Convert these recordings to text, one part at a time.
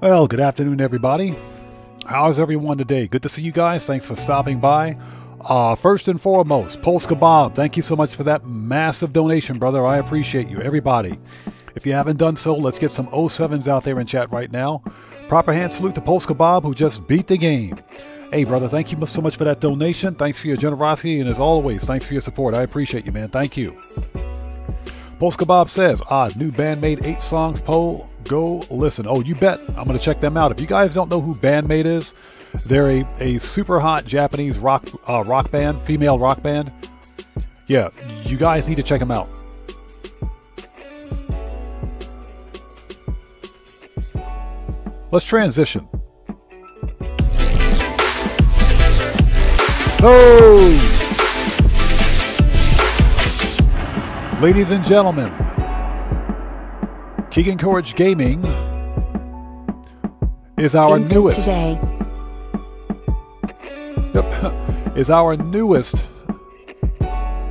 Well, good afternoon, everybody. How's everyone today? Good to see you guys. Thanks for stopping by. First and foremost, Polska Bob, thank you so much for that massive donation, brother. I appreciate you. Everybody, if you haven't done so, let's get some 07s out there in chat right now. Proper hand salute to Polska Bob, who just beat the game. Hey, brother, thank you so much for that donation. Thanks for your generosity, and as always, thanks for your support. I appreciate you, man. Thank you. Polska Bob says, new Bandmate 8 songs poll. Go listen. Oh, you bet. I'm going to check them out. If you guys don't know who Bandmate is, they're a super hot Japanese rock band, female rock band. Yeah, you guys need to check them out. Let's transition. Oh! Ladies and gentlemen, Keegan Courage Gaming is our newest. Today. Yep, is our newest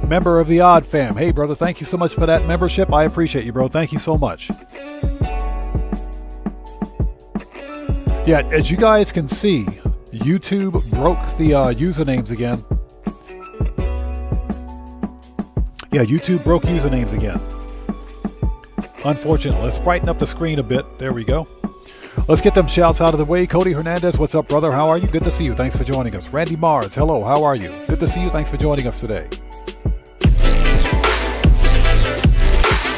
member of the Odd Fam. Hey, brother, thank you so much for that membership. I appreciate you, bro. Thank you so much. Yeah, as you guys can see, YouTube broke the usernames again. Yeah, YouTube broke usernames again. Unfortunately. Let's brighten up the screen a bit. There we go. Let's get them shouts out of the way. Cody Hernandez, what's up, brother? How are you? Good to see you. Thanks for joining us. Randy Mars, hello. How are you? Good to see you. Thanks for joining us today.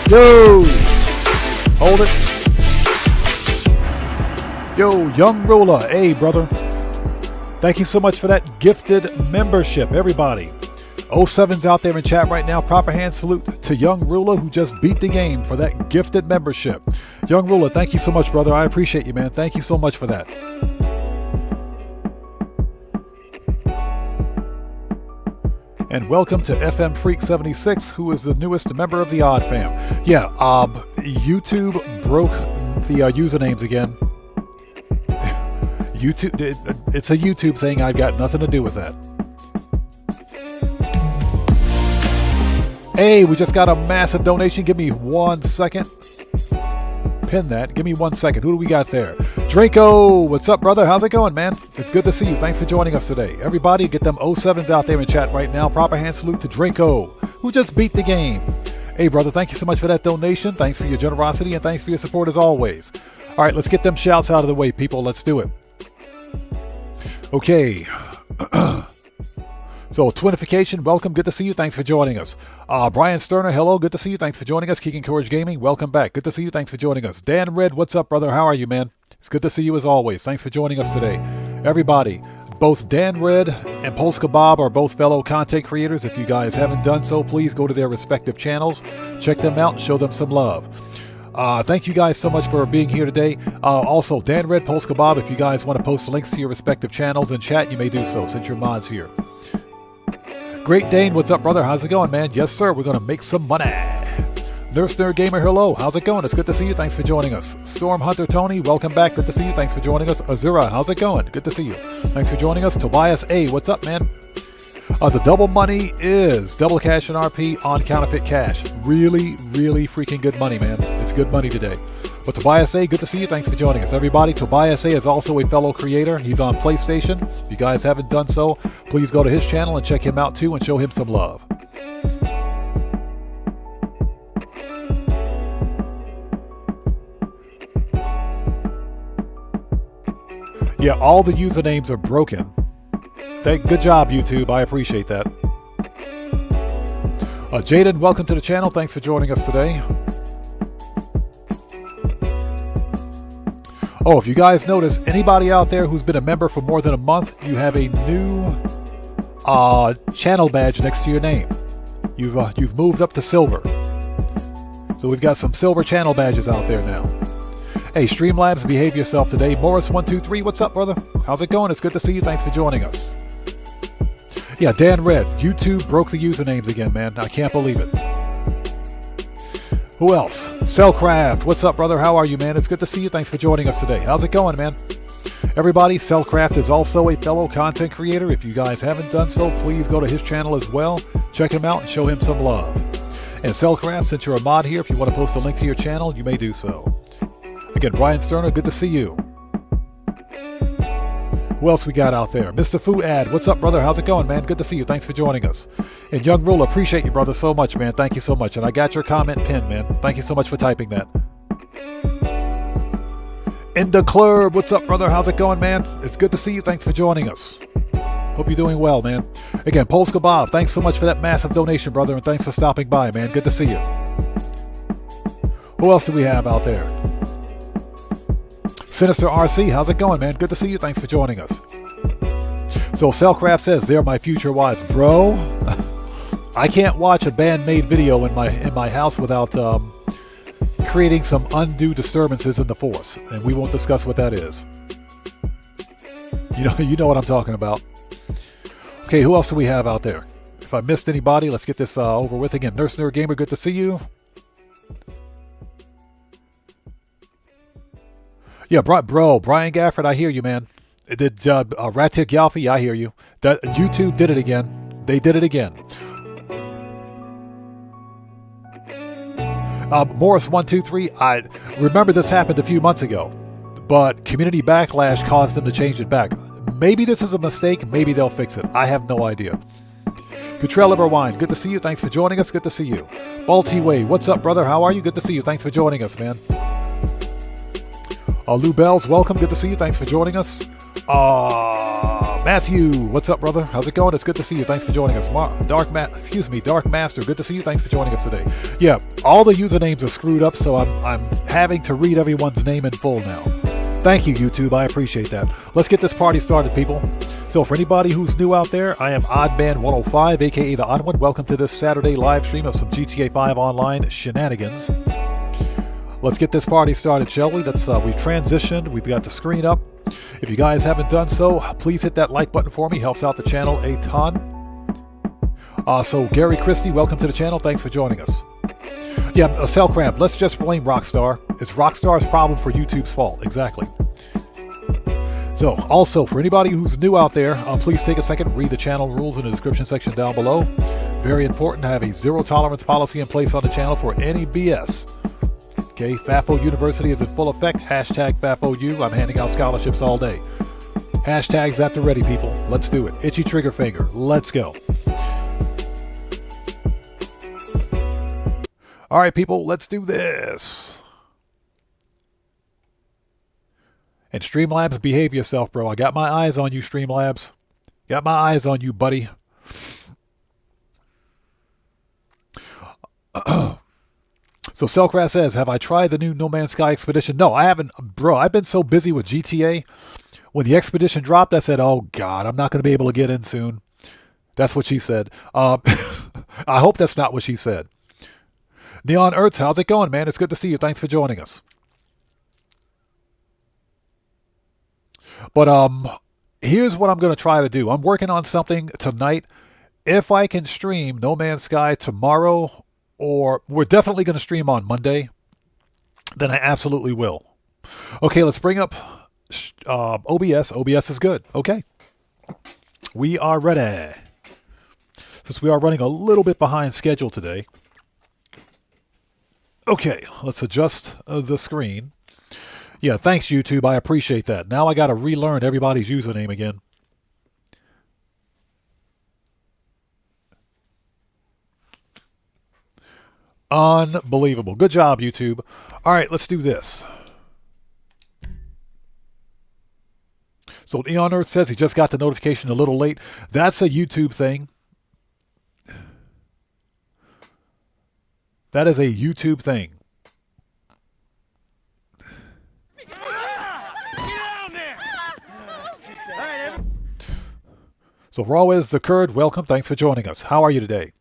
Yo! Hold it. Yo, Young Ruler. Hey, brother. Thank you so much for that gifted membership, everybody. 07's out there in chat right now. Proper hand salute to Young Ruler, who just beat the game for that gifted membership. Young Ruler, thank you so much, brother. I appreciate you, man. Thank you so much for that. And welcome to FM Freak 76, who is the newest member of the Odd Fam. Yeah, YouTube broke the usernames again. YouTube, it's a YouTube thing. I've got nothing to do with that. Hey, we just got a massive donation. Give me 1 second. Pin that. Give me 1 second. Who do we got there? Draco, what's up, brother? How's it going, man? It's good to see you. Thanks for joining us today. Everybody, get them 07s out there in chat right now. Proper hand salute to Draco, who just beat the game. Hey, brother, thank you so much for that donation. Thanks for your generosity, and thanks for your support as always. All right, let's get them shouts out of the way, people. Let's do it. Okay. So, Twinification, welcome. Good to see you. Thanks for joining us. Brian Sterner, hello. Good to see you. Thanks for joining us. Keegan Courage Gaming, welcome back. Good to see you. Thanks for joining us. Dan Red, what's up, brother? How are you, man? It's good to see you as always. Thanks for joining us today. Everybody, both Dan Red and Polska Bob are both fellow content creators. If you guys haven't done so, please go to their respective channels. Check them out and show them some love. Thank you guys so much for being here today. Also, Dan Red, Polska Bob, if you guys want to post links to your respective channels in chat, you may do so since your mod's here. Great Dane, what's up, brother? How's it going, man? Yes, sir. We're going to make some money. Nurse Nerd Gamer, hello. How's it going? It's good to see you. Thanks for joining us. Storm Hunter Tony, welcome back. Good to see you. Thanks for joining us. Azura, how's it going? Good to see you. Thanks for joining us. Tobias A, what's up, man? The double money is double cash and RP on Counterfeit Cash. Really, really freaking good money, man. It's good money today. But Tobias A, good to see you. Thanks for joining us. Everybody, Tobias A is also a fellow creator. He's on PlayStation. If you guys haven't done so, please go to his channel and check him out too and show him some love. Yeah, all the usernames are broken. Good job, YouTube. I appreciate that. Jaden, welcome to the channel. Thanks for joining us today. Oh, if you guys notice, anybody out there who's been a member for more than a month, you have a new channel badge next to your name. You've moved up to silver. So we've got some silver channel badges out there now. Hey, Streamlabs, behave yourself today. Morris123, what's up, brother? How's it going? It's good to see you. Thanks for joining us. Yeah, Dan Red, YouTube broke the usernames again, man. I can't believe it. Who else? Cellcraft, what's up, brother? How are you, man? It's good to see you. Thanks for joining us today. How's it going, man? Everybody, Cellcraft is also a fellow content creator. If you guys haven't done so, please go to his channel as well. Check him out and show him some love. And Cellcraft, since you're a mod here, if you want to post a link to your channel, you may do so. Again, Brian Sterner, good to see you. Who else we got out there? Mr. Fuad, what's up, brother? How's it going, man? Good to see you. Thanks for joining us. And Young Ruler, appreciate you, brother, so much, man. Thank you so much. And I got your comment pinned, man. Thank you so much for typing that. In the club, what's up, brother? How's it going, man? It's good to see you. Thanks for joining us. Hope you're doing well, man. Again, Polska Bob, thanks so much for that massive donation, brother, and thanks for stopping by, man. Good to see you. Who else do we have out there? Sinister RC, how's it going, man? Good to see you. Thanks for joining us. So Cellcraft says, they're my future wives. Bro, I can't watch a band-made video in my house without creating some undue disturbances in the force, and we won't discuss what that is. You know what I'm talking about. Okay, who else do we have out there? If I missed anybody, let's get this over with. Again, Nurse Nerd Gamer, good to see you. Yeah, bro, Brian Gafford, I hear you, man. Did Ratik Yalfi, I hear you. YouTube did it again. They did it again. Morris123, I remember this happened a few months ago, but community backlash caused them to change it back. Maybe this is a mistake. Maybe they'll fix it. I have no idea. Kutrell Everwine, good to see you. Thanks for joining us. Good to see you. Balti Way, what's up, brother? How are you? Good to see you. Thanks for joining us, man. Lou Bells, welcome. Good to see you. Thanks for joining us. Matthew, what's up, brother? How's it going? It's good to see you. Thanks for joining us. Dark Master, good to see you. Thanks for joining us today. Yeah, all the usernames are screwed up, so I'm having to read everyone's name in full now. Thank you, YouTube. I appreciate that. Let's get this party started, people. So for anybody who's new out there, I am Oddman105, aka The Odd One. Welcome to this Saturday live stream of some GTA 5 Online shenanigans. Let's get this party started, shall we? We've transitioned. We've got the screen up. If you guys haven't done so, please hit that like button for me. Helps out the channel a ton. So Gary Christie, welcome to the channel. Thanks for joining us. Yeah, Cellcramp, let's just blame Rockstar. It's Rockstar's problem for YouTube's fault. Exactly. So, also, for anybody who's new out there, please take a second, read the channel rules in the description section down below. Very important to have a zero tolerance policy in place on the channel for any BS. Okay, FAFO University is in full effect. Hashtag FAFOU. I'm handing out scholarships all day. Hashtags at the ready, people. Let's do it. Itchy trigger finger. Let's go. All right, people, let's do this. And Streamlabs, behave yourself, bro. I got my eyes on you, Streamlabs. Got my eyes on you, buddy. So Cellcraft says, have I tried the new No Man's Sky Expedition? No, I haven't. Bro, I've been so busy with GTA. When the Expedition dropped, I said, oh, God, I'm not going to be able to get in soon. That's what she said. I hope that's not what she said. Neon Earths, how's it going, man? It's good to see you. Thanks for joining us. But here's what I'm going to try to do. I'm working on something tonight. If I can stream No Man's Sky tomorrow, or we're definitely going to stream on Monday, then I absolutely will. Okay, let's bring up OBS. OBS is good. Okay. We are ready. Since we are running a little bit behind schedule today. Okay, let's adjust the screen. Yeah, thanks, YouTube. I appreciate that. Now I got to relearn everybody's username again. Unbelievable. Good job, YouTube. All right, let's do this. So Neon Earth says he just got the notification a little late. That's a YouTube thing. That is a YouTube thing. So Rawes the Kurd, welcome. Thanks for joining us. How are you today?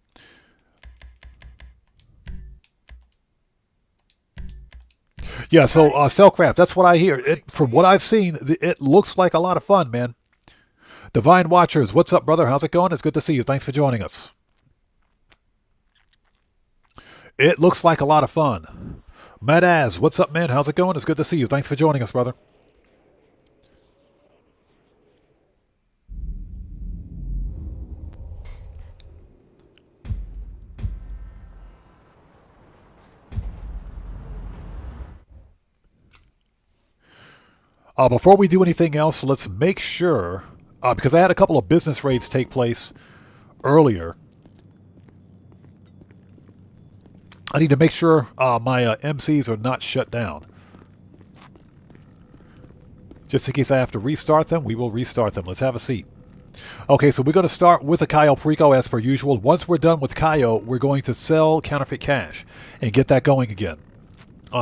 Yeah, so Cellcraft, that's what I hear. From what I've seen, it looks like a lot of fun, man. Divine Watchers, what's up, brother? How's it going? It's good to see you. Thanks for joining us. It looks like a lot of fun. Madaz, what's up, man? How's it going? It's good to see you. Thanks for joining us, brother. Before we do anything else, let's make sure, because I had a couple of business raids take place earlier. I need to make sure my MCs are not shut down. Just in case I have to restart them, we will restart them. Let's have a seat. Okay, so we're going to start with the Cayo Perico as per usual. Once we're done with Cayo, we're going to sell counterfeit cash and get that going again.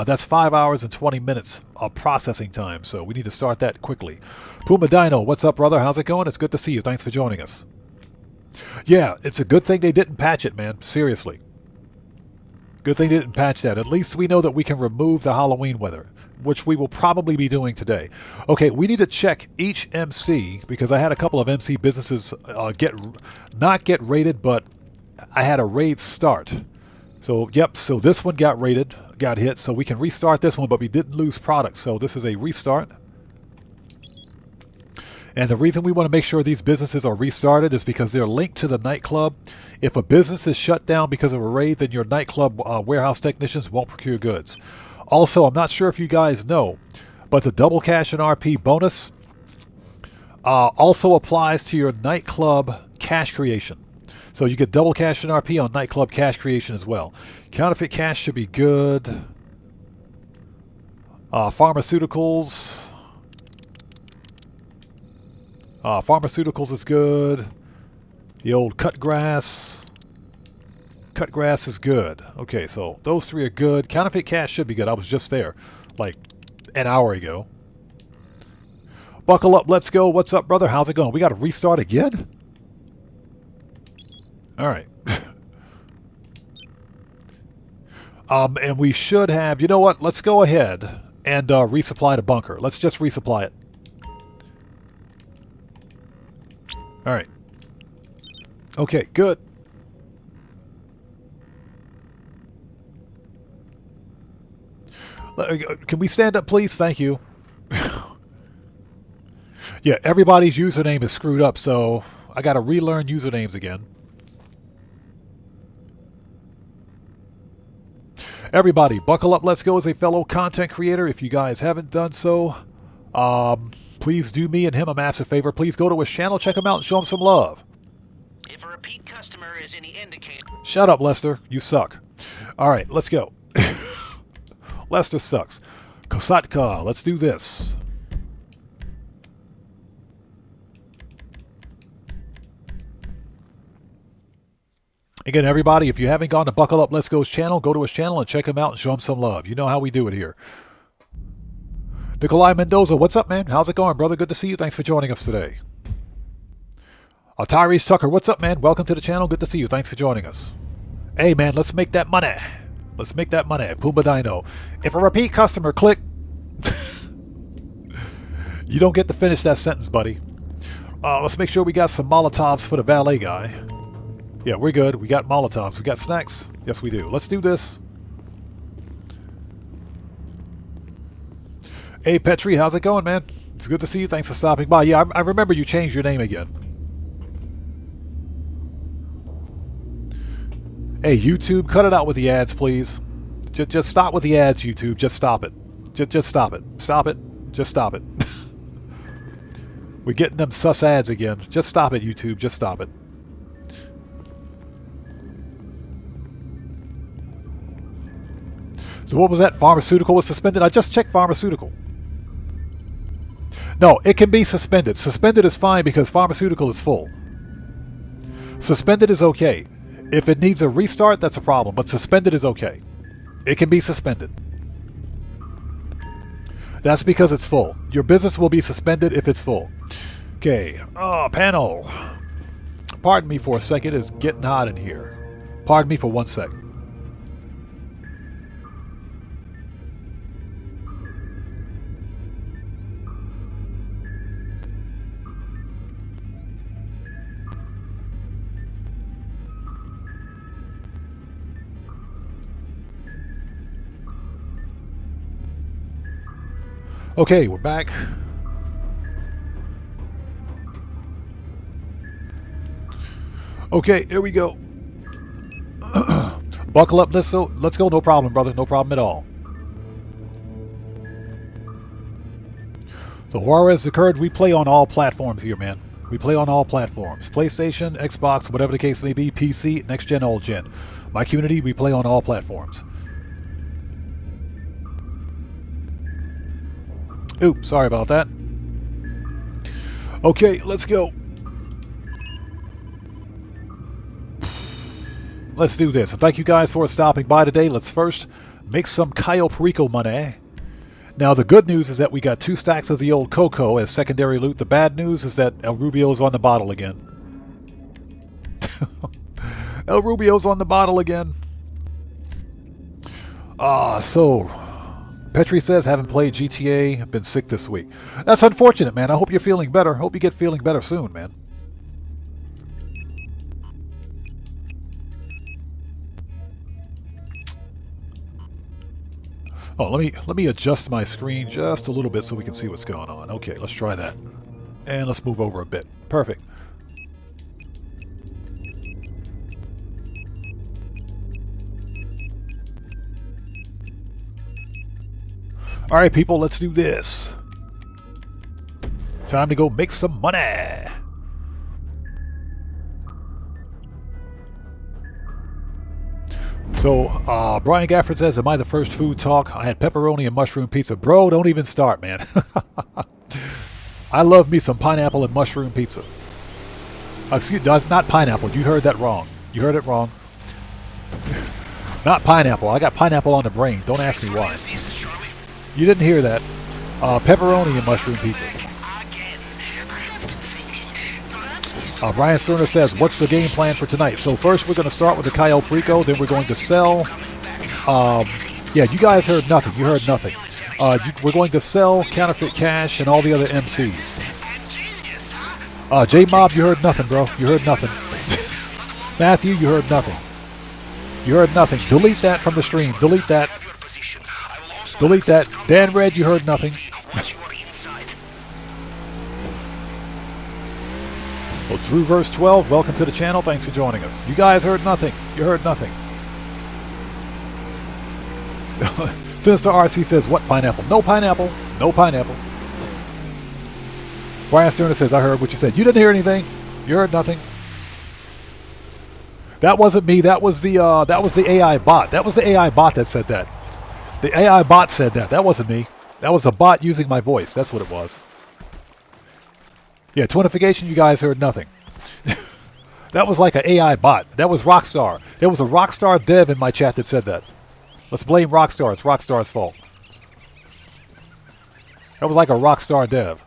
That's 5 hours and 20 minutes of processing time, so we need to start that quickly. Puma Dino, what's up, brother? How's it going? It's good to see you. Thanks for joining us. Yeah, it's a good thing they didn't patch it, man. Seriously. Good thing they didn't patch that. At least we know that we can remove the Halloween weather, which we will probably be doing today. Okay, we need to check each MC, because I had a couple of MC businesses not get rated, but I had a raid start. So, yep, so this one got rated, got hit, so we can restart this one, but we didn't lose product, so this is a restart. And the reason we want to make sure these businesses are restarted is because they're linked to the nightclub. If a business is shut down because of a raid, then your nightclub warehouse technicians won't procure goods. Also, I'm not sure if you guys know, but the double cash and RP bonus also applies to your nightclub cash creation. So you get double cash and RP on nightclub cash creation as well. Counterfeit cash should be good. Pharmaceuticals. Pharmaceuticals is good. The old cut grass. Cut grass is good. Okay, so those three are good. Counterfeit cash should be good. I was just there like an hour ago. Buckle up, let's go. What's up, brother? How's it going? We got to restart again? All right. And we should have, you know what? Let's go ahead and resupply the bunker. Let's just resupply it. All right. Okay, good. Can we stand up, please? Thank you. Yeah, everybody's username is screwed up, so I got to relearn usernames again. Everybody, buckle up. Let's go as a fellow content creator. If you guys haven't done so, please do me and him a massive favor. Please go to his channel, check him out, and show him some love. If a repeat customer is any indicator... Shut up, Lester. You suck. All right, let's go. Lester sucks. Kosatka, let's do this. Again, everybody, if you haven't gone to Buckle Up Let's Go's channel, go to his channel and check him out and show him some love. You know how we do it here. Nikolai Mendoza, what's up, man? How's it going, brother? Good to see you. Thanks for joining us today. Tyrese Tucker, what's up, man? Welcome to the channel. Good to see you. Thanks for joining us. Hey, man, let's make that money. Let's make that money. Puma Dino. If a repeat customer, click. You don't get to finish that sentence, buddy. Let's make sure we got some Molotovs for the valet guy. Yeah, we're good. We got Molotovs. We got snacks. Yes, we do. Let's do this. Hey, Petri, how's it going, man? It's good to see you. Thanks for stopping by. Yeah, I remember you changed your name again. Hey, YouTube, cut it out with the ads, please. Just stop with the ads, YouTube. Just stop it. Just stop it. Stop it. Just stop it. We're getting them sus ads again. Just stop it, YouTube. Just stop it. So what was that? Pharmaceutical was suspended? I just checked pharmaceutical. No, it can be suspended. Suspended is fine because pharmaceutical is full. Suspended is okay. If it needs a restart, that's a problem. But suspended is okay. It can be suspended. That's because it's full. Your business will be suspended if it's full. Okay. Panel. Pardon me for a second. It's getting hot in here. Pardon me for 1 sec. Okay, we're back. Okay, here we go. Buckle up, let's go. No problem, brother. No problem at all. So Juarez occurred, we play on all platforms here, man. We play on all platforms. PlayStation, Xbox, whatever the case may be, PC, next gen, old gen. My community, we play on all platforms. Oops, sorry about that. Okay, let's go. Let's do this. So thank you guys for stopping by today. Let's first make some Cayo Perico money. Now, the good news is that we got 2 stacks of the old cocoa as secondary loot. The bad news is that El Rubio's on the bottle again. El Rubio's on the bottle again. So Petri says, haven't played GTA, been sick this week. That's unfortunate, man. I hope you're feeling better. Hope you get feeling better soon, man. Oh, let me adjust my screen just a little bit so we can see what's going on. Okay, let's try that. And let's move over a bit. Perfect. All right, people, let's do this. Time to go make some money. So, Brian Gafford says, am I the first food talk? I had pepperoni and mushroom pizza. Bro, don't even start, man. I love me some pineapple and mushroom pizza. Excuse me, not pineapple. You heard that wrong. You heard it wrong. Not pineapple. I got pineapple on the brain. Don't ask me why. You didn't hear that. Pepperoni and mushroom pizza. Brian Sterner says, what's the game plan for tonight? So first we're going to start with the Cayo Perico, then we're going to sell. Yeah, you guys heard nothing. You heard nothing. We're going to sell Counterfeit Cash and all the other MCs. J-Mob, you heard nothing, bro. You heard nothing. Matthew, you heard nothing. You heard nothing. Delete that from the stream. Delete that. Delete that. Dan Red, you heard nothing. Well, Drew Verse 12, welcome to the channel. Thanks for joining us. You guys heard nothing. You heard nothing. Sinister RC says, what pineapple? No pineapple. No pineapple. Brian Sterner says, I heard what you said. You didn't hear anything. You heard nothing. That wasn't me. That was the AI bot. That was the AI bot that said that. The AI bot said that. That wasn't me. That was a bot using my voice. That's what it was. Yeah, twinification, you guys heard nothing. That was like an AI bot. That was Rockstar. There was a Rockstar dev in my chat that said that. Let's blame Rockstar. It's Rockstar's fault. That was like a Rockstar dev.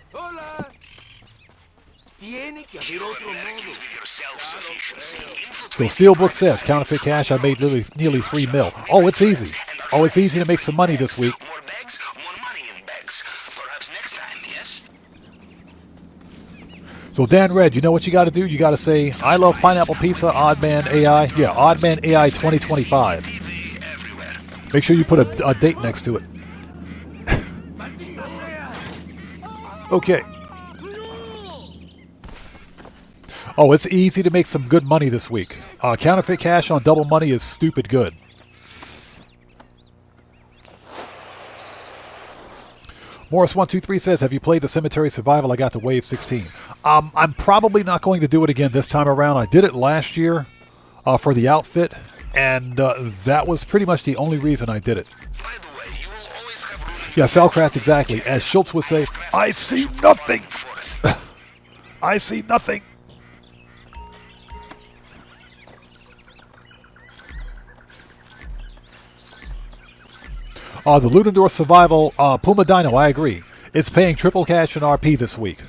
So Steelbook says, Counterfeit Cash, I made nearly 3 mil. Oh, it's easy. Oh, it's easy to make some money this week. So Dan Red, you know what you got to do? You got to say, I love pineapple pizza, Oddman AI. Yeah, Oddman AI 2025. Make sure you put a date next to it. Okay. Oh, it's easy to make some good money this week. Counterfeit Cash on double money is stupid good. Morris123 says, have you played the Cemetery Survival? I got to Wave 16. I'm probably not going to do it again this time around. I did it last year for the outfit, and that was pretty much the only reason I did it. Yeah, Cellcraft, exactly. As Schultz would say, I see nothing. I see nothing. The Ludendorff Survival, Puma Dino, I agree. It's paying triple cash and RP this week.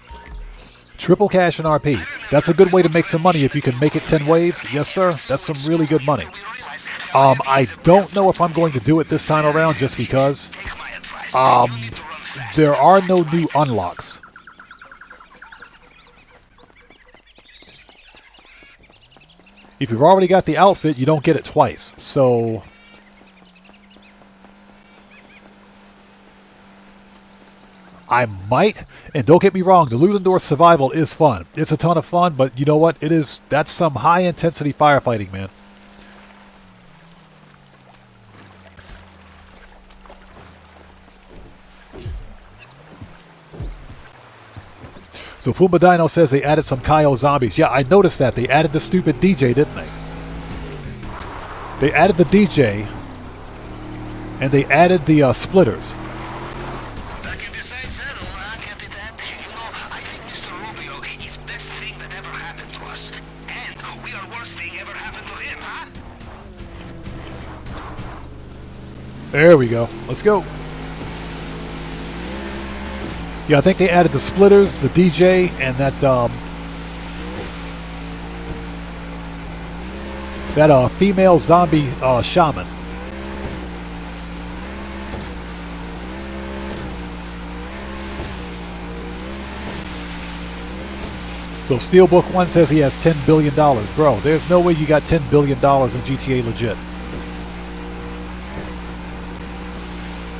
Triple cash and RP. That's a good way to make some money if you can make it 10 waves. Yes, sir. That's some really good money. I don't know if I'm going to do it this time around just because there are no new unlocks. If you've already got the outfit, you don't get it twice. So I might, and don't get me wrong, the Ludendorff Survival is fun. It's a ton of fun, but you know what? That's some high-intensity firefighting, man. So Fumadino says they added some Cayo zombies. Yeah, I noticed that. They added the stupid DJ, didn't they? They added the DJ, and they added the splitters. Back in the side saddle, Capitan. You know, I think Mr. Rubio is best thing that ever happened to us. And we are worst thing ever happened to him, huh? There we go. Let's go. Yeah, I think they added the splitters, the DJ, and that female zombie shaman. So Steelbook 1 says he has $10 billion. Bro, there's no way you got $10 billion in GTA legit.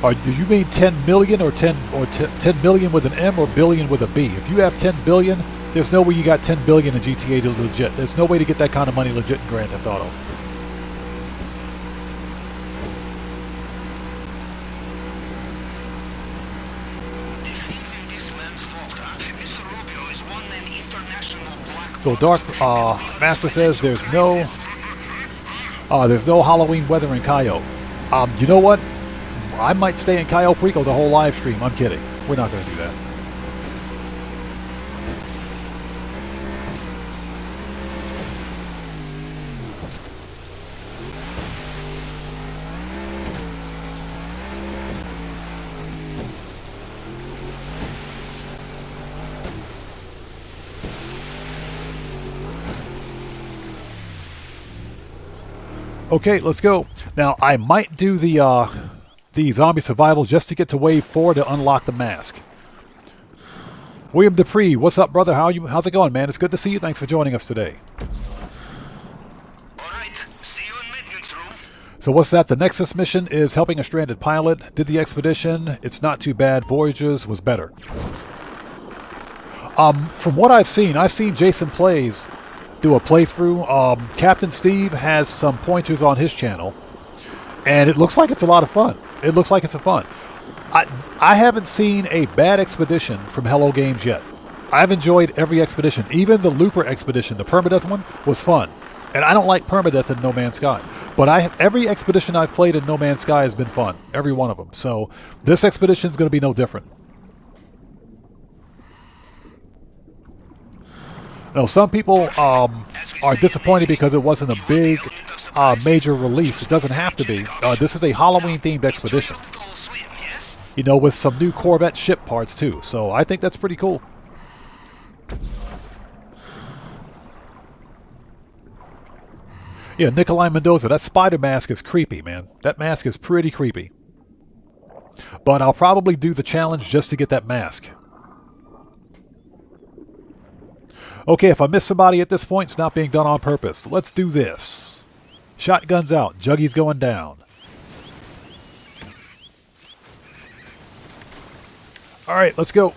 Or do you mean 10 million or 10 million with an M or billion with a B? If you have 10 billion, there's no way you got 10 billion in GTA legit. There's no way to get that kind of money legit in Grand Theft Auto. So Dark Master says there's no Halloween weather in Cayo. You know what? I might stay in Cayo Perico the whole live stream. I'm kidding. We're not going to do that. Okay, let's go. Now, I might do the zombie survival just to get to wave 4 to unlock the mask. William Dupree, what's up, brother? How's it going, man? It's good to see you. Thanks for joining us today. All right, see you in maintenance room. So what's that? The Nexus mission is helping a stranded pilot. Did the expedition. It's not too bad. Voyages was better. From what I've seen Jason Plays do a playthrough. Captain Steve has some pointers on his channel, and it looks like it's a lot of fun. It looks like it's a fun. I haven't seen a bad expedition from Hello Games yet. I've enjoyed every expedition. Even the Looper expedition, the permadeath one, was fun. And I don't like permadeath in No Man's Sky. But every expedition I've played in No Man's Sky has been fun. Every one of them. So this expedition is going to be no different. Now, some people are disappointed because it wasn't a big major release. It doesn't have to be. This is a Halloween-themed expedition. You know, with some new Corvette ship parts, too. So I think that's pretty cool. Yeah, Nikolai Mendoza, that spider mask is creepy, man. That mask is pretty creepy. But I'll probably do the challenge just to get that mask. Okay, if I miss somebody at this point, it's not being done on purpose. Let's do this. Shotgun's out. Juggy's going down. All right, let's go.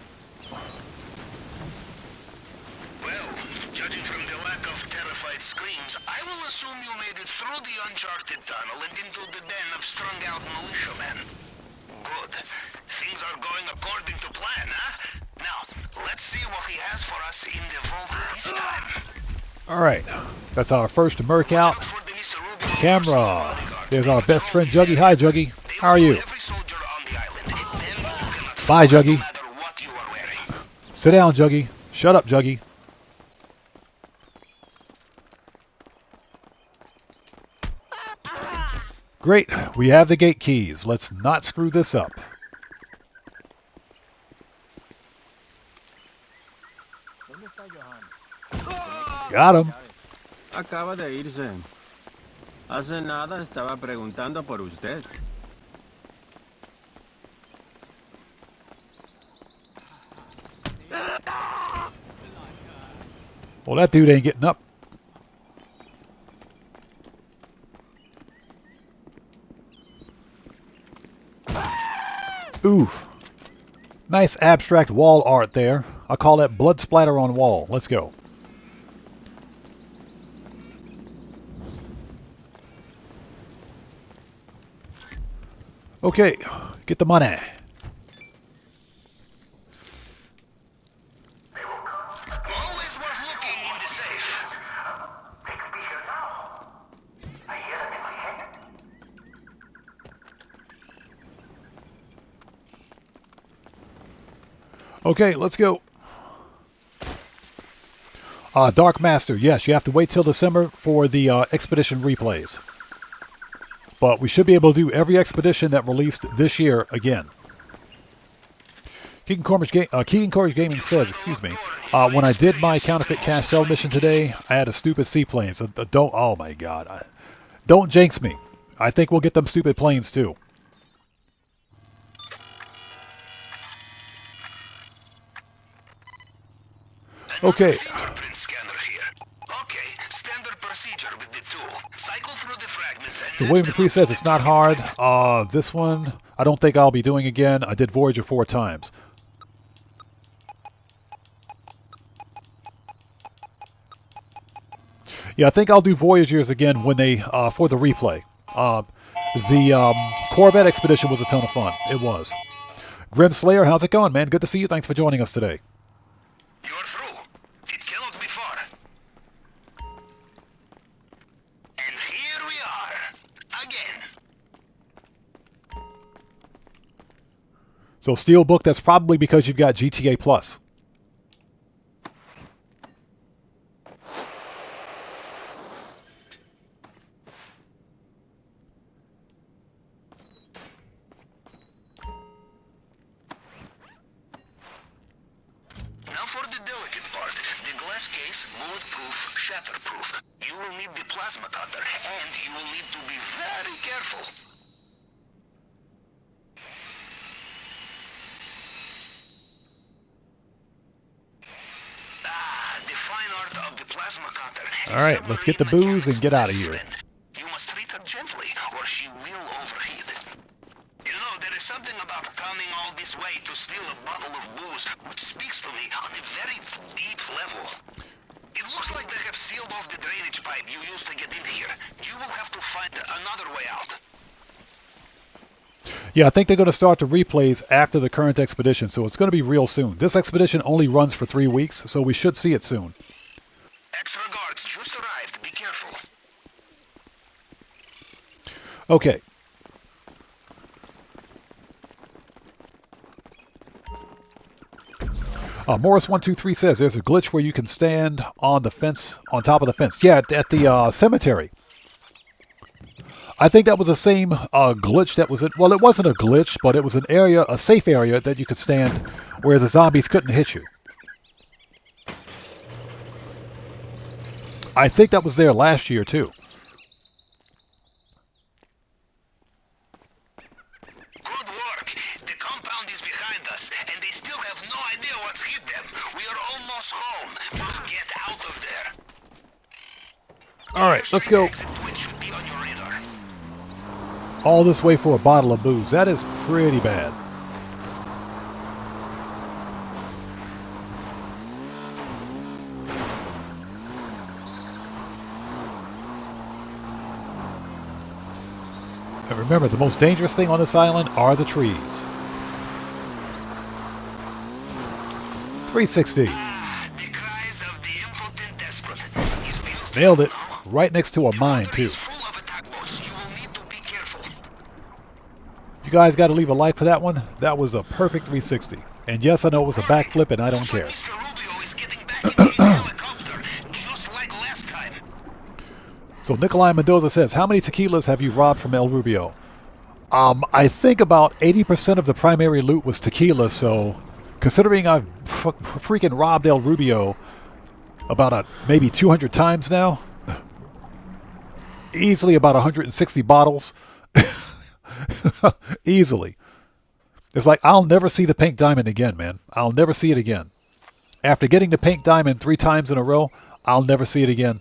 Well, judging from the lack of terrified screams, I will assume you made it through the uncharted tunnel and into the den of strung-out militiamen. Good. Things are going according to plan, huh? Now, let's see what he has for us in the vault this time. All right, that's our first Merc out. Camera. There's our best friend Juggy. Hi, Juggy. How are you? Bye, Juggy. Sit down, Juggy. Shut up, Juggy. Great. We have the gate keys. Let's not screw this up. Got him. Acaba de irse. Hace nada estaba preguntando por usted. Well, that dude ain't getting up. Ooh. Nice abstract wall art there. I call that blood splatter on wall. Let's go. Okay, get the money. They will come Okay, let's go. Dark Master, yes, you have to wait till December for the expedition replays. But we should be able to do every expedition that released this year again. Keegan Courage Gaming says, excuse me, when I did my counterfeit cash sell mission today, I had a stupid seaplane. So don't, oh my god. Don't jinx me. I think we'll get them stupid planes too. Okay. Fingerprint scanner here. Okay, standard procedure with the tool. Cycle through the fragments and So William McCree says it's not hard. This one, I don't think I'll be doing again. I did Voyager 4 times. Yeah, I think I'll do Voyagers again when they for the replay. The Corvette expedition was a ton of fun. It was. Grim Slayer, how's it going, man? Good to see you. Thanks for joining us today. You're through. It cannot be far. And here we are. Again. So Steelbook, that's probably because you've got GTA Plus. Now for the delicate part. The glass case, bulletproof, shatterproof. You will need the plasma cutter, and you will need to be very careful. The fine art of the plasma cutter. All right, let's get the booze and get out of here. You must treat her gently, or she will overheat. You know, there is something about coming all this way to steal a bottle of booze, which speaks to me on a very deep level. It looks like they have sealed off the drainage pipe you used to get in here. You will have to find another way out. Yeah, I think they're going to start the replays after the current expedition, so it's going to be real soon. This expedition only runs for 3 weeks, so we should see it soon. Extra guards just arrived. Be careful. Okay. Morris123 says there's a glitch where you can stand on the fence, on top of the fence. Yeah, at the cemetery. I think that was the same glitch that was... Well, it wasn't a glitch, but it was an area, a safe area that you could stand where the zombies couldn't hit you. I think that was there last year, too. Good work. The compound is behind us, and they still have no idea what's hit them. We are almost home. Just get out of there. All right, let's go. Exit point should be on your radar. All this way for a bottle of booze. That is pretty bad. And remember, the most dangerous thing on this island are the trees. 360. The cries of the impotent desperate. Is built. Nailed it. Right next to a mine, Water too. is full of attack boats. You will need to be careful. You guys got to leave a like for that one. That was a perfect 360. And yes, I know it was a backflip, and I don't care. Mr. Rubio is getting back in his helicopter, just like last time. So Nikolai Mendoza says, how many tequilas have you robbed from El Rubio? I think about 80% of the primary loot was tequila, so considering I've freaking robbed El Rubio about maybe 200 times now, easily about 160 bottles, easily. It's like, I'll never see the pink diamond again, man. I'll never see it again. After getting the pink diamond 3 times in a row, I'll never see it again.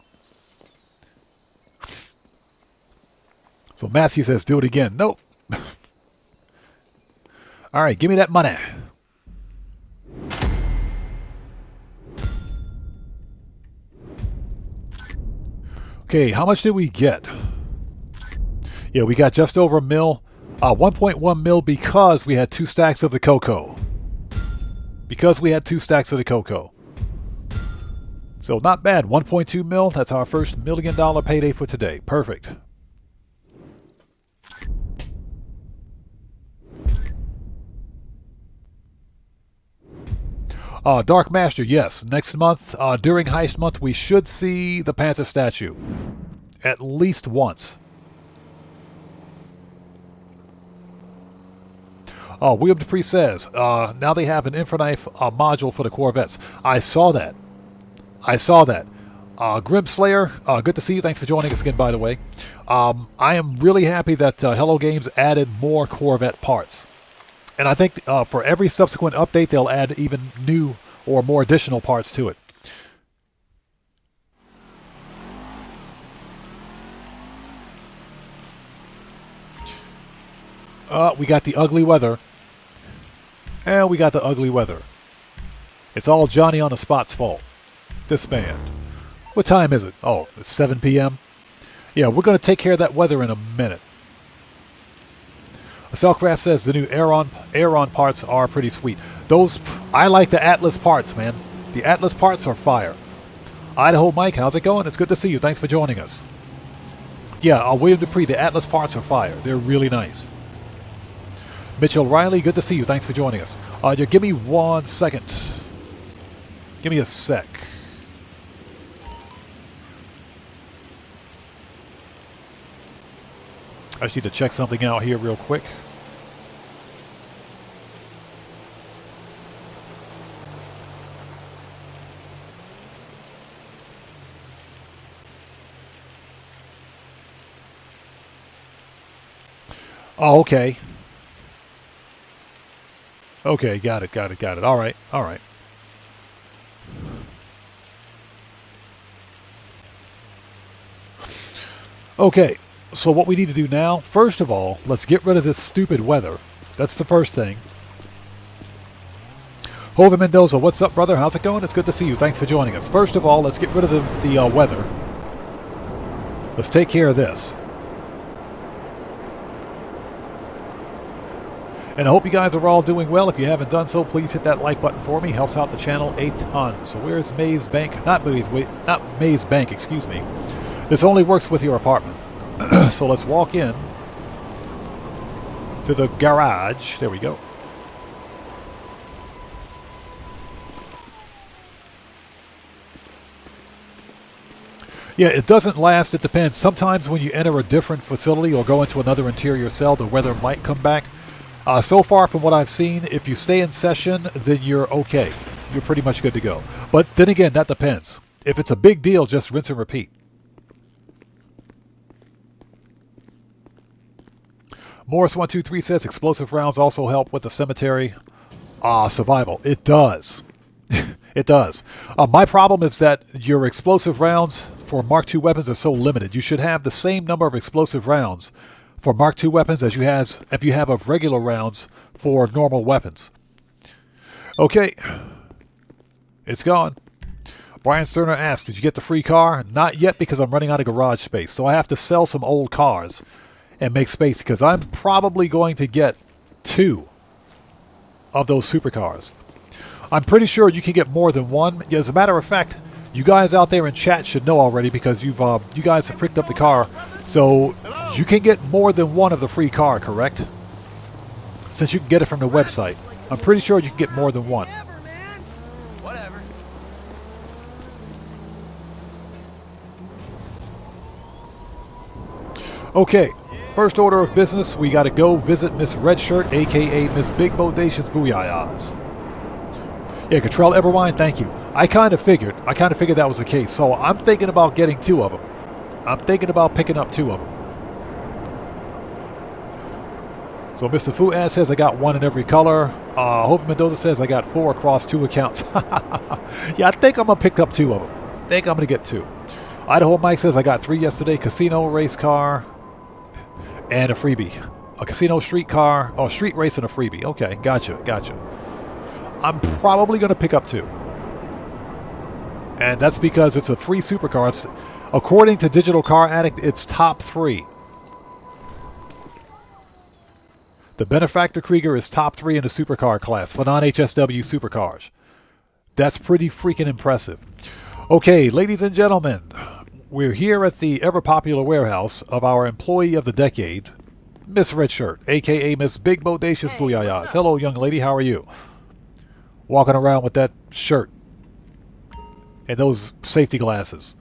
So Matthew says, do it again. Nope. All right, give me that money. Okay, how much did we get? Yeah, we got just over a mil. 1.1 mil because we had 2 stacks of the cocoa. Because we had 2 stacks of the cocoa. So not bad. 1.2 mil. That's our first $1 million payday for today. Perfect. Dark Master, yes. Next month, during Heist Month, we should see the Panther statue. At least once. William Dupree says, now they have an Infraknife module for the Corvettes. I saw that. Grimslayer, good to see you. Thanks for joining us again, by the way. I am really happy that Hello Games added more Corvette parts. And I think for every subsequent update, they'll add even new or more additional parts to it. We got the ugly weather. And we got the ugly weather. It's all Johnny on the Spot's fault. Disband. What time is it? Oh, it's 7 p.m. Yeah, we're going to take care of that weather in a minute. Cellcraft says the new Aeron parts are pretty sweet. I like the Atlas parts, man. The Atlas parts are fire. Idaho Mike, how's it going? It's good to see you. Thanks for joining us. Yeah, William Dupree, the Atlas parts are fire. They're really nice. Mitchell Riley, good to see you. Thanks for joining us. Give me 1 second. Give me a sec. I just need to check something out here real quick. Oh, okay. Okay, got it. All right. Okay, so what we need to do now, first of all, let's get rid of this stupid weather. That's the first thing. Hover Mendoza, what's up, brother? How's it going? It's good to see you. Thanks for joining us. First of all, let's get rid of the weather. Let's take care of this. And I hope you guys are all doing well. If you haven't done so, please hit that like button for me. Helps out the channel a ton. So where's Maze Bank? Not Maze Bank, excuse me. This only works with your apartment. So let's walk in to the garage. There we go. Yeah, it doesn't last. It depends. Sometimes when you enter a different facility or go into another interior cell, the weather might come back. So far from what I've seen, if you stay in session, then you're okay. You're pretty much good to go. But then again, that depends. If it's a big deal, just rinse and repeat. Morris123 says explosive rounds also help with the cemetery survival. It does. It does. My problem is that your explosive rounds for Mark II weapons are so limited. You should have the same number of explosive rounds for Mark II weapons as you have of regular rounds for normal weapons. Okay. It's gone. Brian Sterner asked, did you get the free car? Not yet, because I'm running out of garage space. So I have to sell some old cars and make space, because I'm probably going to get 2 of those supercars. I'm pretty sure you can get more than one. As a matter of fact, you guys out there in chat should know already, because you guys have picked up the car. So you can get more than one of the free car, correct? Since you can get it from the website. I'm pretty sure you can get more than one. Whatever. Okay, first order of business, we got to go visit Miss Redshirt, a.k.a. Miss Big Bodacious Booyahs. Yeah, Cottrell Eberwine, thank you. I kind of figured that was the case. So I'm thinking about getting 2 of them. I'm thinking about picking up 2 of them. So Mr. Fuad says I got 1 in every color. Hope Mendoza says I got 4 across 2 accounts. Yeah, I think I'm going to pick up 2 of them. I think I'm going to get 2. Idaho Mike says I got 3 yesterday. Casino, race car, and a freebie. A casino, street car, street race and a freebie. Okay, gotcha. I'm probably going to pick up 2. And that's because it's a free supercar. According to Digital Car Addict, it's top 3. The Benefactor Krieger is top 3 in the supercar class for non-HSW supercars. That's pretty freaking impressive. Okay, ladies and gentlemen, we're here at the ever-popular warehouse of our employee of the decade, Miss Redshirt, a.k.a. Miss Big Bodacious Booyahs. Hello, young lady. How are you? walking around with that shirt and those safety glasses.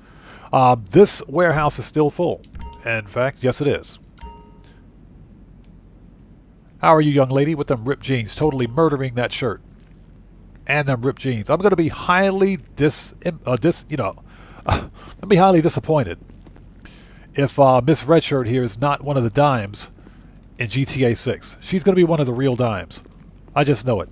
This warehouse is still full. In fact, yes it is. How are you, young lady, with them ripped jeans? Totally murdering that shirt and them ripped jeans. I'm going to be highly I'll be highly disappointed if Miss Redshirt here is not one of the dimes in GTA 6. She's going to be one of the real dimes. I just know it.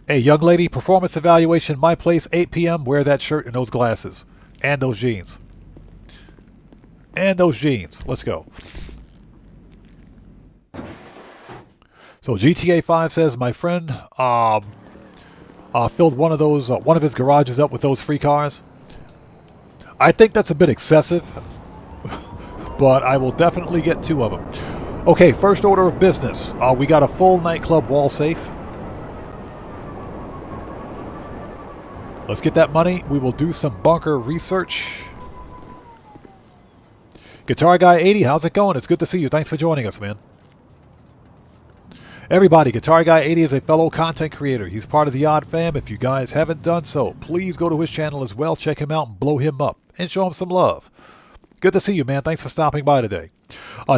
Hey, young lady, performance evaluation, my place, 8 p.m. Wear that shirt and those glasses. And those jeans. And those jeans. Let's go. So GTA 5 says my friend filled one of his garages up with those free cars. I think that's a bit excessive, but I will definitely get 2 of them. Okay, first order of business. We got a full nightclub wall safe. Let's get that money. We will do some bunker research. Guitar Guy 80, how's it going? It's good to see you. Thanks for joining us, man. Everybody, Guitar Guy 80 is a fellow content creator. He's part of the Odd Fam. If you guys haven't done so, please go to his channel as well. Check him out and blow him up and show him some love. Good to see you, man. Thanks for stopping by today.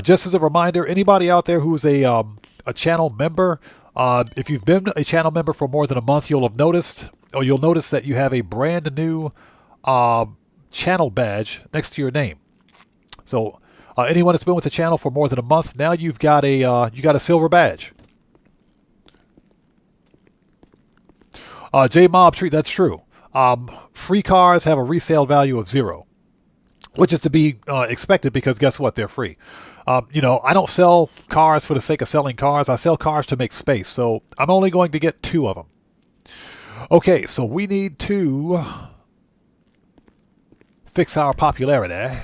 Just as a reminder, anybody out there who's a channel member, if you've been a channel member for more than a month, you'll notice that you have a brand new channel badge next to your name. So anyone that's been with the channel for more than a month, now you've got a silver badge. J Mob Treat, that's true. Free cars have a resale value of 0, which is to be expected because guess what? They're free. I don't sell cars for the sake of selling cars. I sell cars to make space. So I'm only going to get 2 of them. Okay, so we need to fix our popularity.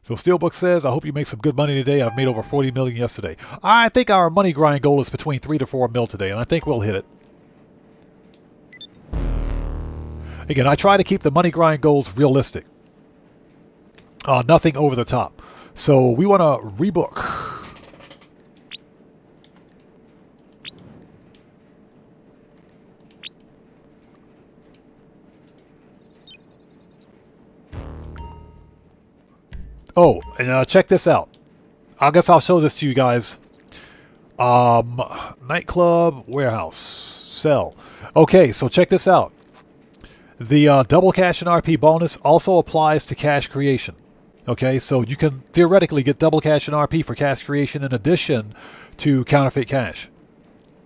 So Steelbook says, I hope you make some good money today. I've made over 40 million yesterday. I think our money grind goal is between 3 to 4 mil today, and I think we'll hit it. Again, I try to keep the money grind goals realistic. Nothing over the top. So we want to rebook. Oh, and check this out. I guess I'll show this to you guys. Nightclub, warehouse, sell. Okay, so check this out. The double cash and RP bonus also applies to cash creation. Okay, so you can theoretically get double cash and RP for cash creation in addition to counterfeit cash.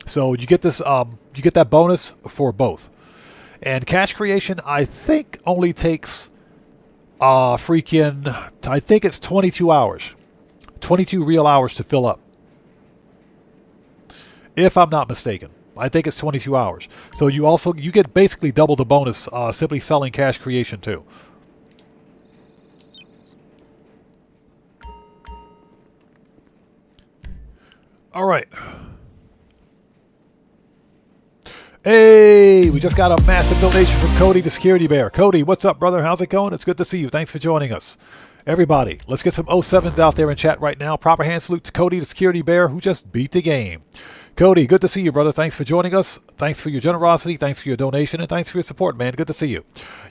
So you get this, you get that bonus for both. And cash creation, I think, only takes I think it's 22 hours. 22 real hours to fill up. If I'm not mistaken. I think it's 22 hours. So you get basically double the bonus simply selling cash creation too. All right. Hey, we just got a massive donation from Cody to Security Bear. Cody, what's up, brother? How's it going? It's good to see you. Thanks for joining us. Everybody, let's get some 07s out there in chat right now. Proper hand salute to Cody to Security Bear, who just beat the game. Cody, good to see you, brother. Thanks for joining us. Thanks for your generosity. Thanks for your donation. And thanks for your support, man. Good to see you.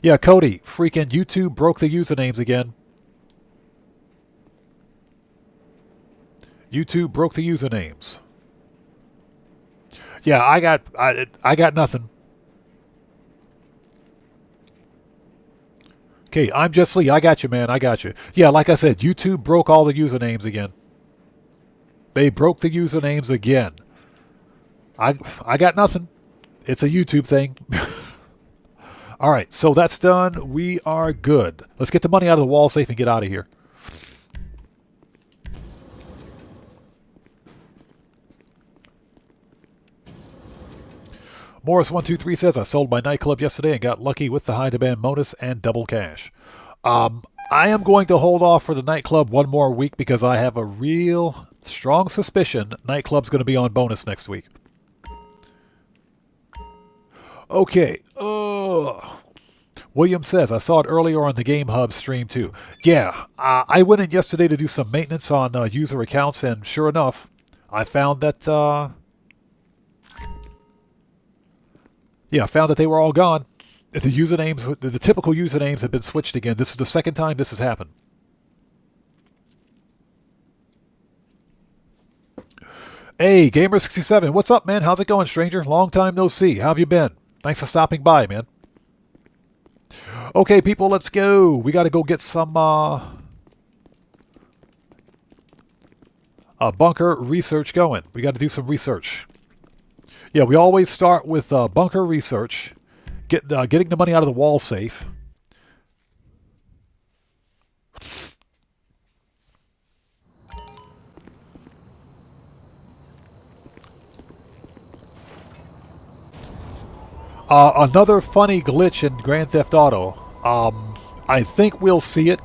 Yeah, Cody, freaking YouTube broke the usernames again. YouTube broke the usernames. Yeah, I got nothing. Okay, I'm Just Lee. I got you, man. I got you. Yeah, like I said, YouTube broke all the usernames again. They broke the usernames again. I got nothing. It's a YouTube thing. All right, so that's done. We are good. Let's get the money out of the wall safe and get out of here. Morris123 says, I sold my nightclub yesterday and got lucky with the high demand bonus and double cash. I am going to hold off for the nightclub one more week because I have a real strong suspicion nightclub's going to be on bonus next week. Okay. William says, I saw it earlier on the Game Hub stream too. Yeah, I went in yesterday to do some maintenance on user accounts, and sure enough, I found that, I found that they were all gone. The usernames, the typical usernames have been switched again. This is the second time this has happened. Hey, Gamer67, what's up, man? How's it going, stranger? Long time no see. How have you been? Thanks for stopping by, man. Okay, people, let's go. We got to go get some bunker research going. We got to do some research. Yeah, we always start with bunker research, getting the money out of the wall safe. Another funny glitch in Grand Theft Auto. I think we'll see it,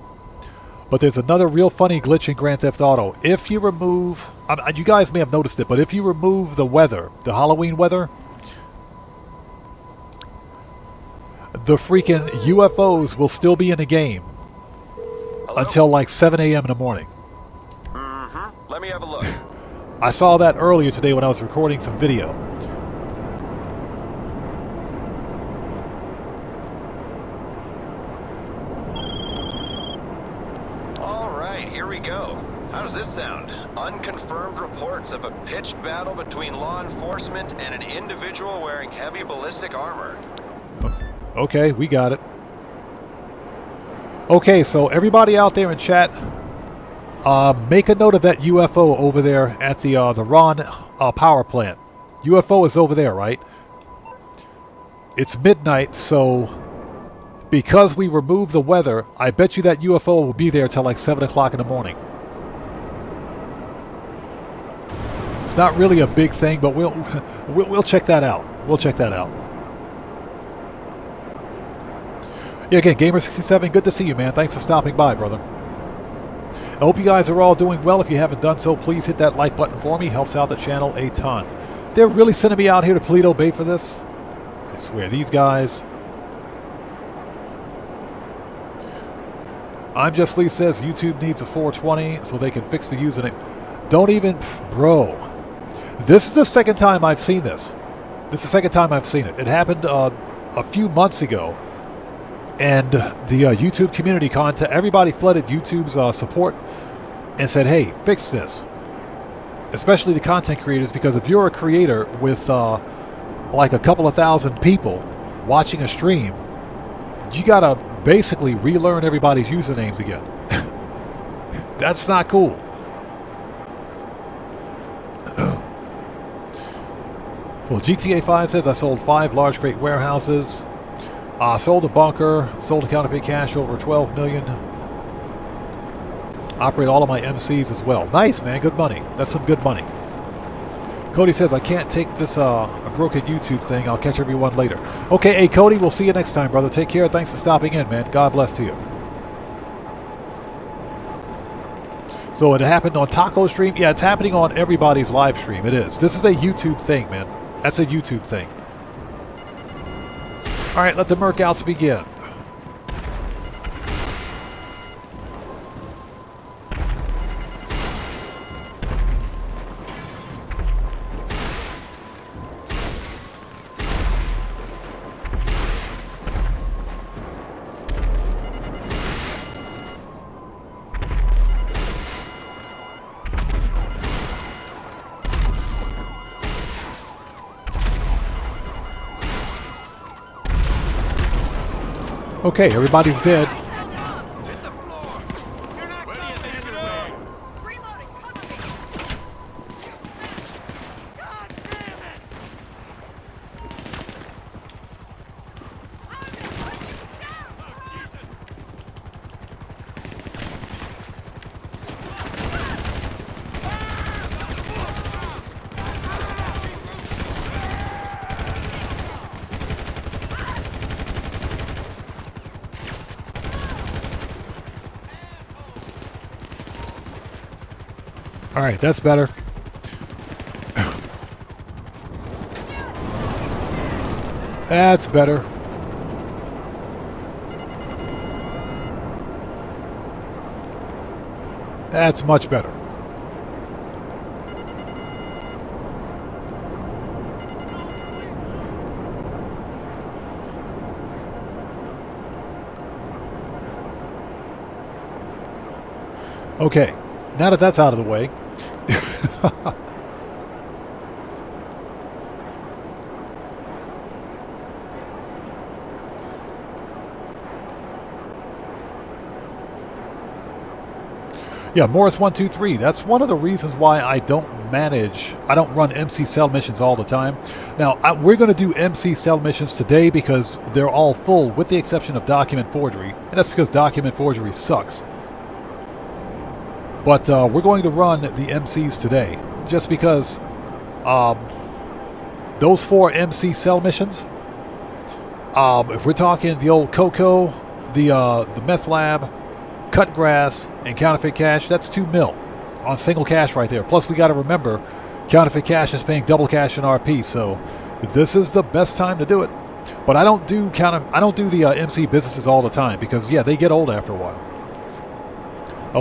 but there's another real funny glitch in Grand Theft Auto. If you remove, you guys may have noticed it, but if you remove the weather, the Halloween weather, the freaking UFOs will still be in the game. Hello? Until like 7 a.m. in the morning. Mm-hmm. Let me have a look. I saw that earlier today when I was recording some video. How does this sound? Unconfirmed reports of a pitched battle between law enforcement and an individual wearing heavy ballistic armor. Okay, we got it. Okay, so everybody out there in chat, make a note of that UFO over there at the Ron power plant. UFO is over there, right? It's midnight, so because we removed the weather, I bet you that UFO will be there till like 7 o'clock in the morning. It's not really a big thing, but we'll check that out. We'll check that out. Yeah, again, Gamer67, good to see you, man. Thanks for stopping by, brother. I hope you guys are all doing well. If you haven't done so, please hit that like button for me. Helps out the channel a ton. They're really sending me out here to Paleto Bay for this. I swear, these guys. I'm Just Lee says YouTube needs a 420 so they can fix the username. Don't even, bro. This is the second time I've seen this. This is the second time I've seen it. It happened a few months ago, and the YouTube community content, everybody flooded YouTube's support and said, hey, fix this. Especially the content creators, because if you're a creator with like a couple of thousand people watching a stream, you gotta basically relearn everybody's usernames again. That's not cool. Well, GTA 5 says I sold 5 large crate warehouses, sold a bunker, sold a counterfeit cash over 12 million. Operate all of my MCs as well. Nice, man. Good money. That's some good money. Cody says I can't take this a broken YouTube thing. I'll catch everyone later. Okay, hey Cody, we'll see you next time, brother. Take care. Thanks for stopping in, man. God bless to you. So it happened on Taco Stream. Yeah, it's happening on everybody's live stream. It is. This is a YouTube thing, man. That's a YouTube thing. All right, let the Mercouts begin. Okay, everybody's dead. All right, that's better. That's better. That's much better. Okay, now that that's out of the way. Yeah, Morris123. That's one of the reasons why I don't run MC cell missions all the time. Now, we're going to do MC cell missions today because they're all full, with the exception of document forgery. And that's because document forgery sucks. But we're going to run the MCs today, just because those 4 MC cell missions, if we're talking the old Coco, the Meth Lab, Cut Grass, and Counterfeit Cash, that's 2 mil on single cash right there. Plus, we got to remember, Counterfeit Cash is paying double cash in RP, so this is the best time to do it. But I don't do the MC businesses all the time because, yeah, they get old after a while.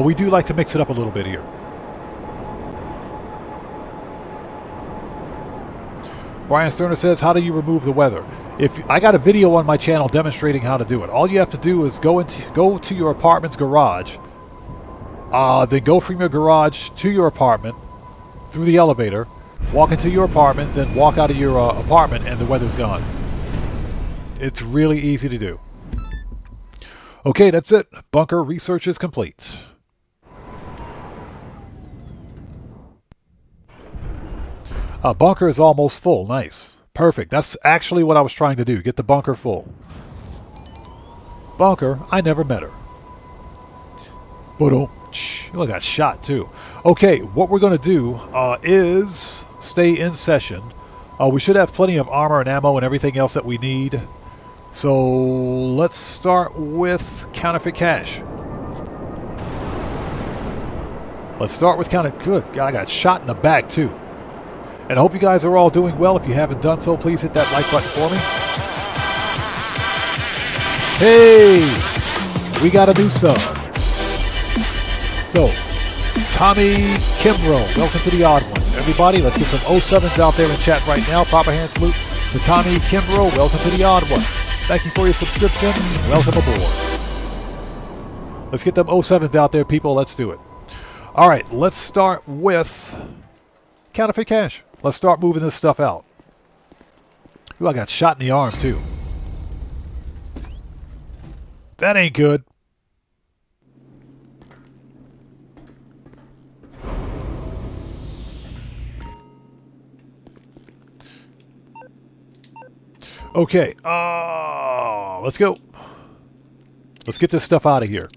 We do like to mix it up a little bit here. Brian Sterner says, how do you remove the weather? I got a video on my channel demonstrating how to do it. All you have to do is go to your apartment's garage, then go from your garage to your apartment through the elevator, walk into your apartment, then walk out of your apartment, and the weather's gone. It's really easy to do. Okay, that's it. Bunker research is complete. Bunker is almost full. Nice. Perfect. That's actually what I was trying to do. Get the bunker full. Bunker, I never met her. But look, I got shot too. Okay, what we're going to do is stay in session. We should have plenty of armor and ammo and everything else that we need. So let's start with Counterfeit Cash. Let's start with Good God, I got shot in the back too. And I hope you guys are all doing well. If you haven't done so, please hit that like button for me. Hey! We got a new sub. So, Tommy Kimbrough, welcome to the Odd Ones. Everybody, let's get some 07s out there in chat right now. Proper hand salute to Tommy Kimbrough, welcome to the Odd Ones. Thank you for your subscription. Welcome aboard. Let's get them 07s out there, people. Let's do it. All right, let's start with Counterfeit Cash. Let's start moving this stuff out. Ooh, I got shot in the arm, too. That ain't good. Okay, let's go. Let's get this stuff out of here.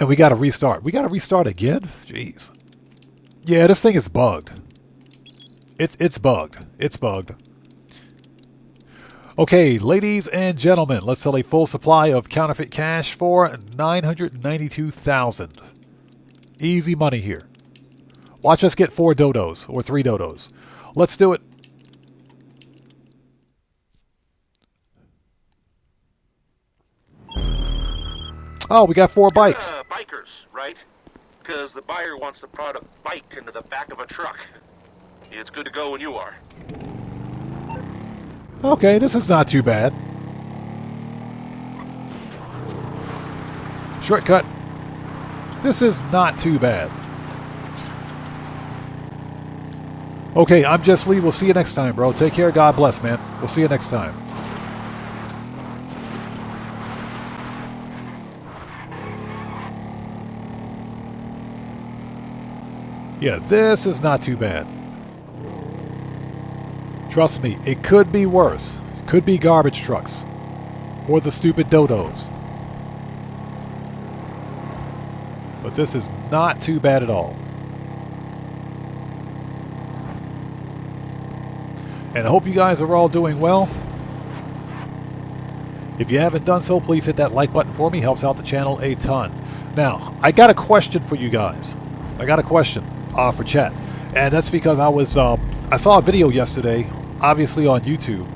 And we got to restart. We got to restart again? Jeez. Yeah, this thing is bugged. It's bugged. It's bugged. Okay, ladies and gentlemen, let's sell a full supply of Counterfeit Cash for $992,000. Easy money here. Watch us get 4 dodos or 3 dodos. Let's do it. Oh, we got 4 bikes. Bikers, right? Because the buyer wants the product biked into the back of a truck. It's good to go when you are. Okay, this is not too bad. Shortcut. This is not too bad. Okay, I'm Just Lee. We'll see you next time, bro. Take care. God bless, man. We'll see you next time. Yeah, this is not too bad. Trust me, it could be worse. It could be garbage trucks. Or the stupid dodos. But this is not too bad at all. And I hope you guys are all doing well. If you haven't done so, please hit that like button for me. Helps out the channel a ton. Now, I got a question for you guys. I got a question for chat. And that's because I saw a video yesterday, obviously on YouTube,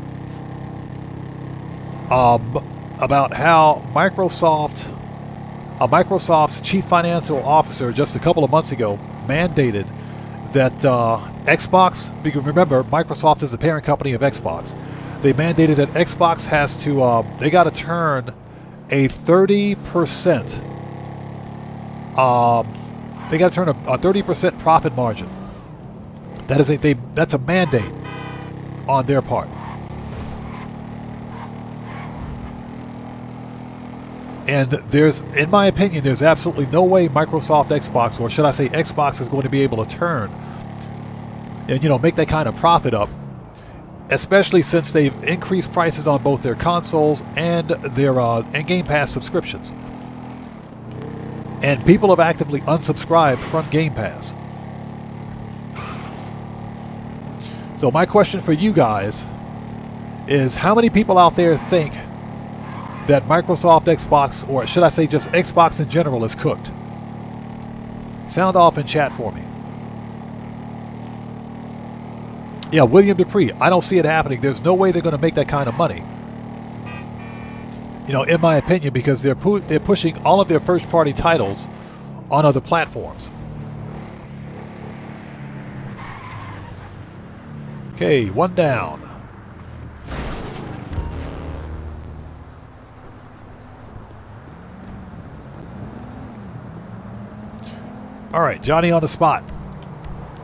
about how Microsoft's chief financial officer just a couple of months ago mandated that Xbox, because remember, Microsoft is the parent company of Xbox. They mandated that Xbox has to, they got to turn a 30%, they got to turn a 30% profit margin. That is that's a mandate on their part. And there's, in my opinion, there's absolutely no way Microsoft Xbox, or should I say Xbox, is going to be able to turn and, you know, make that kind of profit up, especially since they've increased prices on both their consoles and their and Game Pass subscriptions. And people have actively unsubscribed from Game Pass. So my question for you guys is, how many people out there think that Microsoft Xbox, or should I say just Xbox in general, is cooked? Sound off in chat for me. Yeah, William Dupree, I don't see it happening. There's no way they're going to make that kind of money. You know, in my opinion, because they're pushing all of their first-party titles on other platforms. Okay, one down. All right, Johnny on the spot.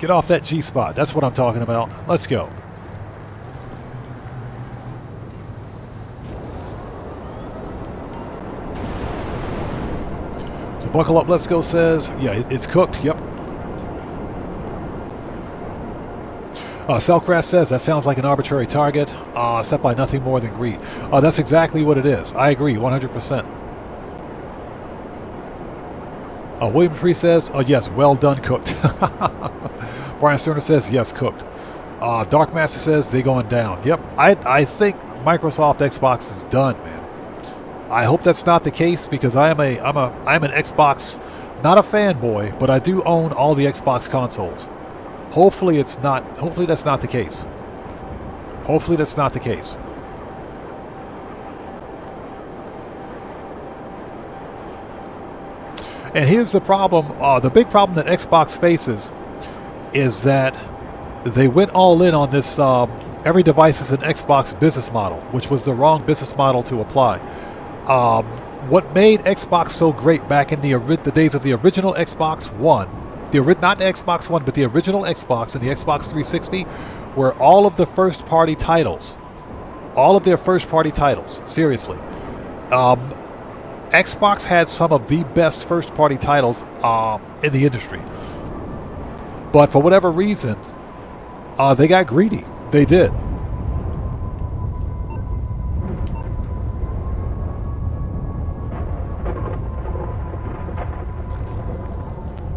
Get off that G spot. That's what I'm talking about. Let's go. So Buckle Up, Let's Go says, yeah, it's cooked. Yep. Cellcraft says, that sounds like an arbitrary target, set by nothing more than greed. That's exactly what it is. I agree, 100%. William Free says, oh yes, well done, cooked. Brian Sterner says, yes, cooked. Dark Master says, they going down. Yep, I think Microsoft Xbox is done, man. I hope that's not the case, because I'm an Xbox, not a fanboy, but I do own all the Xbox consoles. Hopefully that's not the case. Hopefully that's not the case. And here's the problem, the big problem that Xbox faces is that they went all in on this every device is an Xbox business model, which was the wrong business model to apply. What made Xbox so great back in the days of the original Xbox One, not the Xbox One, but the original Xbox and the Xbox 360, were all of the first-party titles. All of their first-party titles, seriously. Xbox had some of the best first-party titles in the industry. But for whatever reason, they got greedy. They did.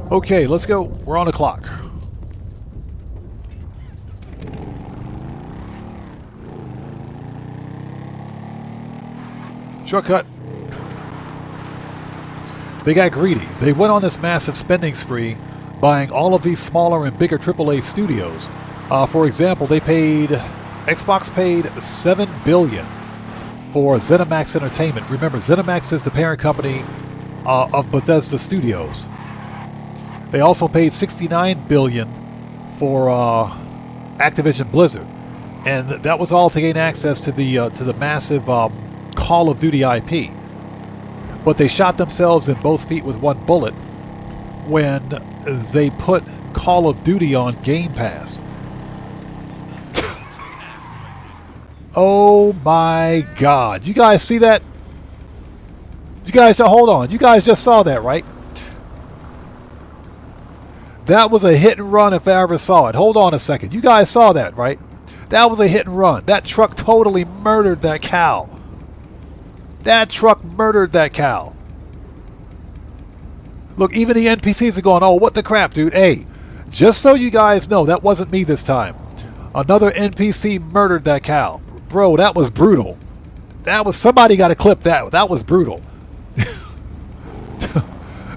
Okay, let's go. We're on the clock. Shortcut. They got greedy. They went on this massive spending spree, buying all of these smaller and bigger AAA studios. For example, Xbox paid $7 billion for ZeniMax Entertainment. Remember, ZeniMax is the parent company of Bethesda Studios. They also paid $69 billion for Activision Blizzard, and that was all to gain access to the massive Call of Duty IP. But they shot themselves in both feet with one bullet when they put Call of Duty on Game Pass. Oh my God! You guys see that? You guys, hold on. You guys just saw that, right? That was a hit and run if I ever saw it. Hold on a second. You guys saw that, right? That was a hit and run. That truck totally murdered that cow. That truck murdered that cow. Look, even the NPCs are going, oh, what the crap, dude? Hey, just so you guys know, that wasn't me this time. Another NPC murdered that cow. Bro, that was brutal. Somebody got to clip that. That was brutal.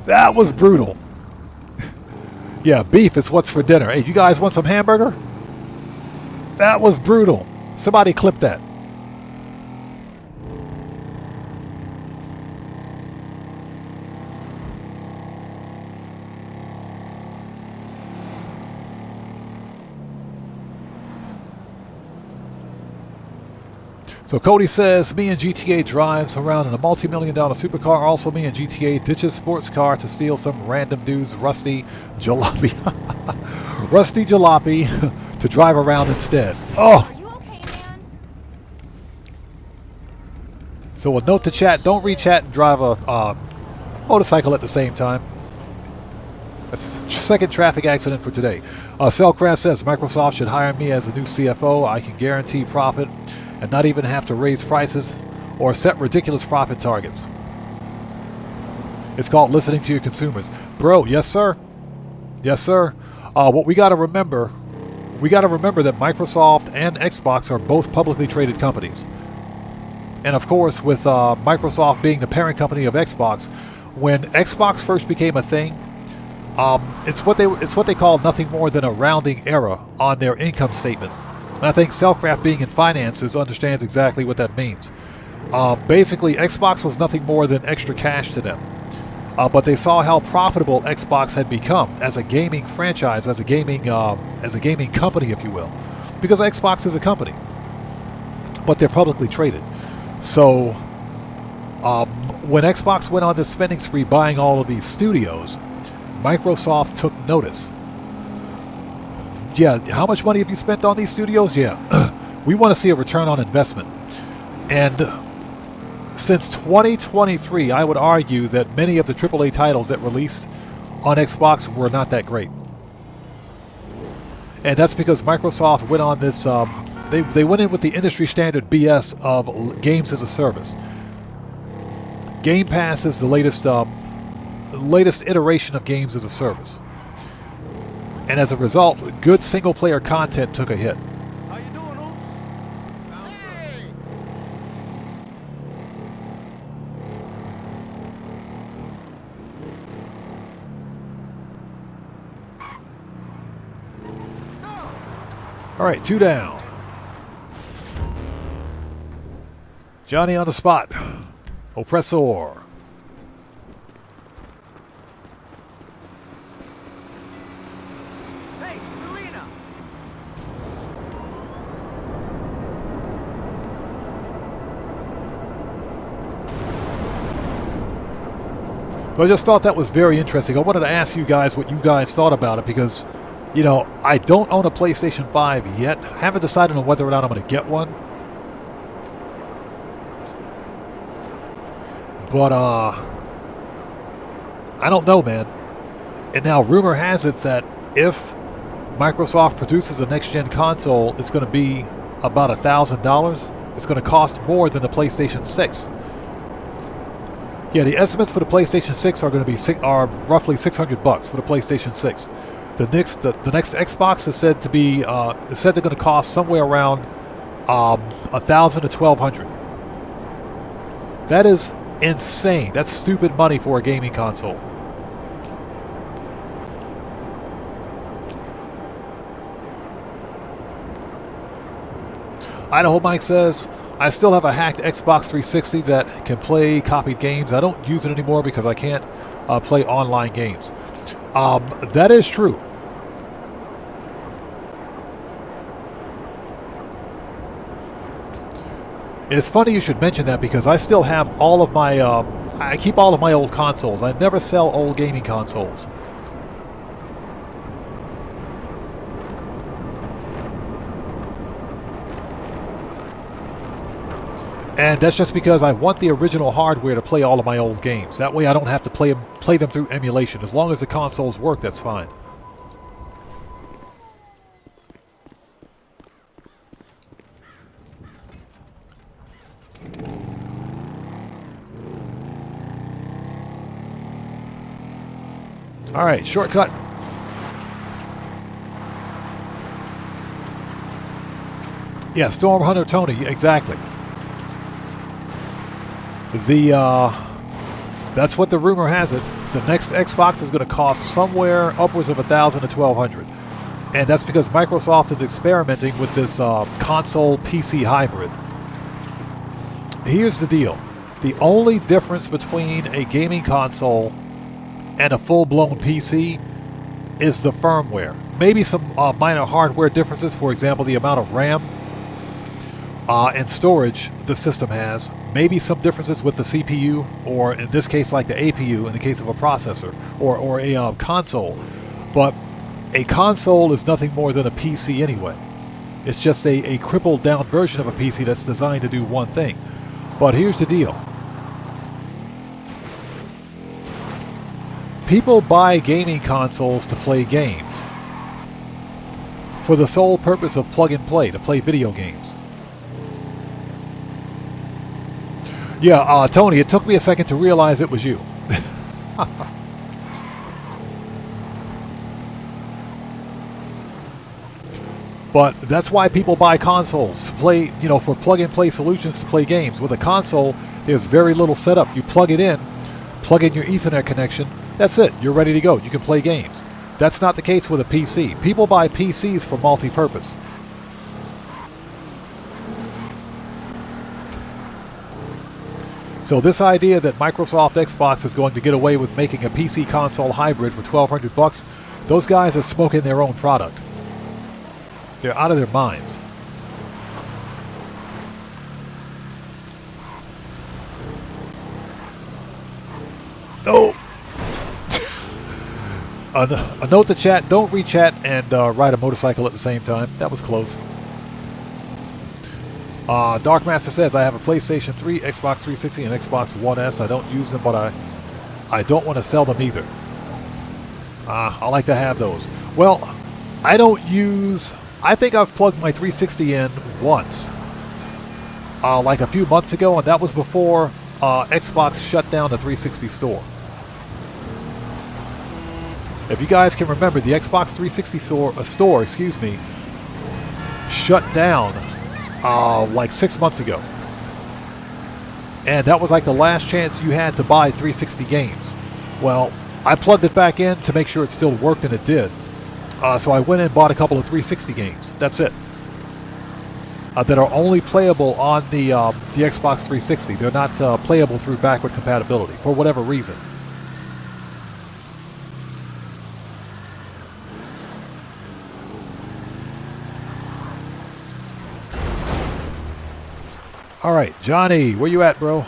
That was brutal. Yeah, beef is what's for dinner. Hey, you guys want some hamburger? That was brutal. Somebody clip that. So Cody says, me and GTA drives around in a multi-million-dollar supercar. Also, me and GTA ditches sports car to steal some random dude's rusty jalopy. Rusty jalopy to drive around instead. Oh! Are you okay, man? So a note to chat, don't re-chat and drive a motorcycle at the same time. That's second traffic accident for today. Cellcraft says, Microsoft should hire me as a new CFO. I can guarantee profit and not even have to raise prices or set ridiculous profit targets. It's called listening to your consumers. Bro, yes sir. Yes sir. What we got to remember that Microsoft and Xbox are both publicly traded companies. And of course, with Microsoft being the parent company of Xbox, when Xbox first became a thing, it's what they call nothing more than a rounding error on their income statement. And I think Cellcraft, being in finances, understands exactly what that means. Basically, Xbox was nothing more than extra cash to them. But they saw how profitable Xbox had become as a gaming franchise, as a gaming company, if you will, because Xbox is a company, but they're publicly traded. So when Xbox went on this spending spree buying all of these studios, Microsoft took notice. Yeah, how much money have you spent on these studios? Yeah, we want to see a return on investment. And since 2023, I would argue that many of the AAA titles that released on Xbox were not that great. And that's because Microsoft went on this, they went in with the industry standard BS of games as a service. Game Pass is the latest iteration of games as a service. And as a result, good single-player content took a hit. How you doing, Oops? Sounds good. All right, 2 down. Johnny on the spot. Oppressor. Hey, Selena! So I just thought that was very interesting. I wanted to ask you guys what you guys thought about it because, you know, I don't own a PlayStation 5 yet. Haven't decided on whether or not I'm going to get one. But, I don't know, man. And now rumor has it that if Microsoft produces a next-gen console, it's going to be about $1,000. It's going to cost more than the PlayStation 6. Yeah, the estimates for the PlayStation 6 are going to be roughly $600 for the PlayStation 6. The next Xbox is said to be they're going to cost somewhere around $1,000 to $1,200. That is insane. That's stupid money for a gaming console. Idaho Mike says, I still have a hacked Xbox 360 that can play copied games. I don't use it anymore because I can't play online games. That is true. It's funny you should mention that because I still have all of my, I keep all of my old consoles. I never sell old gaming consoles. And that's just because I want the original hardware to play all of my old games. That way I don't have to play them through emulation. As long as the consoles work, that's fine. All right, shortcut. Yeah, Storm Hunter Tony, exactly. That's what the rumor has it. The next Xbox is going to cost somewhere upwards of $1,000 to $1,200, and that's because Microsoft is experimenting with this console PC hybrid. Here's the deal: the only difference between a gaming console and a full-blown PC is the firmware. Maybe some minor hardware differences, for example, the amount of RAM. and storage the system has. Maybe some differences with the CPU, or in this case, like the APU, in the case of a processor, or a console. But a console is nothing more than a PC anyway. It's just a crippled down version of a PC that's designed to do one thing. But here's the deal. People buy gaming consoles to play games for the sole purpose of plug and play, to play video games. Yeah, Tony, it took me a second to realize it was you. But that's why people buy consoles, to play, for plug-and-play solutions to play games. With a console, there's very little setup. You plug it in, plug in your Ethernet connection, that's it. You're ready to go. You can play games. That's not the case with a PC. People buy PCs for multi-purpose. So this idea that Microsoft Xbox is going to get away with making a PC console hybrid for $1,200, those guys are smoking their own product. They're out of their minds. No. A note to chat, don't re-chat and ride a motorcycle at the same time. That was close. Dark Master says, I have a PlayStation 3, Xbox 360, and Xbox One S. I don't use them, but I don't want to sell them either. I like to have those. Well, I don't use... I think I've plugged my 360 in once. Like a few months ago, and that was before Xbox shut down the 360 store. If you guys can remember, the Xbox 360 store, shut down like 6 months ago. And that was like the last chance you had to buy 360 games. Well, I plugged it back in to make sure it still worked, and it did. So I went and bought a couple of 360 games. That's it. That are only playable on the Xbox 360. They're not playable through backward compatibility, for whatever reason. All right, Johnny, where you at, bro?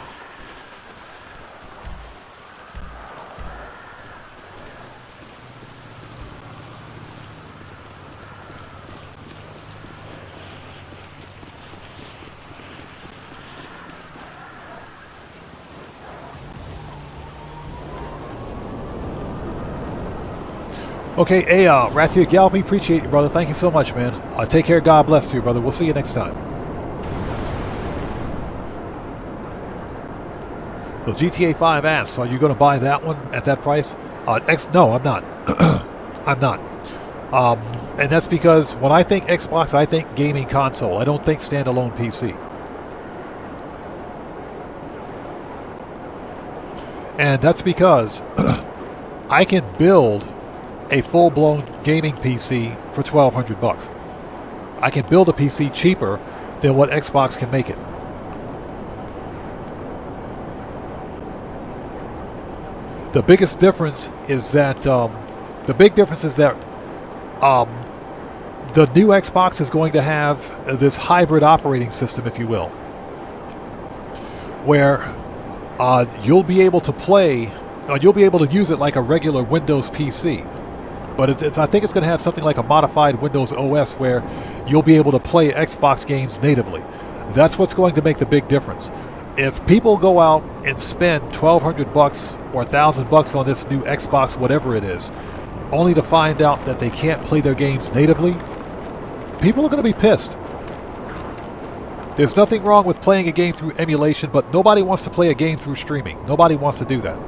Okay, hey, Ratia Galpi, appreciate you, brother. Thank you so much, man. Take care. God bless to you, brother. We'll see you next time. So GTA 5 asks, are you going to buy that one at that price? No, I'm not. I'm not. And that's because when I think Xbox, I think gaming console. I don't think standalone PC. And that's because I can build a full-blown gaming PC for $1,200. I can build a PC cheaper than what Xbox can make it. The biggest difference is that the new Xbox is going to have this hybrid operating system, if you will, where you'll be able to play, you'll be able to use it like a regular Windows PC. But I think it's going to have something like a modified Windows OS where you'll be able to play Xbox games natively. That's what's going to make the big difference. If people go out and spend $1,200 or $1,000 on this new Xbox, whatever it is, only to find out that they can't play their games natively, people are going to be pissed. There's nothing wrong with playing a game through emulation, but nobody wants to play a game through streaming. Nobody wants to do that.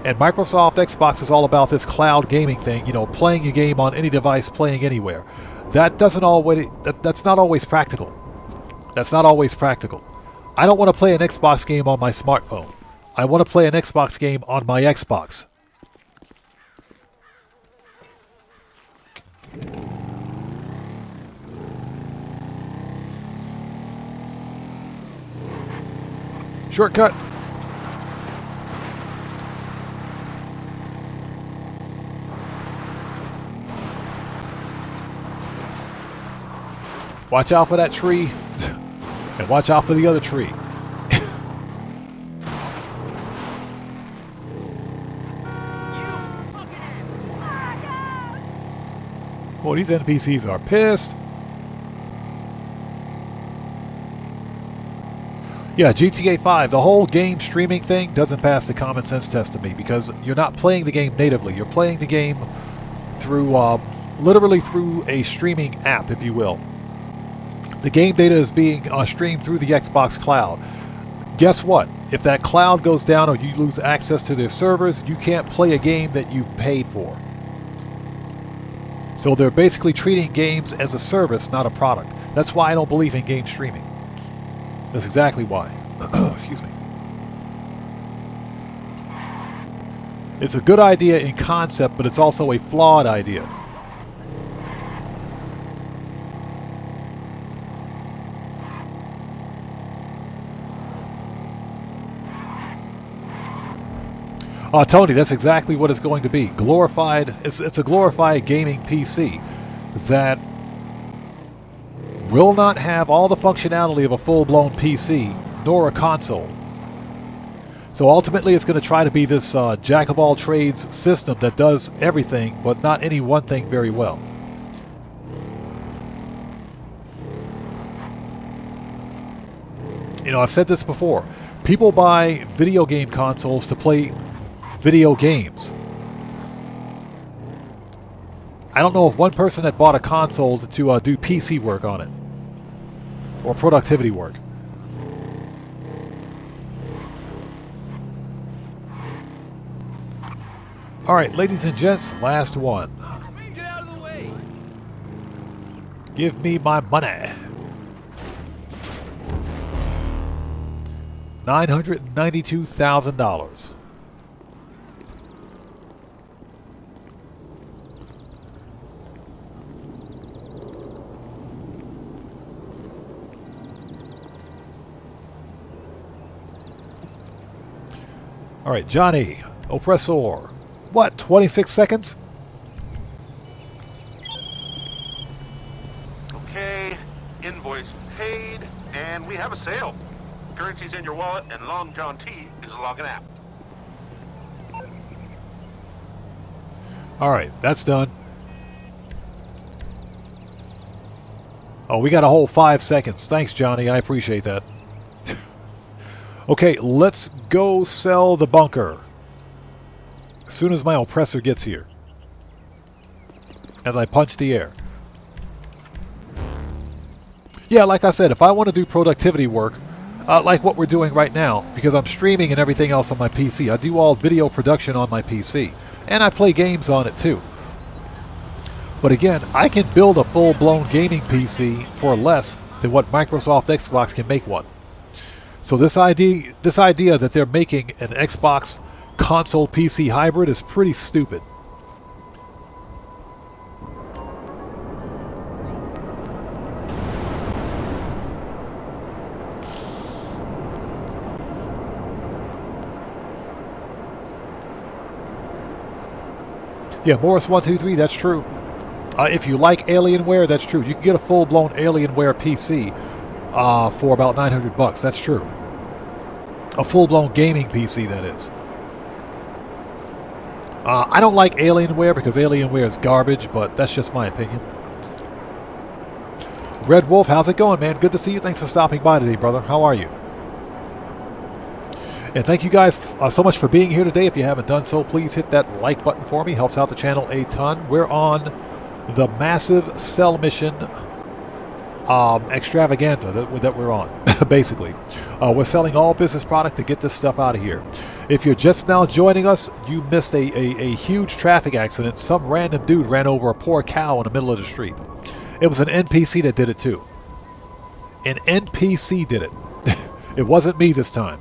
And Microsoft Xbox is all about this cloud gaming thing, playing your game on any device, playing anywhere. That's not always practical. That's not always practical. I don't want to play an Xbox game on my smartphone. I want to play an Xbox game on my Xbox. Shortcut. Watch out for that tree. And watch out for the other tree. Well, these NPCs are pissed. Yeah, GTA 5, the whole game streaming thing doesn't pass the common sense test to me because you're not playing the game natively. You're playing the game through, literally through a streaming app, if you will. The game data is being streamed through the Xbox cloud. Guess what? If that cloud goes down or you lose access to their servers, you can't play a game that you've paid for. So they're basically treating games as a service, not a product. That's why I don't believe in game streaming. That's exactly why. Excuse me. It's a good idea in concept, but it's also a flawed idea. Tony, that's exactly what it's going to be. Glorified. It's a glorified gaming PC that will not have all the functionality of a full-blown PC, nor a console. So ultimately it's going to try to be this jack-of-all-trades system that does everything, but not any one thing very well. You know, I've said this before. People buy video game consoles to play video games. I don't know of one person that bought a console to do PC work on it. Or productivity work. Alright, ladies and gents, last one. Get out of the way! Give me my money. $992,000. All right, Johnny, Oppressor. What, 26 seconds? Okay, invoice paid, and we have a sale. Currency's in your wallet, and Long John T is logging out. All right, that's done. Oh, we got a whole 5 seconds. Thanks, Johnny. I appreciate that. Okay, let's go sell the bunker. As soon as my oppressor gets here. As I punch the air. Yeah, like I said, if I want to do productivity work, like what we're doing right now, because I'm streaming and everything else on my PC. I do all video production on my PC. And I play games on it too. But again, I can build a full-blown gaming PC for less than what Microsoft Xbox can make one. So this idea that they're making an Xbox console PC hybrid is pretty stupid. Yeah, Morris123, that's true. If you like Alienware, that's true. You can get a full-blown Alienware PC for about $900. That's true. A full-blown gaming PC, that is. I don't like Alienware because Alienware is garbage, but that's just my opinion. Red Wolf, how's it going, man? Good to see you. Thanks for stopping by today, brother. How are you? And thank you guys so much for being here today. If you haven't done so, please hit that like button for me. Helps out the channel a ton. We're on the massive sell mission extravaganza that we're on, basically. We're selling all business product to get this stuff out of here. If you're just now joining us, you missed a huge traffic accident. Some random dude ran over a poor cow in the middle of the street. It was an NPC that did it too. An NPC did it. It wasn't me this time.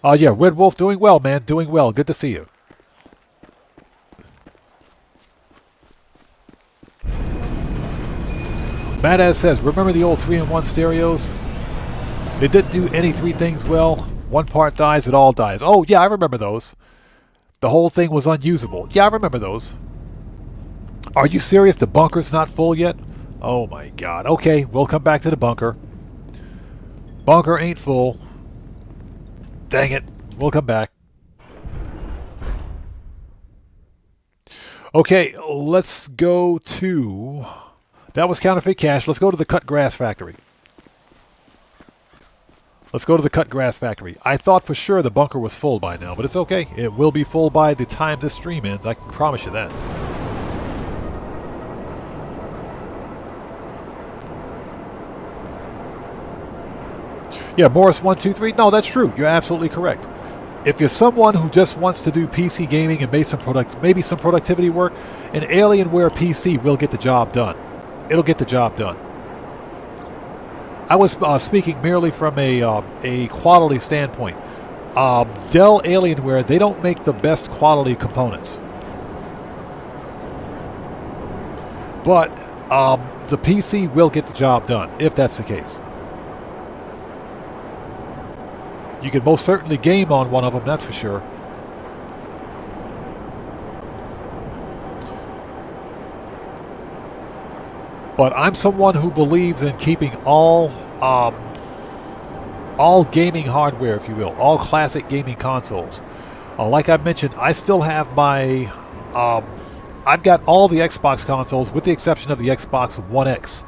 Yeah, Red Wolf, doing well, man. Doing well. Good to see you. Badass says, remember the old 3-in-1 stereos? They didn't do any 3 things well. One part dies, it all dies. Oh, yeah, I remember those. The whole thing was unusable. Yeah, I remember those. Are you serious? The bunker's not full yet? Oh my god. Okay, we'll come back to the bunker. Bunker ain't full. Dang it. We'll come back. Okay, let's go to... That was counterfeit cash. Let's go to the cut grass factory. Let's go to the cut grass factory. I thought for sure the bunker was full by now, but it's okay. It will be full by the time this stream ends. I can promise you that. Yeah, Morris123. No, that's true. You're absolutely correct. If you're someone who just wants to do PC gaming and maybe some productivity work, an Alienware PC will get the job done. It'll get the job done. I was speaking merely from a quality standpoint. Dell Alienware, they don't make the best quality components. But the PC will get the job done, if that's the case. You can most certainly game on one of them, that's for sure. But I'm someone who believes in keeping all gaming hardware, if you will, all classic gaming consoles. Like I mentioned, I still have my... I've got all the Xbox consoles with the exception of the Xbox One X.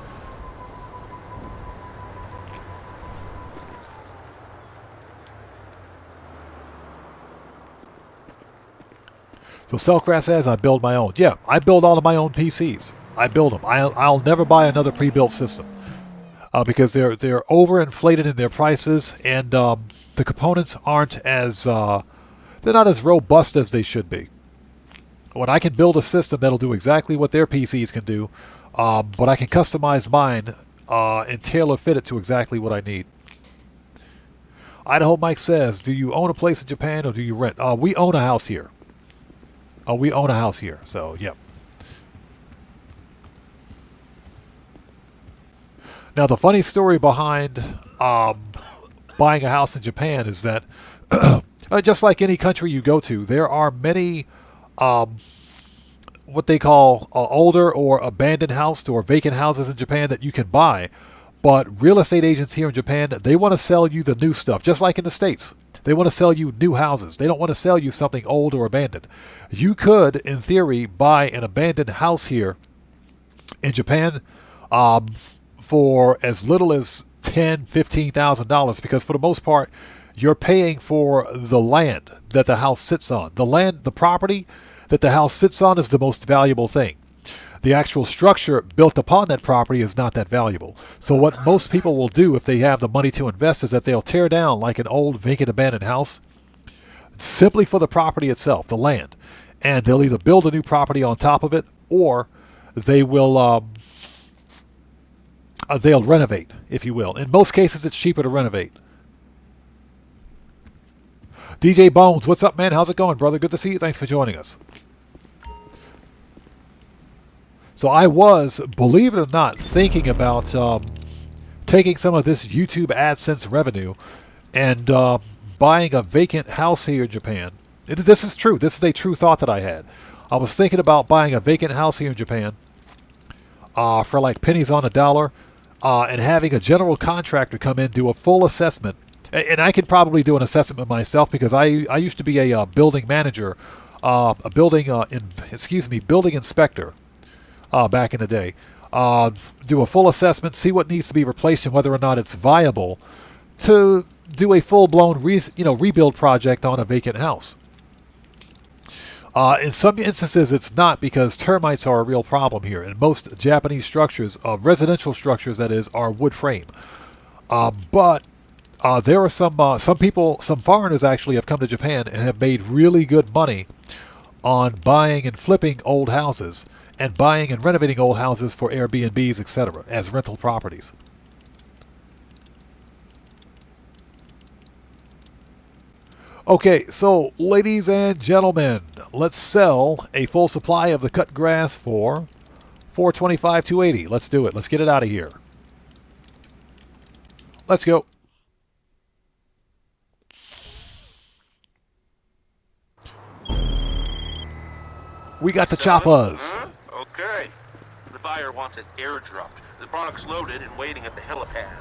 So Cellcraft says I build my own. Yeah, I build all of my own PCs. I build them. I'll never buy another pre-built system because they're overinflated in their prices, and the components aren't as they're not as robust as they should be. When I can build a system that'll do exactly what their PCs can do, but I can customize mine and tailor fit it to exactly what I need. Idaho Mike says, "Do you own a place in Japan or do you rent?" We own a house here. We own a house here, so yep. Now, the funny story behind buying a house in Japan is that, just like any country you go to, there are many what they call older or abandoned houses or vacant houses in Japan that you can buy. But real estate agents here in Japan, they want to sell you the new stuff, just like in the States. They want to sell you new houses. They don't want to sell you something old or abandoned. You could, in theory, buy an abandoned house here in Japan for as little as $10,000, $15,000, because for the most part, you're paying for the land that the house sits on. The property that the house sits on is the most valuable thing. The actual structure built upon that property is not that valuable. So what most people will do if they have the money to invest is that they'll tear down like an old vacant abandoned house simply for the property itself, the land. And they'll either build a new property on top of it or they will they'll renovate, if you will. In most cases, it's cheaper to renovate. DJ Bones, what's up, man? How's it going, brother? Good to see you. Thanks for joining us. So I was, believe it or not, thinking about taking some of this YouTube AdSense revenue and buying a vacant house here in Japan. This is true. This is a true thought that I had. I was thinking about buying a vacant house here in Japan for like pennies on a dollar and having a general contractor come in, do a full assessment. And I could probably do an assessment myself because I used to be a building manager, building inspector. Back in the day, do a full assessment, see what needs to be replaced and whether or not it's viable to do a full-blown rebuild project on a vacant house. In some instances, it's not because termites are a real problem here, and most Japanese structures, residential structures that is, are wood frame. But there are some people, some foreigners actually have come to Japan and have made really good money on buying and flipping old houses and buying and renovating old houses for Airbnbs, etc., as rental properties. Okay, so ladies and gentlemen, let's sell a full supply of the cut grass for $425, $280. Let's do it. Let's get it out of here. Let's go. We got the choppers. Okay. The buyer wants it airdropped. The product's loaded and waiting at the helipad.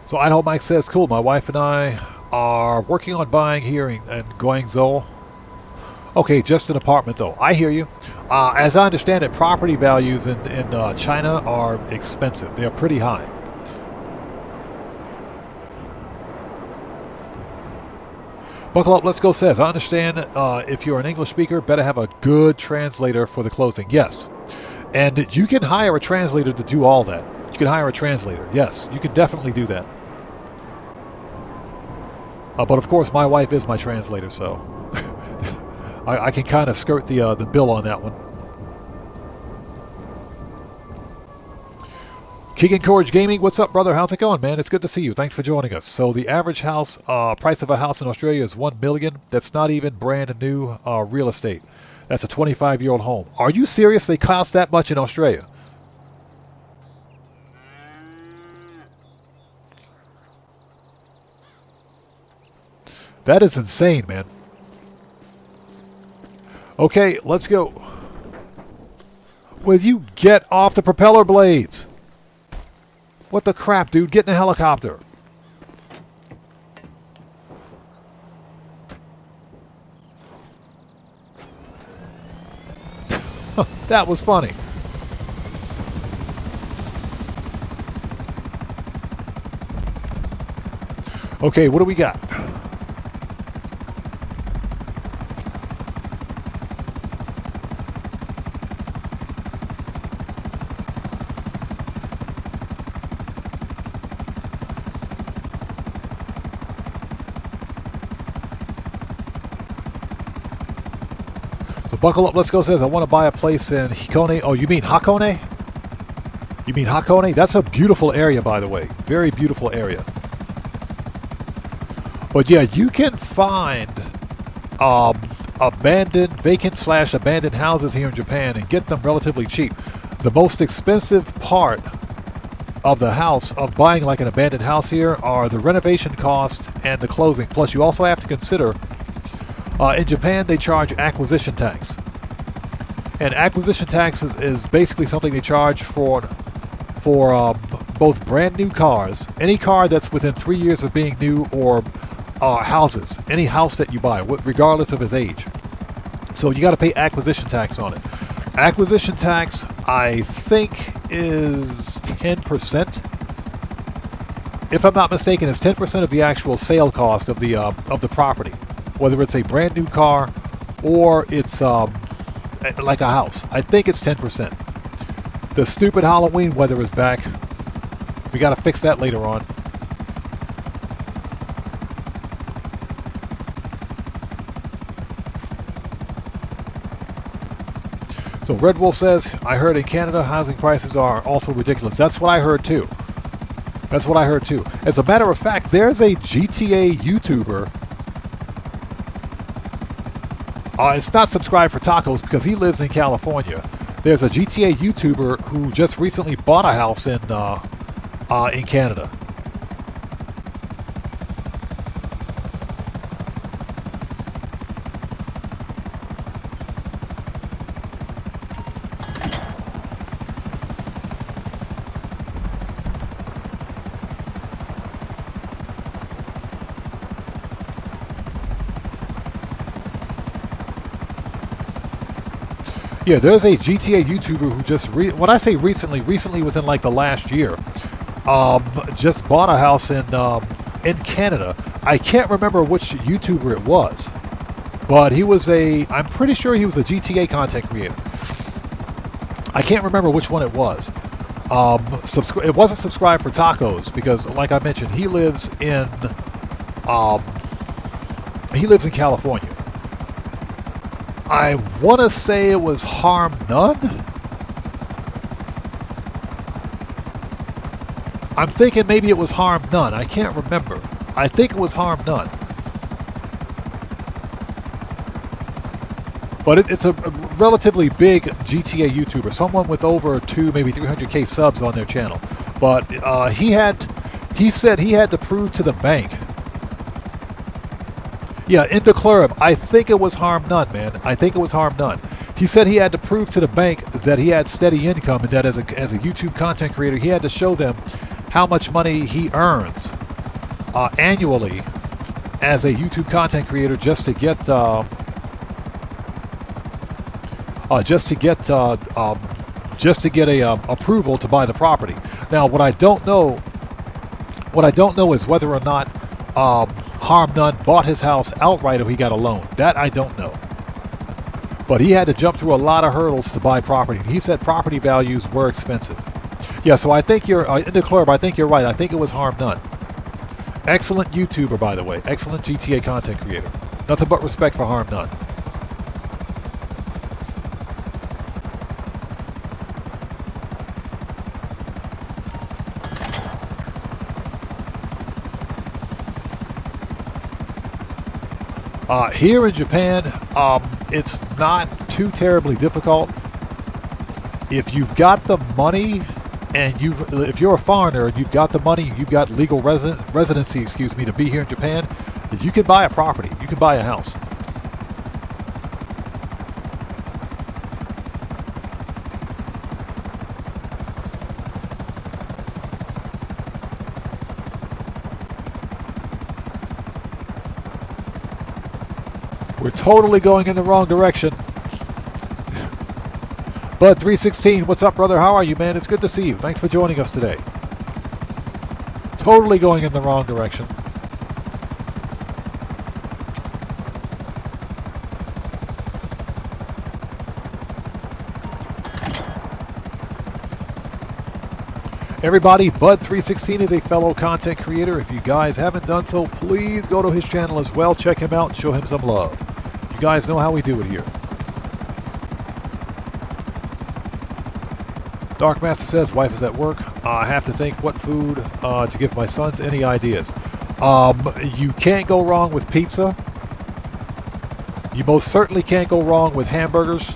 So Idaho Mike says, cool, my wife and I are working on buying here in Guangzhou. Okay, just an apartment though. I hear you. As I understand it, property values in China are expensive. They're pretty high. Buckle up, let's go says, I understand if you're an English speaker, better have a good translator for the closing. Yes. And you can hire a translator to do all that. You can hire a translator. Yes, you can definitely do that. But of course, my wife is my translator, so I can kind of skirt the bill on that one. Keegan Courage Gaming, what's up, brother? How's it going, man? It's good to see you. Thanks for joining us. So the average house price of a house in Australia is $1 million. That's not even brand new real estate. That's a 25-year-old home. Are you serious? They cost that much in Australia? That is insane, man. Okay, let's go. Will you get off the propeller blades? What the crap, dude? Get in a helicopter. That was funny. Okay, what do we got? Buckle up, let's go says, I want to buy a place in Hikone. Oh, you mean Hakone? You mean Hakone? That's a beautiful area, by the way. Very beautiful area. But yeah, you can find vacant/abandoned houses here in Japan and get them relatively cheap. The most expensive part of the house, of buying like an abandoned house here, are the renovation costs and the closing. Plus, you also have to consider in Japan, they charge acquisition tax. And acquisition tax is basically something they charge for both brand new cars, any car that's within 3 years of being new, or houses, any house that you buy, regardless of its age. So you got to pay acquisition tax on it. Acquisition tax, I think, is 10%. If I'm not mistaken, it's 10% of the actual sale cost of the property. Whether it's a brand new car or it's like a house. I think it's 10%. The stupid Halloween weather is back. We got to fix that later on. So Red Wolf says, I heard in Canada housing prices are also ridiculous. That's what I heard too. That's what I heard too. As a matter of fact, there's a GTA YouTuber. It's not Subscribe for Tacos because he lives in California. There's a GTA YouTuber who just recently bought a house in Canada. Yeah, there's a GTA YouTuber who just, when I say recently within like the last year, just bought a house in Canada. I can't remember which YouTuber it was, but I'm pretty sure he was a GTA content creator. I can't remember which one it was. It wasn't Subscribe for Tacos because, like I mentioned, he lives in California. I want to say it was Harm None. I'm thinking maybe it was Harm None. I can't remember. I think it was Harm None. But it's a relatively big GTA YouTuber, someone with over 200, maybe 300K subs on their channel. But he said he had to prove to the bank Yeah, in the club, I think it was harm none, man. I think it was harm none. He said he had to prove to the bank that he had steady income and that as a YouTube content creator, he had to show them how much money he earns annually as a YouTube content creator just to get a approval to buy the property. Now, what I don't know is whether or not harm none bought his house outright or he got a loan. That I don't know. But he had to jump through a lot of hurdles to buy property. He said property values were expensive. Yeah, so I think you're in the club. I think you're right. I think it was harm none. Excellent YouTuber, by the way. Excellent GTA content creator. Nothing but respect for harm none. Here in Japan, it's not too terribly difficult. If you've got the money, and if you're a foreigner and you've got the money, you've got legal residency, to be here in Japan, you can buy a property. You can buy a house. We're totally going in the wrong direction. Bud316, what's up, brother? How are you, man? It's good to see you. Thanks for joining us today. Totally going in the wrong direction. Everybody, Bud316 is a fellow content creator. If you guys haven't done so, please go to his channel as well. Check him out and show him some love. You guys know how we do it here. Dark Master says, wife is at work. I have to think what food to give my sons. Any ideas? You can't go wrong with pizza. You most certainly can't go wrong with hamburgers.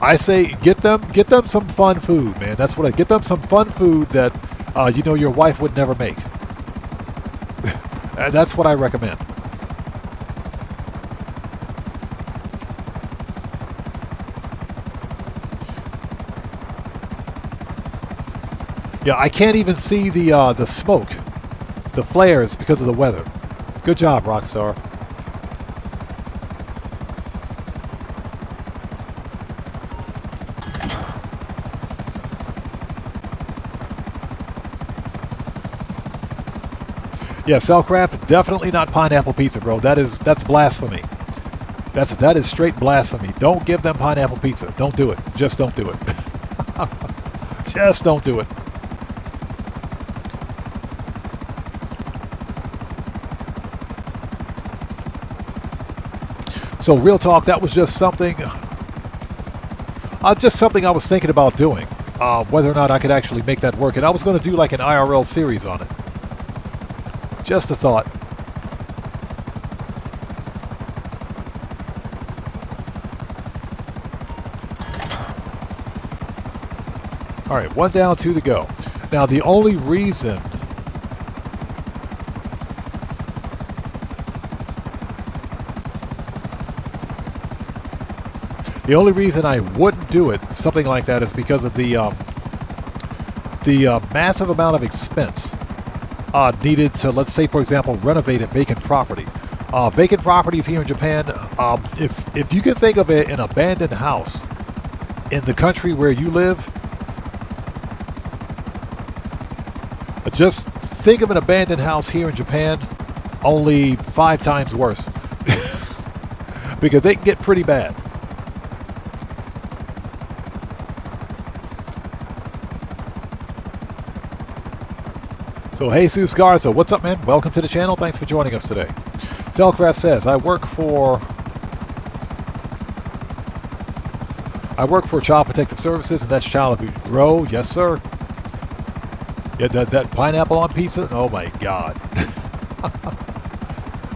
I say get them some fun food, man. That's what get them some fun food that your wife would never make. That's what I recommend. Yeah, I can't even see the smoke, the flares because of the weather. Good job, Rockstar. Yeah, Cellcraft, definitely not pineapple pizza, bro. That's blasphemy. That is straight blasphemy. Don't give them pineapple pizza. Don't do it. Just don't do it. Just don't do it. So real talk, that was just something I was thinking about doing. Whether or not I could actually make that work. And I was going to do like an IRL series on it. Just a thought. All right, one down, two to go. Now, the only reason I wouldn't do it, something like that, is because of the massive amount of expense needed to, let's say, for example, renovate a vacant property. Vacant properties here in Japan, if you can think of an abandoned house in the country where you live, just think of an abandoned house here in Japan, only 5 times worse. Because they can get pretty bad. So Jesus Garza, what's up, man? Welcome to the channel. Thanks for joining us today. Cellcraft says, I work for Child Protective Services, and that's child abuse. Bro, yes, sir. Yeah, that pineapple on pizza? Oh, my God.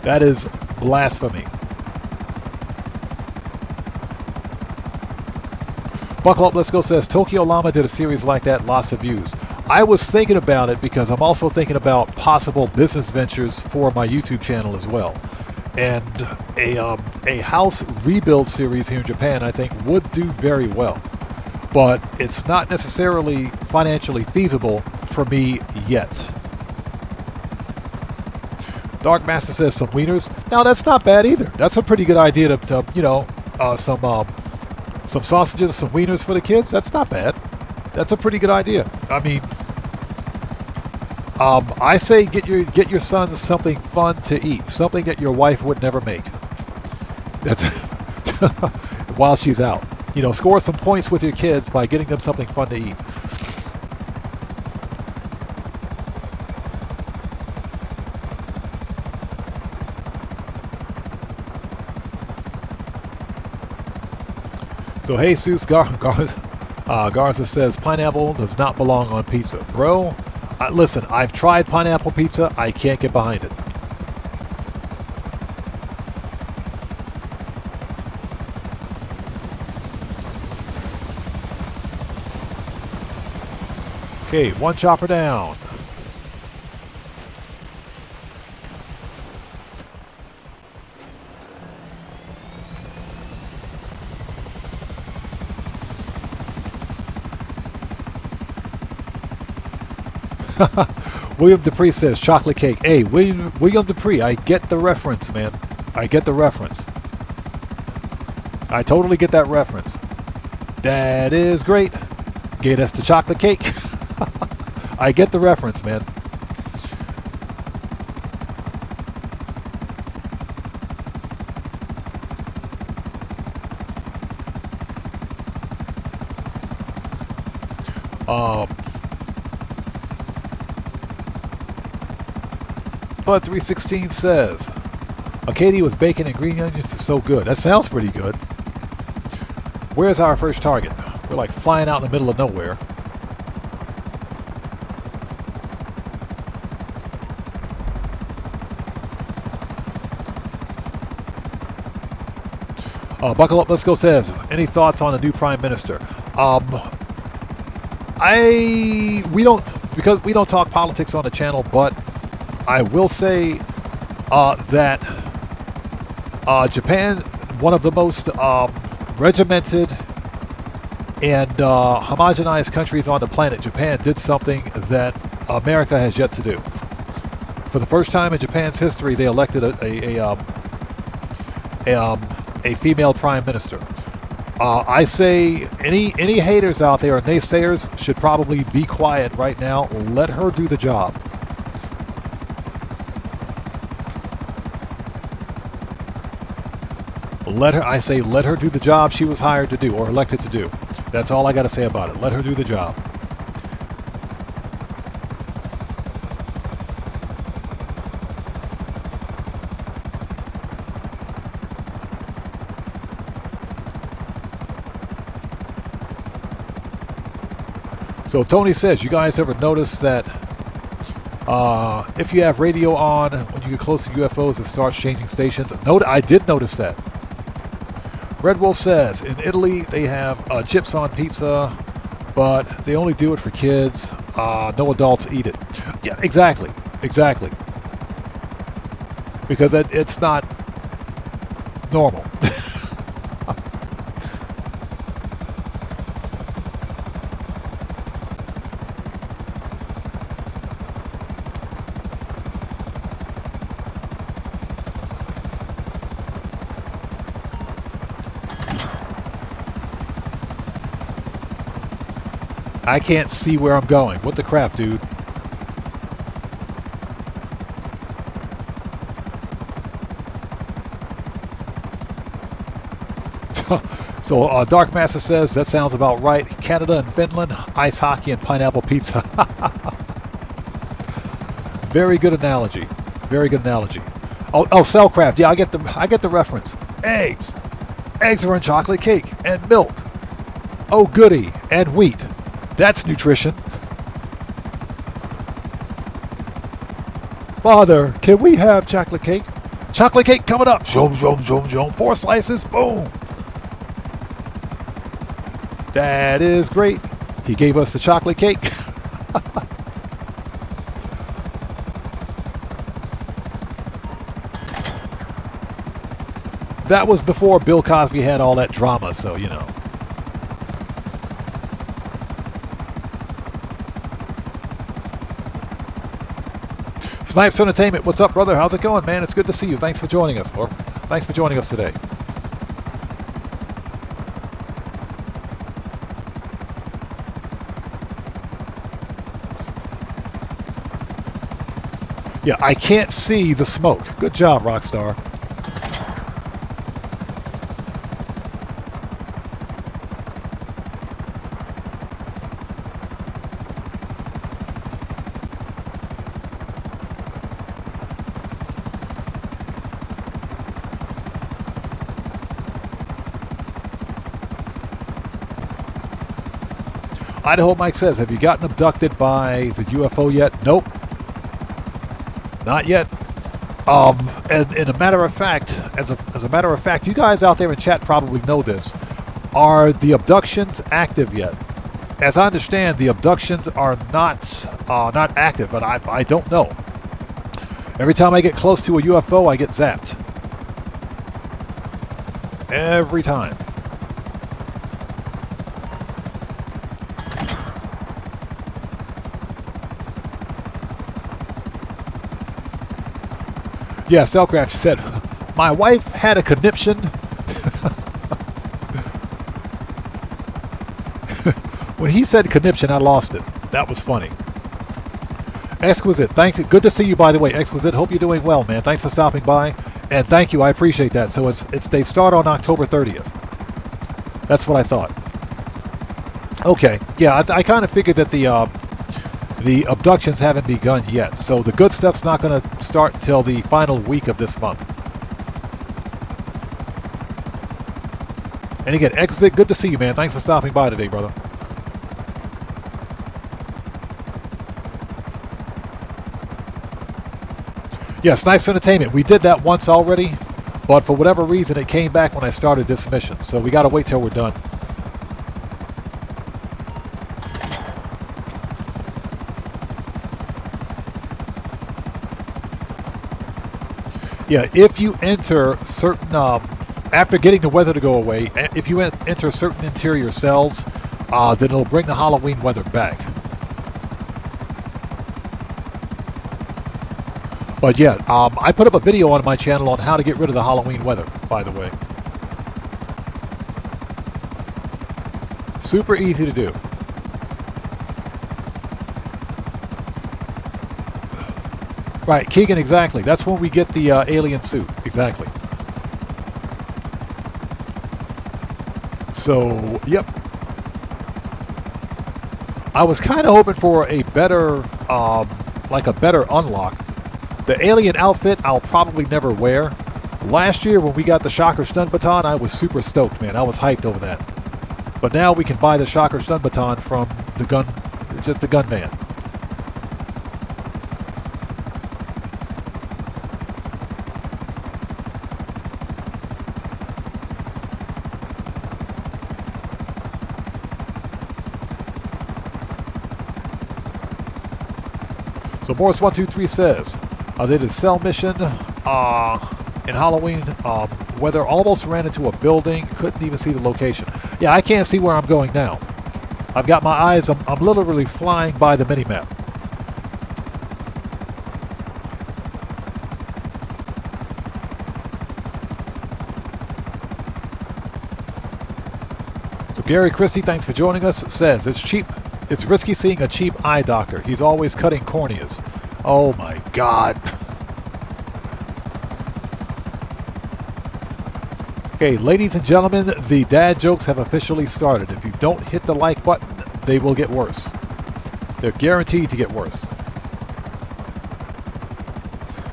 That is blasphemy. Buckle Up, Let's Go says, Tokyo Llama did a series like that, lots of views. I was thinking about it because I'm also thinking about possible business ventures for my YouTube channel as well. And a house rebuild series here in Japan, I think, would do very well. But it's not necessarily financially feasible for me yet. Dark Master says some wieners. Now that's not bad either. That's a pretty good idea to you know, some sausages, some wieners for the kids. That's not bad. That's a pretty good idea. I mean, I say get your sons something fun to eat, something that your wife would never make. That's while she's out. You know, score some points with your kids by getting them something fun to eat. So Jesus Garza says pineapple does not belong on pizza. Bro, listen, I've tried pineapple pizza. I can't get behind it. Okay, one chopper down. William Dupree says chocolate cake. Hey, William Dupree, I get the reference, man. I get the reference. I totally get that reference. That is great. Get us the chocolate cake. I get the reference, man. Bud 316 says, Acadia with bacon and green onions is so good. That sounds pretty good. Where's our first target? We're like flying out in the middle of nowhere. Buckle Up, Let's Go says, any thoughts on the new Prime Minister? We don't talk politics on the channel, but I will say that Japan, one of the most regimented and homogenized countries on the planet, Japan did something that America has yet to do. For the first time in Japan's history, they elected a female prime minister. I say any haters out there or naysayers should probably be quiet right now. Let her do the job. Let her do the job she was hired to do or elected to do. That's all I got to say about it. Let her do the job. So Tony says, you guys ever notice that if you have radio on, when you get close to UFOs, it starts changing stations? I did notice that. Red Wolf says, in Italy, they have chips on pizza, but they only do it for kids. No adults eat it. Yeah, exactly. Because it's not normal. I can't see where I'm going. What the crap, dude? So Dark Master says, that sounds about right. Canada and Finland, ice hockey and pineapple pizza. Very good analogy. Very good analogy. Oh, Cellcraft. Yeah, I get the reference. Eggs. Eggs are in chocolate cake and milk. Oh, goody. And wheat. That's nutrition. Father, can we have chocolate cake? Chocolate cake coming up. Zoom, zoom, zoom, zoom. 4 slices. Boom. That is great. He gave us the chocolate cake. That was before Bill Cosby had all that drama, so, you know. Snipes Entertainment, what's up, brother? How's it going, man? It's good to see you. Thanks for joining us, or thanks for joining us today. Yeah, I can't see the smoke. Good job, Rockstar. Idaho Mike says, have you gotten abducted by the UFO yet? Nope. Not yet. And in a matter of fact, as a matter of fact, you guys out there in chat probably know this. Are the abductions active yet? As I understand, the abductions are not active, but I don't know. Every time I get close to a UFO, I get zapped. Every time. Yeah, Cellcraft said, my wife had a conniption. When he said conniption, I lost it. That was funny. Exquisite, thanks. Good to see you, by the way, Exquisite. Hope you're doing well, man. Thanks for stopping by, and thank you. I appreciate that. So they start on October 30th. That's what I thought. Okay, yeah, I kind of figured that the abductions haven't begun yet, so the good stuff's not going to start until the final week of this month. And again, Exquisite, good to see you, man. Thanks for stopping by today, brother. Yeah, Snipes Entertainment. We did that once already, but for whatever reason, it came back when I started this mission. So we got to wait till we're done. Yeah, if you enter certain, after getting the weather to go away, if you enter certain interior cells, then it'll bring the Halloween weather back. But yeah, I put up a video on my channel on how to get rid of the Halloween weather, by the way. Super easy to do. Right, Keegan, exactly. That's when we get the alien suit. Exactly. So, yep. I was kind of hoping for a better, like a better unlock. The alien outfit, I'll probably never wear. Last year when we got the Shocker Stun Baton, I was super stoked, man. I was hyped over that. But now we can buy the Shocker Stun Baton from the gun, just the gun van. So Morris123 says, they did a cell mission in Halloween. Weather almost ran into a building. Couldn't even see the location. Yeah, I can't see where I'm going now. I've got my eyes. I'm literally flying by the minimap. So Gary Christie, thanks for joining us, says, it's cheap. It's risky seeing a cheap eye doctor. He's always cutting corneas. Oh my God. Okay, ladies and gentlemen, the dad jokes have officially started. If you don't hit the like button, they will get worse. They're guaranteed to get worse.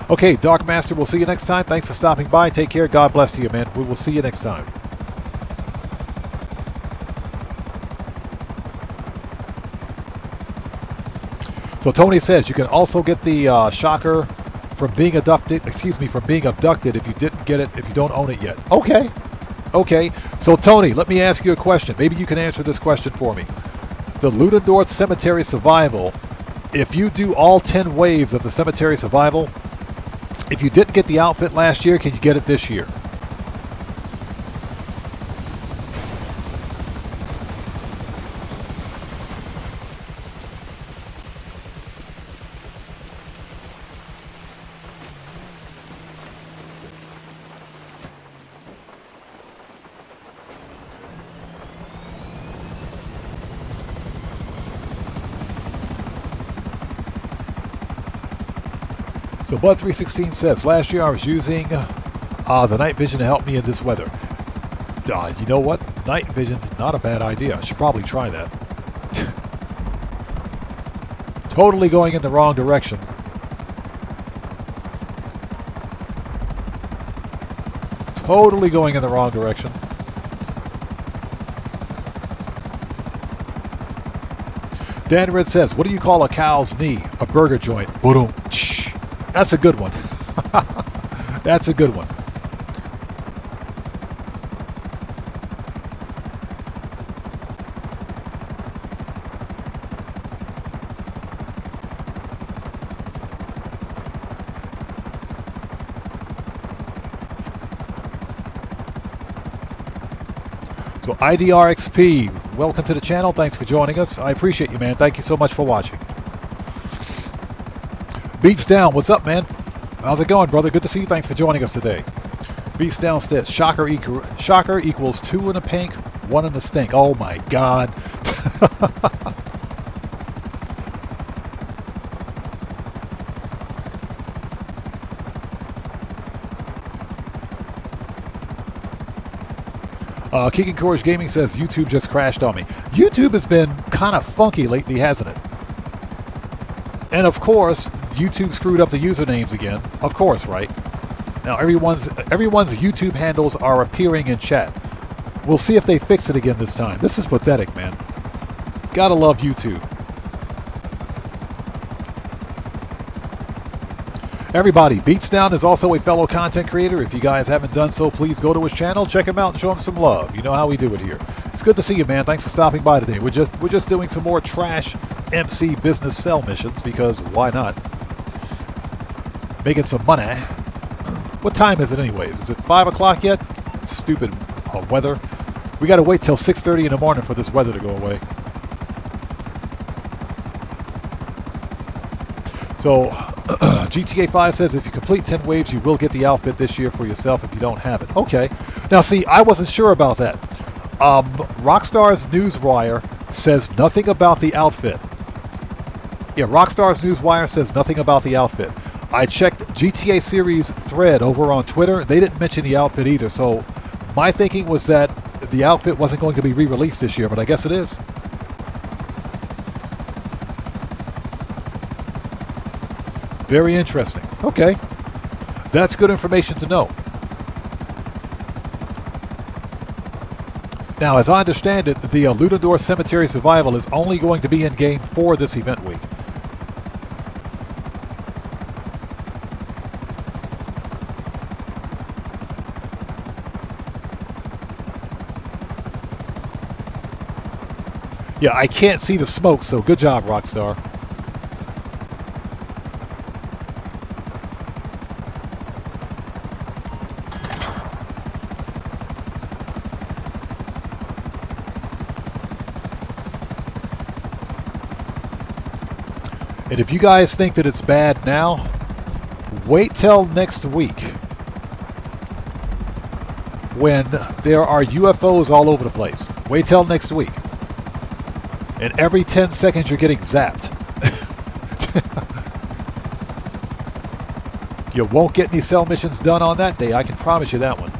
Okay, Dark Master, we'll see you next time. Thanks for stopping by. Take care. God bless you, man. We will see you next time. So Tony says you can also get the shocker from being abducted. Excuse me, from being abducted if you didn't get it, if you don't own it yet. Okay, okay. So Tony, let me ask you a question. Maybe you can answer this question for me. The Ludendorff Cemetery Survival if you do all 10 waves of the Cemetery Survival, if you didn't get the outfit last year, can you get it this year? So Bud316 says, last year I was using the night vision to help me in this weather. You know what? Night vision's not a bad idea. I should probably try that. Totally going in the wrong direction. Totally going in the wrong direction. Dan Red says, what do you call a cow's knee? A burger joint. Boom. That's a good one. That's a good one. So IDRXP, welcome to the channel. Thanks for joining us. I appreciate you, man. Thank you so much for watching. Beats Down, what's up, man? How's it going, brother? Good to see you. Thanks for joining us today. Beats Down says, shocker equals 2 in the pink, 1 in the stink. Oh my God. Keegan Courage Gaming says, YouTube just crashed on me. YouTube has been kind of funky lately, hasn't it? And of course, YouTube screwed up the usernames again. Of course, right? Now everyone's YouTube handles are appearing in chat. We'll see if they fix it again this time. This is pathetic, man. Gotta love YouTube. Everybody, Beats Down is also a fellow content creator. If you guys haven't done so, please go to his channel, check him out, and show him some love. You know how we do it here. It's good to see you, man. Thanks for stopping by today. We're just doing some more trash MC business sell missions because why not? Making some money. What time is it anyways? Is it 5 o'clock yet? Stupid weather. We got to wait till 6:30 in the morning for this weather to go away. So GTA 5 says if you complete 10 waves, you will get the outfit this year for yourself if you don't have it. Okay. Now see, I wasn't sure about that. Rockstar's Newswire says nothing about the outfit. Yeah, Rockstar's Newswire says nothing about the outfit. I checked GTA Series thread over on Twitter. They didn't mention the outfit either. So my thinking was that the outfit wasn't going to be re-released this year, but I guess it is. Very interesting. Okay. That's good information to know. Now, as I understand it, the Ludendorff Cemetery Survival is only going to be in game for this event week. Yeah, I can't see the smoke, so good job, Rockstar. And if you guys think that it's bad now, wait till next week when there are UFOs all over the place. Wait till next week. And every 10 seconds you're getting zapped. You won't get any cell missions done on that day, I can promise you that one.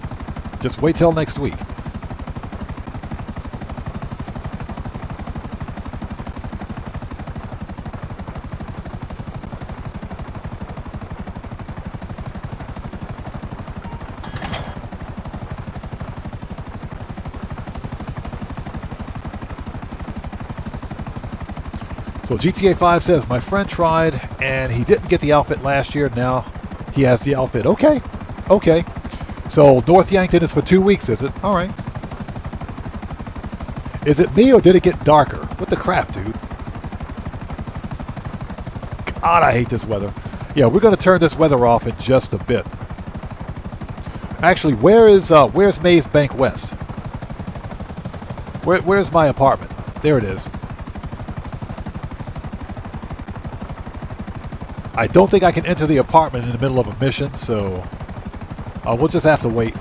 Just wait till next week. So GTA 5 says, my friend tried and he didn't get the outfit last year. Now he has the outfit. Okay. Okay. So North Yankton is for 2 weeks, is it? All right. Is it me or did it get darker? What the crap, dude? God, I hate this weather. Yeah, we're going to turn this weather off in just a bit. Actually, where's Maze Bank West? Where's my apartment? There it is. I don't think I can enter the apartment in the middle of a mission, so we'll just have to wait.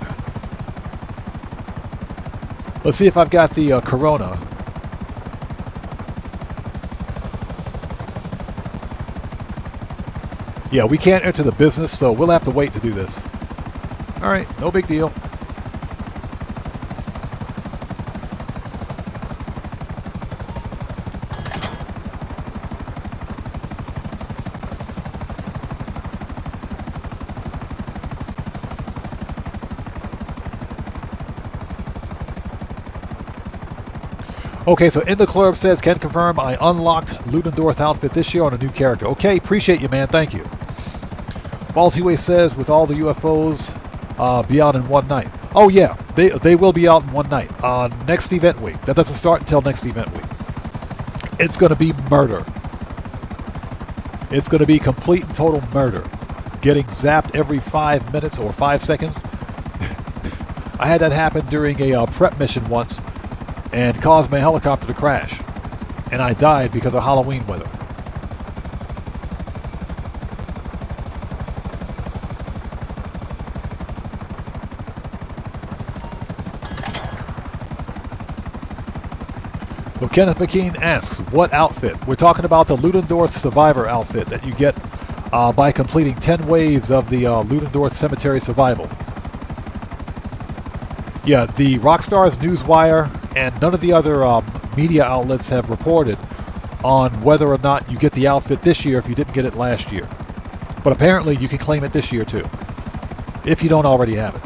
Let's see if I've got the Corona. Yeah, we can't enter the business, so we'll have to wait to do this. Alright, no big deal. Okay, so In the Club says, can confirm I unlocked Ludendorff outfit this year on a new character. Okay, appreciate you, man. Thank you. Baltiway says, with all the UFOs be out in one night. Oh, yeah, they will be out in one night. Next event week. That doesn't start until next event week. It's going to be murder. It's going to be complete and total murder. Getting zapped every 5 minutes or 5 seconds. I had that happen during a prep mission once and caused my helicopter to crash. And I died because of Halloween weather. So Kenneth McKean asks, what outfit? We're talking about the Ludendorff Survivor outfit that you get by completing 10 waves of the Ludendorff Cemetery Survival. Yeah, the Rockstar's Newswire and none of the other media outlets have reported on whether or not you get the outfit this year if you didn't get it last year. But apparently you can claim it this year too, if you don't already have it.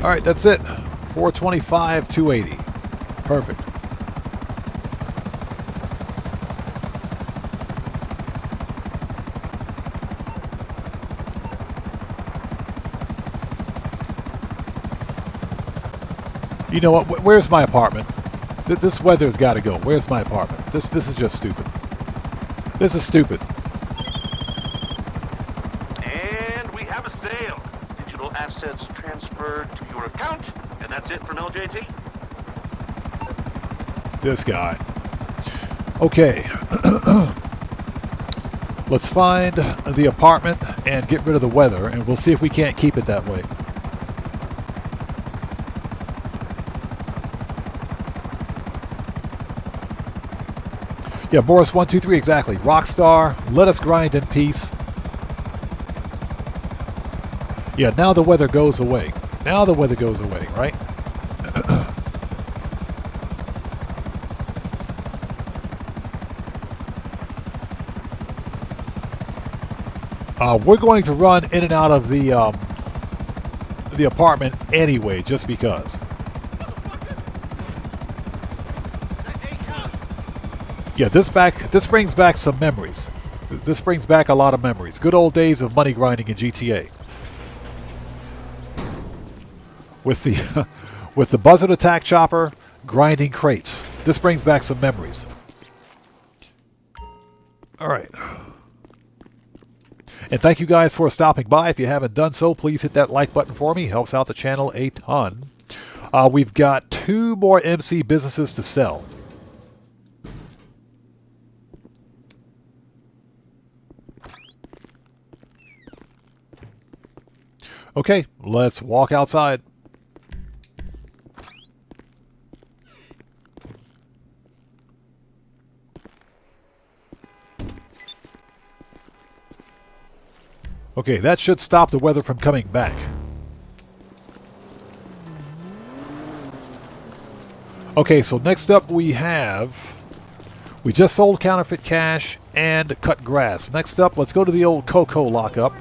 All right, that's it. 425, 280. Perfect. You know what? Where's my apartment? This weather's got to go. Where's my apartment? This is just stupid. This is stupid. And we have a sale. Digital assets transferred to your account, and that's it from LJT. This guy. Okay. Let's find the apartment and get rid of the weather, and we'll see if we can't keep it that way. Yeah, Boris123, exactly. Rockstar, let us grind in peace. Yeah, now the weather goes away. Now the weather goes away, right? We're going to run in and out of the apartment anyway, just because. Yeah, this brings back some memories. This brings back a lot of memories. Good old days of money grinding in GTA. With the with the buzzard attack chopper grinding crates. This brings back some memories. All right. And thank you guys for stopping by. If you haven't done so, please hit that like button for me. Helps out the channel a ton. We've got 2 more MC businesses to sell. Okay, let's walk outside. Okay, that should stop the weather from coming back. Okay, so next up we just sold counterfeit cash and cut grass. Next up, let's go to the old Coco lockup.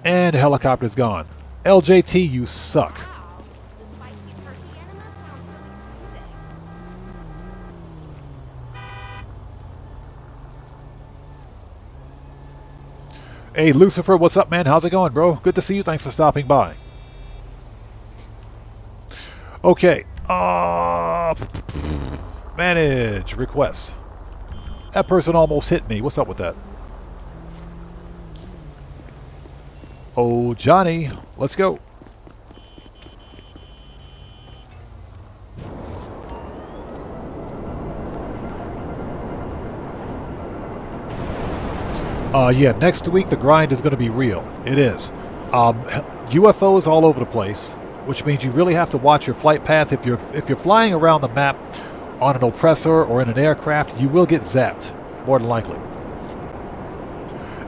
And the helicopter's gone. LJT, you suck. Hey, Lucifer, what's up, man? How's it going, bro? Good to see you. Thanks for stopping by. Okay. Manage request. That person almost hit me. What's up with that? Oh, Johnny. Let's go. Yeah, next week the grind is going to be real. It is. UFOs all over the place, which means you really have to watch your flight path. If you're flying around the map on an oppressor or in an aircraft, you will get zapped, more than likely.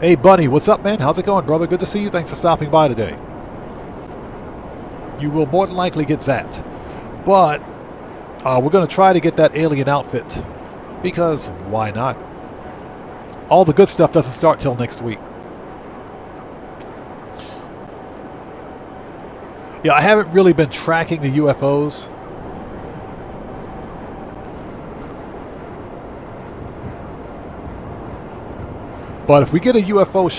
Hey, Bunny, what's up, man? How's it going, brother? Good to see you. Thanks for stopping by today. You will more than likely get zapped. But we're going to try to get that alien outfit, because why not? All the good stuff doesn't start till next week. Yeah, I haven't really been tracking the UFOs. But if we get a UFO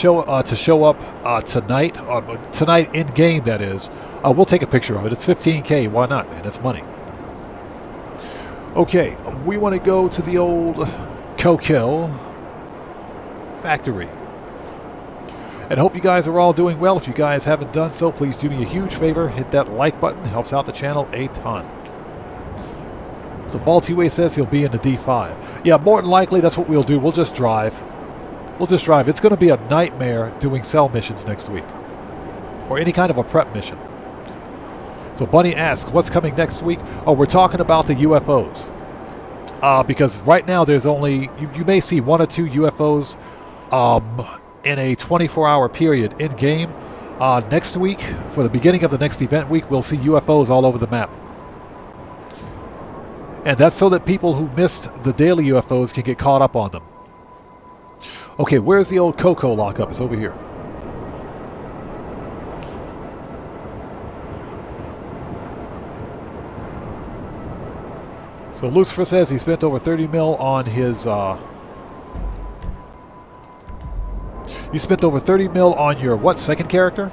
to show up tonight in game, that is, we'll take a picture of it. It's 15K. Why not, man? It's money. Okay, we want to go to the old Coco factory. And I hope you guys are all doing well. If you guys haven't done so, please do me a huge favor. Hit that like button. It helps out the channel a ton. So Baltiway says he'll be in the D5. Yeah, more than likely that's what we'll do. We'll just drive. We'll just drive. It's going to be a nightmare doing cell missions next week. Or any kind of a prep mission. So Bunny asks, what's coming next week? Oh, we're talking about the UFOs. Because right now there's only... You may see 1 or 2 UFOs in a 24-hour period in-game. Next week, for the beginning of the next event week, we'll see UFOs all over the map. And that's so that people who missed the daily UFOs can get caught up on them. Okay, where's the old Coco lockup? It's over here. So Lucifer says he spent over 30 mil on his... You spent over 30 mil on your, what, second character?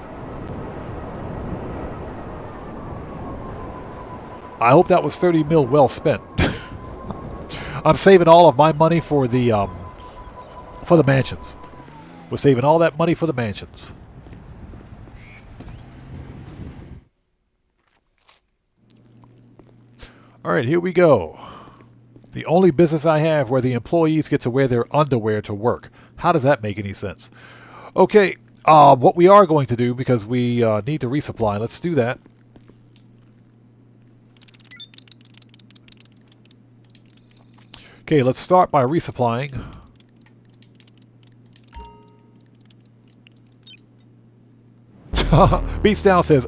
I hope that was 30 mil well spent. I'm saving all of my money for the mansions. We're saving all that money for the mansions. All right, here we go. The only business I have where the employees get to wear their underwear to work. How does that make any sense? Okay, what we are going to do, because we need to resupply, let's do that. Okay, let's start by resupplying. Beats Down says,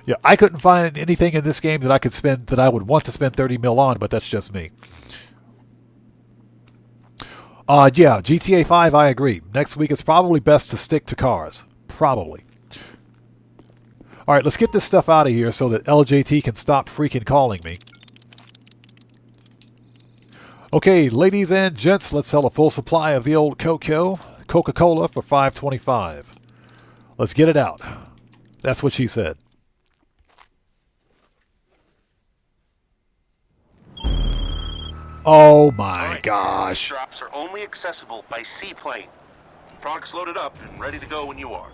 Yeah, I couldn't find anything in this game that I could spend, that I would want to spend 30 mil on, but that's just me. Yeah, GTA 5, I agree. Next week it's probably best to stick to cars. Probably. Alright, let's get this stuff out of here so that LJT can stop freaking calling me. Okay, ladies and gents, let's sell a full supply of the old Coca-Cola for $5.25. Let's get it out. That's what she said. Oh my gosh. Drops are only accessible by seaplane. Products loaded up and ready to go when you are.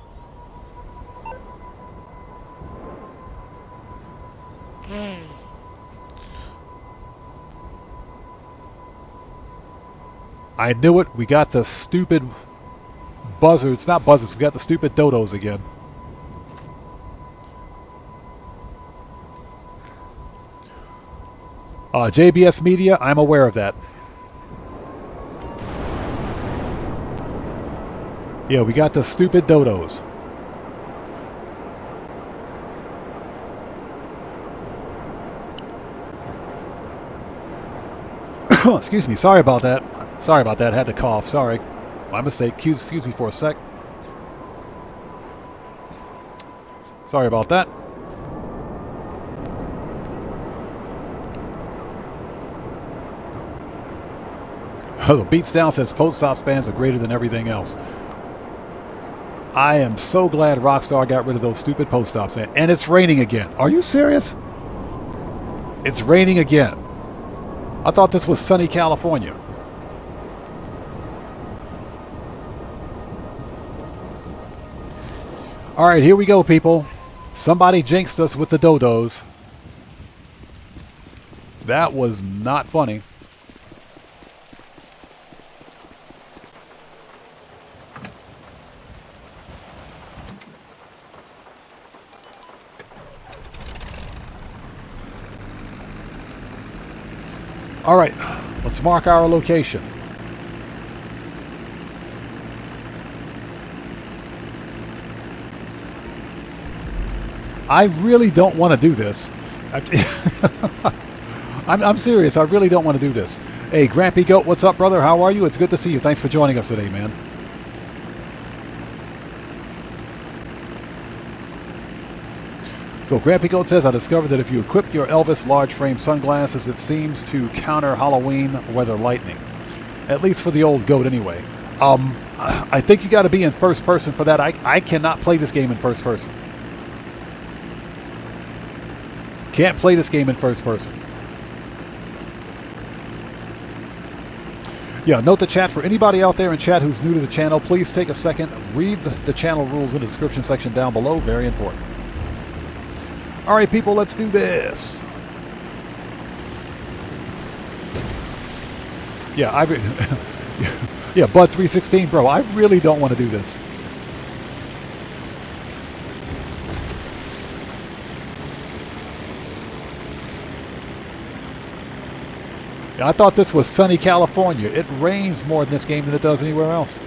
I knew it. We got the stupid buzzards. Not buzzards. We got the stupid dodos again. JBS Media, I'm aware of that. Yeah, we got the stupid dodos. Excuse me, sorry about that. Sorry about that, had to cough, sorry. My mistake, excuse me for a sec. Sorry about that. Beats Down says Post-ops fans are greater than everything else. I am so glad Rockstar got rid of those stupid Post-ops, man. And it's raining again. Are you serious? It's raining again. I thought this was sunny California. All right, here we go, people. Somebody jinxed us with the dodos. That was not funny. All right, let's mark our location. I really don't want to do this. I'm serious. I really don't want to do this. Hey, Grampy Goat, what's up, brother? How are you? It's good to see you. Thanks for joining us today, man. So Grampy Goat says, I discovered that if you equip your Elvis large frame sunglasses, it seems to counter Halloween weather lightning. At least for the old goat anyway. I think you got to be in first person for that. I cannot play this game in first person. Can't play this game in first person. Yeah, note the chat for anybody out there in chat who's new to the channel. Please take a second, read the channel rules in the description section down below. Very important. All right, people, let's do this. Yeah, yeah, Bud 316, bro. I really don't want to do this. I thought this was sunny California. It rains more in this game than it does anywhere else.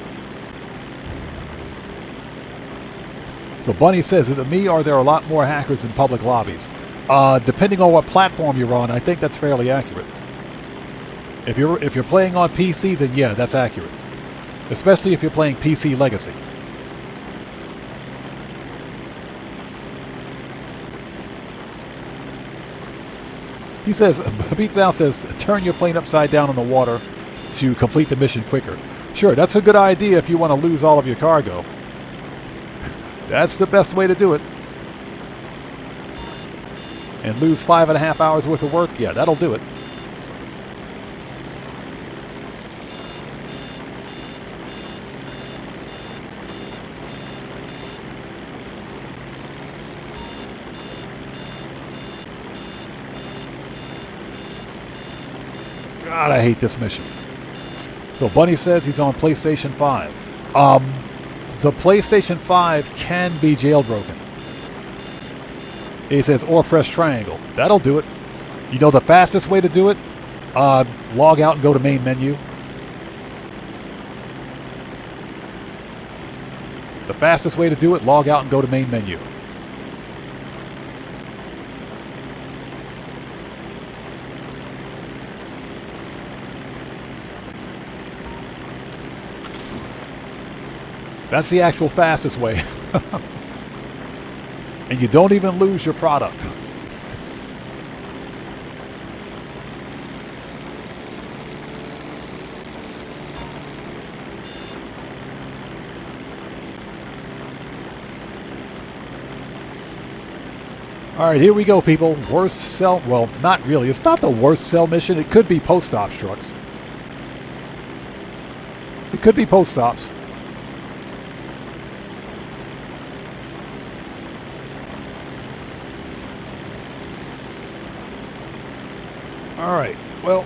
So Bunny says, is it me or are there a lot more hackers in public lobbies? Depending on what platform you're on, I think that's fairly accurate. If you're playing on PC, then yeah, that's accurate. Especially if you're playing PC Legacy. He says, Beats Down says, turn your plane upside down in the water to complete the mission quicker. Sure, that's a good idea if you want to lose all of your cargo. That's the best way to do it. And lose 5.5 hours worth of work? Yeah, that'll do it. God, I hate this mission. So Bunny says he's on PlayStation 5. The PlayStation 5 can be jailbroken. He says, or press triangle. That'll do it. You know the fastest way to do it? Log out and go to main menu. The fastest way to do it, log out and go to main menu. That's the actual fastest way. And you don't even lose your product. All right, here we go, people. Worst cell... Well, not really. It's not the worst cell mission. It could be post-ops trucks. It could be post-ops. All right, well...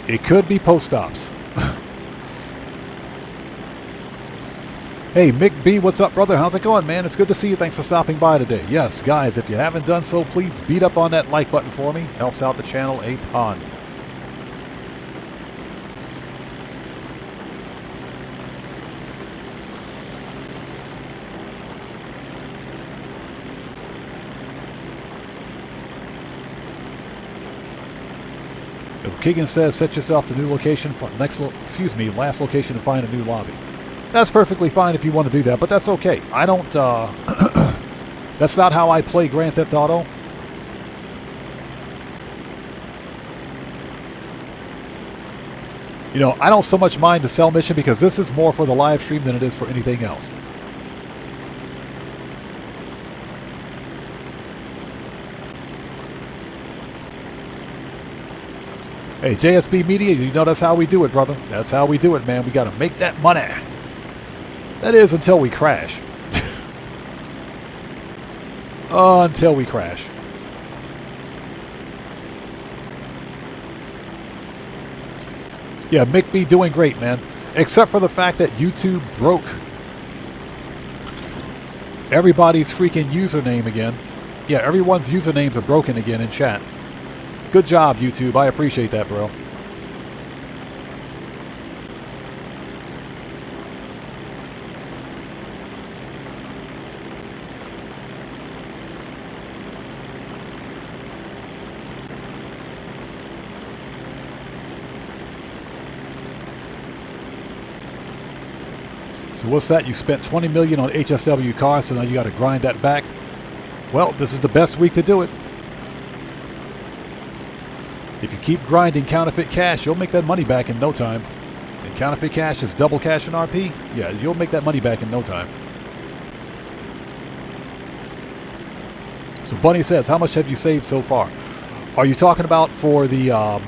It could be post-ops. Hey, Mick B, what's up, brother? How's it going, man? It's good to see you. Thanks for stopping by today. Yes, guys, if you haven't done so, please beat up on that like button for me. Helps out the channel a ton. If Keegan says set yourself to new location for last location to find a new lobby. That's perfectly fine if you want to do that, but that's okay. I don't that's not how I play Grand Theft Auto. You know, I don't so much mind the cell mission because this is more for the live stream than it is for anything else. Hey, JSB Media, you know that's how we do it, brother. That's how we do it, man. We got to make that money. That is until we crash. Until we crash. Yeah, Mick B doing great, man. Except for the fact that YouTube broke everybody's freaking username again. Yeah, everyone's usernames are broken again in chat. Good job, YouTube. I appreciate that, bro. So what's that? You spent $20 million on HSW cars, so now you got to grind that back. Well, this is the best week to do it. If you keep grinding counterfeit cash, you'll make that money back in no time. And counterfeit cash is double cash in RP. Yeah, you'll make that money back in no time. So Bunny says, how much have you saved so far? Are you talking about for the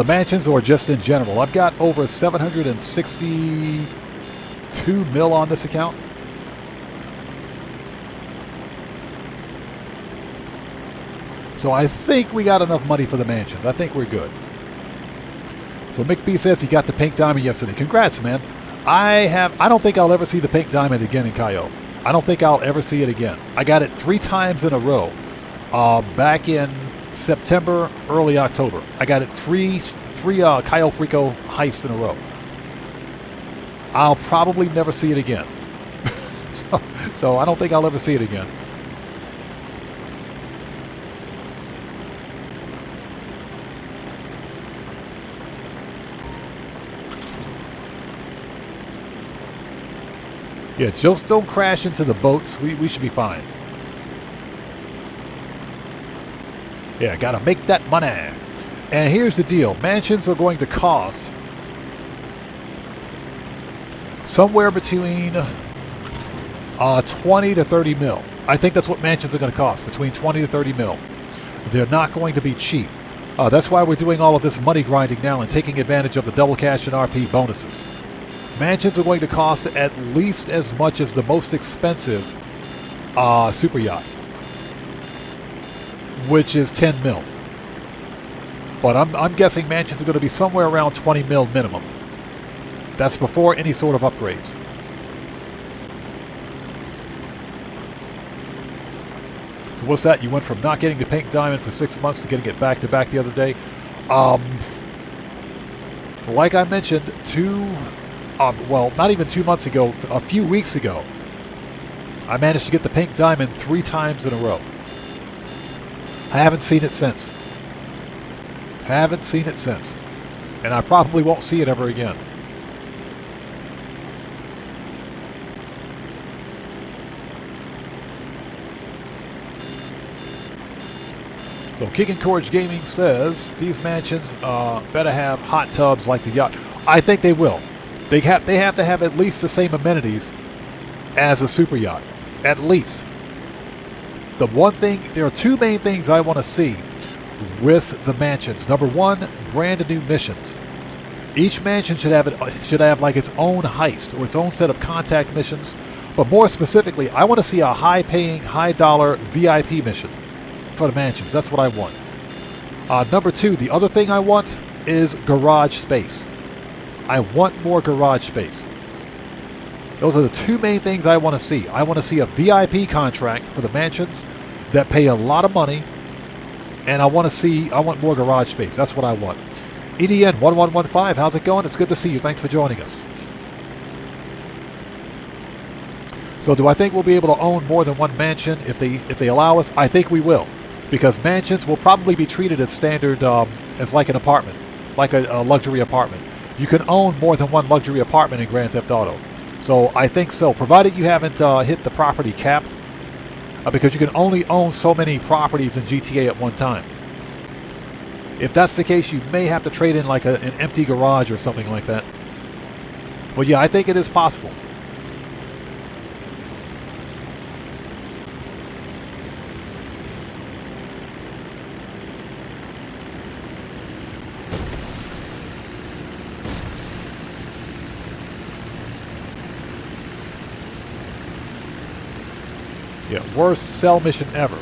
mansions or just in general? I've got over 762 mil on this account. So I think we got enough money for the mansions. I think we're good. So Mick B says he got the pink diamond yesterday. Congrats, man. I don't think I'll ever see the pink diamond again in Cayo. I don't think I'll ever see it again. I got it 3 times in a row. Back in September, early October. I got it three Cayo Perico heists in a row. I'll probably never see it again. so I don't think I'll ever see it again. Yeah, just don't crash into the boats. We should be fine. Yeah, gotta make that money. And here's the deal. Mansions are going to cost somewhere between 20 to 30 mil. I think that's what mansions are going to cost, between 20 to 30 mil. They're not going to be cheap. That's why we're doing all of this money grinding now and taking advantage of the double cash and RP bonuses. Mansions are going to cost at least as much as the most expensive super yacht, which is 10 mil. But I'm guessing mansions are going to be somewhere around 20 mil minimum. That's before any sort of upgrades. So what's that? You went from not getting the pink diamond for 6 months to getting it back to back the other day. Like I mentioned, not even 2 months ago, a few weeks ago, I managed to get the pink diamond 3 times in a row. I haven't seen it since. And I probably won't see it ever again. So Kicking Courage Gaming says these mansions better have hot tubs like the yacht. I think they will. They have to have at least the same amenities as a super yacht. At least. There are 2 main things I want to see with the mansions. Number 1, brand new missions. Each mansion should have like its own heist or its own set of contact missions. But more specifically, I want to see a high-paying, high-dollar VIP mission for the mansions. That's what I want. Number 2, the other thing I want is garage space. I want more garage space. Those are the 2 main things I want to see. I want to see a VIP contract for the mansions that pay a lot of money, and I want more garage space. That's what I want. EDN 1115, how's it going? It's good to see you. Thanks for joining us. So do I think we'll be able to own more than one mansion if they allow us? I think we will, because mansions will probably be treated as standard, as like an apartment. like a luxury apartment. You can own more than one luxury apartment in Grand Theft Auto. So I think so, provided you haven't hit the property cap, because you can only own so many properties in GTA at one time. If that's the case, you may have to trade in like an empty garage or something like that. But yeah, I think it is possible. Yeah, worst cell mission ever.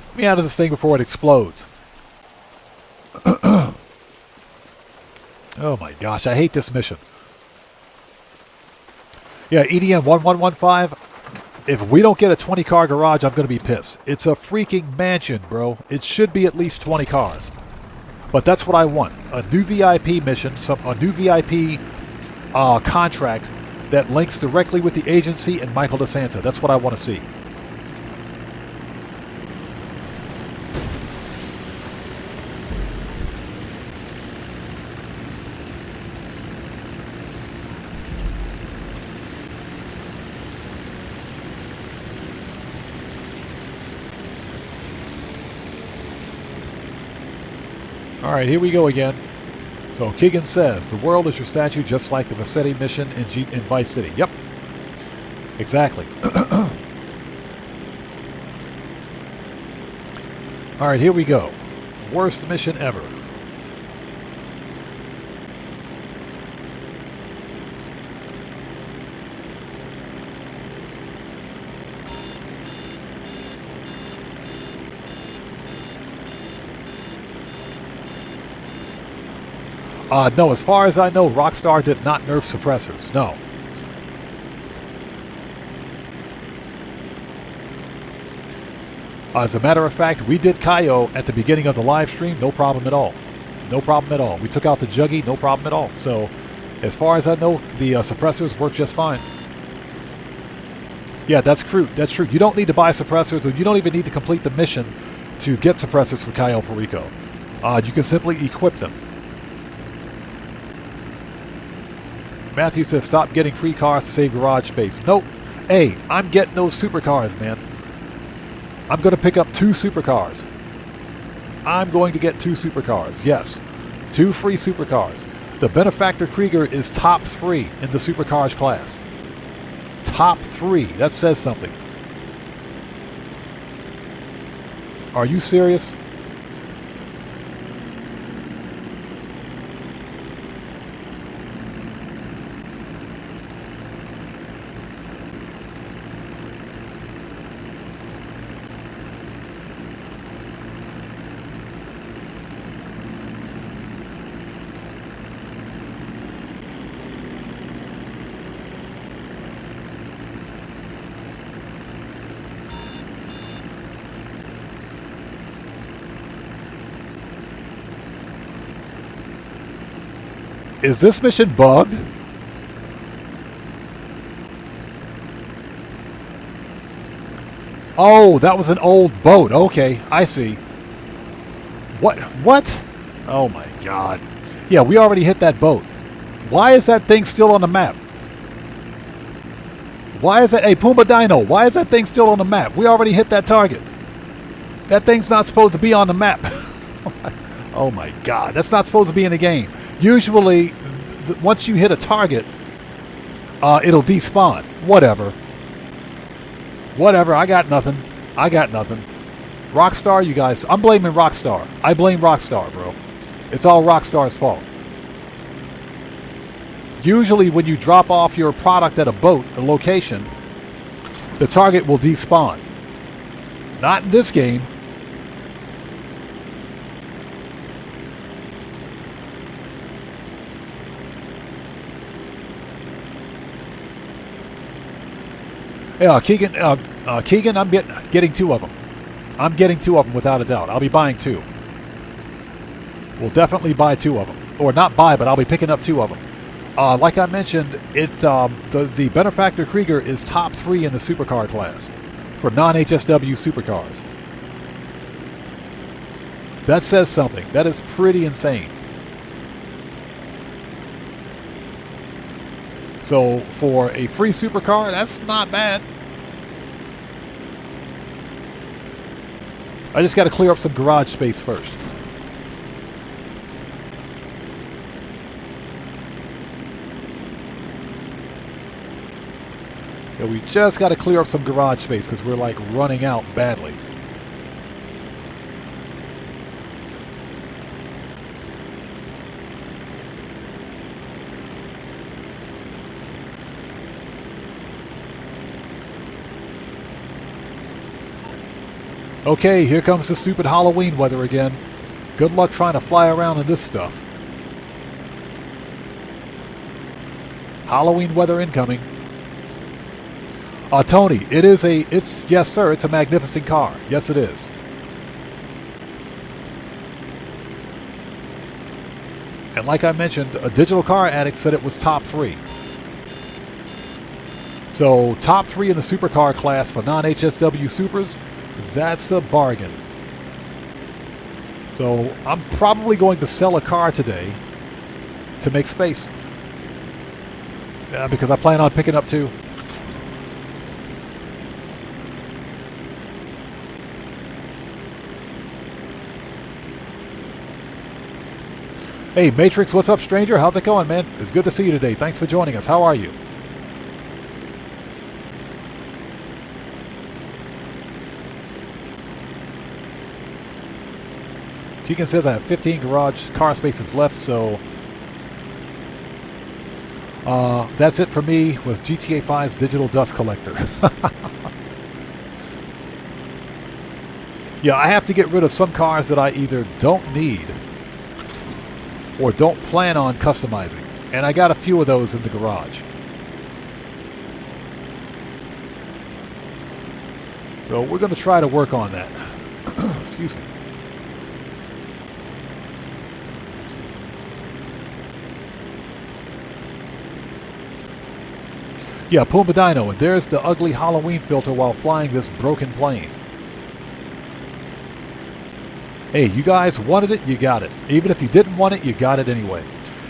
Get me out of this thing before it explodes. Oh my gosh, I hate this mission. Yeah, EDM 1115. If we don't get a 20-car garage, I'm going to be pissed. It's a freaking mansion, bro. It should be at least 20 cars. But that's what I want. A new VIP mission, a new VIP contract that links directly with the agency and Michael DeSanta. That's what I want to see. All right, here we go again. So Keegan says, the world is your statue, just like the Vassetti mission in Vice City. Yep, exactly. All right, here we go. Worst mission ever. No, as far as I know, Rockstar did not nerf suppressors. No. As a matter of fact, we did Cayo at the beginning of the live stream. No problem at all. No problem at all. We took out the Juggy. No problem at all. So, as far as I know, the suppressors work just fine. Yeah, that's true. That's true. You don't need to buy suppressors, or you don't even need to complete the mission to get suppressors for Cayo Perico. You can simply equip them. Matthew says, stop getting free cars to save garage space. Nope. Hey, I'm getting those supercars, man. I'm going to pick up 2 supercars. I'm going to get 2 supercars. Yes. 2 free supercars. The Benefactor Krieger is top 3 in the supercars class. Top 3. That says something. Are you serious? Is this mission bugged? Oh, that was an old boat. Okay, I see. What? Oh my god. Yeah, we already hit that boat. Why is that thing still on the map? Why is that? Hey, Puma Dino, why is that thing still on the map? We already hit that target. That thing's not supposed to be on the map. Oh my god, that's not supposed to be in the game. Usually, once you hit a target, it'll despawn. Whatever. Whatever, I got nothing. I got nothing. Rockstar, you guys, I'm blaming Rockstar. I blame Rockstar, bro. It's all Rockstar's fault. Usually when you drop off your product at a boat, a location, the target will despawn. Not in this game. Yeah, Keegan, I'm getting 2 of them. I'm getting 2 of them without a doubt. I'll be buying 2. We'll definitely buy 2 of them. Or not buy, but I'll be picking up 2 of them. Like I mentioned, the Benefactor Krieger is top 3 in the supercar class for non-HSW supercars. That says something. That is pretty insane. So for a free supercar, that's not bad. I just got to clear up some garage space first. Yeah, we just got to clear up some garage space because we're like running out badly. Okay, here comes the stupid Halloween weather again. Good luck trying to fly around in this stuff. Halloween weather incoming. Tony, yes sir, it's a magnificent car. Yes it is. And like I mentioned, a Digital Car Addict said it was top 3. So top 3 in the supercar class for non-HSW supers. That's a bargain. So I'm probably going to sell a car today to make space. Because I plan on picking up 2. Hey Matrix, what's up stranger? How's it going, man? It's good to see you today. Thanks for joining us. How are you? Keegan says I have 15 garage car spaces left, so that's it for me with GTA 5's Digital Dust Collector. Yeah, I have to get rid of some cars that I either don't need or don't plan on customizing. And I got a few of those in the garage. So we're going to try to work on that. Excuse me. Yeah, Puma Dino, and there's the ugly Halloween filter while flying this broken plane. Hey, you guys wanted it, you got it. Even if you didn't want it, you got it anyway.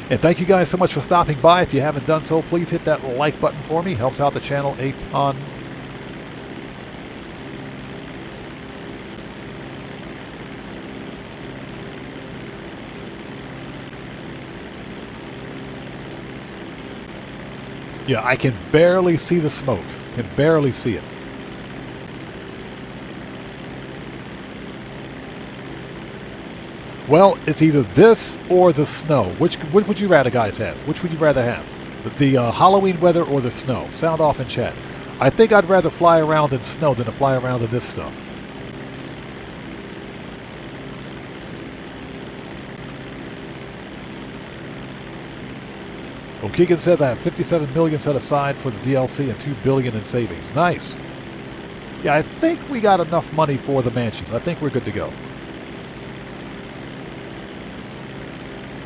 And thank you guys so much for stopping by. If you haven't done so, please hit that like button for me. Helps out the channel a ton. Yeah, I can barely see the smoke. Can barely see it. Well, it's either this or the snow. Which would you rather guys have? Which would you rather have? The Halloween weather or the snow? Sound off in chat. I think I'd rather fly around in snow than to fly around in this stuff. Well, Keegan says I have 57 million set aside for the DLC and 2 billion in savings. Nice. Yeah, I think we got enough money for the mansions. I think we're good to go.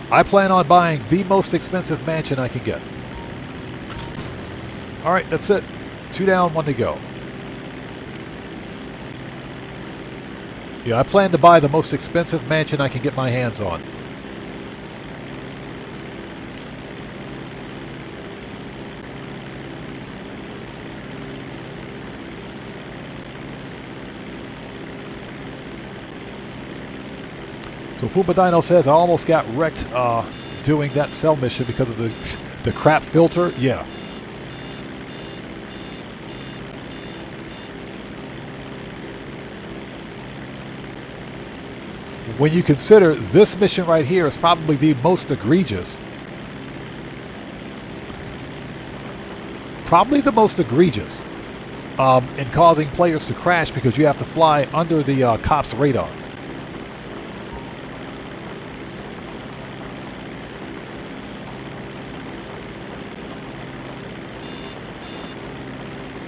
I plan on buying the most expensive mansion I can get. Alright, that's it. 2 down, 1 to go. Yeah, I plan to buy the most expensive mansion I can get my hands on. So Puma Dino says I almost got wrecked doing that cell mission because of the crap filter. Yeah. When you consider this mission right here is probably the most egregious. Probably the most egregious in causing players to crash because you have to fly under the cop's radar.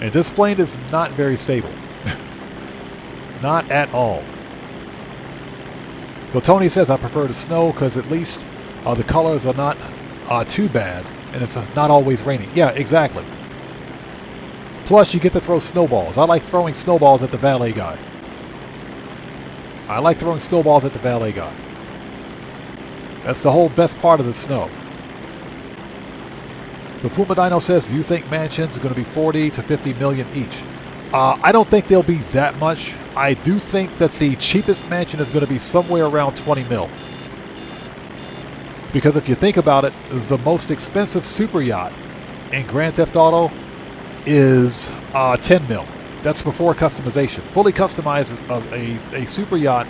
And this plane is not very stable. Not at all. So Tony says I prefer the snow because at least the colors are not too bad. and it's not always raining. Yeah, exactly. Plus, you get to throw snowballs. I like throwing snowballs at the valet guy. I like throwing snowballs at the valet guy. That's the whole best part of the snow. So Puma Dino says, do you think mansions are going to be 40 to 50 million each? I don't think they'll be that much. I do think that the cheapest mansion is going to be somewhere around 20 mil. Because if you think about it, the most expensive super yacht in Grand Theft Auto is 10 mil. That's before customization. Fully customized, a super yacht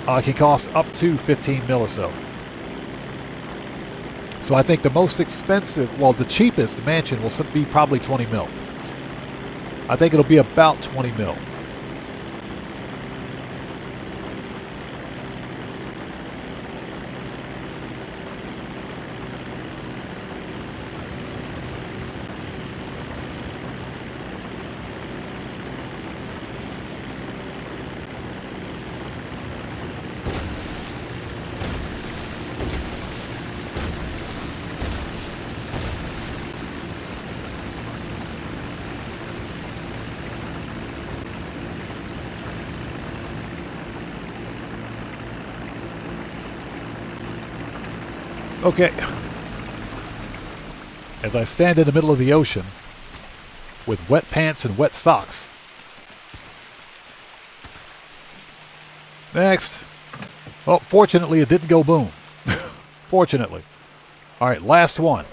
can cost up to 15 mil or so. So I think the most expensive, well, the cheapest mansion will be probably 20 mil. I think it'll be about 20 mil. Okay. As I stand in the middle of the ocean with wet pants and wet socks. Next. Oh, fortunately it didn't go boom. Fortunately. All right, last one.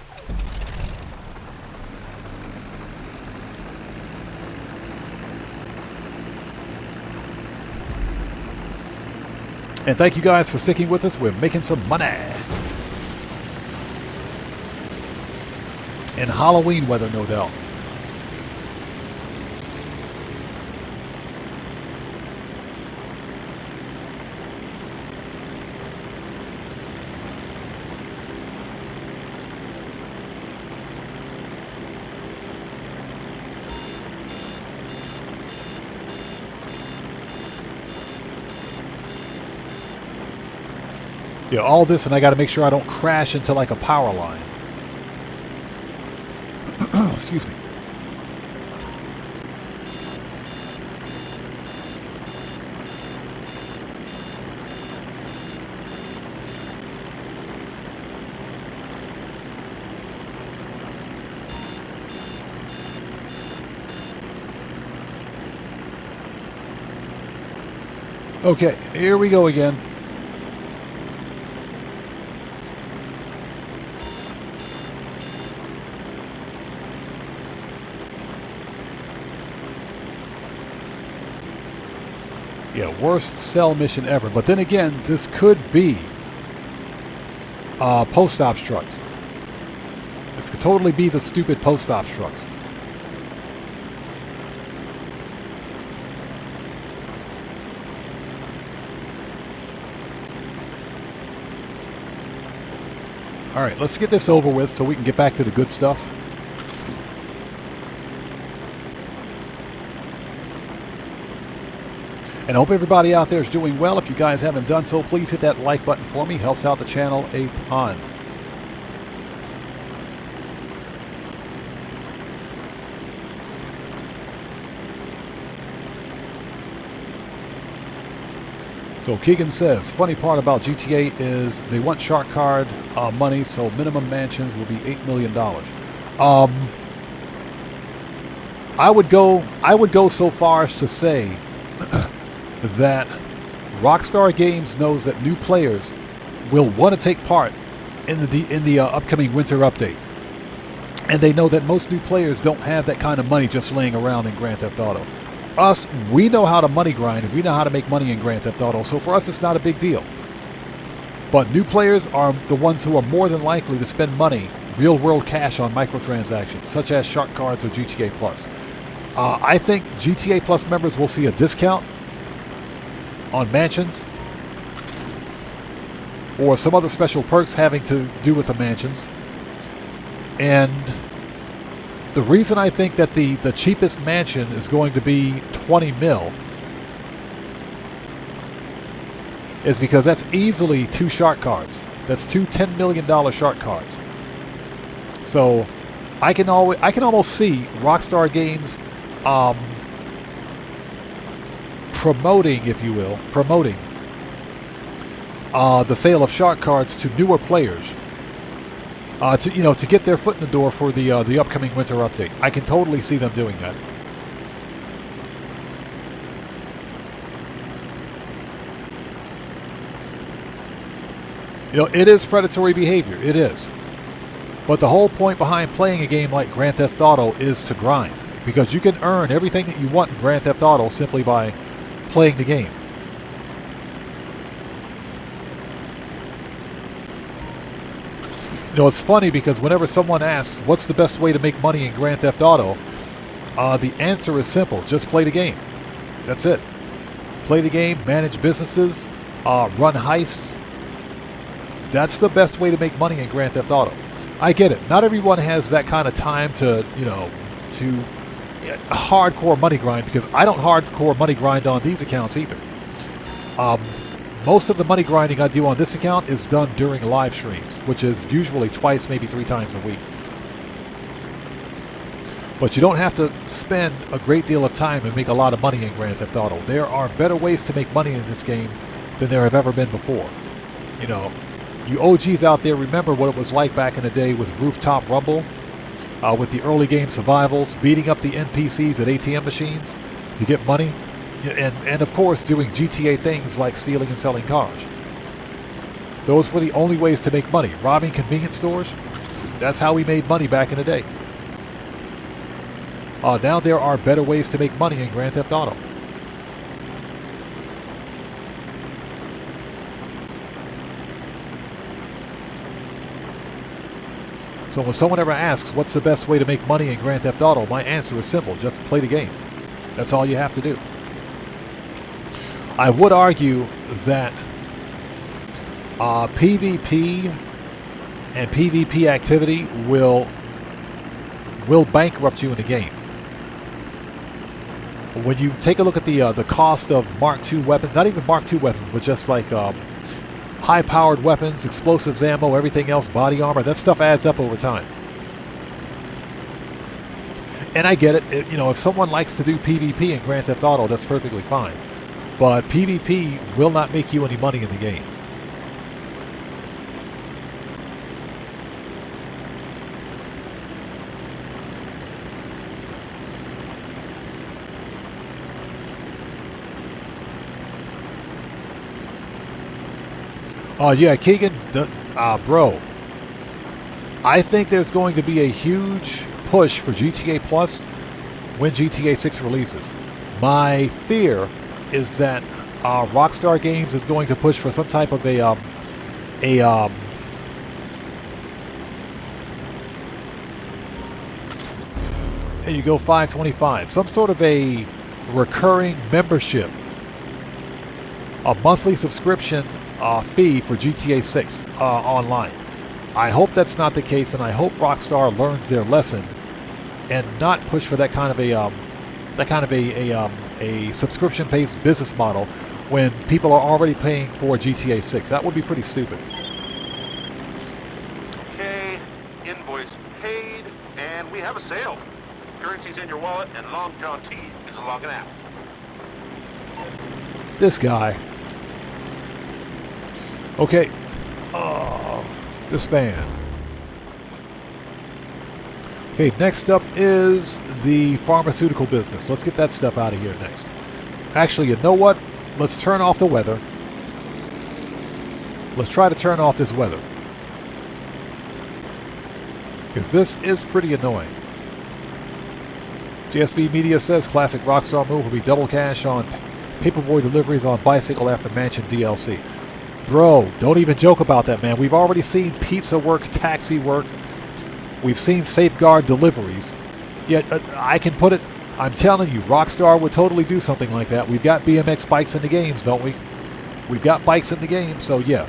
And thank you guys for sticking with us. We're making some money. In Halloween weather, no doubt. Yeah, all this, and I got to make sure I don't crash into like a power line. Excuse me. Okay, here we go again. Yeah, worst cell mission ever. But then again, this could be post ops trucks. This could totally be the stupid post ops trucks. All right, let's get this over with so we can get back to the good stuff. And I hope everybody out there is doing well. If you guys haven't done so, please hit that like button for me. Helps out the channel a ton. So Keegan says, funny part about GTA is they want shark card money, so minimum mansions will be $8 million. I would go so far as to say that Rockstar Games knows that new players will want to take part in the upcoming winter update, and they know that most new players don't have that kind of money just laying around in Grand Theft Auto. Us, we know how to money grind, and we know how to make money in Grand Theft Auto, so for us it's not a big deal. But new players are the ones who are more than likely to spend money, real-world cash, on microtransactions, such as shark cards or GTA Plus. I think GTA Plus members will see a discount on mansions or some other special perks having to do with the mansions. And the reason I think that the cheapest mansion is going to be 20 mil is because that's easily 2 shark cards. That's 2 $10 million shark cards. So I can almost see Rockstar Games promoting, if you will, the sale of shark cards to newer players, to get their foot in the door for the upcoming winter update. I can totally see them doing that. It is predatory behavior. It is. But the whole point behind playing a game like Grand Theft Auto is to grind, because you can earn everything that you want in Grand Theft Auto simply by playing the game. It's funny because whenever someone asks what's the best way to make money in Grand Theft Auto, the answer is simple: just play the game. That's it. Play the game, manage businesses, run heists. That's the best way to make money in Grand Theft Auto. I get it. Not everyone has that kind of time to hardcore money grind, because I don't hardcore money grind on these accounts either. Most of the money grinding I do on this account is done during live streams, which is usually twice, maybe 3 times a week. But you don't have to spend a great deal of time and make a lot of money in Grand Theft Auto. There are better ways to make money in this game than there have ever been before. You OGs out there remember what it was like back in the day with Rooftop Rumble, with the early game survivals, beating up the NPCs at ATM machines to get money, and of course doing GTA things like stealing and selling cars. Those were the only ways to make money. Robbing convenience stores, that's how we made money back in the day. Now there are better ways to make money in Grand Theft Auto. So when someone ever asks what's the best way to make money in Grand Theft Auto, my answer is simple: just play the game. That's all you have to do. I would argue that PvP and PvP activity will bankrupt you in the game. When you take a look at the cost of Mark II weapons, not even Mark II weapons, but just like high-powered weapons, explosives, ammo, everything else, body armor, that stuff adds up over time. And I get it. If someone likes to do PvP in Grand Theft Auto, that's perfectly fine. But PvP will not make you any money in the game. Yeah, Keegan, bro, I think there's going to be a huge push for GTA Plus when GTA 6 releases. My fear is that Rockstar Games is going to push for some type of there you go, 525, some sort of a recurring membership, a monthly subscription fee for GTA 6 online. I hope that's not the case, and I hope Rockstar learns their lesson and not push for that kind of a subscription-based business model when people are already paying for GTA 6. That would be pretty stupid. Okay, invoice paid, and we have a sale. Currency's in your wallet, and Long John T is logging out. This guy. Okay. Disband. Okay, next up is the pharmaceutical business. Let's get that stuff out of here next. Actually, you know what? Let's turn off the weather. Let's try to turn off this weather, because this is pretty annoying. GSB Media says classic Rockstar move will be double cash on paperboy deliveries on Bicycle After Mansion DLC. Bro, don't even joke about that, man. We've already seen pizza work, taxi work. We've seen safeguard deliveries. Yet, I can put it, I'm telling you, Rockstar would totally do something like that. We've got BMX bikes in the games, don't we? We've got bikes in the game, so yeah.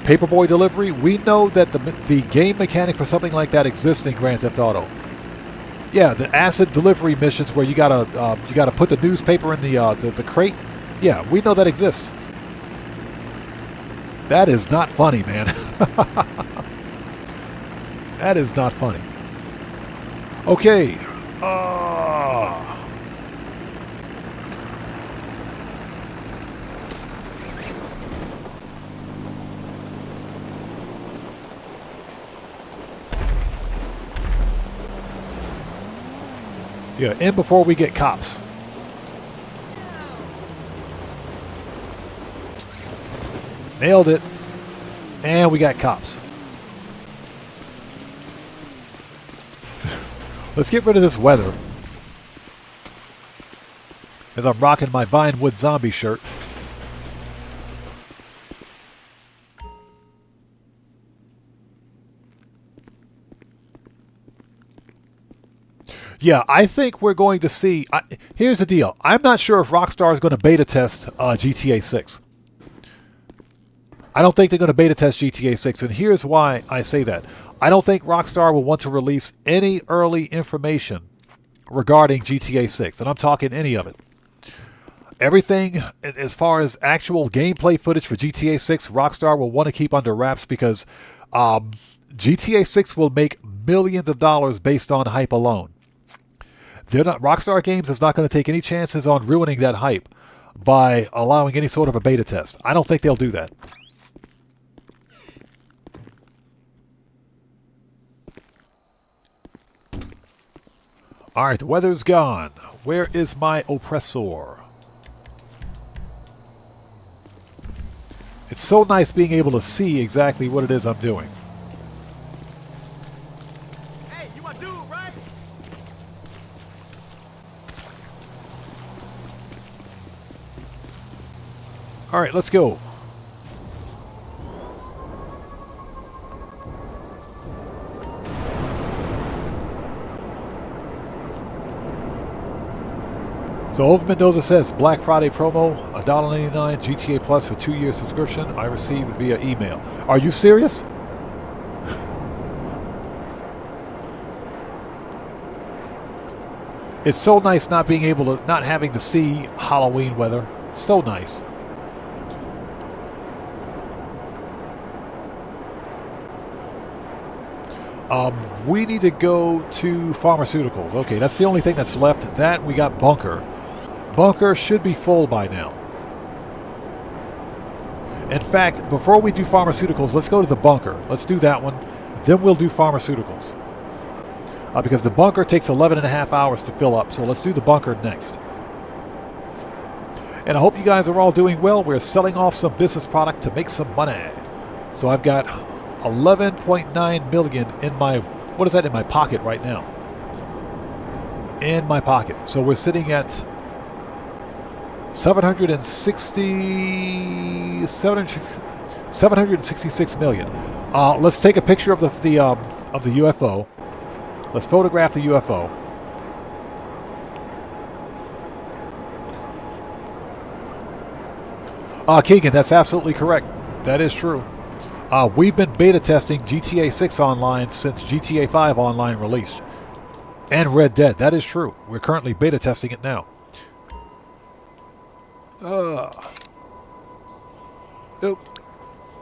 Paperboy delivery, we know that the game mechanic for something like that exists in Grand Theft Auto. Yeah, the acid delivery missions where you gotta put the newspaper in the crate. Yeah, we know that exists. That is not funny, man. That is not funny. Okay. Yeah, in before we get cops. Nailed it. And we got cops. Let's get rid of this weather. As I'm rocking my Vinewood zombie shirt. Yeah, I think we're going to see... here's the deal. I'm not sure if Rockstar is going to beta test GTA 6. I don't think they're going to beta test GTA 6, and here's why I say that. I don't think Rockstar will want to release any early information regarding GTA 6, and I'm talking any of it. Everything, as far as actual gameplay footage for GTA 6, Rockstar will want to keep under wraps because GTA 6 will make millions of dollars based on hype alone. Rockstar Games is not going to take any chances on ruining that hype by allowing any sort of a beta test. I don't think they'll do that. All right, the weather's gone. Where is my oppressor? It's so nice being able to see exactly what it is I'm doing. Hey, you my dude, right? All right, let's go. So Over Mendoza says, Black Friday promo, $1.99 GTA Plus for 2-year subscription. I received via email. Are you serious? It's so nice not being able to, not having to see Halloween weather. So nice. We need to go to pharmaceuticals. Okay, that's the only thing that's left. That, we got Bunker. Bunker should be full by now. In fact, before we do pharmaceuticals, let's go to the Bunker. Let's do that one. Then we'll do pharmaceuticals. Because the Bunker takes 11 and a half hours to fill up. So let's do the Bunker next. And I hope you guys are all doing well. We're selling off some business product to make some money. So I've got 11.9 million in my, what is that in my pocket right now? In my pocket. So we're sitting at 766 million. Let's take a picture of the UFO. Let's photograph the UFO. Keegan, that's absolutely correct. That is true. We've been beta testing GTA 6 online since GTA 5 online released. And Red Dead. That is true. We're currently beta testing it now. Give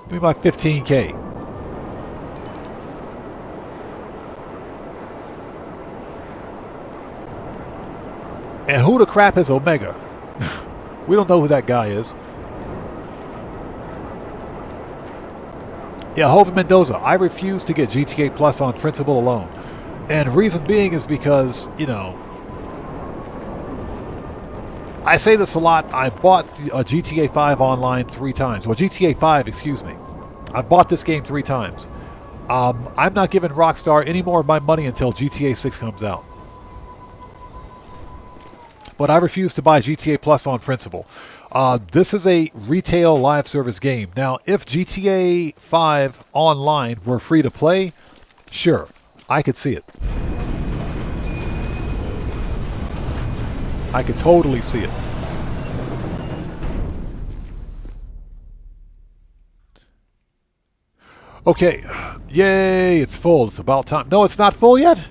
me my 15K. And who the crap is Omega? We don't know who that guy is. Yeah, Hovind Mendoza, I refuse to get GTA Plus on principle alone. And reason being is because, you know, I say this a lot. I bought GTA 5 online 3 times. Well, GTA 5, excuse me. I bought this game 3 times. I'm not giving Rockstar any more of my money until GTA 6 comes out. But I refuse to buy GTA Plus on principle. This is a retail live service game. Now, if GTA 5 online were free to play, sure, I could see it. I could totally see it. Okay. Yay, it's full. It's about time. No, it's not full yet.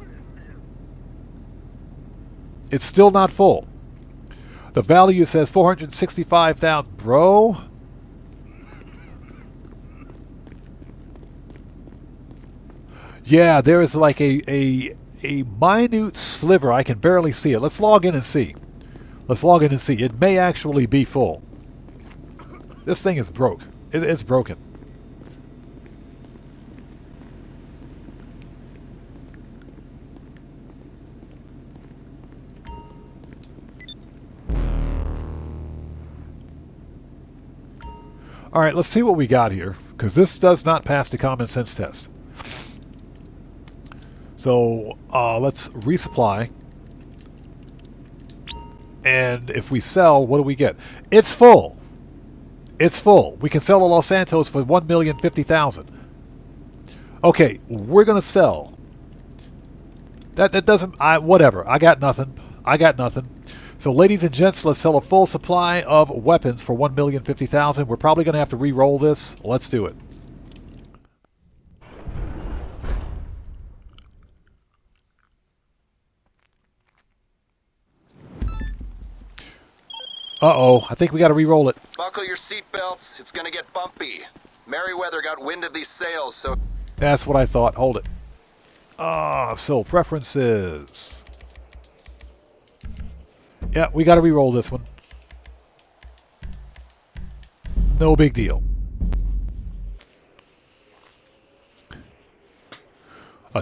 It's still not full. The value says 465,000. Bro. Yeah, there is like a a minute sliver. I can barely see it. Let's log in and see. Let's log in and see. It may actually be full. This thing is broke. It's broken. All right, let's see what we got here, because this does not pass the common sense test. So let's resupply. And if we sell, what do we get? It's full. It's full. We can sell a Los Santos for $1,050,000. Okay, we're gonna sell. That doesn't. Whatever. I got nothing. I got nothing. So, ladies and gents, let's sell a full supply of weapons for $1,050,000. We're probably gonna have to re-roll this. Let's do it. Uh-oh, I think we got to re-roll it. Buckle your seatbelts. It's gonna get bumpy. Merriweather got wind of these sales, so... That's what I thought. Hold it. So preferences. Yeah, we got to re-roll this one. No big deal.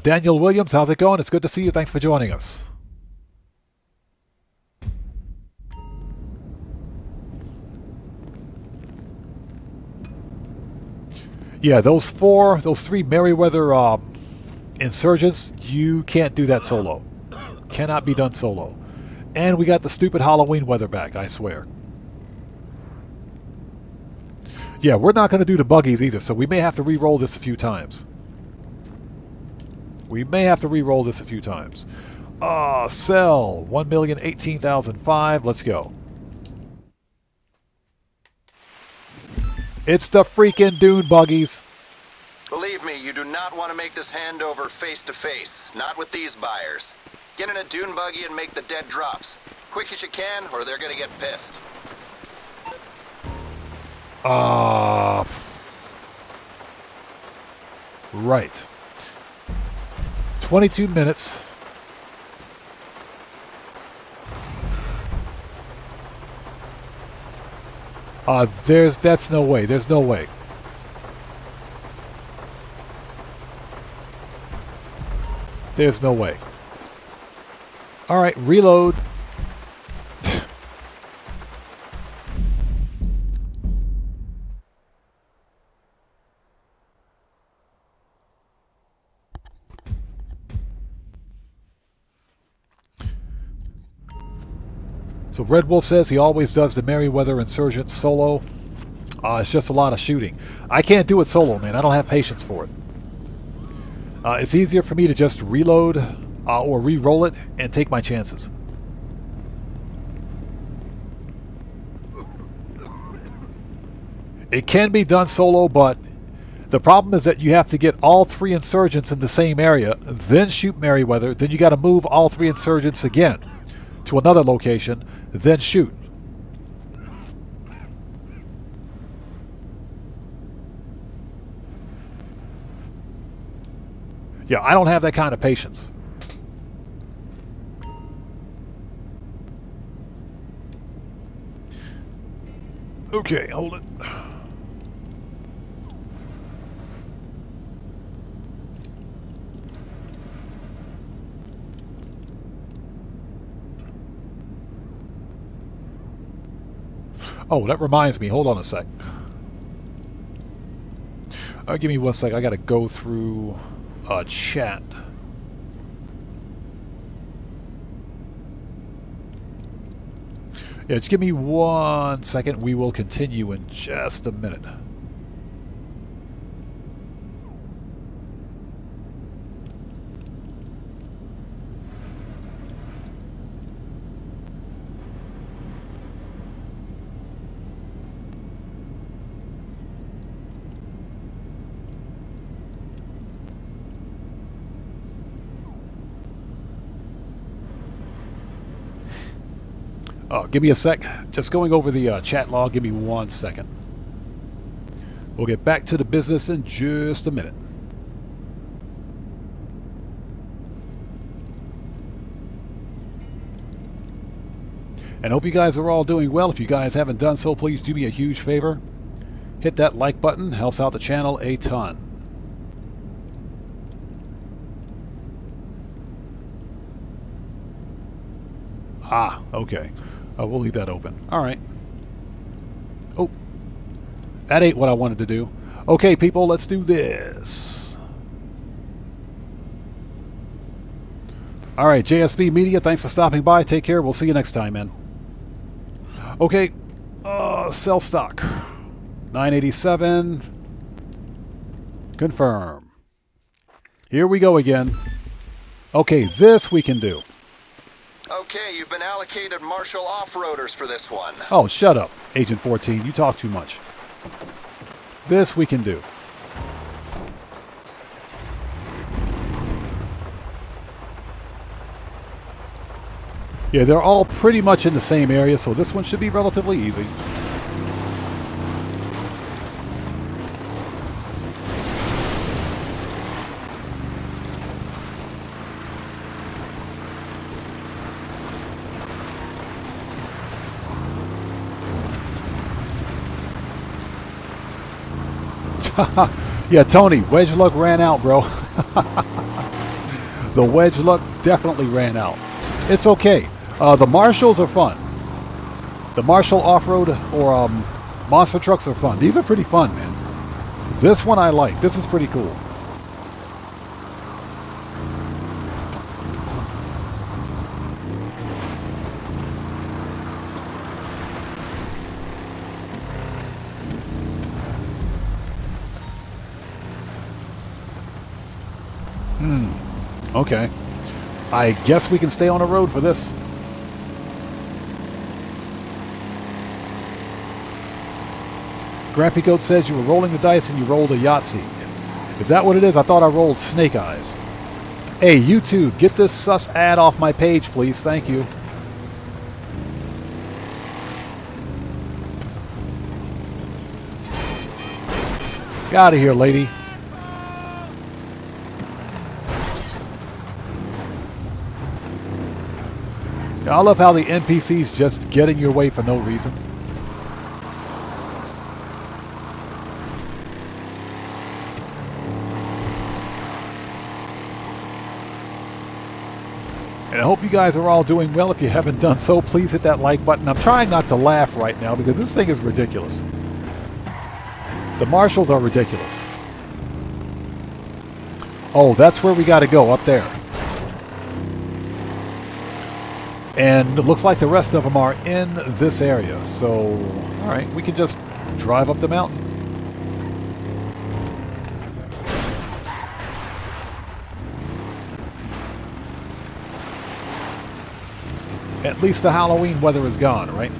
Daniel Williams, how's it going? It's good to see you. Thanks for joining us. Yeah, those three Merriweather insurgents, you can't do that solo. Cannot be done solo. And we got the stupid Halloween weather back, I swear. Yeah, we're not going to do the buggies either, so we may have to re-roll this a few times. We may have to re-roll this a few times. Sell. 1,018,005. Let's go. It's the freaking dune buggies. Believe me, you do not want to make this handover face-to-face. Not with these buyers. Get in a dune buggy and make the dead drops. Quick as you can, or they're gonna get pissed. Right. 22 minutes. That's no way. There's no way. There's no way. All right, reload. So Red Wolf says he always does the Merriweather Insurgent solo. It's just a lot of shooting. I can't do it solo, man. I don't have patience for it. It's easier for me to just reload or re-roll it and take my chances. It can be done solo, but the problem is that you have to get all three insurgents in the same area, then shoot Merriweather, then you got to move all three insurgents again to another location, then shoot. Yeah, I don't have that kind of patience. Okay, hold it. Oh, that reminds me. Hold on a sec. Give me 1 sec. I got to go through chat. Yeah, just give me 1 second. We will continue in just a minute. Give me a sec. Just going over the chat log. Give me 1 second. We'll get back to the business in just a minute. And hope you guys are all doing well. If you guys haven't done so, please do me a huge favor. Hit that like button. Helps out the channel a ton. Ah, okay. We'll leave that open. All right. Oh, that ain't what I wanted to do. Okay, people, let's do this. All right, JSB Media, thanks for stopping by. Take care. We'll see you next time, man. Okay, sell stock. 987. Confirm. Here we go again. Okay, this we can do. Okay, you've been allocated martial off-roaders for this one. Oh, shut up, Agent 14. You talk too much. This we can do. Yeah, they're all pretty much in the same area, so this one should be relatively easy. Yeah, Tony, wedge luck ran out, bro. The wedge luck definitely ran out. It's okay. The Marshalls are fun. The Marshall off-road or monster trucks are fun. These are pretty fun, man. This one I like. This is pretty cool. Okay. I guess we can stay on the road for this. Grampy Goat says you were rolling the dice and you rolled a Yahtzee. Is that what it is? I thought I rolled Snake Eyes. Hey, YouTube, get this sus ad off my page, please. Thank you. Get out of here, lady. I love how the NPCs just get in your way for no reason. And I hope you guys are all doing well. If you haven't done so, please hit that like button. I'm trying not to laugh right now because this thing is ridiculous. The Marshalls are ridiculous. Oh, that's where we got to go, up there. And it looks like the rest of them are in this area. So, all right, we can just drive up the mountain. At least the Halloween weather is gone, right?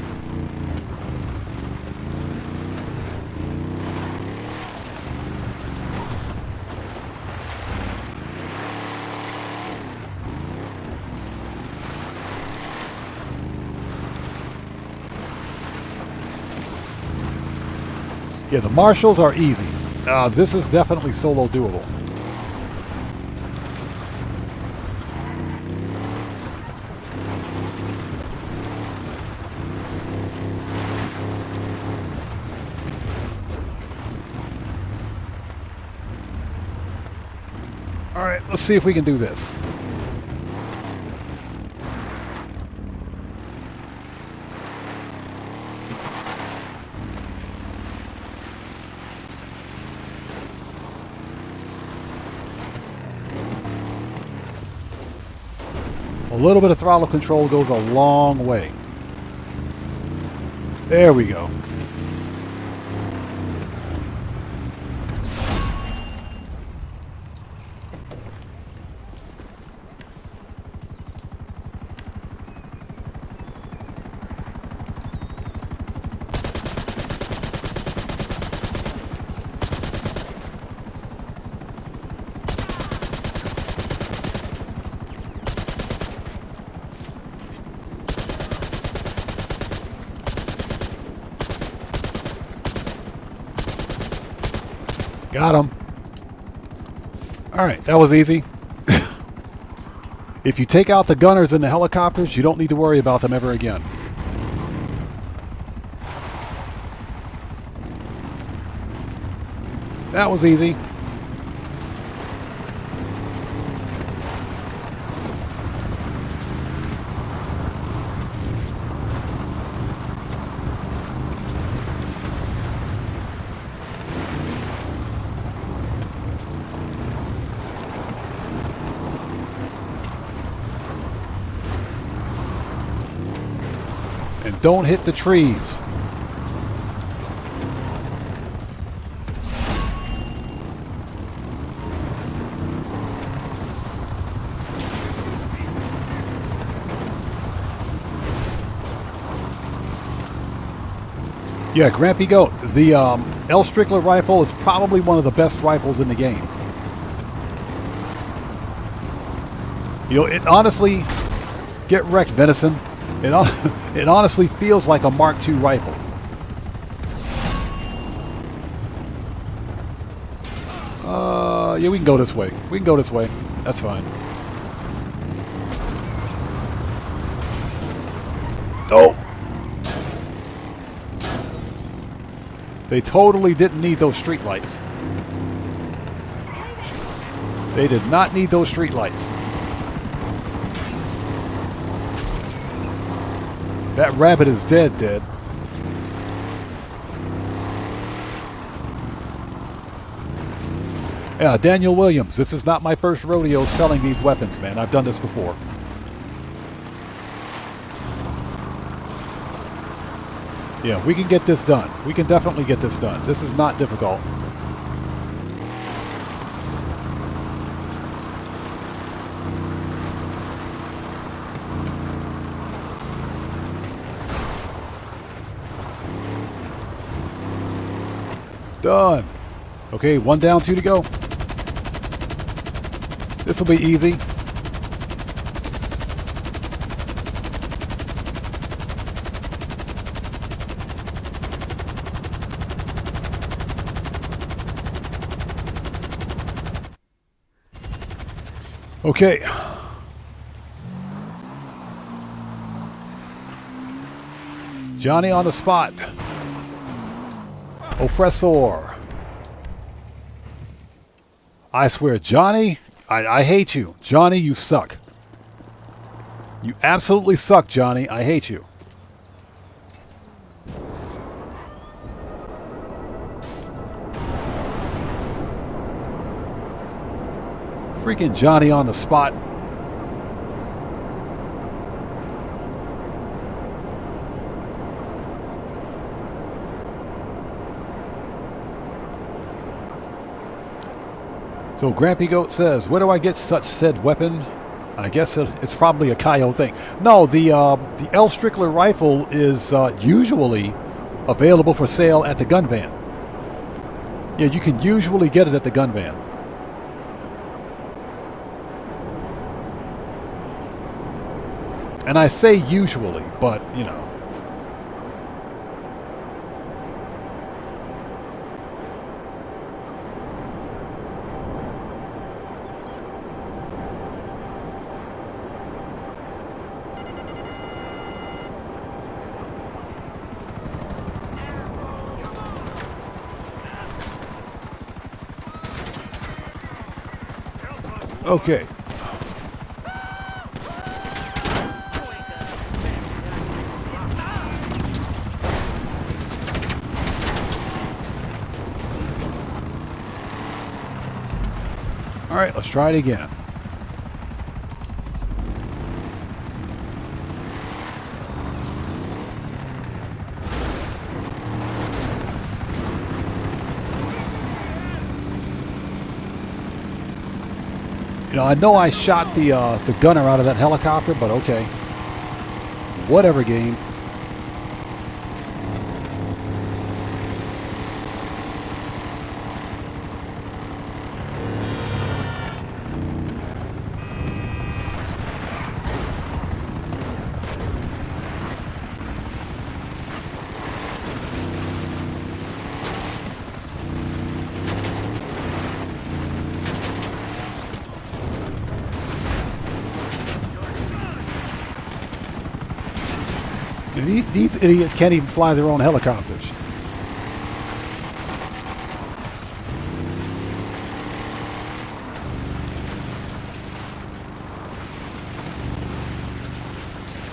Yeah, the Marshalls are easy. This is definitely solo doable. All right, let's see if we can do this. A little bit of throttle control goes a long way. There we go. Got him. Alright, that was easy. If you take out the gunners and the helicopters, you don't need to worry about them ever again. That was easy. And don't hit the trees. Yeah, Grampy Goat. The L. Strickler rifle is probably one of the best rifles in the game. You know, it honestly... Get wrecked, Venison. It honestly feels like a Mark II rifle. Yeah, we can go this way. We can go this way. That's fine. Oh! They totally didn't need those streetlights. They did not need those streetlights. That rabbit is dead. Yeah, Daniel Williams. This is not my first rodeo selling these weapons, man. I've done this before. Yeah, we can get this done. We can definitely get this done. This is not difficult. Done. Okay, 1 down, 2 to go. This will be easy. Okay. Johnny on the spot. Oppressor. I swear, Johnny, I hate you. Johnny, you suck. You absolutely suck, Johnny. I hate you. Freaking Johnny on the spot. So Grampy Goat says, where do I get such said weapon? I guess it's probably a Cayo thing. No, the L. Strickler rifle is usually available for sale at the gun van. Yeah, you can usually get it at the gun van. And I say usually, but, you know. Okay. All right, let's try it again. You know, I know I shot the gunner out of that helicopter, but okay. Whatever, game. These idiots can't even fly their own helicopters.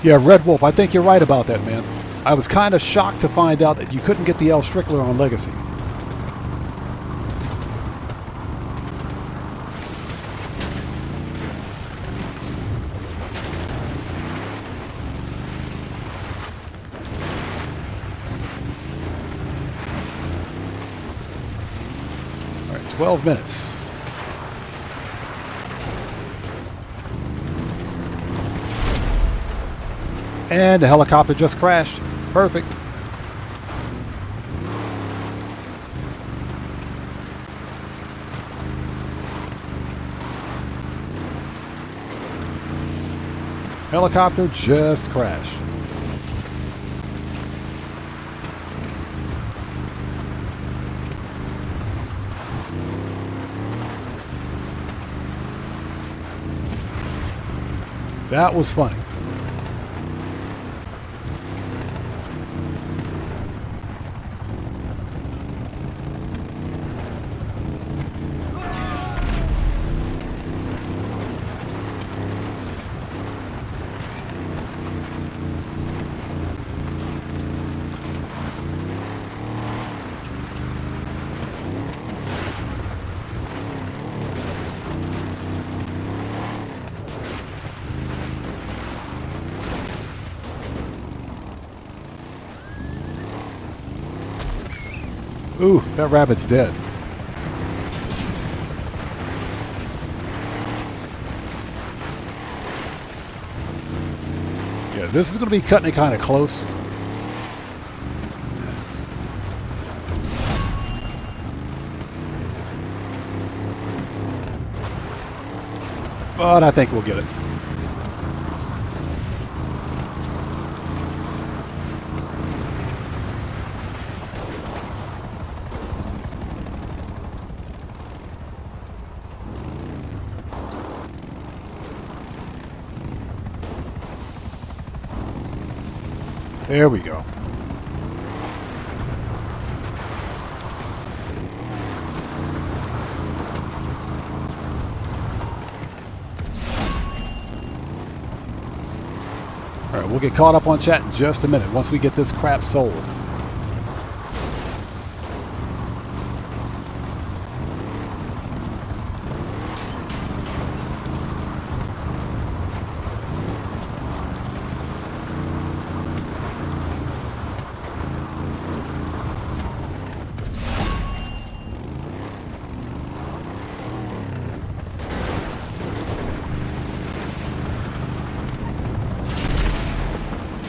Yeah, Red Wolf, I think you're right about that, man. I was kind of shocked to find out that you couldn't get the L Strickler on Legacy. All right, 12 minutes. And the helicopter just crashed. Perfect. Helicopter just crashed. That was funny. Ooh, that rabbit's dead. Yeah, this is going to be cutting it kind of close. But I think we'll get it. There we go. All right, we'll get caught up on chat in just a minute once we get this crap sold.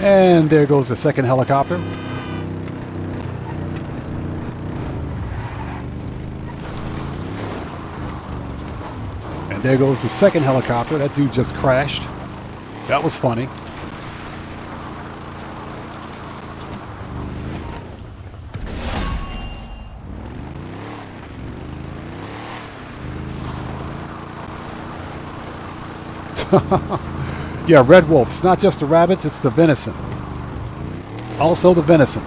And there goes the second helicopter. And there goes the second helicopter. That dude just crashed. That was funny. Yeah, Red Wolf. It's not just the rabbits, it's the venison. Also the venison.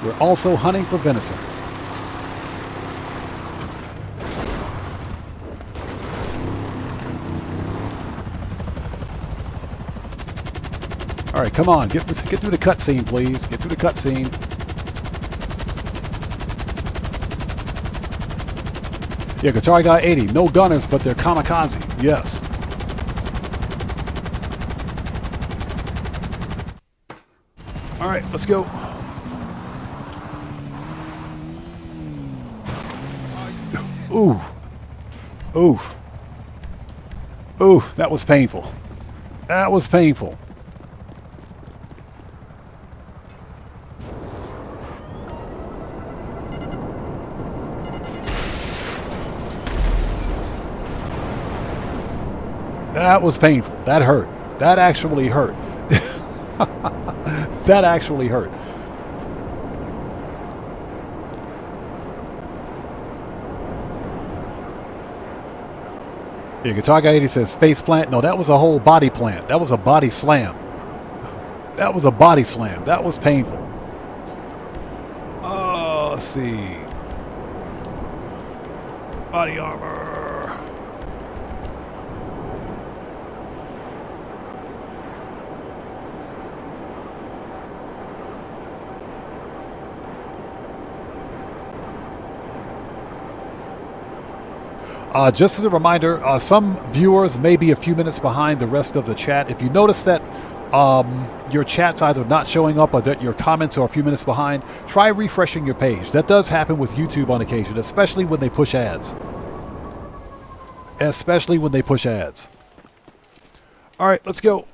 We're also hunting for venison. All right, come on. Get through the cutscene, please. Get through the cutscene. Yeah, Guitar Guy 80. No gunners, but they're kamikaze. Yes. All right, let's go. Ooh. Ooh. Ooh, that was painful. That was painful. That was painful. That hurt. That actually hurt. That actually hurt. Yeah, Guitar Guy 80 says face plant. No, that was a whole body plant. That was a body slam. That was a body slam. That was painful. Let's see. Body armor. Just as a reminder, some viewers may be a few minutes behind the rest of the chat. If you notice that your chat's either not showing up or that your comments are a few minutes behind, try refreshing your page. That does happen with YouTube on occasion, especially when they push ads. Especially when they push ads. All right, let's go.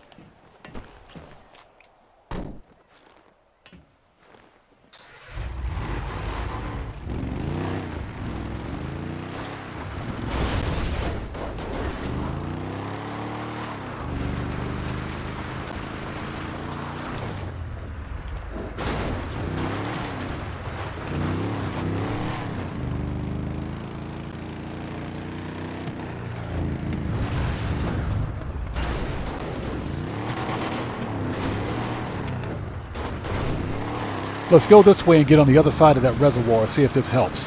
Let's go this way and get on the other side of that reservoir and see if this helps.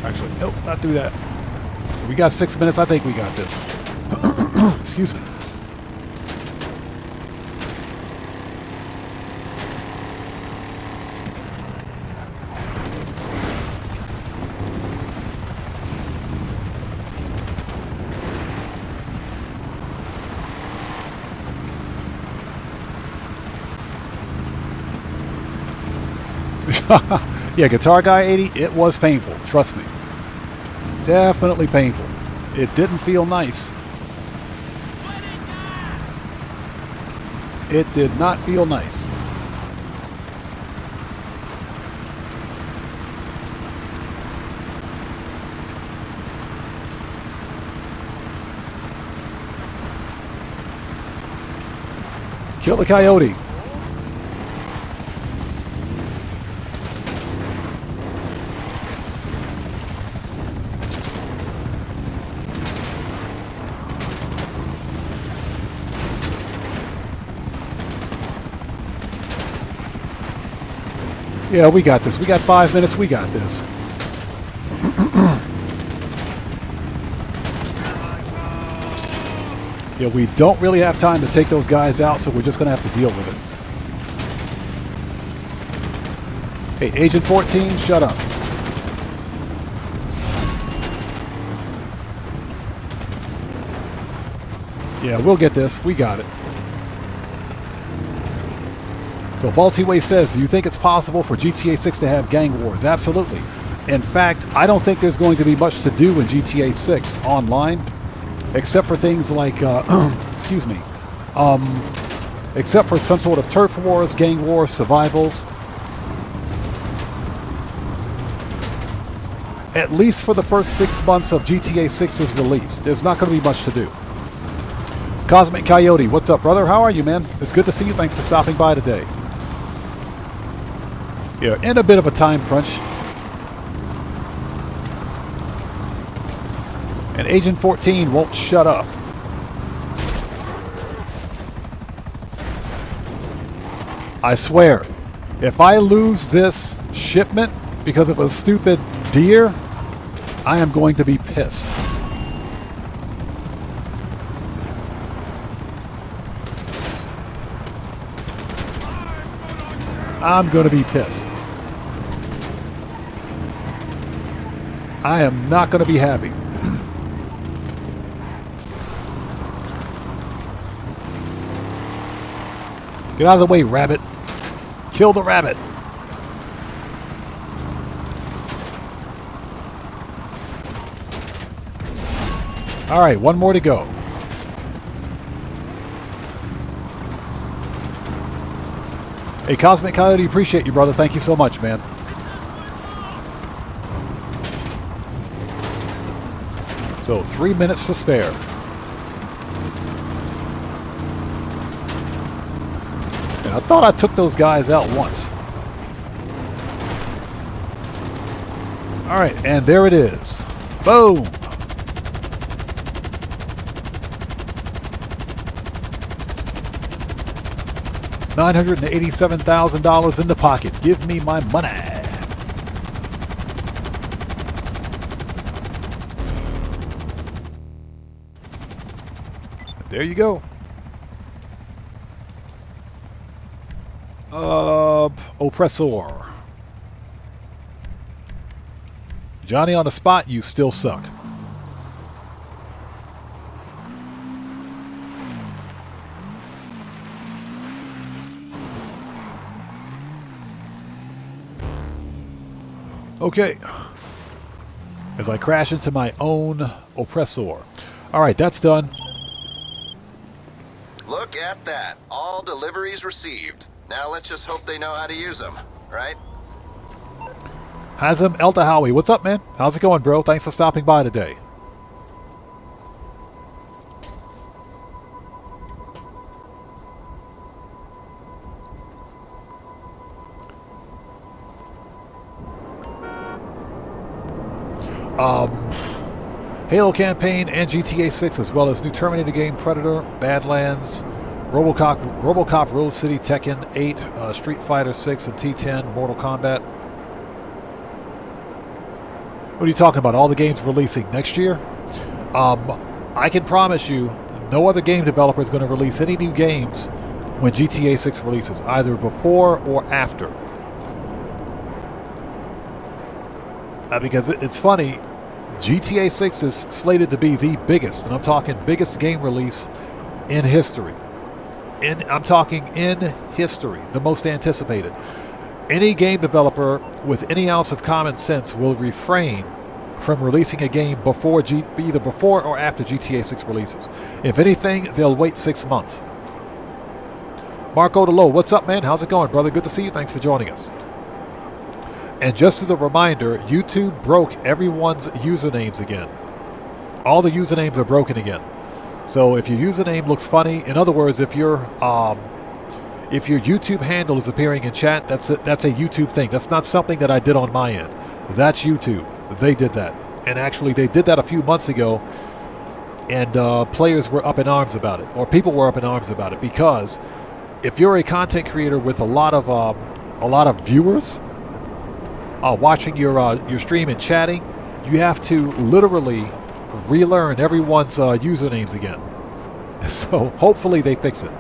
Actually, nope, not do that. We got 6 minutes. I think we got this. Excuse me. Yeah, Guitar Guy 80, it was painful. Trust me. Definitely painful. It didn't feel nice. It did not feel nice. Kill the coyote. Yeah, we got this. We got 5 minutes. We got this. Yeah, we don't really have time to take those guys out, so we're just going to have to deal with it. Hey, Agent 14, shut up. Yeah, we'll get this. We got it. So Baltiway says, do you think it's possible for GTA 6 to have gang wars? Absolutely. In fact, I don't think there's going to be much to do in GTA 6 online, except for things like, excuse me, except for some sort of turf wars, gang wars, survivals. At least for the first 6 months of GTA 6's release, there's not going to be much to do. Cosmic Coyote, what's up, brother? How are you, man? It's good to see you. Thanks for stopping by today. Yeah, in a bit of a time crunch. And Agent 14 won't shut up. I swear, if I lose this shipment because of a stupid deer, I am going to be pissed. I'm going to be pissed. I am not going to be happy. Get out of the way, rabbit. Kill the rabbit. All right, one more to go. Hey, Cosmic Coyote, appreciate you, brother. Thank you so much, man. So, 3 minutes to spare. And I thought I took those guys out once. All right, and there it is. Boom. $987,000 in the pocket. Give me my money. There you go. Oppressor. Johnny on the spot, you still suck. Okay. As I crash into my own oppressor. Alright, that's done. Look at that. All deliveries received. Now let's just hope they know how to use them, right? Hazem El Tahawi. What's up, man? How's it going, bro? Thanks for stopping by today. Halo campaign and GTA 6, as well as new Terminator game, Predator, Badlands, RoboCop Road City, Tekken 8, Street Fighter 6, and T10, Mortal Kombat. What are you talking about? All the games releasing next year? I can promise you, no other game developer is going to release any new games when GTA 6 releases, either before or after. Because it's funny, GTA 6 is slated to be the biggest, and I'm talking biggest game release in history. I'm talking in history, the most anticipated. Any game developer with any ounce of common sense will refrain from releasing a game before either before or after GTA 6 releases. If anything, they'll wait 6 months. Marco DeLow, what's up, man? How's it going, brother? Good to see you. Thanks for joining us. And just as a reminder, YouTube broke everyone's usernames again. All the usernames are broken again. So if your username looks funny, in other words, if your YouTube handle is appearing in chat, that's a YouTube thing. That's not something that I did on my end. That's YouTube. They did that. And actually, they did that a few months ago, and players were up in arms about it, or people were up in arms about it, because if you're a content creator with a lot of viewers watching your stream and chatting, you have to literally relearn everyone's usernames again. So hopefully they fix it.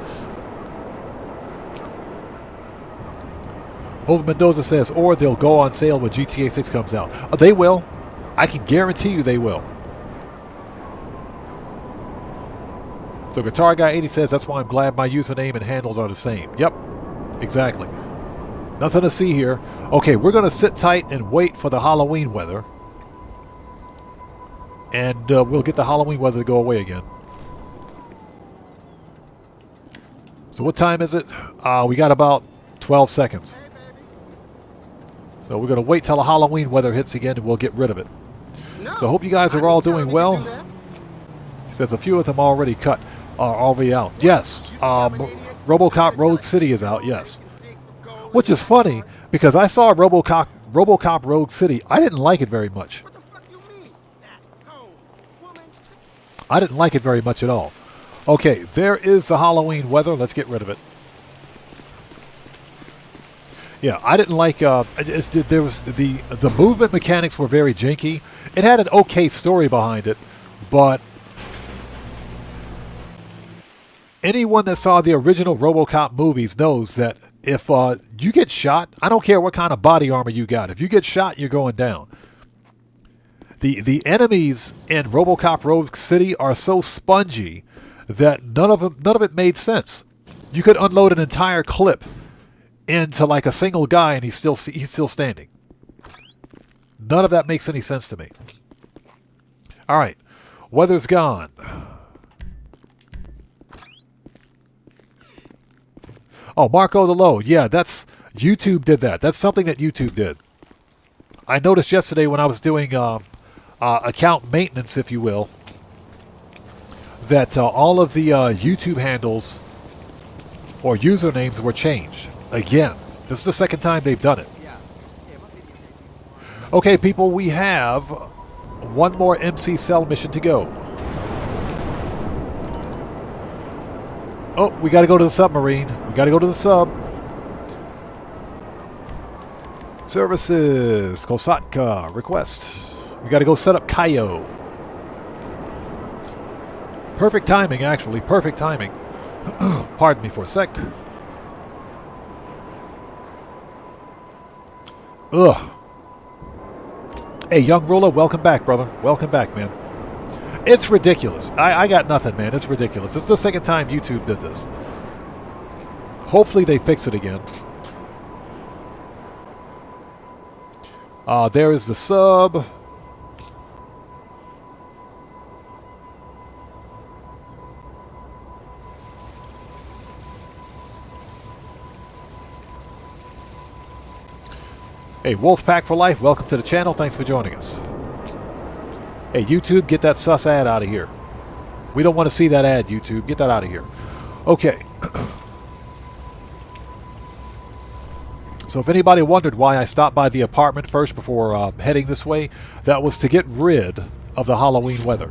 Over Mendoza says, or they'll go on sale when GTA 6 comes out. They will. I can guarantee you they will. So Guitar Guy 80 says, that's why I'm glad my username and handles are the same. Yep, exactly. Nothing to see here. Okay, we're going to sit tight and wait for the Halloween weather. And we'll get the Halloween weather to go away again. So what time is it? We got about 12 seconds. So we're going to wait till the Halloween weather hits again and we'll get rid of it. So I hope you guys are all doing well. He says a few of them already are already out. Yes. RoboCop Road City is out, yes. Which is funny, because I saw RoboCop Road City. I didn't like it very much. I didn't like it very much at all. Okay, there is the Halloween weather. Let's get rid of it. Yeah, I didn't like. There was the movement mechanics were very janky. It had an okay story behind it, but anyone that saw the original RoboCop movies knows that if you get shot, I don't care what kind of body armor you got. If you get shot, you're going down. The enemies in RoboCop Road City are so spongy that none of it made sense. You could unload an entire clip into like a single guy and he's still standing. None of that makes any sense to me. All right, weather's gone. Oh, Marco DeLow. Yeah, that's YouTube did that. That's something that YouTube did. I noticed yesterday when I was doing account maintenance, if you will, that all of the YouTube handles or usernames were changed. Again, this is the second time they've done it. Okay, people, we have one more MC Cell mission to go. Oh, we got to go to the submarine. We got to go to the sub. Services. Kosatka. Request. We got to go set up Cayo. Perfect timing, actually. Perfect timing. Pardon me for a sec. Ugh. Hey, Young Ruler, welcome back, brother. Welcome back, man. It's ridiculous. I got nothing, man. It's ridiculous. It's the second time YouTube did this. Hopefully they fix it again. There is the sub. Hey, Wolfpack for Life, welcome to the channel. Thanks for joining us. Hey, YouTube, get that sus ad out of here. We don't want to see that ad, YouTube. Get that out of here. Okay. So if anybody wondered why I stopped by the apartment first before heading this way, that was to get rid of the Halloween weather.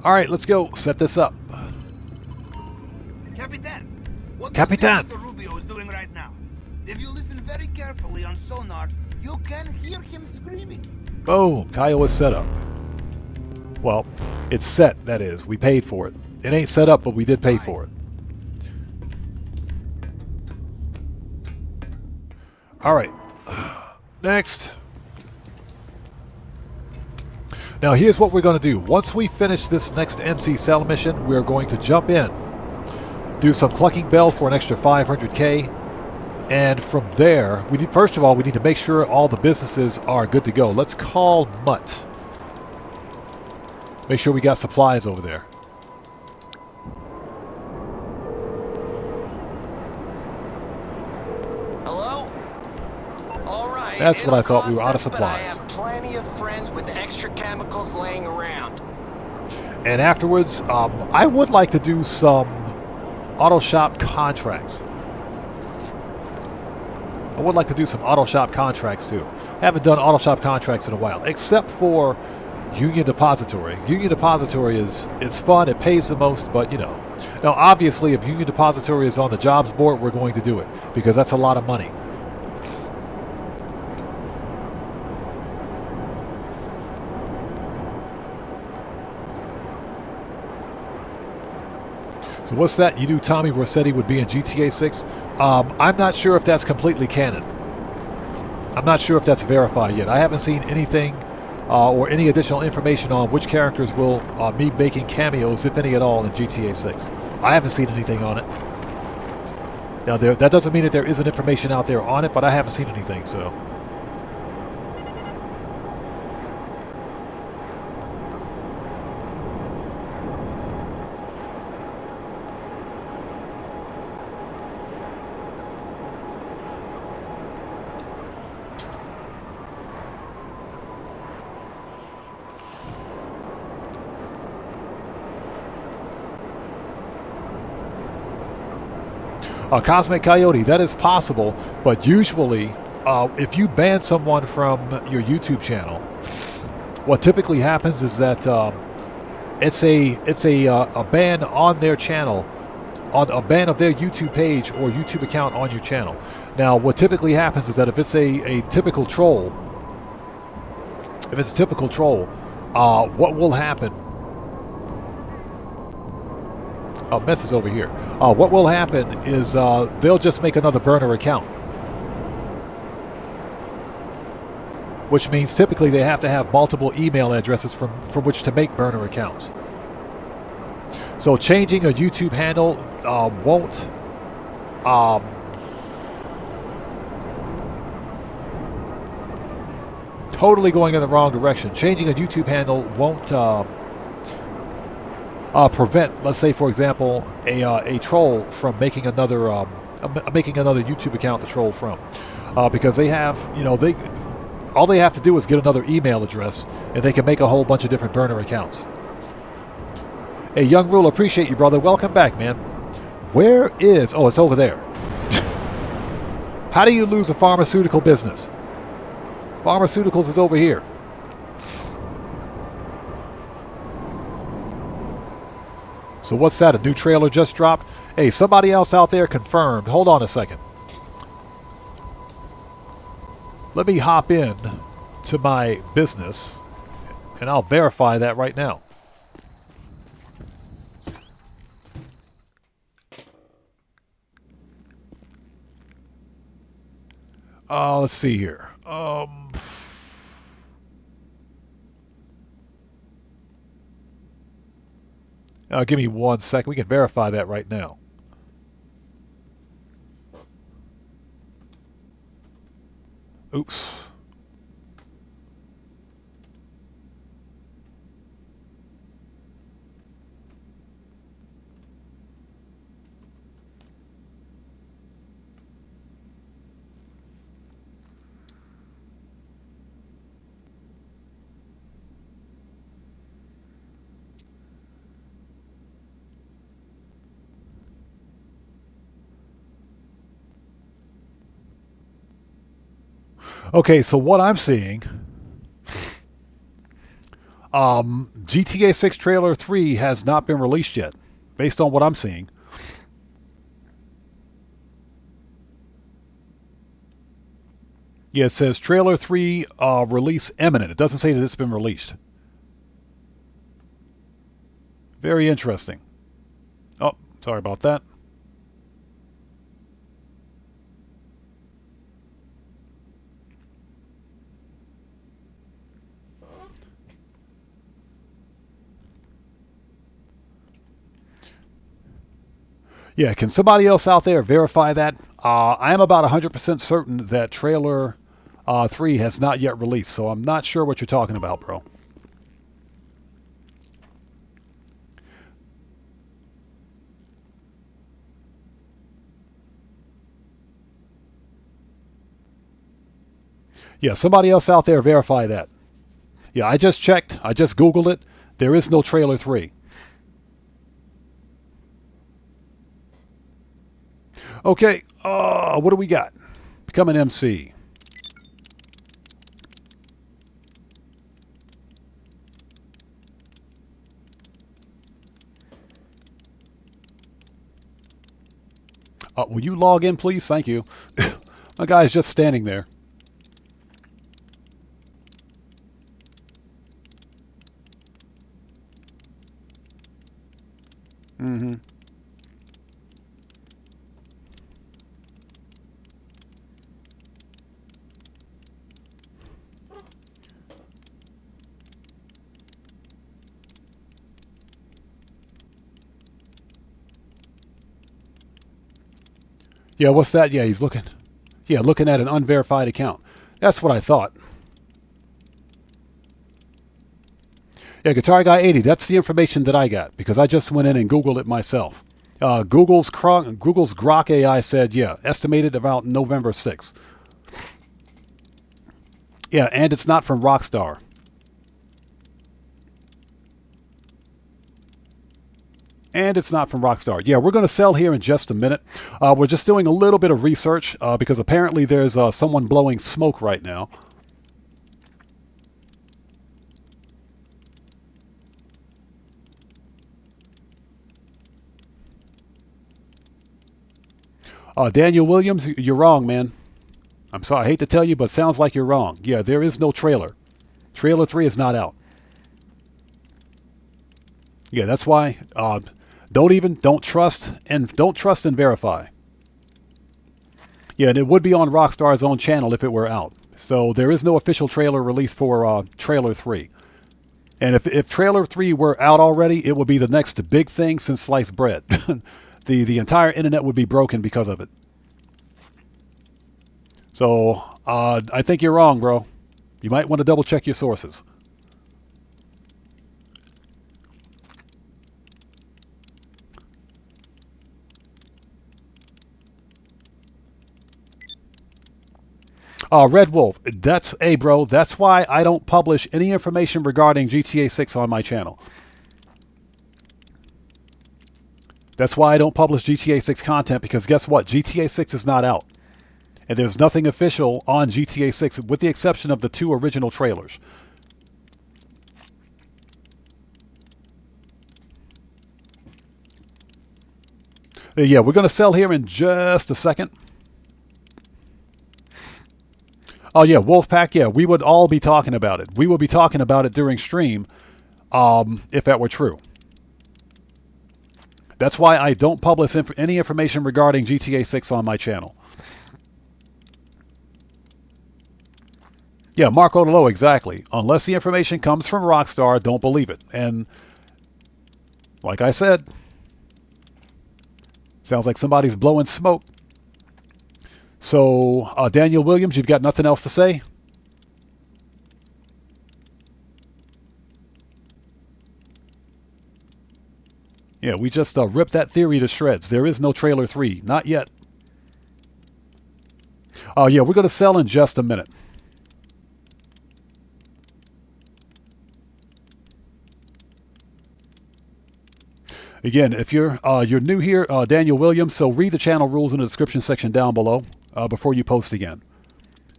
All right, let's go set this up. Capitan, what Capitan. Mr. Rubio is doing right now? If you listen very carefully on sonar, you can hear him screaming. Boom, Cayo is set up. Well, it's set, that is. We paid for it. It ain't set up, but we did pay for it. All right. Next. Now, here's what we're going to do. Once we finish this next MC Cell mission, we're going to jump in, do some Clucking Bell for an extra 500K, and from there, first of all, we need to make sure all the businesses are good to go. Let's call Mutt. Make sure we got supplies over there. Hello? All right. That's what I thought. We It'll were out of cost us, but I supplies. have plenty of friends with extra chemicals laying around. And afterwards, I would like to do some auto shop contracts. I would like to do some auto shop contracts too. Haven't done auto shop contracts in a while, except for Union Depository. Union Depository it's fun, it pays the most, but you know. Now obviously if Union Depository is on the jobs board, we're going to do it because that's a lot of money. So what's that? You knew Tommy Rossetti would be in GTA 6? I'm not sure if that's completely canon. I'm not sure if that's verified yet. I haven't seen anything or any additional information on which characters will be making cameos, if any at all, in GTA 6. I haven't seen anything on it. Now, that doesn't mean that there isn't information out there on it, but I haven't seen anything, so... Cosmic Coyote, that is possible, but usually if you ban someone from your YouTube channel, what typically happens is that it's a ban on their channel, on a ban of their YouTube page or YouTube account on your channel. Now, what typically happens is that if it's a typical troll, what will happen? Meth is over here. What will happen is they'll just make another burner account. Which means typically they have to have multiple email addresses from which to make burner accounts. So changing a YouTube handle won't... totally going in the wrong direction. Changing a YouTube handle won't... prevent, let's say, for example, a troll from making another YouTube account to troll from, because they have, you know, all they have to do is get another email address, and they can make a whole bunch of different burner accounts. Hey, Young Rule, appreciate you, brother. Welcome back, man. Where is? Oh, it's over there. How do you lose a pharmaceutical business? Pharmaceuticals is over here. So what's that? A new trailer just dropped? Hey, somebody else out there confirmed. Hold on a second. Let me hop in to my business, and I'll verify that right now. Let's see here. Give me 1 second. We can verify that right now. Oops. Okay, so what I'm seeing, GTA 6 Trailer 3 has not been released yet, based on what I'm seeing. Yeah, it says Trailer 3 release imminent. It doesn't say that it's been released. Very interesting. Oh, sorry about that. Yeah, can somebody else out there verify that? I am about 100% certain that Trailer 3 has not yet released, so I'm not sure what you're talking about, bro. Yeah, somebody else out there verify that. Yeah, I just checked. I just Googled it. There is no Trailer 3. Okay, what do we got? Become an MC. Will you log in, please? Thank you. My guy's just standing there. Mm-hmm. Yeah, what's that? Yeah, he's looking. Yeah, looking at an unverified account. That's what I thought. Yeah, Guitar Guy 80, that's the information that I got because I just went in and Googled it myself. Google's Grok AI said, yeah, estimated about November 6th. Yeah, and it's not from Rockstar. And it's not from Rockstar. Yeah, we're going to sell here in just a minute. We're just doing a little bit of research because apparently there's someone blowing smoke right now. Daniel Williams, you're wrong, man. I'm sorry, I hate to tell you, but it sounds like you're wrong. Yeah, there is no trailer. Trailer 3 is not out. Yeah, that's why don't trust and verify. Yeah, and it would be on Rockstar's own channel if it were out. So there is no official trailer release for Trailer 3. And if Trailer 3 were out already, it would be the next big thing since sliced bread. The entire internet would be broken because of it. So I think you're wrong, bro. You might want to double check your sources. Red Wolf, hey bro, that's why I don't publish any information regarding GTA 6 on my channel. That's why I don't publish GTA 6 content, because guess what? GTA 6 is not out. And there's nothing official on GTA 6 with the exception of the 2 original trailers. Yeah, we're going to sell here in just a second. Oh, yeah, Wolfpack, yeah, we would all be talking about it. We will be talking about it during stream if that were true. That's why I don't publish any information regarding GTA 6 on my channel. Yeah, Marco Lolo, exactly. Unless the information comes from Rockstar, don't believe it. And like I said, sounds like somebody's blowing smoke. So, Daniel Williams, you've got nothing else to say? Yeah, we just ripped that theory to shreds. There is no trailer 3. Not yet. Oh, yeah, we're going to sell in just a minute. Again, if you're new here, Daniel Williams, so read the channel rules in the description section down below before you post again.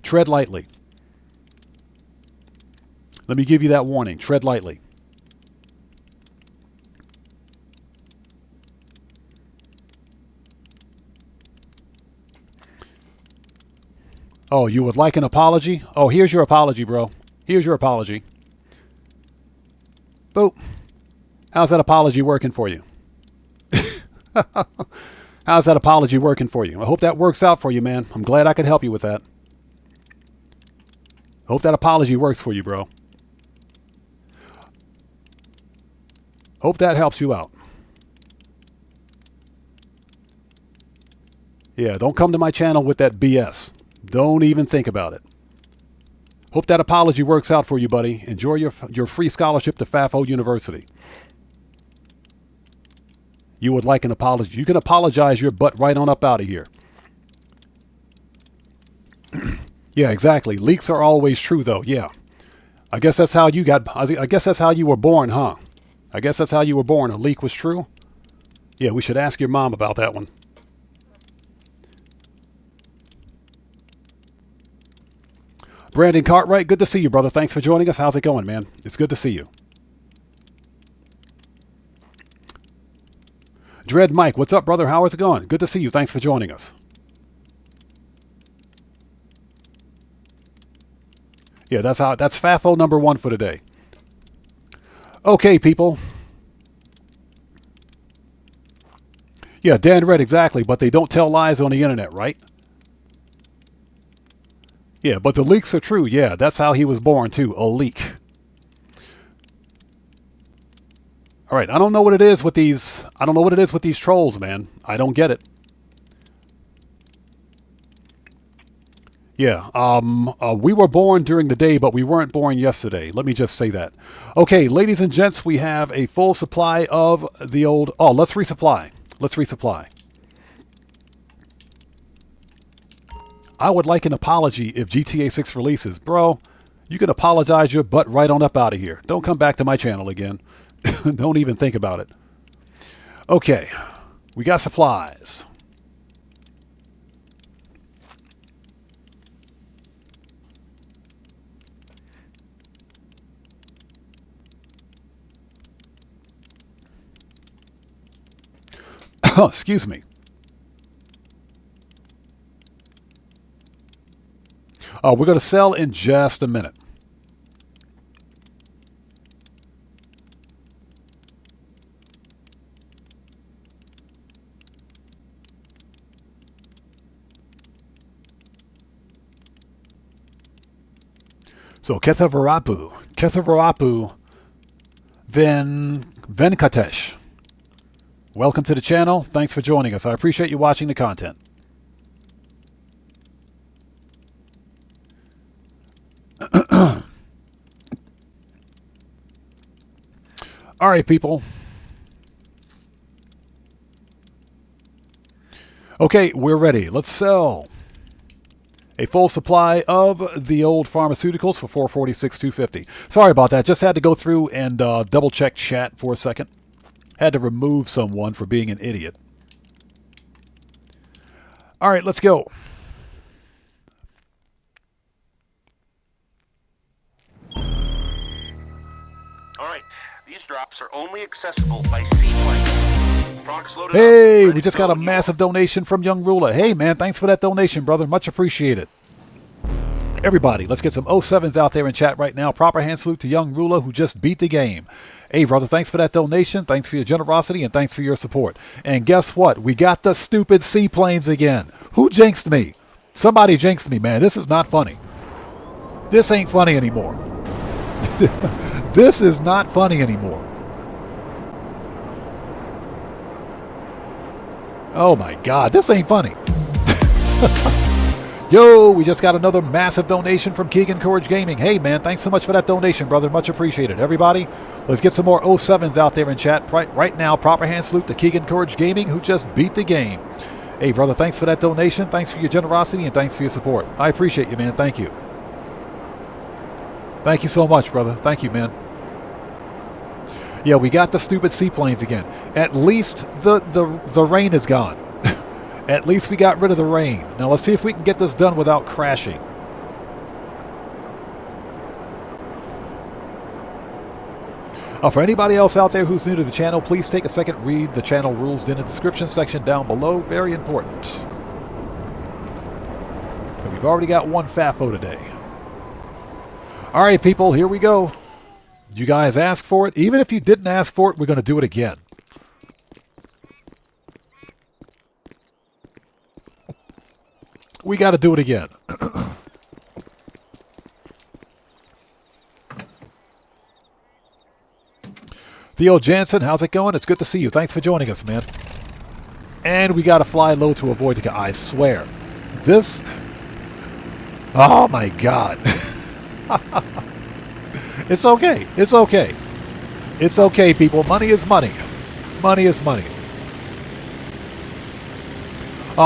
Tread lightly. Let me give you that warning. Tread lightly. Oh, you would like an apology? Oh, here's your apology, bro. Here's your apology. Boop. How's that apology working for you? How's that apology working for you? I hope that works out for you, man. I'm glad I could help you with that. Hope that apology works for you, bro. Hope that helps you out. Yeah, don't come to my channel with that BS. Don't even think about it. Hope that apology works out for you, buddy. Enjoy your free scholarship to FAFO University. You would like an apology. You can apologize your butt right on up out of here. Yeah, exactly. Leaks are always true, though. Yeah. I guess that's how you got... I guess that's how you were born, huh? I guess that's how you were born. A leak was true? Yeah, we should ask your mom about that one. Brandon Cartwright, good to see you, brother. Thanks for joining us. How's it going, man? It's good to see you. Dread Mike, what's up, brother? How is it going? Good to see you. Thanks for joining us. Yeah, that's FAFO number 1 for today. Okay, people. Yeah, Dan Red, exactly, but they don't tell lies on the internet, right? Yeah, but the leaks are true. Yeah, that's how he was born, too. A leak. All right, I don't know what it is with these... I don't know what it is with these trolls, man. I don't get it. Yeah, we were born during the day, but we weren't born yesterday. Let me just say that. Okay, ladies and gents, we have a full supply of the old... Oh, let's resupply. Let's resupply. I would like an apology if GTA 6 releases. Bro, you can apologize your butt right on up out of here. Don't come back to my channel again. Don't even think about it. Okay, we got supplies. Excuse me. We're going to sell in just a minute. So Kethavarapu Venkatesh. Welcome to the channel. Thanks for joining us. I appreciate you watching the content. All right, people. Okay, we're ready. Let's sell a full supply of the old pharmaceuticals for $446.250. Sorry about that. Just had to go through and double check chat for a second. Had to remove someone for being an idiot. All right, let's go. These drops are only accessible by seaplane. Products loaded Hey, up, we just got a massive donation from Young Ruler. Hey, man, thanks for that donation, brother. Much appreciated. Everybody, let's get some 07s out there in chat right now. Proper hand salute to Young Ruler, who just beat the game. Hey, brother, thanks for that donation. Thanks for your generosity, and thanks for your support. And guess what? We got the stupid seaplanes again. Who jinxed me? Somebody jinxed me, man. This is not funny. This ain't funny anymore. This is not funny anymore. Oh, my God. This ain't funny. Yo, we just got another massive donation from Keegan Courage Gaming. Hey, man, thanks so much for that donation, brother. Much appreciated. Everybody, let's get some more 07s out there in chat. Right now, proper hand salute to Keegan Courage Gaming, who just beat the game. Hey, brother, thanks for that donation. Thanks for your generosity, and thanks for your support. I appreciate you, man. Thank you. Thank you so much, brother. Thank you, man. Yeah, we got the stupid seaplanes again. At least the rain is gone. At least we got rid of the rain. Now let's see if we can get this done without crashing. For anybody else out there who's new to the channel, please take a second, read the channel rules in the description section down below. Very important. And we've already got one FAFO today. All right, people, here we go. You guys asked for it. Even if you didn't ask for it, we're going to do it again. We got to do it again. Theo Jansen, how's it going? It's good to see you. Thanks for joining us, man. And we got to fly low to avoid the guy. I swear. This... Oh, my God. It's okay. It's okay. It's okay, people. Money is money. Money is money.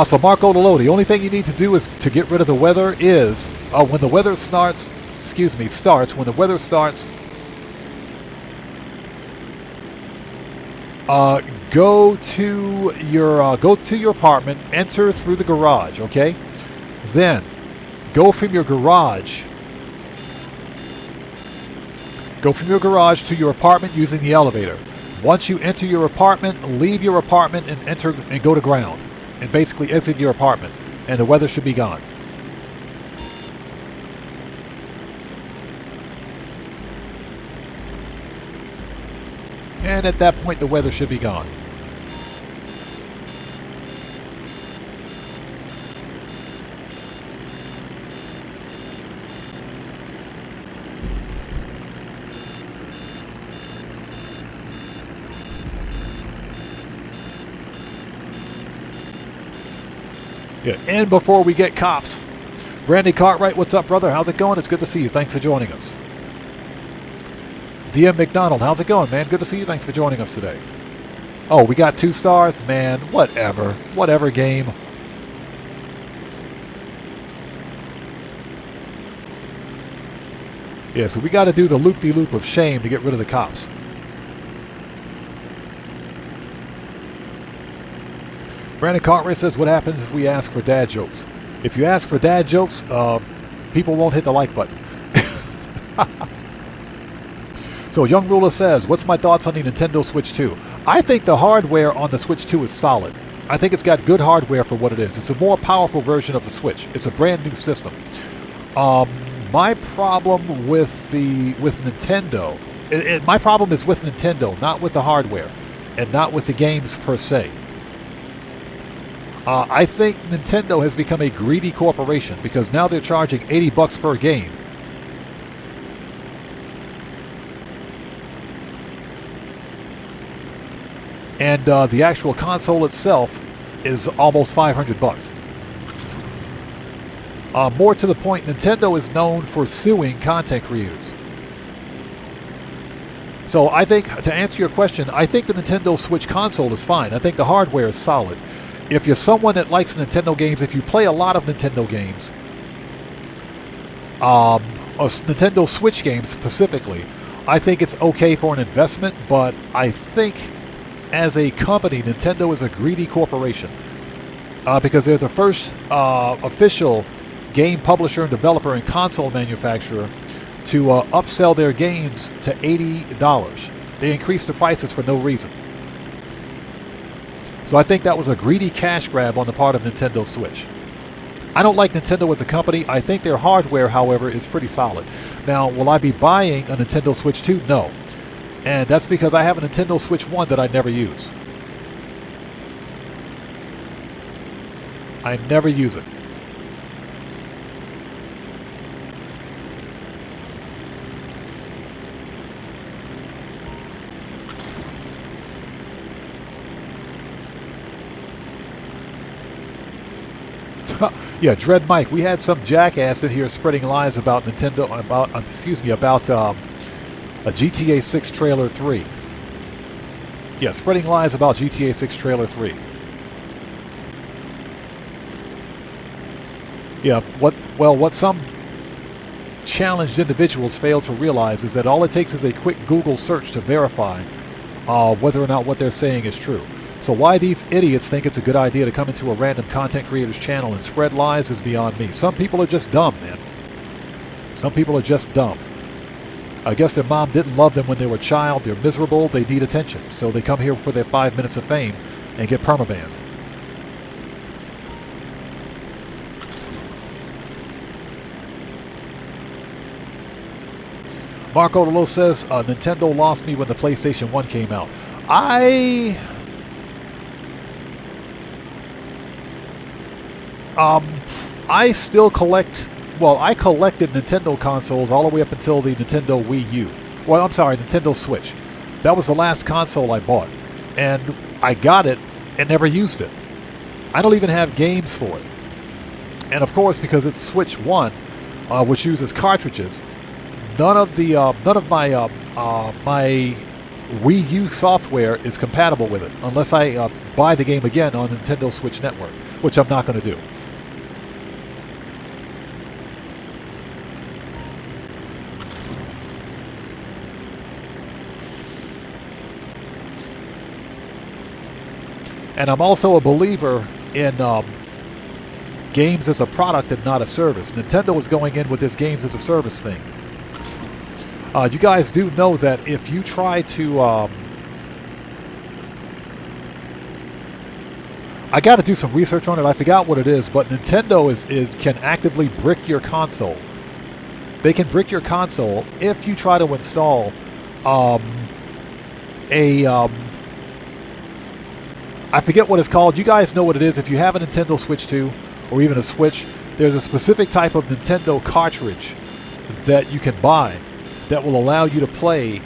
So Marco Lolo, the only thing you need to do is to get rid of the weather is when the weather starts, when the weather starts, go to your apartment, enter through the garage, okay? Then go from your garage to your apartment using the elevator. Once you enter your apartment, leave your apartment and enter and go to ground. And basically exit your apartment, and the weather should be gone. And at that point, the weather should be gone. Yeah, and before we get cops, Brandy Cartwright, what's up, brother? How's it going? It's good to see you. Thanks for joining us. DM McDonald, how's it going, man? Good to see you. Thanks for joining us today. Oh, we got 2 stars? Man, whatever. Whatever, game. Yeah, so we got to do the loop-de-loop of shame to get rid of the cops. Brandon Cartwright says, what happens if we ask for dad jokes? If you ask for dad jokes, people won't hit the like button. So Young Ruler says, what's my thoughts on the Nintendo Switch 2? I think the hardware on the Switch 2 is solid. I think it's got good hardware for what it is. It's a more powerful version of the Switch. It's a brand new system. My problem with Nintendo, my problem is with Nintendo, not with the hardware, and not with the games per se. I think Nintendo has become a greedy corporation because now they're charging $80 per game. And the actual console itself is almost $500. More to the point, Nintendo is known for suing content creators. So I think, to answer your question, I think the Nintendo Switch console is fine. I think the hardware is solid. If you're someone that likes Nintendo games, if you play a lot of Nintendo games, Nintendo Switch games specifically, I think it's okay for an investment, but I think as a company, Nintendo is a greedy corporation because they're the first official game publisher and developer and console manufacturer to upsell their games to $80. They increased the prices for no reason. So I think that was a greedy cash grab on the part of Nintendo Switch. I don't like Nintendo as a company. I think their hardware, however, is pretty solid. Now, will I be buying a Nintendo Switch 2? No. And that's because I have a Nintendo Switch 1 that I never use. I never use it. Yeah, Dread Mike, we had some jackass in here spreading lies about Nintendo, about a GTA 6 trailer 3. Yeah, spreading lies about GTA 6 trailer 3. Yeah, what some challenged individuals fail to realize is that all it takes is a quick Google search to verify whether or not what they're saying is true. So why these idiots think it's a good idea to come into a random content creator's channel and spread lies is beyond me. Some people are just dumb, man. Some people are just dumb. I guess their mom didn't love them when they were a child. They're miserable. They need attention. So they come here for their 5 minutes of fame and get permabanned. Marco Delo says, Nintendo lost me when the PlayStation 1 came out. I still collect, well, I collected Nintendo consoles all the way up until the Nintendo Wii U. Well, I'm sorry, Nintendo Switch. That was the last console I bought. And I got it and never used it. I don't even have games for it. And of course, because it's Switch 1, which uses cartridges, none of my my Wii U software is compatible with it, unless I buy the game again on Nintendo Switch Network, which I'm not going to do. And I'm also a believer in games as a product and not a service. Nintendo is going in with this games as a service thing. You guys do know that if you try to... I got to do some research on it. I forgot what it is, but Nintendo can actively brick your console. They can brick your console if you try to install I forget what it's called. You guys know what it is. If you have a Nintendo Switch 2 or even a Switch, there's a specific type of Nintendo cartridge that you can buy that will allow you to play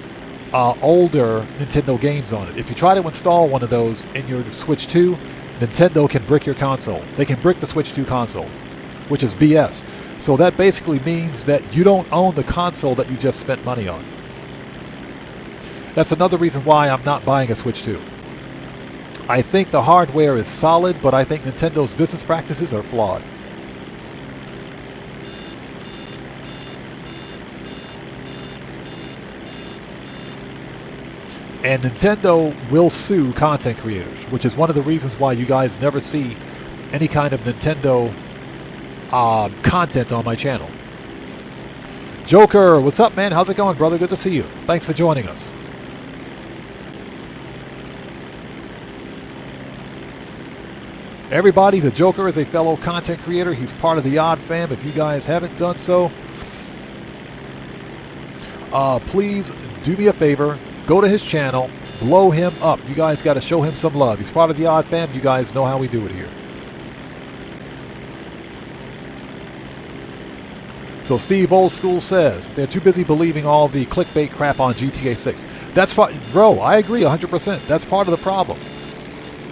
older Nintendo games on it. If you try to install one of those in your Switch 2, Nintendo can brick your console. They can brick the Switch 2 console, which is BS. So that basically means that you don't own the console that you just spent money on. That's another reason why I'm not buying a Switch 2. I think the hardware is solid, but I think Nintendo's business practices are flawed. And Nintendo will sue content creators, which is one of the reasons why you guys never see any kind of Nintendo content on my channel. Joker, what's up, man? How's it going, brother? Good to see you. Thanks for joining us. Everybody, the Joker is a fellow content creator. He's part of the Odd Fam. If you guys haven't done so, please do me a favor. Go to his channel. Blow him up. You guys got to show him some love. He's part of the Odd Fam. You guys know how we do it here. So Steve Old School says, they're too busy believing all the clickbait crap on GTA 6. That's what, bro, I agree 100%. That's part of the problem.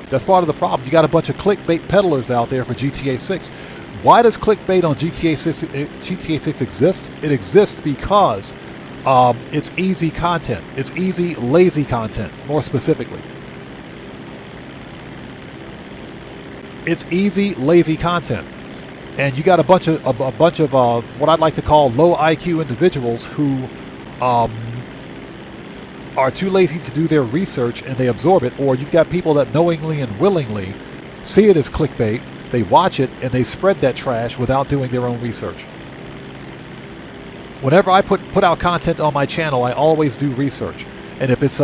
That's part of the problem. You got a bunch of clickbait peddlers out there for GTA 6. Why does clickbait on GTA 6 exist? It exists because it's easy content. It's easy, lazy content, more specifically. It's easy, lazy content. And you got a bunch of what I'd like to call low IQ individuals who are too lazy to do their research and they absorb it, or you've got people that knowingly and willingly see it as clickbait, they watch it, and they spread that trash without doing their own research. Whenever I put out content on my channel, I always do research. And if it's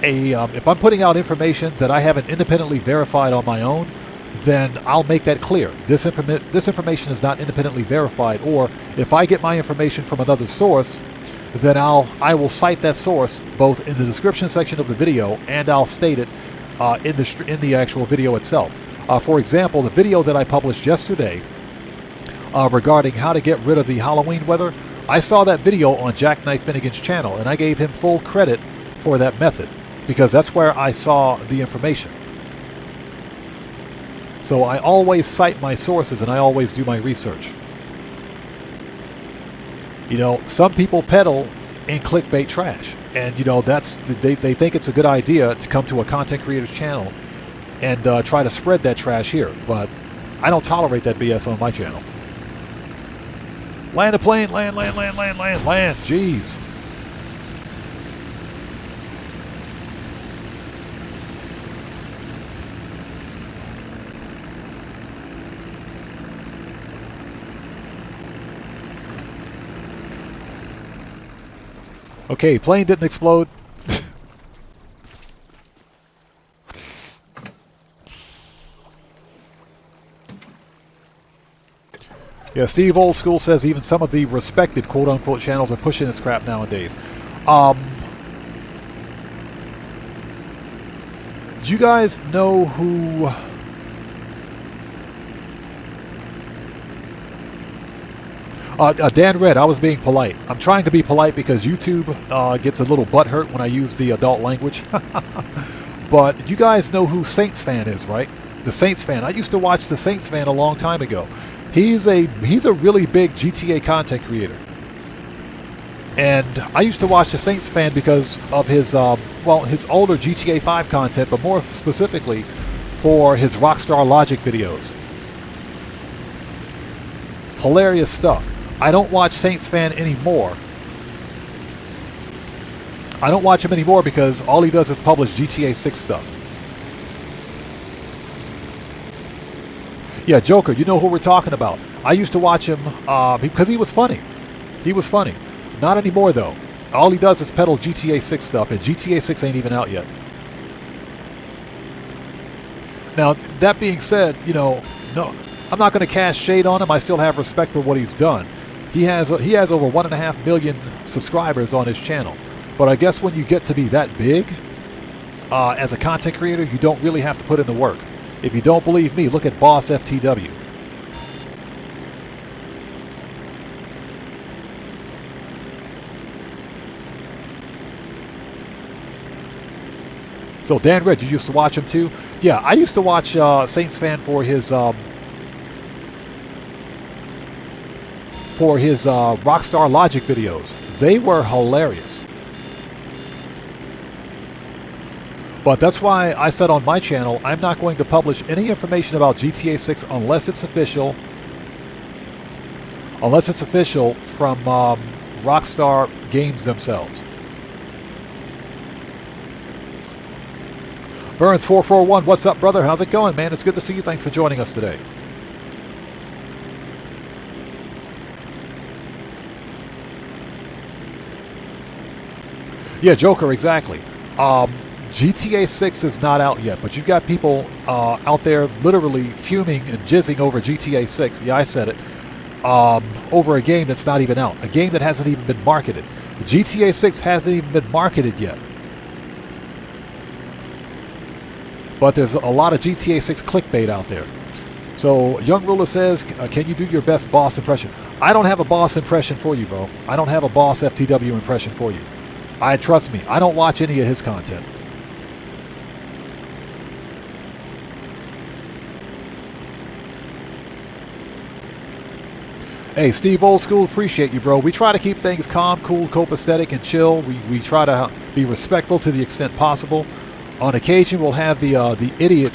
if I'm putting out information that I haven't independently verified on my own, then I'll make that clear. This information is not independently verified, or if I get my information from another source, then I will cite that source both in the description section of the video, and I'll state it in the actual video itself. For example, the video that I published yesterday regarding how to get rid of the Halloween weather, I saw that video on Jackknife Finnegan's channel, and I gave him full credit for that method because that's where I saw the information. So I always cite my sources and I always do my research. You know, some people peddle in clickbait trash, and you know they think it's a good idea to come to a content creator's channel and try to spread that trash here, but I don't tolerate that BS on my channel. Land a plane, land, jeez. Okay, plane didn't explode. Yeah, Steve Old School says even some of the respected quote-unquote channels are pushing this crap nowadays. Do you guys know who... Dan Red, I was being polite. I'm trying to be polite because YouTube gets a little butthurt when I use the adult language. But you guys know who Saints Fan is, right? The Saints Fan. I used to watch the Saints Fan a long time ago. He's a really big GTA content creator. And I used to watch the Saints Fan because of his his older GTA 5 content, but more specifically for his Rockstar Logic videos. Hilarious stuff. I don't watch Saints Fan anymore. I don't watch him anymore because all he does is publish GTA 6 stuff. Yeah, Joker, you know who we're talking about. I used to watch him because he was funny. He was funny. Not anymore, though. All he does is peddle GTA 6 stuff, and GTA 6 ain't even out yet. Now, that being said, you know, no, I'm not going to cast shade on him. I still have respect for what he's done. He has over 1.5 million subscribers on his channel. But I guess when you get to be that big, as a content creator, you don't really have to put in the work. If you don't believe me, look at Boss FTW. So Dan Red, you used to watch him too? Yeah, I used to watch Saints Fan for his Rockstar Logic videos. They were hilarious. But that's why I said on my channel, I'm not going to publish any information about GTA 6 unless it's official. Unless it's official from Rockstar Games themselves. Burns441, what's up, brother? How's it going, man? It's good to see you. Thanks for joining us today. Yeah, Joker, exactly. GTA 6 is not out yet, but you've got people out there literally fuming and jizzing over GTA 6. Yeah, I said it. Over a game that's not even out. A game that hasn't even been marketed. GTA 6 hasn't even been marketed yet. But there's a lot of GTA 6 clickbait out there. So, Young Ruler says, can you do your best boss impression? I don't have a boss impression for you, bro. I don't have a boss FTW impression for you. Trust me, I don't watch any of his content. Hey, Steve Old School, appreciate you, bro. We try to keep things calm, cool, copacetic, and chill. We try to be respectful to the extent possible. On occasion, we'll have the idiot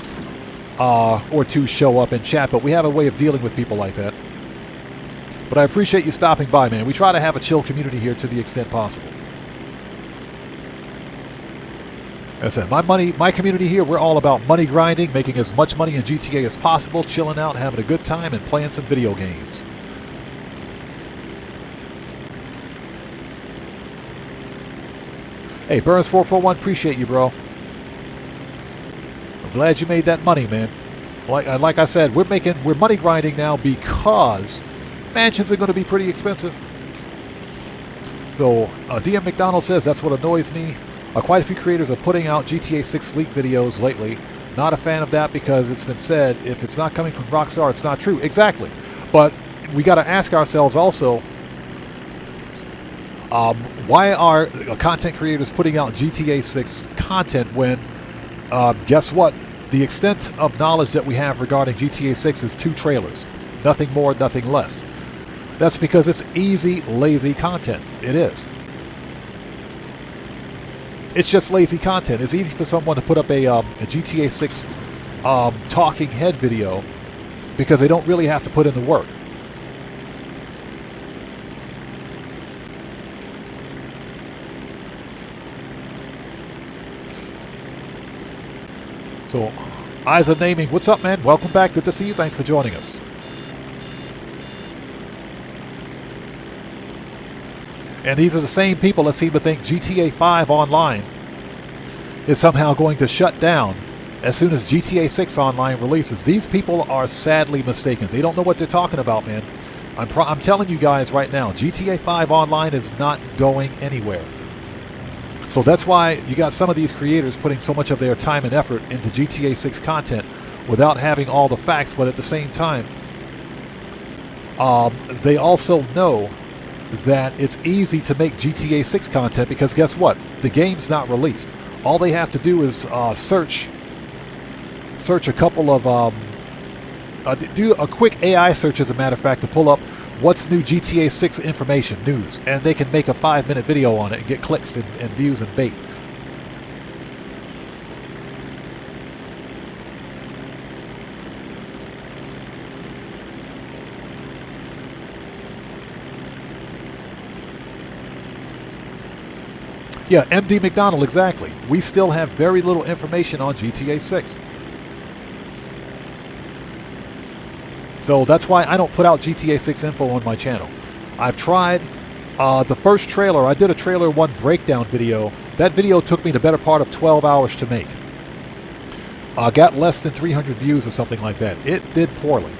or two show up and chat, but we have a way of dealing with people like that. But I appreciate you stopping by, man. We try to have a chill community here to the extent possible. As I said, my community here, we're all about money grinding, making as much money in GTA as possible, chilling out, having a good time, and playing some video games. Hey, Burns441, appreciate you, bro. I'm glad you made that money, man. Like I said, we're money grinding now because mansions are going to be pretty expensive. So DM McDonald says that's what annoys me. Quite a few creators are putting out GTA 6 leak videos lately. Not a fan of that because it's been said if it's not coming from Rockstar, it's not true. Exactly. But we got to ask ourselves also, why are content creators putting out GTA 6 content when, guess what? The extent of knowledge that we have regarding GTA 6 is 2 trailers. Nothing more, nothing less. That's because it's easy, lazy content. It is. It's just lazy content. It's easy for someone to put up a GTA 6 talking head video because they don't really have to put in the work. So, Eyes of Naming, what's up, man? Welcome back. Good to see you. Thanks for joining us. And these are the same people that seem to think GTA 5 Online is somehow going to shut down as soon as GTA 6 Online releases. These people are sadly mistaken. They don't know what they're talking about, man. I'm telling you guys right now, GTA 5 Online is not going anywhere. So that's why you got some of these creators putting so much of their time and effort into GTA 6 content without having all the facts, but at the same time, they also know that it's easy to make GTA 6 content because guess what? The game's not released. All they have to do is search a couple of do a quick AI search, as a matter of fact, to pull up what's new GTA 6 information, news, and they can make a 5-minute video on it and get clicks and views and bait. Yeah, MD McDonald, exactly. We still have very little information on GTA 6. So that's why I don't put out GTA 6 info on my channel. I've tried the first trailer. I did a trailer 1 breakdown video. That video took me the better part of 12 hours to make. Got less than 300 views or something like that. It did poorly.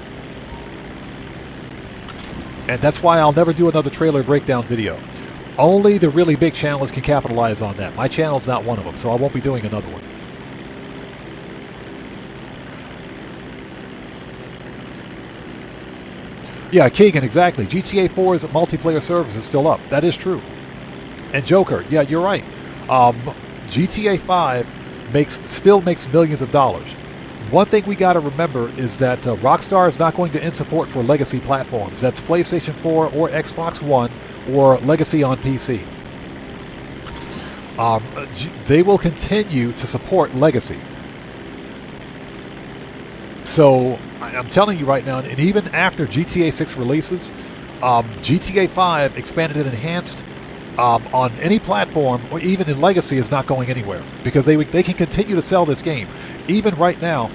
And that's why I'll never do another trailer breakdown video. Only the really big channels can capitalize on that. My channel's not one of them, so I won't be doing another one. Yeah, Keegan, exactly. GTA 4's multiplayer service is still up. That is true. And Joker, yeah, you're right. GTA 5 still makes millions of dollars. One thing we got to remember is that Rockstar is not going to end support for legacy platforms. That's PlayStation 4 or Xbox One or legacy on PC. They will continue to support legacy. So I'm telling you right now, and even after GTA 6 releases, GTA 5 expanded and enhanced on any platform or even in legacy is not going anywhere because they can continue to sell this game. Even right now,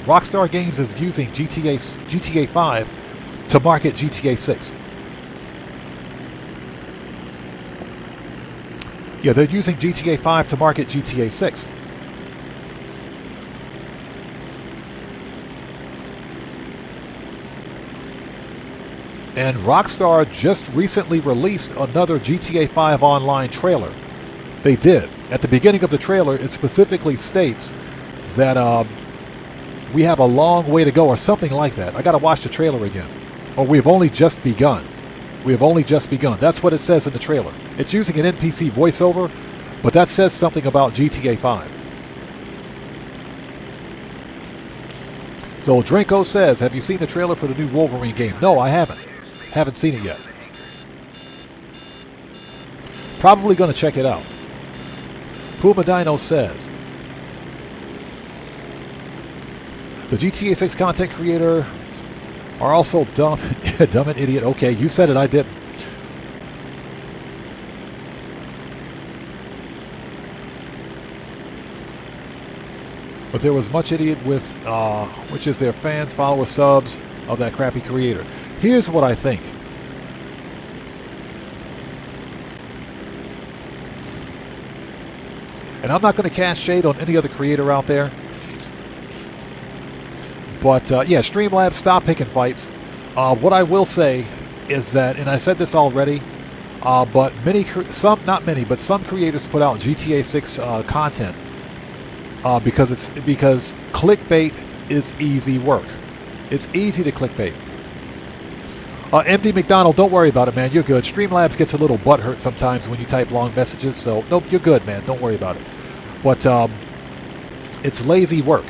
Rockstar Games is using GTA 5 to market GTA 6. Yeah, they're using GTA 5 to market GTA 6. And Rockstar just recently released another GTA 5 Online trailer. They did. At the beginning of the trailer, it specifically states that we have a long way to go or something like that. I got to watch the trailer again. Or we've only just begun. We have only just begun. That's what it says in the trailer. It's using an NPC voiceover, but that says something about GTA 5. So Drinko says, have you seen the trailer for the new Wolverine game? No, I haven't. Haven't seen it yet. Probably going to check it out. Puma Dino says, the GTA 6 content creator are also dumb, dumb and idiot. Okay, you said it, I didn't. But there was much idiot with, which is their fans, followers, subs of that crappy creator. Here's what I think. And I'm not going to cast shade on any other creator out there. But yeah, Streamlabs, stop picking fights. What I will say is that, and I said this already, but some creators put out GTA 6 content because clickbait is easy work. It's easy to clickbait. MD McDonald, don't worry about it, man. You're good. Streamlabs gets a little butthurt sometimes when you type long messages, so nope, you're good, man. Don't worry about it. But it's lazy work.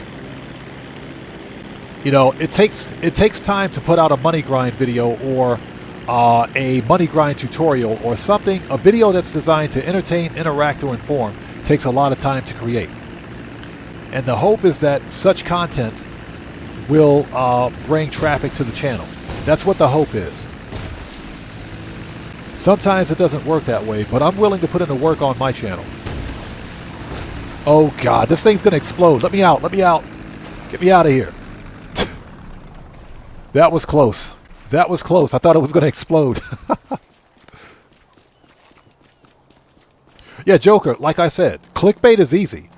You know, it takes time to put out a money grind video or a money grind tutorial or something. A video that's designed to entertain, interact, or inform takes a lot of time to create. And the hope is that such content will bring traffic to the channel. That's what the hope is. Sometimes it doesn't work that way, but I'm willing to put in the work on my channel. Oh God, this thing's gonna explode. Let me out, let me out. Get me out of here. That was close. That was close. I thought it was gonna explode. Yeah, Joker, like I said, clickbait is easy.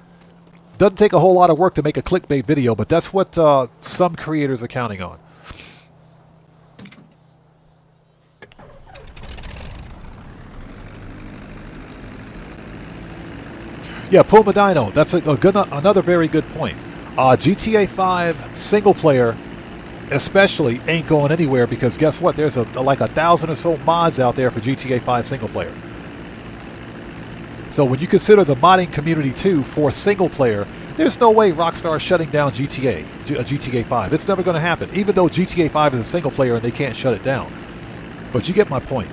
Doesn't take a whole lot of work to make a clickbait video, but that's what some creators are counting on. Yeah, Puma Dino, that's another very good point. GTA 5 single player especially ain't going anywhere because guess what? There's like 1,000 or so mods out there for GTA 5 single player. So when you consider the modding community too for single player, there's no way Rockstar's shutting down GTA 5. It's never going to happen, even though GTA 5 is a single player and they can't shut it down. But you get my point.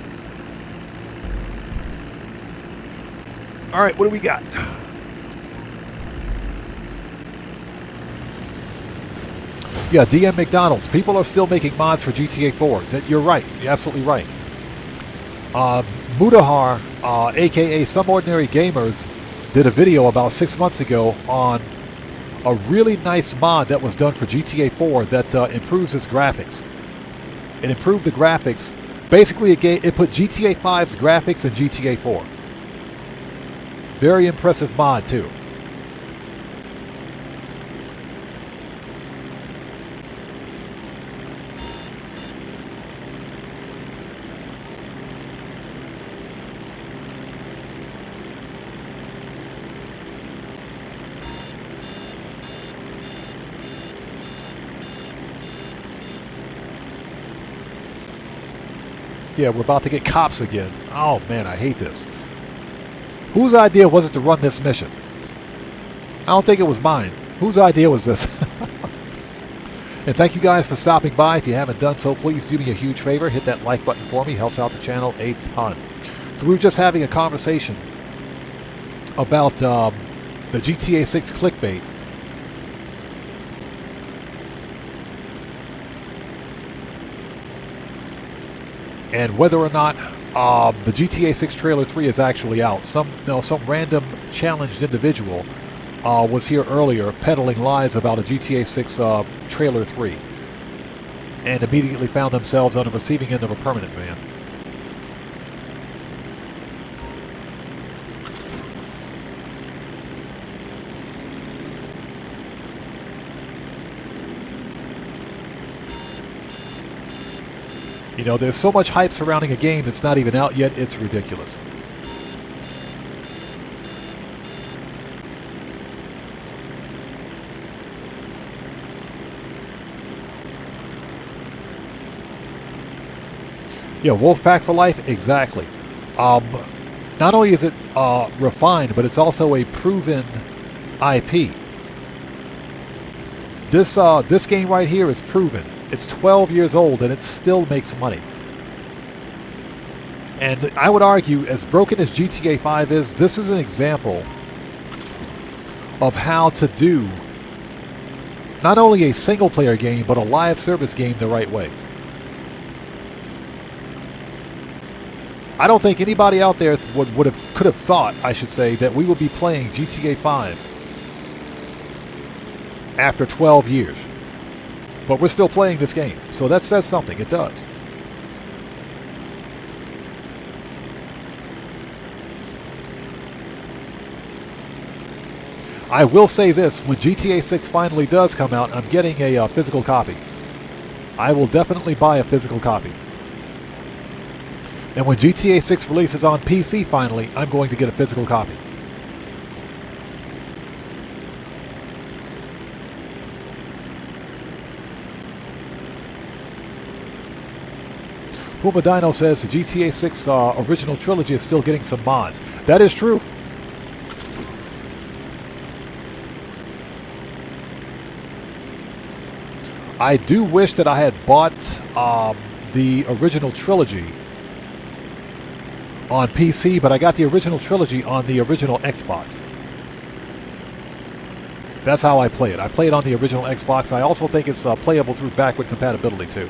All right, what do we got? Yeah, DM McDonald's. People are still making mods for GTA 4. You're right. You're absolutely right. Mudahar, a.k.a. Some Ordinary Gamers, did a video about 6 months ago on a really nice mod that was done for GTA 4 that improves its graphics. It improved the graphics. Basically, it put GTA 5's graphics in GTA 4. Very impressive mod, too. Yeah, we're about to get cops again. Oh man, I hate this. Whose idea was it to run this mission? I don't think it was mine. Whose idea was this? And thank you guys for stopping by. If you haven't done so, please do me a huge favor. Hit that like button for me. Helps out the channel a ton. So we were just having a conversation about the GTA 6 clickbait. And whether or not the GTA 6 Trailer 3 is actually out. Some random challenged individual was here earlier peddling lies about a GTA 6 Trailer 3 and immediately found themselves on the receiving end of a permanent ban. You know, there's so much hype surrounding a game that's not even out yet, it's ridiculous. Yeah, Wolfpack for life, exactly. Not only is it refined, but it's also a proven IP. This game right here is proven. It's 12 years old and it still makes money. And I would argue, as broken as GTA 5 is, this is an example of how to do not only a single player game, but a live service game the right way. I don't think anybody out there could have thought, I should say, that we would be playing GTA 5 after 12 years. But we're still playing this game, so that says something. It does. I will say this, when GTA 6 finally does come out, I'm getting a physical copy. I will definitely buy a physical copy. And when GTA 6 releases on PC finally, I'm going to get a physical copy. Puma Dino says the GTA 6 original trilogy is still getting some mods. That is true. I do wish that I had bought the original trilogy on PC, but I got the original trilogy on the original Xbox. That's how I play it. I play it on the original Xbox. I also think it's playable through backward compatibility too.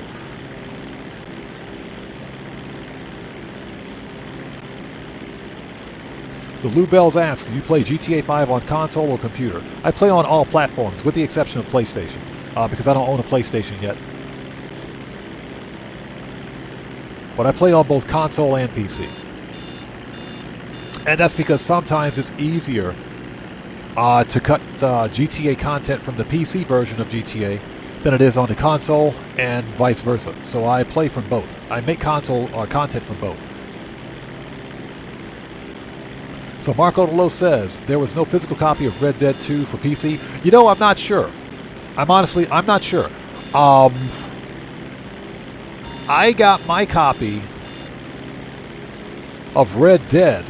So Lou Bells asks, do you play GTA 5 on console or computer? I play on all platforms, with the exception of PlayStation, because I don't own a PlayStation yet. But I play on both console and PC. And that's because sometimes it's easier to cut GTA content from the PC version of GTA than it is on the console, and vice versa. So I play from both. I make console content from both. So Marco DeLo says, there was no physical copy of Red Dead 2 for PC. You know, I'm not sure. I'm not sure. I got my copy of Red Dead.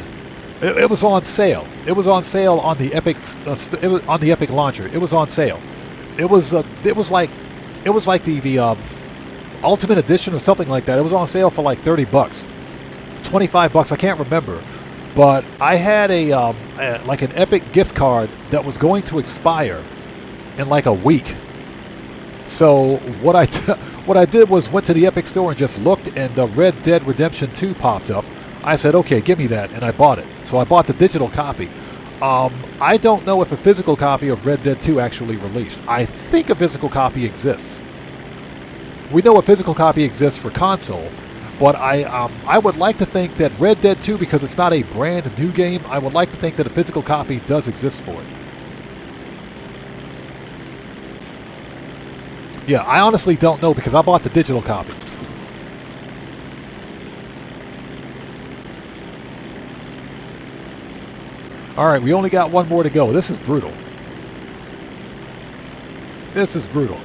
It was on sale. It was on sale on the Epic on the Epic launcher. It was on sale. It was like the Ultimate Edition or something like that. It was on sale for like $30, $25. I can't remember. But I had like an Epic gift card that was going to expire in like a week. So what I did was went to the Epic store and just looked, and Red Dead Redemption 2 popped up. I said, okay, give me that, and I bought it. So I bought the digital copy. I don't know if a physical copy of Red Dead 2 actually released. I think a physical copy exists. We know a physical copy exists for console. But I would like to think that Red Dead 2, because it's not a brand new game, I would like to think that a physical copy does exist for it. Yeah, I honestly don't know because I bought the digital copy. Alright, we only got one more to go. This is brutal. This is brutal.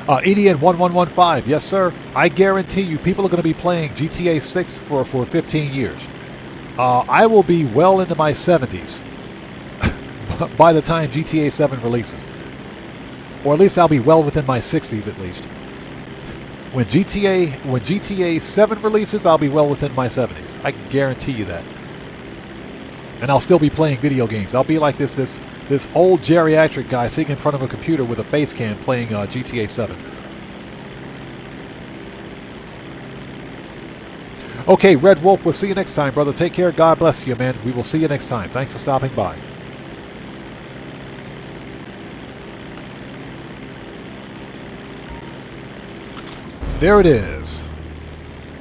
EDN1115, yes sir. I guarantee you people are going to be playing GTA 6 for 15 years. I will be well into my 70s by the time GTA 7 releases. Or at least I'll be well within my 60s at least. When GTA 7 releases, I'll be well within my 70s. I can guarantee you that. And I'll still be playing video games. I'll be like this old geriatric guy sitting in front of a computer with a face cam playing GTA 7. Okay, Red Wolf, we'll see you next time, brother. Take care. God bless you, man. We will see you next time. Thanks for stopping by. There it is.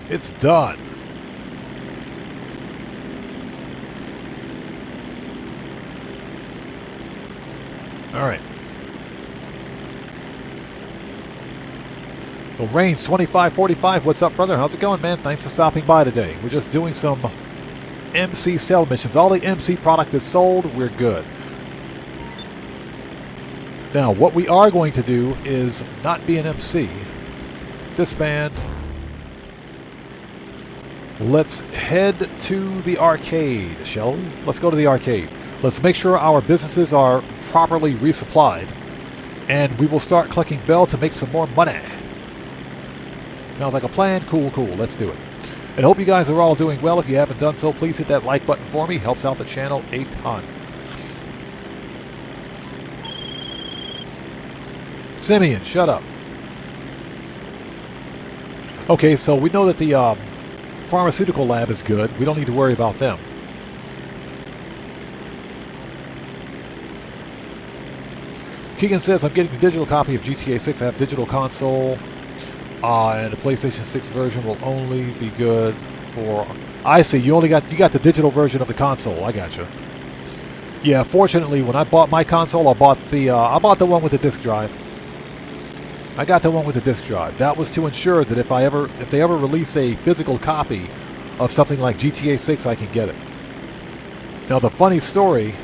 It's done. All right. So Reigns 2545, what's up, brother? How's it going, man? Thanks for stopping by today. We're just doing some MC sell missions. All the MC product is sold. We're good. Now, what we are going to do is not be an MC. Disband. Let's head to the arcade, shall we? Let's go to the arcade. Let's make sure our businesses are properly resupplied, and we will start Clucking Bell to make some more money. Sounds like a plan. Cool. Let's do it. And I hope you guys are all doing well. If you haven't done so, please hit that like button for me. Helps out the channel a ton. Simeon, shut up. Okay, so we know that the pharmaceutical lab is good. We don't need to worry about them. Keegan says, I'm getting a digital copy of GTA 6. I have digital console. And the PlayStation 6 version will only be good for I see. You got the digital version of the console. I got you. Yeah, fortunately, when I bought my console, I bought the one with the disc drive. I got the one with the disc drive. That was to ensure that if they ever release a physical copy of something like GTA 6, I can get it. Now, the funny story.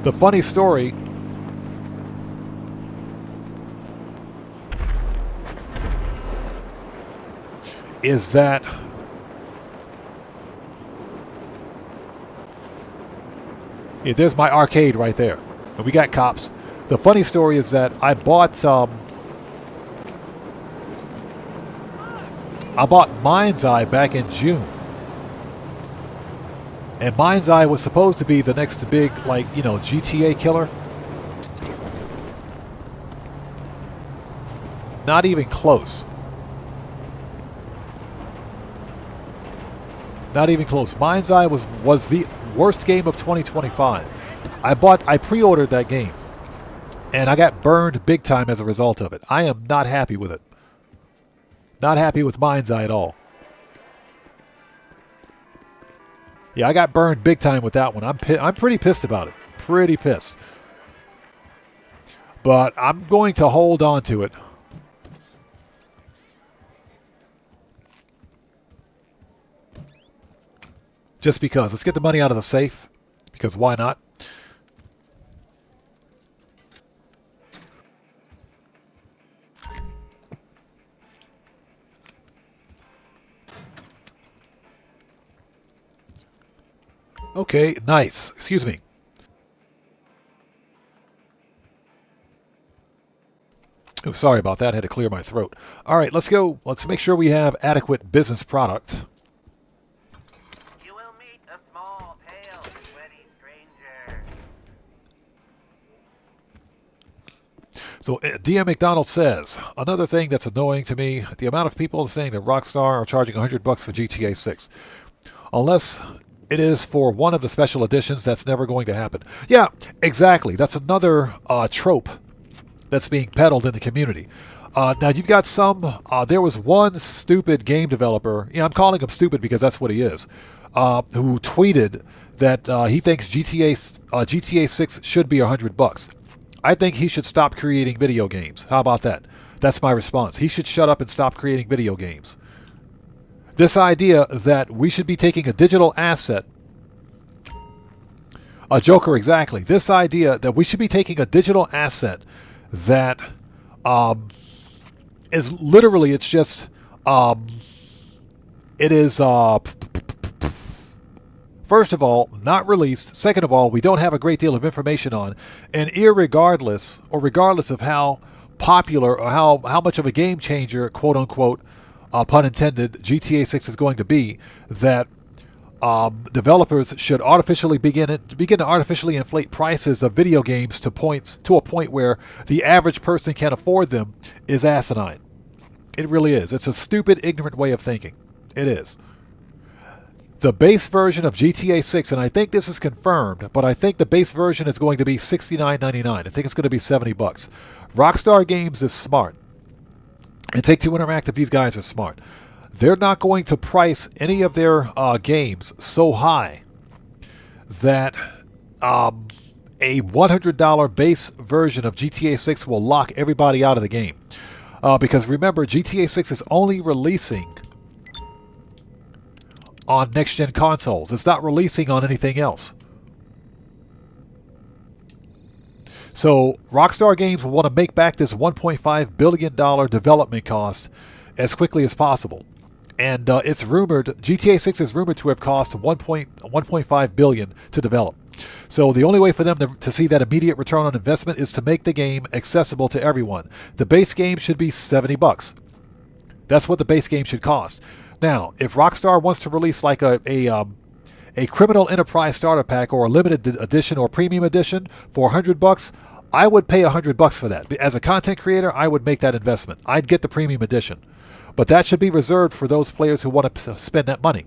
The funny story is that yeah, there's my arcade right there. And we got cops. The funny story is that I bought Mind's Eye back in June. And Mind's Eye was supposed to be the next big, like, you know, GTA killer. Not even close. Not even close. Mind's Eye was the worst game of 2025. I pre-ordered that game. And I got burned big time as a result of it. I am not happy with it. Not happy with Mind's Eye at all. Yeah, I got burned big time with that one. I'm pretty pissed about it. Pretty pissed. But I'm going to hold on to it. Just because. Let's get the money out of the safe. Because why not? Okay, nice. Excuse me. Oh, sorry about that. I had to clear my throat. All right, let's go. Let's make sure we have adequate business product. You will meet a small, pale, sweaty stranger. So DM McDonald says, another thing that's annoying to me, the amount of people saying that Rockstar are charging $100 for GTA 6. Unless it is for one of the special editions, that's never going to happen. Yeah, exactly. That's another trope that's being peddled in the community. Now, you've got some... there was one stupid game developer, I'm calling him stupid because that's what he is, who tweeted that he thinks GTA 6 should be $100. I think he should stop creating video games. How about that? That's my response. He should shut up and stop creating video games. This idea that we should be taking a digital asset, a Joker exactly, this idea that we should be taking a digital asset that is literally, it's just, it is, first of all, not released. Second of all, we don't have a great deal of information on. And regardless of how popular or how much of a game changer, quote unquote, pun intended, GTA 6 is going to be, that developers should begin to artificially inflate prices of video games to a point where the average person can't afford them is asinine. It really is. It's a stupid, ignorant way of thinking. It is. The base version of GTA 6, and I think this is confirmed, but I think the base version is going to be $69.99. I think it's going to be $70. Rockstar Games is smart. And Take-Two Interactive, these guys are smart. They're not going to price any of their games so high that a $100 base version of GTA 6 will lock everybody out of the game. Because remember, GTA 6 is only releasing on next-gen consoles. It's not releasing on anything else. So Rockstar Games will want to make back this $1.5 billion development cost as quickly as possible. And it's rumored, GTA 6 is rumored to have cost $1.5 billion to develop. So the only way for them to see that immediate return on investment is to make the game accessible to everyone. The base game should be $70. That's what the base game should cost. Now, if Rockstar wants to release like a Criminal Enterprise starter pack or a limited edition or premium edition for $100, I would pay $100 for that. As a content creator, I would make that investment. I'd get the premium edition. But that should be reserved for those players who want to spend that money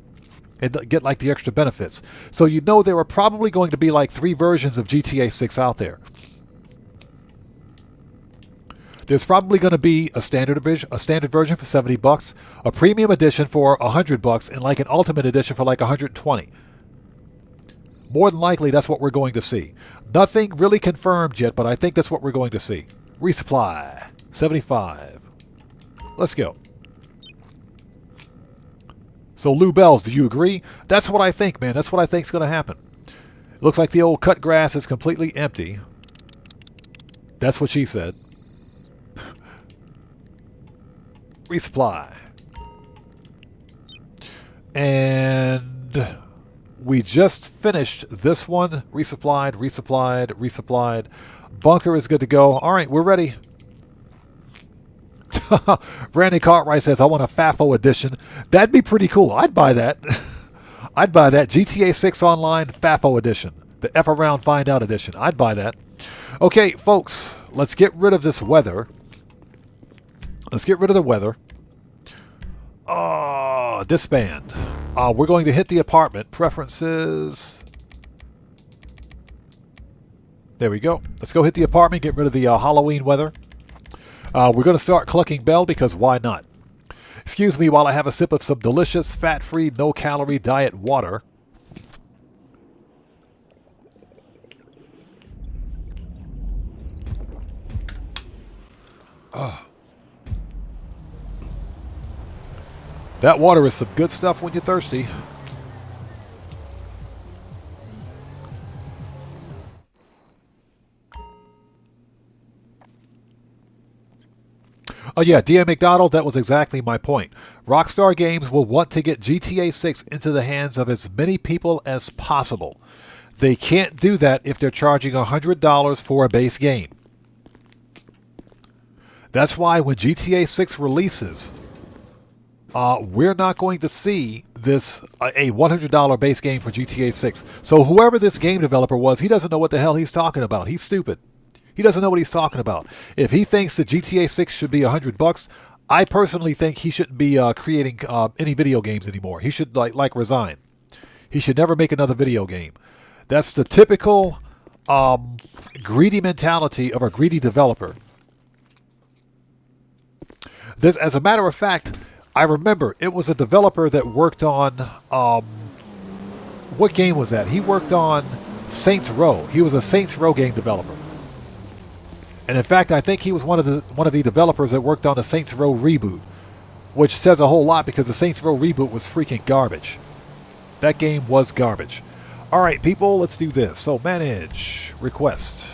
and get like the extra benefits. So you know there are probably going to be like 3 versions of GTA 6 out there. There's probably going to be a standard version for $70, a premium edition for $100, and like an ultimate edition for like $120. More than likely, that's what we're going to see. Nothing really confirmed yet, but I think that's what we're going to see. Resupply, 75. Let's go. So Lou Bells, do you agree? That's what I think, man. That's what I think is going to happen. It looks like the old cut grass is completely empty. That's what she said. Resupply. And we just finished this one. Resupplied, resupplied, resupplied. Bunker is good to go. All right, we're ready. Randy Cartwright says, I want a FAFO edition. That'd be pretty cool. I'd buy that. I'd buy that. GTA 6 Online FAFO edition. The F Around Find Out edition. I'd buy that. Okay, folks, let's get rid of this weather. Let's get rid of the weather. Disband. We're going to hit the apartment. Preferences. There we go. Let's go hit the apartment, get rid of the Halloween weather. We're going to start Clucking Bell because why not? Excuse me while I have a sip of some delicious, fat-free, no-calorie diet water. That water is some good stuff when you're thirsty. Oh yeah, DM McDonald, that was exactly my point. Rockstar Games will want to get GTA 6 into the hands of as many people as possible. They can't do that if they're charging $100 for a base game. That's why when GTA 6 releases, we're not going to see this a $100 base game for GTA 6. So whoever this game developer was, he doesn't know what the hell he's talking about. He's stupid. He doesn't know what he's talking about. If he thinks that GTA 6 should be $100, I personally think he shouldn't be creating any video games anymore. He should like resign. He should never make another video game. That's the typical greedy mentality of a greedy developer. As a matter of fact, I remember it was a developer that worked on what game was that? He worked on Saints Row. He was a Saints Row game developer. And in fact, I think he was one of the developers that worked on the Saints Row reboot, which says a whole lot because the Saints Row reboot was freaking garbage. That game was garbage. All right, people, let's do this. So manage, request.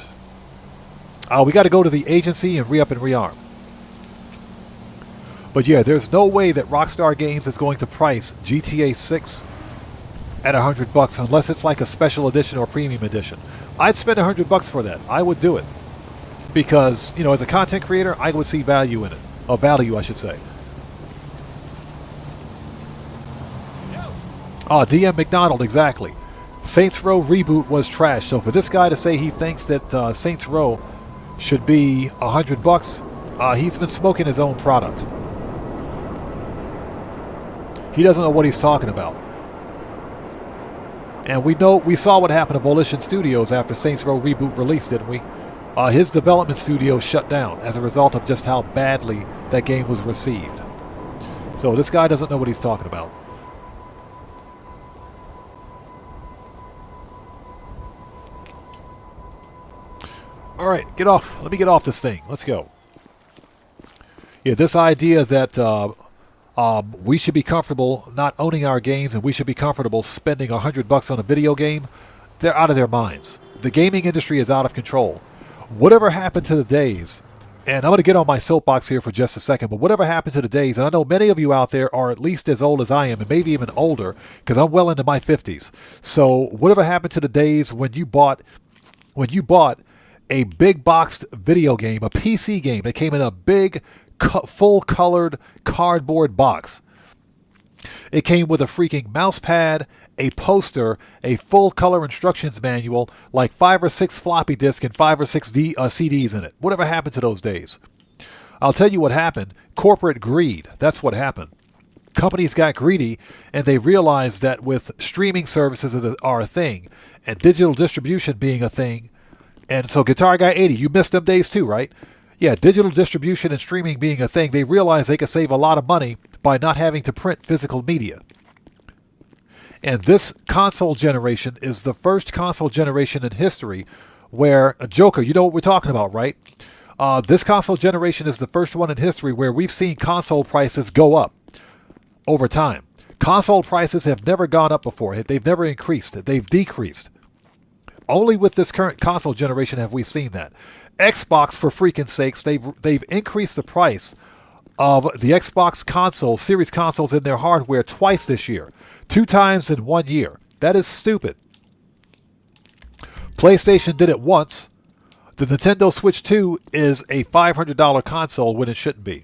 We got to go to the agency and re-up and rearm. But yeah, there's no way that Rockstar Games is going to price GTA 6 at $100 unless it's like a special edition or premium edition. I'd spend $100 for that. I would do it. Because, you know, as a content creator, I would see value in it. Or value, I should say. DM McDonald, exactly. Saints Row reboot was trash. So for this guy to say he thinks that Saints Row should be $100, he's been smoking his own product. He doesn't know what he's talking about. And we saw what happened to Volition Studios after Saints Row reboot released, didn't we? His development studio shut down as a result of just how badly that game was received. So this guy doesn't know what he's talking about. All right, get off. Let me get off this thing. Let's go. Yeah, this idea that we should be comfortable not owning our games and we should be comfortable spending $100 on a video game, they're out of their minds. The gaming industry is out of control. Whatever happened to the days, and I'm going to get on my soapbox here for just a second, but whatever happened to the days, and I know many of you out there are at least as old as I am, and maybe even older, because I'm well into my 50s. So whatever happened to the days when you bought a big boxed video game, a PC game that came in a big, full-colored cardboard box. It came with a freaking mouse pad, a poster, a full-color instructions manual, like 5 or 6 floppy disks and 5 or 6 CDs in it. Whatever happened to those days? I'll tell you what happened. Corporate greed. That's what happened. Companies got greedy, and they realized that with streaming services are a thing, and digital distribution being a thing, and so Guitar Guy 80, you missed them days too, right? Yeah, digital distribution and streaming being a thing, they realized they could save a lot of money by not having to print physical media. And this console generation is the first console generation in history where a Joker, you know what we're talking about, right? This console generation is the first one in history where we've seen console prices go up over time. Console prices have never gone up before. They've never increased. They've decreased. Only with this current console generation have we seen that. Xbox, for freaking sakes, they've increased the price of the Xbox console, series consoles in their hardware twice this year. 2 times in 1 year. That is stupid. PlayStation did it once. The Nintendo Switch 2 is a $500 console when it shouldn't be.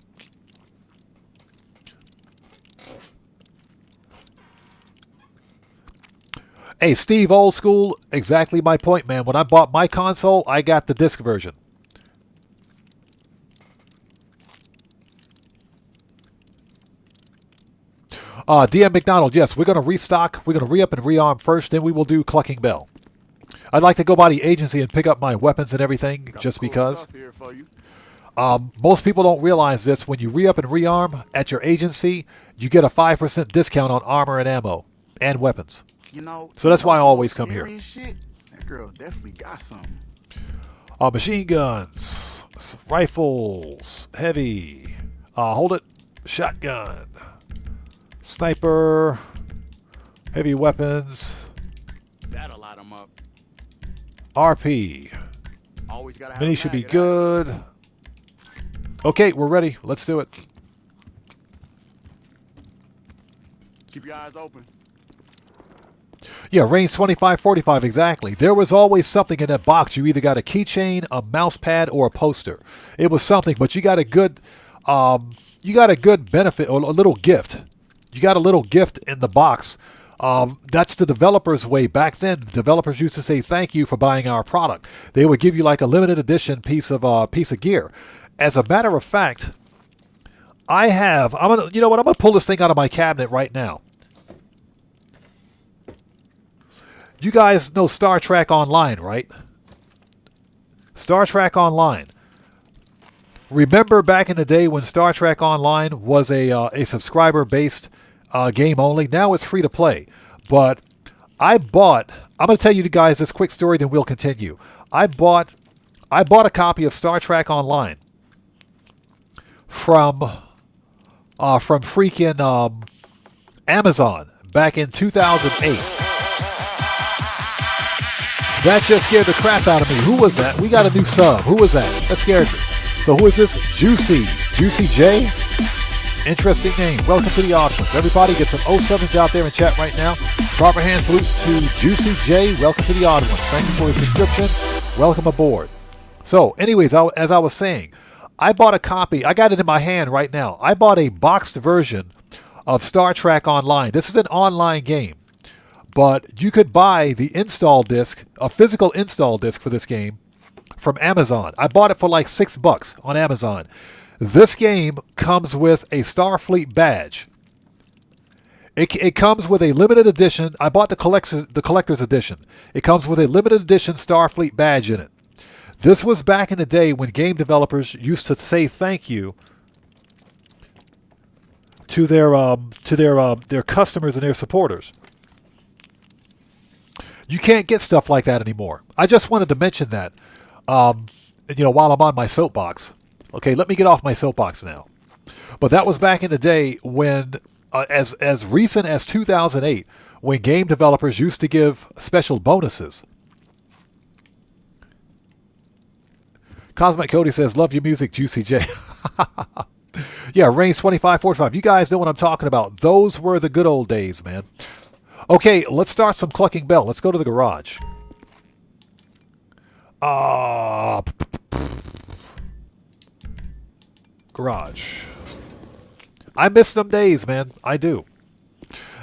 Hey, Steve, old school, exactly my point, man. When I bought my console, I got the disc version. DM McDonald, yes, we're going to restock. We're going to re-up and rearm first, then we will do Clucking Bell. I'd like to go by the agency and pick up my weapons and everything, just because. Most people don't realize this. When you re-up and rearm at your agency, you get a 5% discount on armor and ammo and weapons. You know, so that's why I always come here. Shit, that girl definitely got something. Machine guns, rifles, heavy, hold it, shotgun, sniper, heavy weapons, that'll light them up. RP, always gotta have mini should be good. Okay, we're ready. Let's do it. Keep your eyes open. Yeah, range 25-45, exactly. There was always something in that box. You either got a keychain, a mouse pad, or a poster. It was something, but you got a good benefit or a little gift. You got a little gift in the box. That's the developers' way. Back then, the developers used to say thank you for buying our product. They would give you like a limited edition piece of gear. As a matter of fact, I'm gonna pull this thing out of my cabinet right now. You guys know Star Trek Online, right? Star Trek Online. Remember back in the day when Star Trek Online was a subscriber-based game only? Now it's free to play. But I'm going to tell you guys this quick story, then we'll continue. I bought a copy of Star Trek Online from freaking Amazon back in 2008. That just scared the crap out of me. Who was that? We got a new sub. Who was that? That scared me. So who is this? Juicy J? Interesting name. Welcome to the audience. Everybody get some 07s out there in chat right now. Proper hand salute to Juicy J. Welcome to the audience. Thank you for the subscription. Welcome aboard. So anyways, as I was saying, I bought a copy. I got it in my hand right now. I bought a boxed version of Star Trek Online. This is an online game. But you could buy the install disc, a physical install disc for this game from Amazon. I bought it for like $6 on Amazon. This game comes with a Starfleet badge. It comes with a limited edition. I bought the collector's edition. It comes with a limited edition Starfleet badge in it. This was back in the day when game developers used to say thank you to their customers and their supporters. You can't get stuff like that anymore. I just wanted to mention that, while I'm on my soapbox. Okay, let me get off my soapbox now. But that was back in the day when, as recent as 2008, when game developers used to give special bonuses. Cosmic Cody says, love your music, Juicy J. Yeah, range 25-45. You guys know what I'm talking about. Those were the good old days, man. Okay, let's start some Clucking Bell. Let's go to the garage. Garage. I miss them days, man. I do.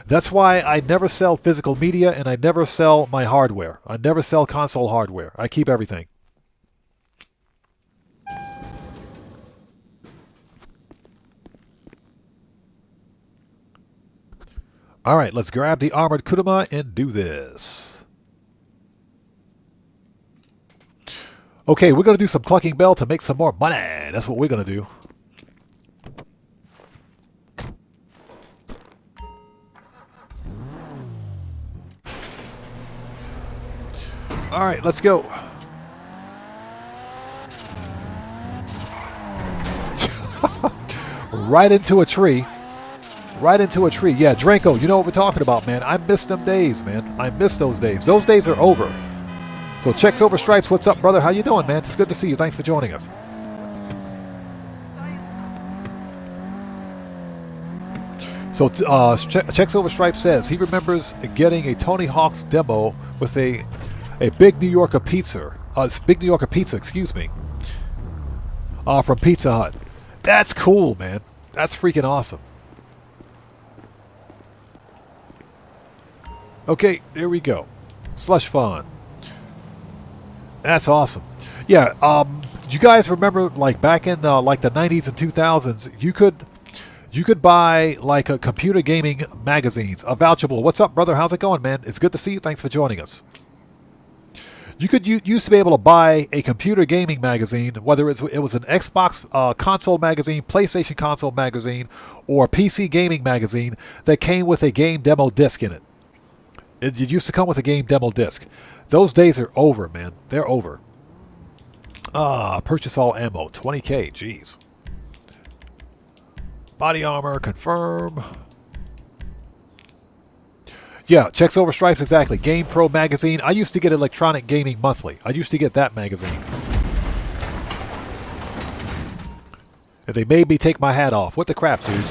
That's why I never sell physical media and I never sell my hardware. I never sell console hardware. I keep everything. All right, let's grab the armored Kuruma and do this. Okay, we're going to do some Clucking Bell to make some more money. That's what we're going to do. All right, let's go. Right into a tree. Right into a tree. Yeah, Draco, you know what we're talking about, man. I miss them days, man. I miss those days. Those days are over. So Checks Over Stripes, what's up, brother? How you doing, man? It's good to see you. Thanks for joining us. So Checks Over Stripes says he remembers getting a Tony Hawk's demo with a Big New Yorker pizza. Big New Yorker pizza, excuse me. From Pizza Hut. That's cool, man. That's freaking awesome. Okay, there we go. Slush Fun. That's awesome. Yeah, you guys remember, like, back in like the 90s and 2000s, you could buy like a computer gaming magazines. Vouchable. What's up, brother? How's it going, man? It's good to see you. Thanks for joining us. You used to be able to buy a computer gaming magazine, whether it was an Xbox console magazine, PlayStation console magazine, or a PC gaming magazine that came with a game demo disc in it. It used to come with a game demo disc. Those days are over, man. They're over. Purchase all ammo. 20K. Jeez. Body armor. Confirm. Yeah, Checks Over Stripes, exactly. Game Pro magazine. I used to get Electronic Gaming Monthly. I used to get that magazine. If they made me take my hat off. What the crap, dude?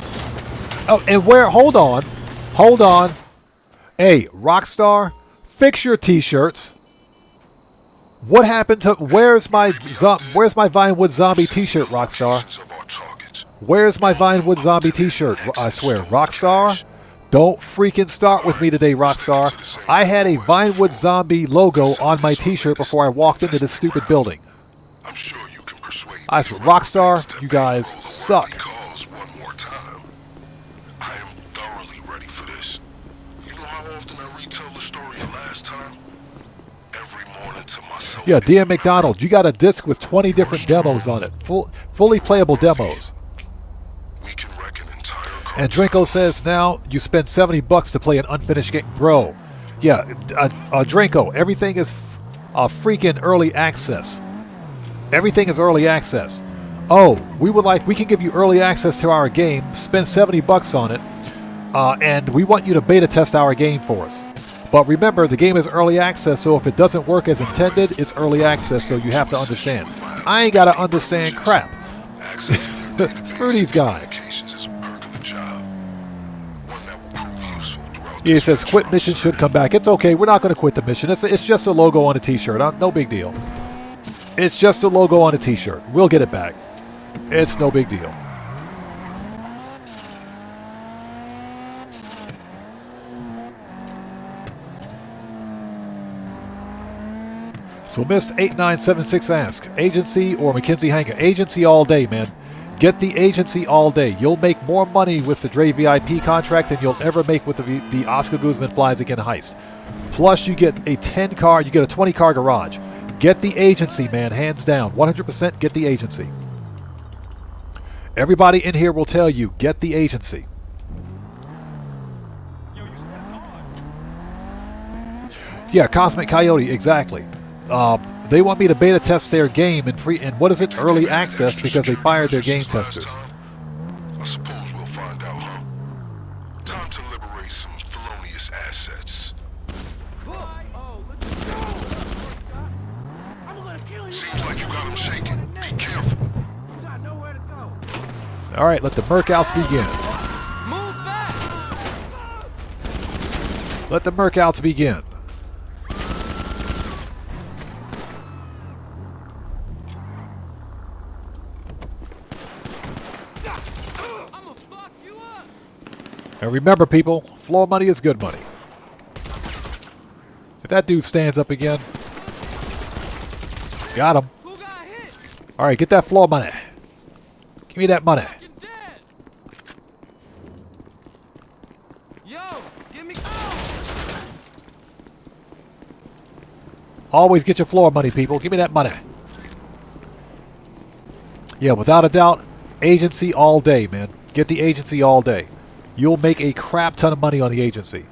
Oh, and hold on. Hold on. Hey, Rockstar, fix your t-shirts. What happened to... Where's my Vinewood Zombie t-shirt, Rockstar? Where's my Vinewood Zombie t-shirt? I swear, Rockstar... Don't freaking start with me today, Rockstar. I had a Vinewood Zombie logo on my t-shirt before I walked into this stupid building. I'm sure you can persuade I swear, Rockstar, you guys suck. One more time. I am thoroughly ready for this. You know how often I retell the story of last time? Every morning to myself. Yeah, DM McDonald, you got a disc with 20 different demos on it. Fully playable demos. And Draco says now you spend $70 to play an unfinished game. Bro, yeah, Draco, everything is freaking early access. Everything is early access. Oh, we can give you early access to our game, spend $70 on it, and we want you to beta test our game for us. But remember, the game is early access, so if it doesn't work as intended, it's early access, so you have to understand. I ain't got to understand crap. Screw these guys. He says, quit mission should come back. It's okay. We're not going to quit the mission. It's just a logo on a t-shirt. No big deal. It's just a logo on a t-shirt. We'll get it back. It's no big deal. So Mist 8976 asks, agency or McKinsey Hangar? Agency all day, man. Get the agency all day. You'll make more money with the Dre VIP contract than you'll ever make with the Oscar Guzman Flies Again heist. Plus, you get a 20-car garage. Get the agency, man, hands down. 100% get the agency. Everybody in here will tell you, get the agency. Yeah, Cosmic Coyote, exactly. They want me to beta test their game in what is it, early access, because they fired their game testers. I suppose we'll find out, huh? Time to liberate some felonious assets. Seems like you got him shaking. Be careful. All right, let the Merkouts begin. Let the Merkouts begin. And remember, people, floor money is good money. If that dude stands up again, got him. All right, get that floor money. Give me that money. Always get your floor money, people. Give me that money. Yeah, without a doubt, agency all day, man. Get the agency all day. You'll make a crap ton of money on the agency.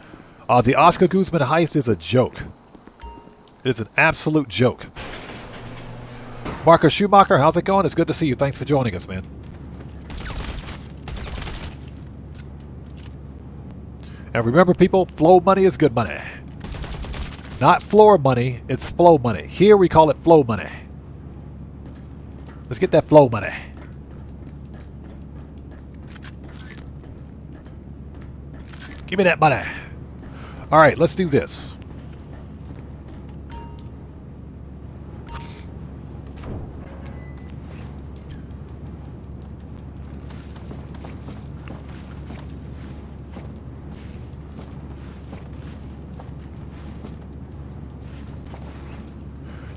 The Oscar Guzman heist is a joke. It's an absolute joke. Marcus Schumacher, how's it going? It's good to see you. Thanks for joining us, man. And remember, people, flow money is good money. Not floor money, it's flow money. Here we call it flow money. Let's get that flow money. Give me that money. All right, let's do this.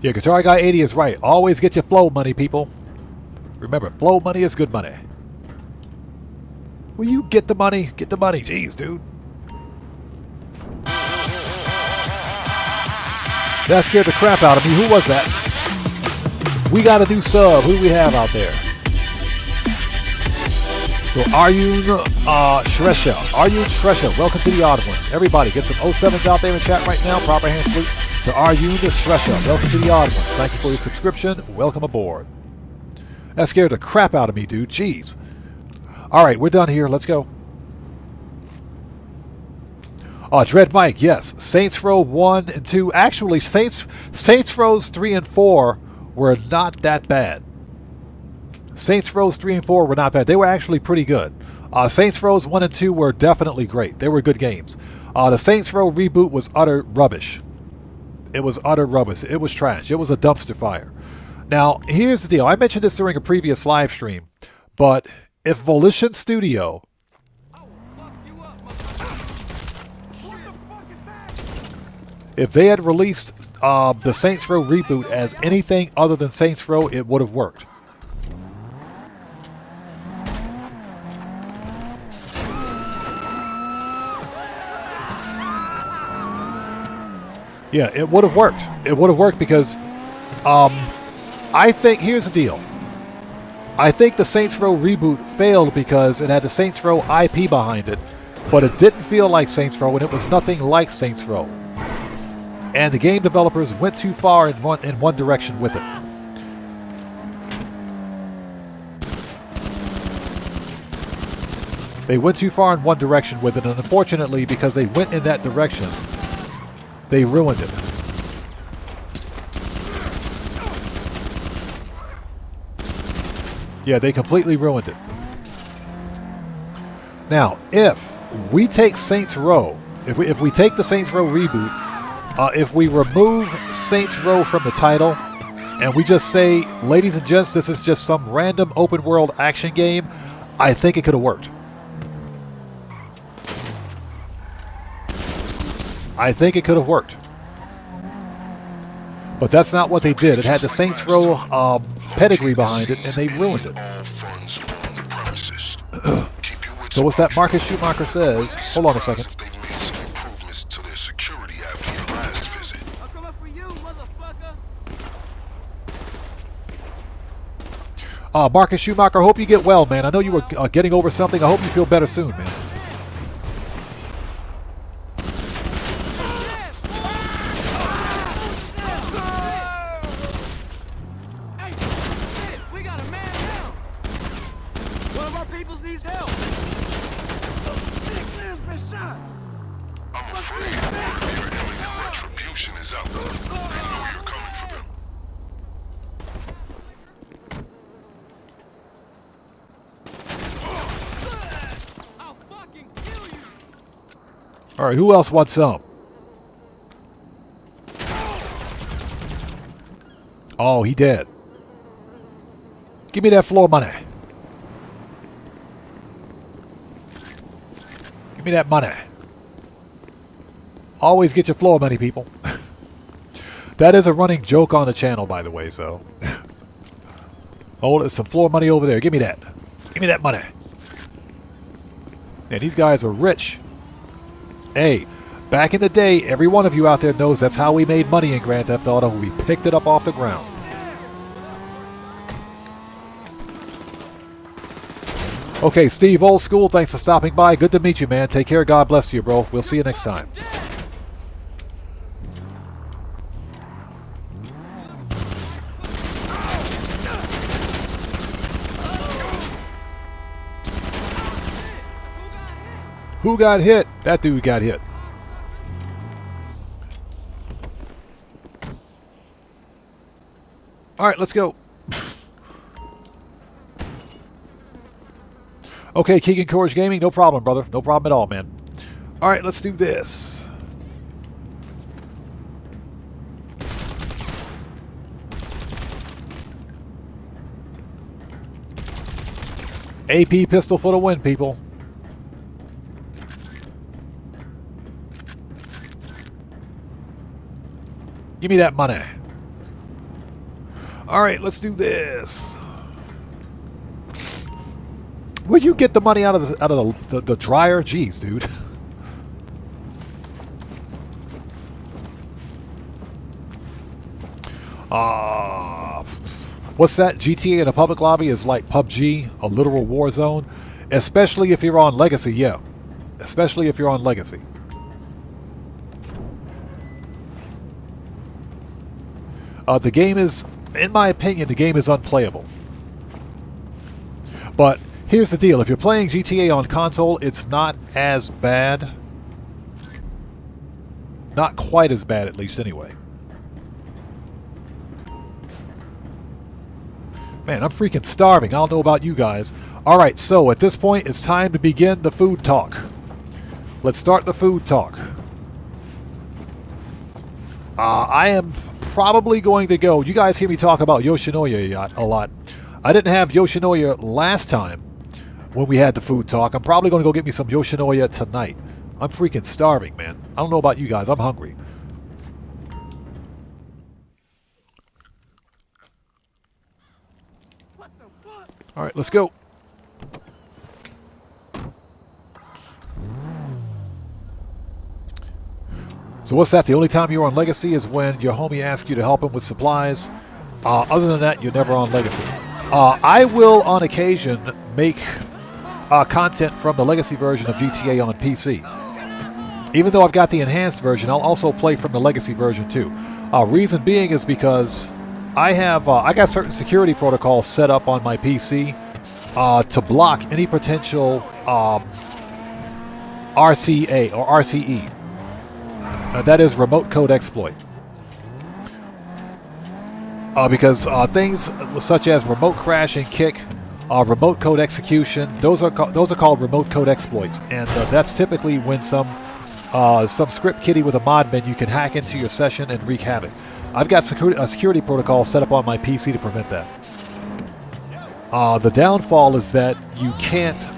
Yeah, Guitar Guy 80 is right. Always get your flow money, people. Remember, flow money is good money. Will you get the money? Get the money. Jeez, dude. That scared the crap out of me. Who was that? We got a new sub. Who do we have out there? So Arjun Shresha. Arjun Shresha. Welcome to the odd ones. Everybody, get some 07s out there in chat right now. Proper hand salute to Arjun Shresha. Welcome to the odd ones. Thank you for your subscription. Welcome aboard. That scared the crap out of me, dude. Jeez. All right, we're done here. Let's go. Dread Mike, yes. Saints Row 1 and 2. Actually, Saints Rows 3 and 4 were not that bad. Saints Rows 3 and 4 were not bad. They were actually pretty good. Saints Rows 1 and 2 were definitely great. They were good games. The Saints Row reboot was utter rubbish. It was utter rubbish. It was trash. It was a dumpster fire. Now, here's the deal. I mentioned this during a previous live stream, but if Volition Studio if they had released the Saints Row reboot as anything other than Saints Row, it would have worked. Yeah, it would have worked. It would have worked because I think, here's the deal. I think the Saints Row reboot failed because it had the Saints Row IP behind it, but it didn't feel like Saints Row, and it was nothing like Saints Row. And the game developers went too far in one direction with it. They went too far in one direction with it, and unfortunately, because they went in that direction, they ruined it. Yeah, they completely ruined it. Now, if we take Saints Row, if we take the Saints Row reboot, if we remove Saints Row from the title, and we just say, ladies and gents, this is just some random open world action game, I think it could have worked. I think it could have worked. But that's not what they did. It had the Saints Row pedigree behind it, and they ruined it. So what's that Marcus Schumacher says? Hold on a second. Marcus Schumacher, I hope you get well, man. I know you were getting over something. I hope you feel better soon, man. All right, who else wants some? Oh, he dead. Give me that floor money. Give me that money. Always get your floor money, people. That is a running joke on the channel, by the way, so. Oh, there's some floor money over there. Give me that. Give me that money. Man, these guys are rich. Hey, back in the day, every one of you out there knows that's how we made money in Grand Theft Auto. We picked it up off the ground. Okay, Steve, old school, thanks for stopping by. Good to meet you, man. Take care. God bless you, bro. We'll see you next time. Who got hit? That dude got hit. All right, let's go. Okay, Keegan Courage Gaming, no problem, brother. No problem at all, man. All right, let's do this. AP pistol for the win, people. Give me that money. All right, let's do this. Where'd you get the money out of the dryer? Jeez, dude. What's that? GTA in a public lobby is like PUBG, a literal war zone. Especially if you're on Legacy, yeah. Especially if you're on Legacy. The game is, in my opinion, the game is unplayable. But here's the deal. If you're playing GTA on console, it's not as bad. Not quite as bad, at least, anyway. Man, I'm freaking starving. I don't know about you guys. Alright, so at this point, it's time to begin the food talk. Let's start the food talk. I am probably going to go. You guys hear me talk about Yoshinoya a lot. I didn't have Yoshinoya last time when we had the food talk. I'm probably going to go get me some Yoshinoya tonight. I'm freaking starving, man. I don't know about you guys. I'm hungry. All right, let's go. So what's that? The only time you're on Legacy is when your homie asks you to help him with supplies. Other than that, you're never on Legacy. I will, on occasion, make content from the Legacy version of GTA on PC. Even though I've got the enhanced version, I'll also play from the Legacy version too. Reason being is because I got certain security protocols set up on my PC to block any potential RCA or RCE. That is remote code exploit. Because things such as remote crash and kick, remote code execution, those are called remote code exploits, and that's typically when some script kiddie with a mod menu can hack into your session and wreak havoc. I've got a security protocol set up on my PC to prevent that. The downfall is that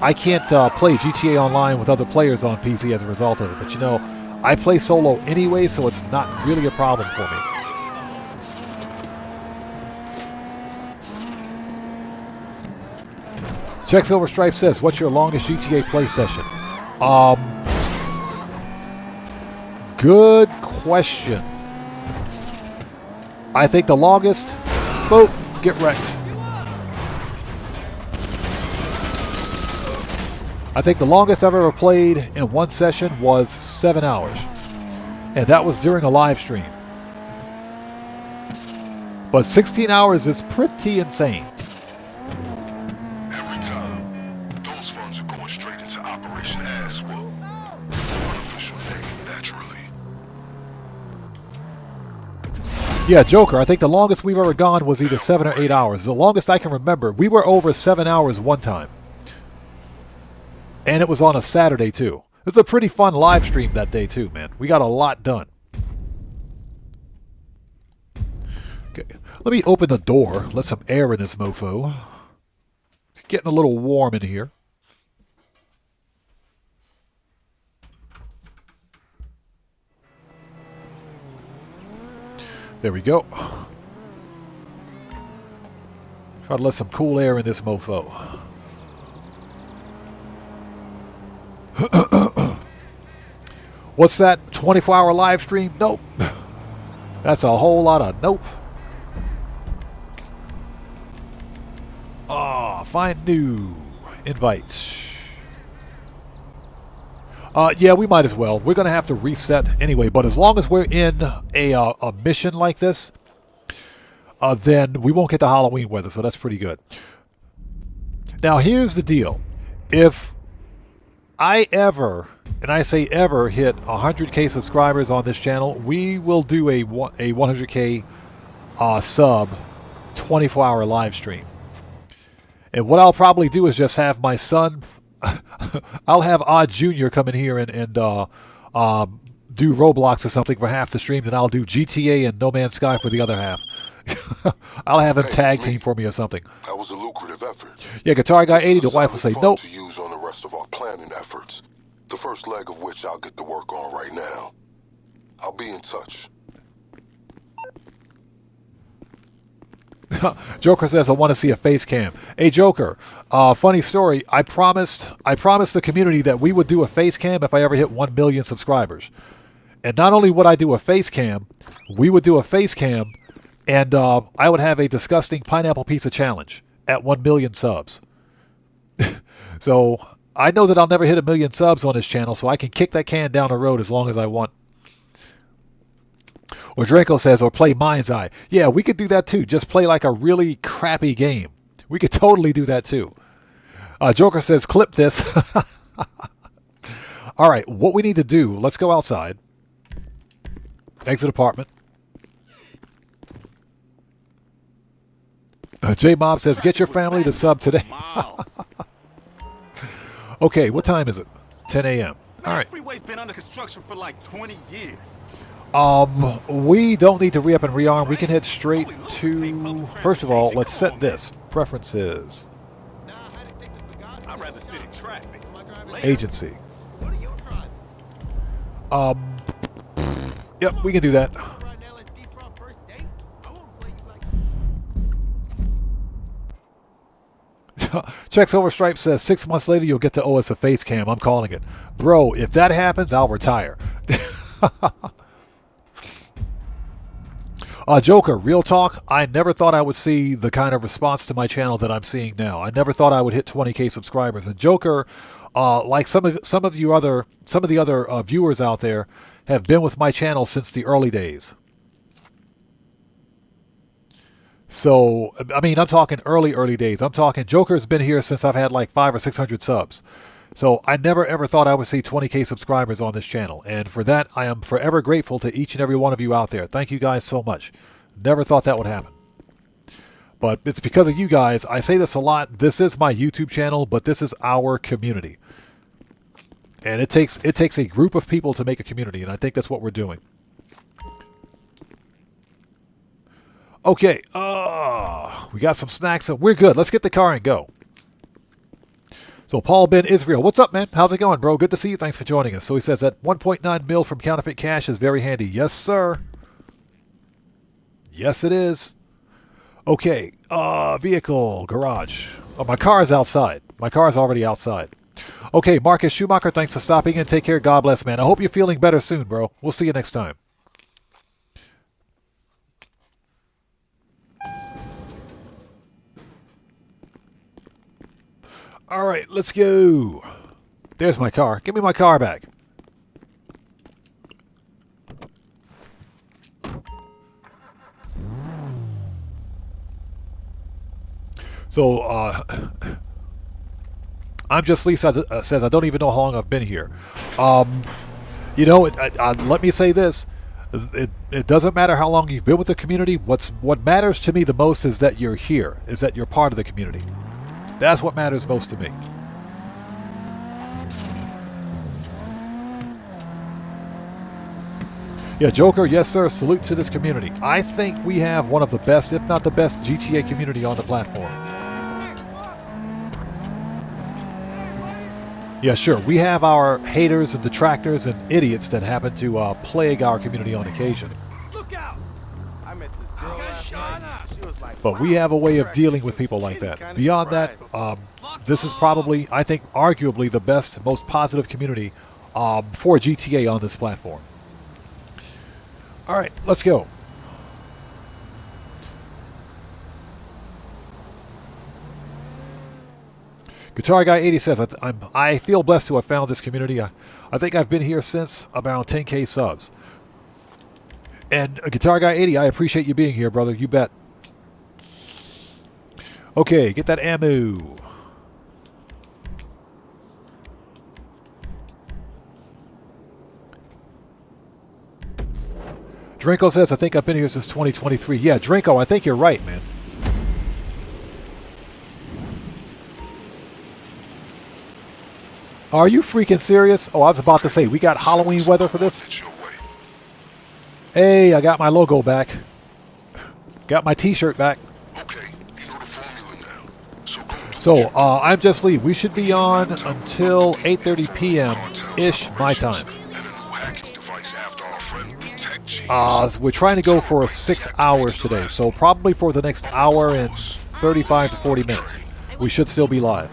I can't play GTA Online with other players on PC as a result of it. But you know, I play solo anyway, so it's not really a problem for me. Check Silver Stripe says, "What's your longest GTA play session?" Good question. I think the longest... Boop, get wrecked. I think the longest I've ever played in one session was 7 hours. And that was during a live stream. But 16 hours is pretty insane. Every time, those funds are going straight into Operation Ass Whoop. Unofficial name, naturally. Yeah, Joker, I think the longest we've ever gone was either 7 or 8 hours. The longest I can remember, we were over 7 hours one time. And it was on a Saturday, too. It was a pretty fun live stream that day, too, man. We got a lot done. Okay, let me open the door. Let some air in this mofo. It's getting a little warm in here. There we go. Try to let some cool air in this mofo. What's that? 24-hour live stream? Nope. That's a whole lot of nope. Oh, find new. Invites. Yeah, we might as well. We're going to have to reset anyway, but as long as we're in a mission like this, then we won't get the Halloween weather, so that's pretty good. Now, here's the deal. If I ever, and I say ever, hit 100K subscribers on this channel, we will do a 100K sub 24-hour live stream. And what I'll probably do is just have my son, I'll have Odd Jr. come in here and do Roblox or something for half the stream, and I'll do GTA and No Man's Sky for the other half. I'll have him tag team for me or something. That was a lucrative effort. Yeah, Guitar Guy 80, the wife will say, nope. To use on the rest of our planning efforts, the first leg of which I'll get to work on right now. I'll be in touch. Joker says, I want to see a face cam. Hey, Joker, funny story. I promised the community that we would do a face cam if I ever hit 1 million subscribers. And not only would I do a face cam, we would do a face cam, and I would have a disgusting pineapple pizza challenge at 1 million subs. So I know that I'll never hit 1 million subs on this channel, so I can kick that can down the road as long as I want. Or Draco says, or play Mind's Eye. Yeah, we could do that too. Just play like a really crappy game. We could totally do that too. Joker says, clip this. All right, what we need to do, let's go outside. Exit apartment. J-Mob says, get your family to sub today. Okay, what time is it? 10 a.m. All right. Freeway's been under construction for like 20 years. We don't need to re-up and rearm. We can head straight to... First of all, let's set this. Preferences. Agency. Yep, we can do that. Check Silver Stripe says 6 months later you'll get to owe us a face cam. I'm calling it. Bro, if that happens, I'll retire. Joker, real talk, I never thought I would see the kind of response to my channel that I'm seeing now. I never thought I would hit 20K subscribers. And Joker, like some of the other viewers out there, have been with my channel since the early days. So, I mean, I'm talking early days. I'm talking Joker's been here since I've had like 500 or 600 subs. So I never ever thought I would see 20K subscribers on this channel. And for that, I am forever grateful to each and every one of you out there. Thank you guys so much. Never thought that would happen. But it's because of you guys. I say this a lot. This is my YouTube channel, but this is our community. And it takes a group of people to make a community, and I think that's what we're doing. Okay, we got some snacks, and we're good. Let's get the car and go. So Paul Ben Israel, what's up, man? How's it going, bro? Good to see you. Thanks for joining us. So he says that 1.9 mil from Counterfeit Cash is very handy. Yes, sir. Yes, it is. Okay, vehicle, garage. Oh, my car is outside. My car is already outside. Okay, Marcus Schumacher, thanks for stopping in. Take care. God bless, man. I hope you're feeling better soon, bro. We'll see you next time. All right, let's go. There's my car. Give me my car back. So, I'm just Lee says, I don't even know how long I've been here. You know, let me say this. It doesn't matter how long you've been with the community. What matters to me the most is that you're here, is that you're part of the community. That's what matters most to me. Yeah, Joker, yes, sir. Salute to this community. I think we have one of the best, if not the best, GTA community on the platform. Yeah, sure. We have our haters and detractors and idiots that happen to plague our community on occasion. Look out! I met this girl last night. She was like, But we have a way of dealing with people like that. Beyond that, this is probably, I think, arguably the best, most positive community for GTA on this platform. All right, let's go. Guitar Guy 80 says, I feel blessed to have found this community. I think I've been here since about 10K subs. And Guitar Guy 80, I appreciate you being here, brother. You bet. Okay, get that ammo. Drinko says, I think I've been here since 2023. Yeah, Drinko, I think you're right, man. Are you freaking serious? Oh, I was about to say, we got Halloween weather for this? Hey, I got my logo back. Got my t-shirt back. Okay, you know the formula now. So go do So, I'm Just Lee. We should be on until 8:30 p.m.-ish my time. and a new hacking device after our friend Protect Genius. We're trying to go for 6 hours today, so probably for the next hour and 35 to 40 minutes. We should still be live.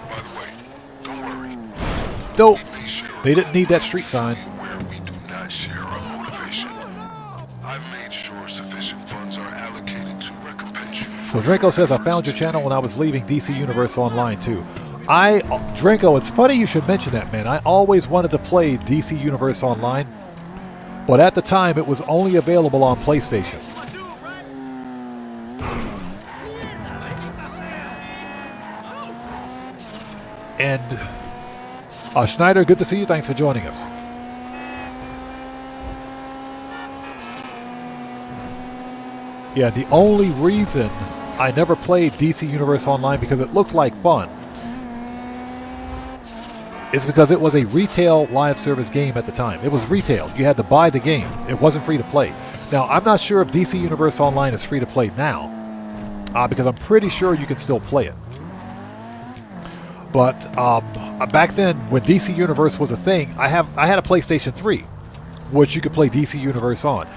By the way, don't worry. Dope. We may share a They didn't need that street sign. where we do not share our motivation. I've made sure sufficient funds are allocated to recompense you. So Drinko says, I found your channel when I was leaving DC Universe Online too. Drinko, it's funny you should mention that, man. I always wanted to play DC Universe Online, but at the time it was only available on PlayStation. And Schneider, good to see you. Thanks for joining us. Yeah, the only reason I never played DC Universe Online, because it looked like fun, is because it was a retail live service game at the time. It was retail. You had to buy the game. It wasn't free to play. Now, I'm not sure if DC Universe Online is free to play now, because I'm pretty sure you can still play it. But back then, when DC Universe was a thing, I had a PlayStation 3, which you could play DC Universe on.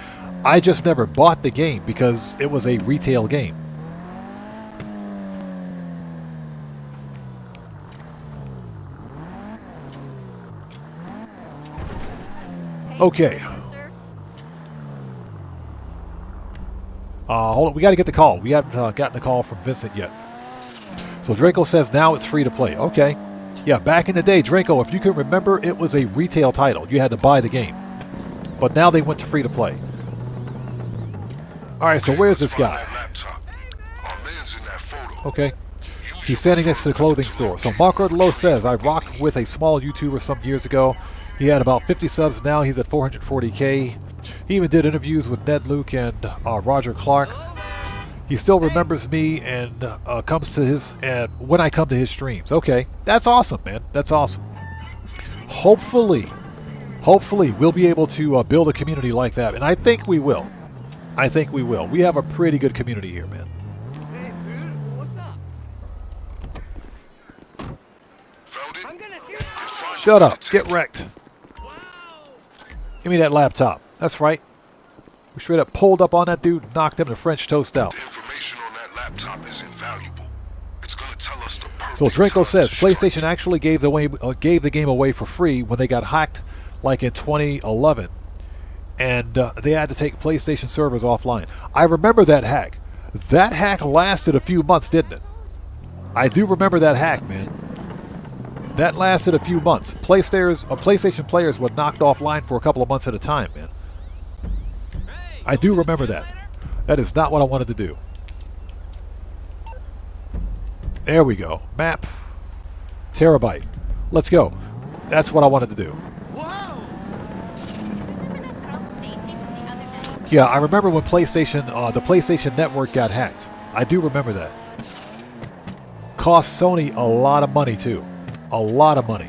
I just never bought the game because it was a retail game. Okay. Hold on. We got to get the call. We haven't gotten the call from Vincent yet. So Draco says now it's free to play. Okay. Yeah, back in the day, Draco, if you can remember, it was a retail title. You had to buy the game. But now they went to free to play. All right, so where's this guy? Okay. He's standing next to the clothing store. So Marco DeLo says, I rocked with a small YouTuber some years ago. He had about 50 subs. Now he's at 440K. He even did interviews with Ned Luke and Roger Clark. He still remembers me and comes to his when I come to his streams. Okay, that's awesome, man. That's awesome. Hopefully we'll be able to build a community like that, and I think we will. I think we will. We have a pretty good community here, man. Hey, dude, what's up? Found it? Shut up. Get wrecked. Give me that laptop. That's right. We straight up pulled up on that dude, knocked him the French toast out. The information on that laptop is invaluable. It's going to tell us the perfect So Draco time says to strike. PlayStation actually gave the game away for free when they got hacked, like in 2011, and they had to take PlayStation servers offline. I remember that hack. That hack lasted a few months, didn't it? I do remember that hack, man. That lasted a few months. PlayStation players were knocked offline for a couple of months at a time, man. I do remember that. That is not what I wanted to do. There we go. Map. Terabyte. Let's go. That's what I wanted to do. Yeah, I remember when the PlayStation Network got hacked. I do remember that. Cost Sony a lot of money, too. A lot of money.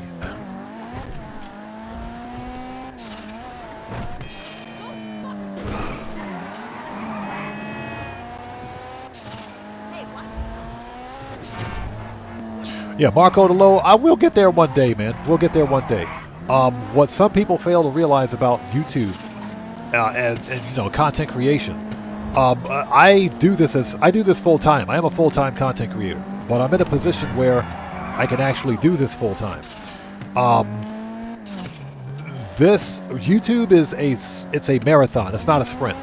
Yeah, Marco DeLo, I will get there one day, man. We'll get there one day. What some people fail to realize about YouTube and you know, content creation, I do this full time. I am a full time content creator, but I'm in a position where I can actually do this full time. This YouTube is a marathon. It's not a sprint.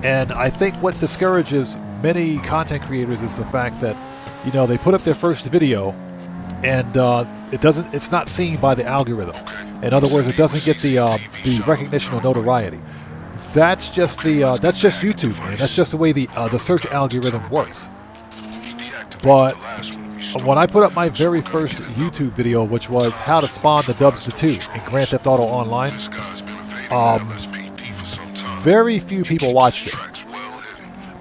And I think what discourages many content creators is the fact that, you know, they put up their first video and it's not seen by the algorithm. In other words, it doesn't get the recognition or notoriety. That's just YouTube, man. That's just the way the search algorithm works. But when I put up my very first YouTube video, which was how to spawn the Dubs to 2 in Grand Theft Auto Online, very few people watched it.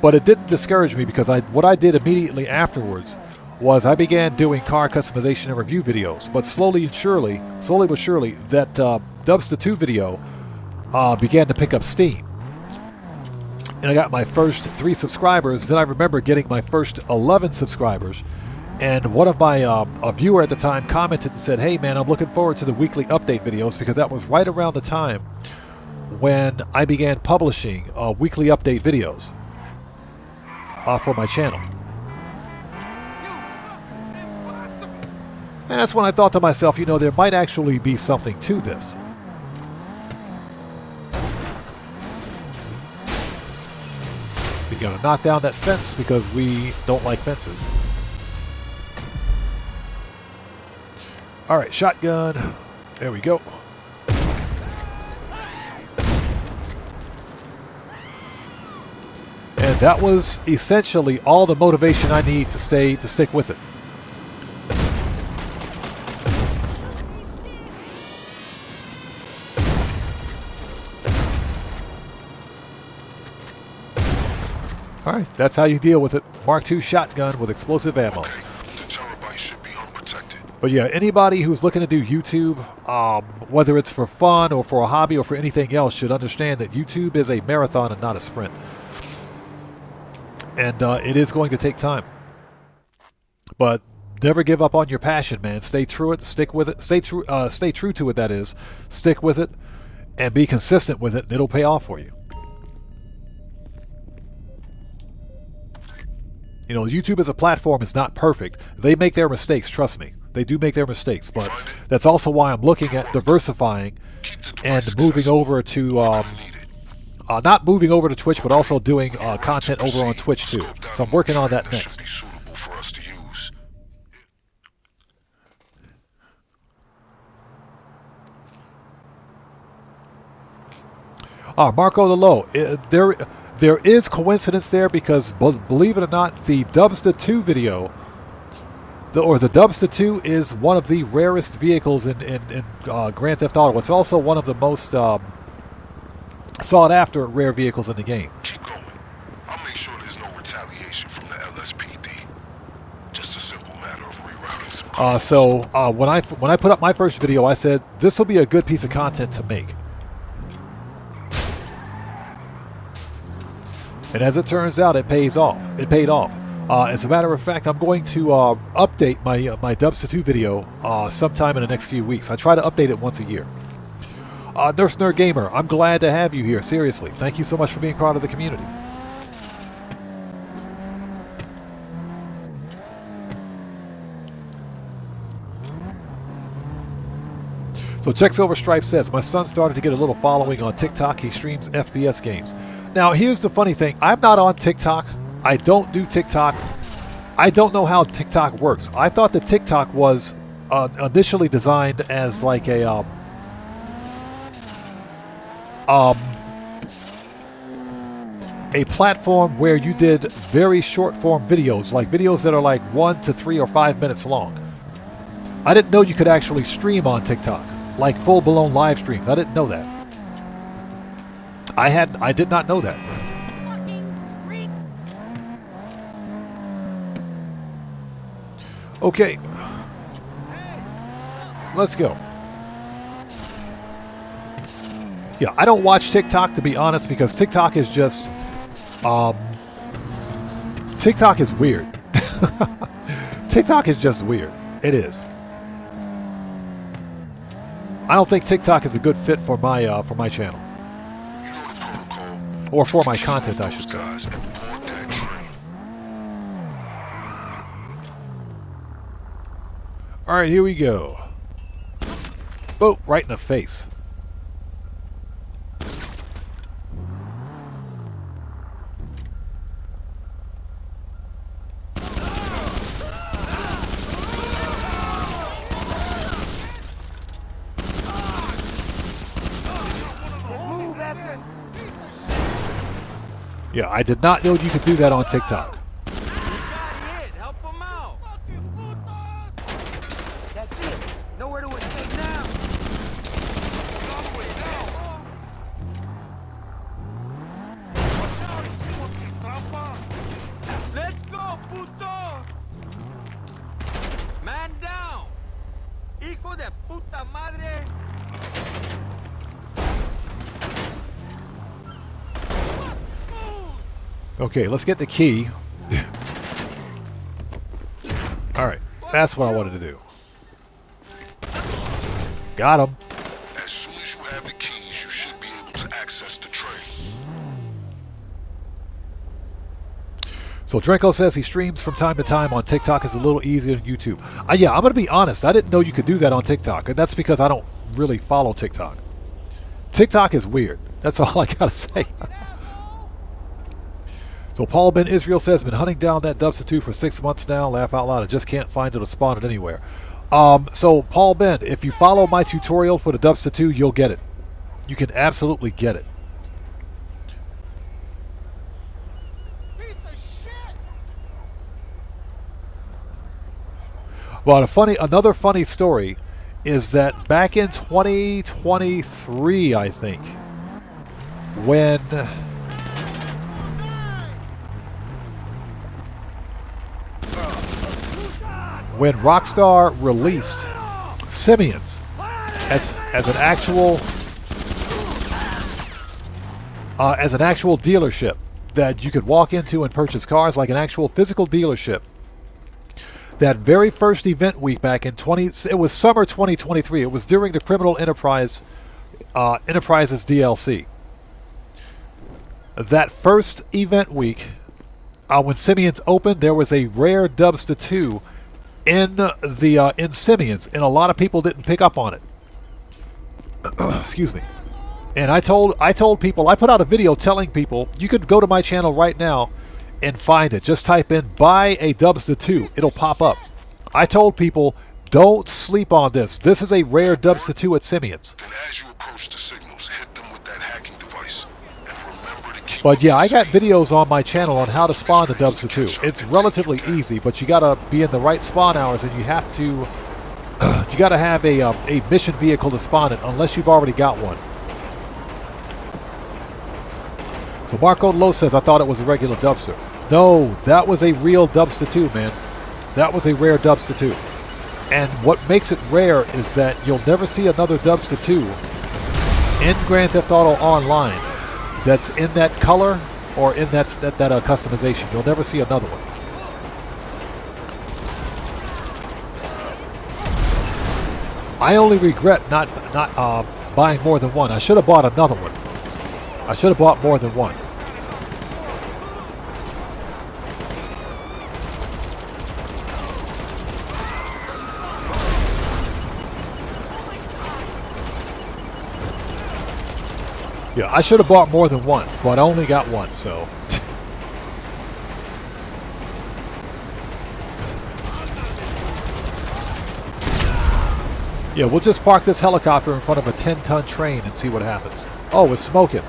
But it didn't discourage me, because what I did immediately afterwards was I began doing car customization and review videos. But slowly but surely, that Dubs to 2 video began to pick up steam. And I got my first 3 subscribers. Then I remember getting my first 11 subscribers. And one of my, a viewer at the time commented and said, "Hey man, I'm looking forward to the weekly update videos," because that was right around the time when I began publishing weekly update videos for my channel. And that's when I thought to myself, you know, there might actually be something to this. So you gotta knock down that fence, because we don't like fences. Alright, shotgun. There we go. And that was essentially all the motivation I need to stick with it. Alright, that's how you deal with it. Mark II shotgun with explosive ammo. Okay, the terabyte should be unprotected. But yeah, anybody who's looking to do YouTube, whether it's for fun or for a hobby or for anything else, should understand that YouTube is a marathon and not a sprint. And it is going to take time. But never give up on your passion, man. Stay true it, stick with it, stay true to it, that is. Stick with it and be consistent with it, and it'll pay off for you. You know, YouTube as a platform is not perfect. They make their mistakes, trust me. They do make their mistakes, but that's also why I'm looking at diversifying and moving over to, not moving over to Twitch, but also doing content over on Twitch too. So I'm working on that next. Marco the Low, there is coincidence there, because believe it or not, the Dubs to 2 video, the Dubs to 2 is one of the rarest vehicles in Grand Theft Auto. It's also one of the most sought after rare vehicles in the game. Keep going. I'll make sure there's no retaliation from the LSPD. Just a simple matter of rerouting some calls. So when I put up my first video, I said this will be a good piece of content to make. And as it turns out, it pays off. It paid off. As a matter of fact, I'm going to update my Dubs to 2 video sometime in the next few weeks. I try to update it once a year. Nurse Nerd Gamer, I'm glad to have you here. Seriously, thank you so much for being part of the community. So Check Silver Stripe says, my son started to get a little following on TikTok. He streams FPS games. Now, here's the funny thing. I'm not on TikTok. I don't do TikTok. I don't know how TikTok works. I thought that TikTok was initially designed as like a platform where you did very short form videos, like videos that are like 1 to 3 or 5 minutes long. I didn't know you could actually stream on TikTok, like full-blown live streams. I didn't know that. I did not know that. Okay. Let's go. Yeah, I don't watch TikTok, to be honest, because TikTok is just TikTok is weird. TikTok is just weird. It is. I don't think TikTok is a good fit for my channel. Or for my content, I should say. Alright, here we go. Boop, right in the face. Yeah, I did not know you could do that on TikTok. Help him out. That's it. Nowhere to escape now. Let's go, puto. Man down. Hijo de puta madre. Okay, let's get the key. All right, that's what I wanted to do. Got him. As soon as you have the keys, you should be able to access the train. So Drenko says he streams from time to time on TikTok. It's a little easier than YouTube. Yeah, I'm going to be honest. I didn't know you could do that on TikTok, and that's because I don't really follow TikTok. TikTok is weird. That's all I got to say. So Paul Ben Israel says, been hunting down that Dubster for 6 months now. Laugh out loud. I just can't find it or spawn it anywhere. So Paul Ben, if you follow my tutorial for the Dubster 2, you'll get it. You can absolutely get it. Well, another funny story is that back in 2023, I think, when Rockstar released Simians as an actual dealership that you could walk into and purchase cars, like an actual physical dealership. That very first event week back in it was summer 2023. It was during the Criminal Enterprises DLC. That first event week, when Simians opened, there was a rare Dubster 2 in Simians, and a lot of people didn't pick up on it. Excuse me. And I told people, I put out a video telling people, you could go to my channel right now and find it. Just type in buy a Dubster 2. It'll pop up. I told people, don't sleep on this. This is a rare Dubster 2 at Simians. Then as you approach the signals, hit them with that hacking device. And remember to keep But yeah, I got videos on my channel on how to spawn the Dubster 2. It's relatively easy, but you gotta be in the right spawn hours, and you have to you gotta have a mission vehicle to spawn it, unless you've already got one. So Marco Lowe says, I thought it was a regular Dubster. No, that was a real Dubster 2, man. That was a rare Dubster 2. And what makes it rare is that you'll never see another Dubster 2 in Grand Theft Auto Online that's in that color or in that customization. You'll never see another one. I only regret not buying more than one. I should have bought another one. I should have bought more than one. Yeah, I should have bought more than one, but I only got one, so. Yeah, we'll just park this helicopter in front of a 10-ton train and see what happens. Oh, it's smoking.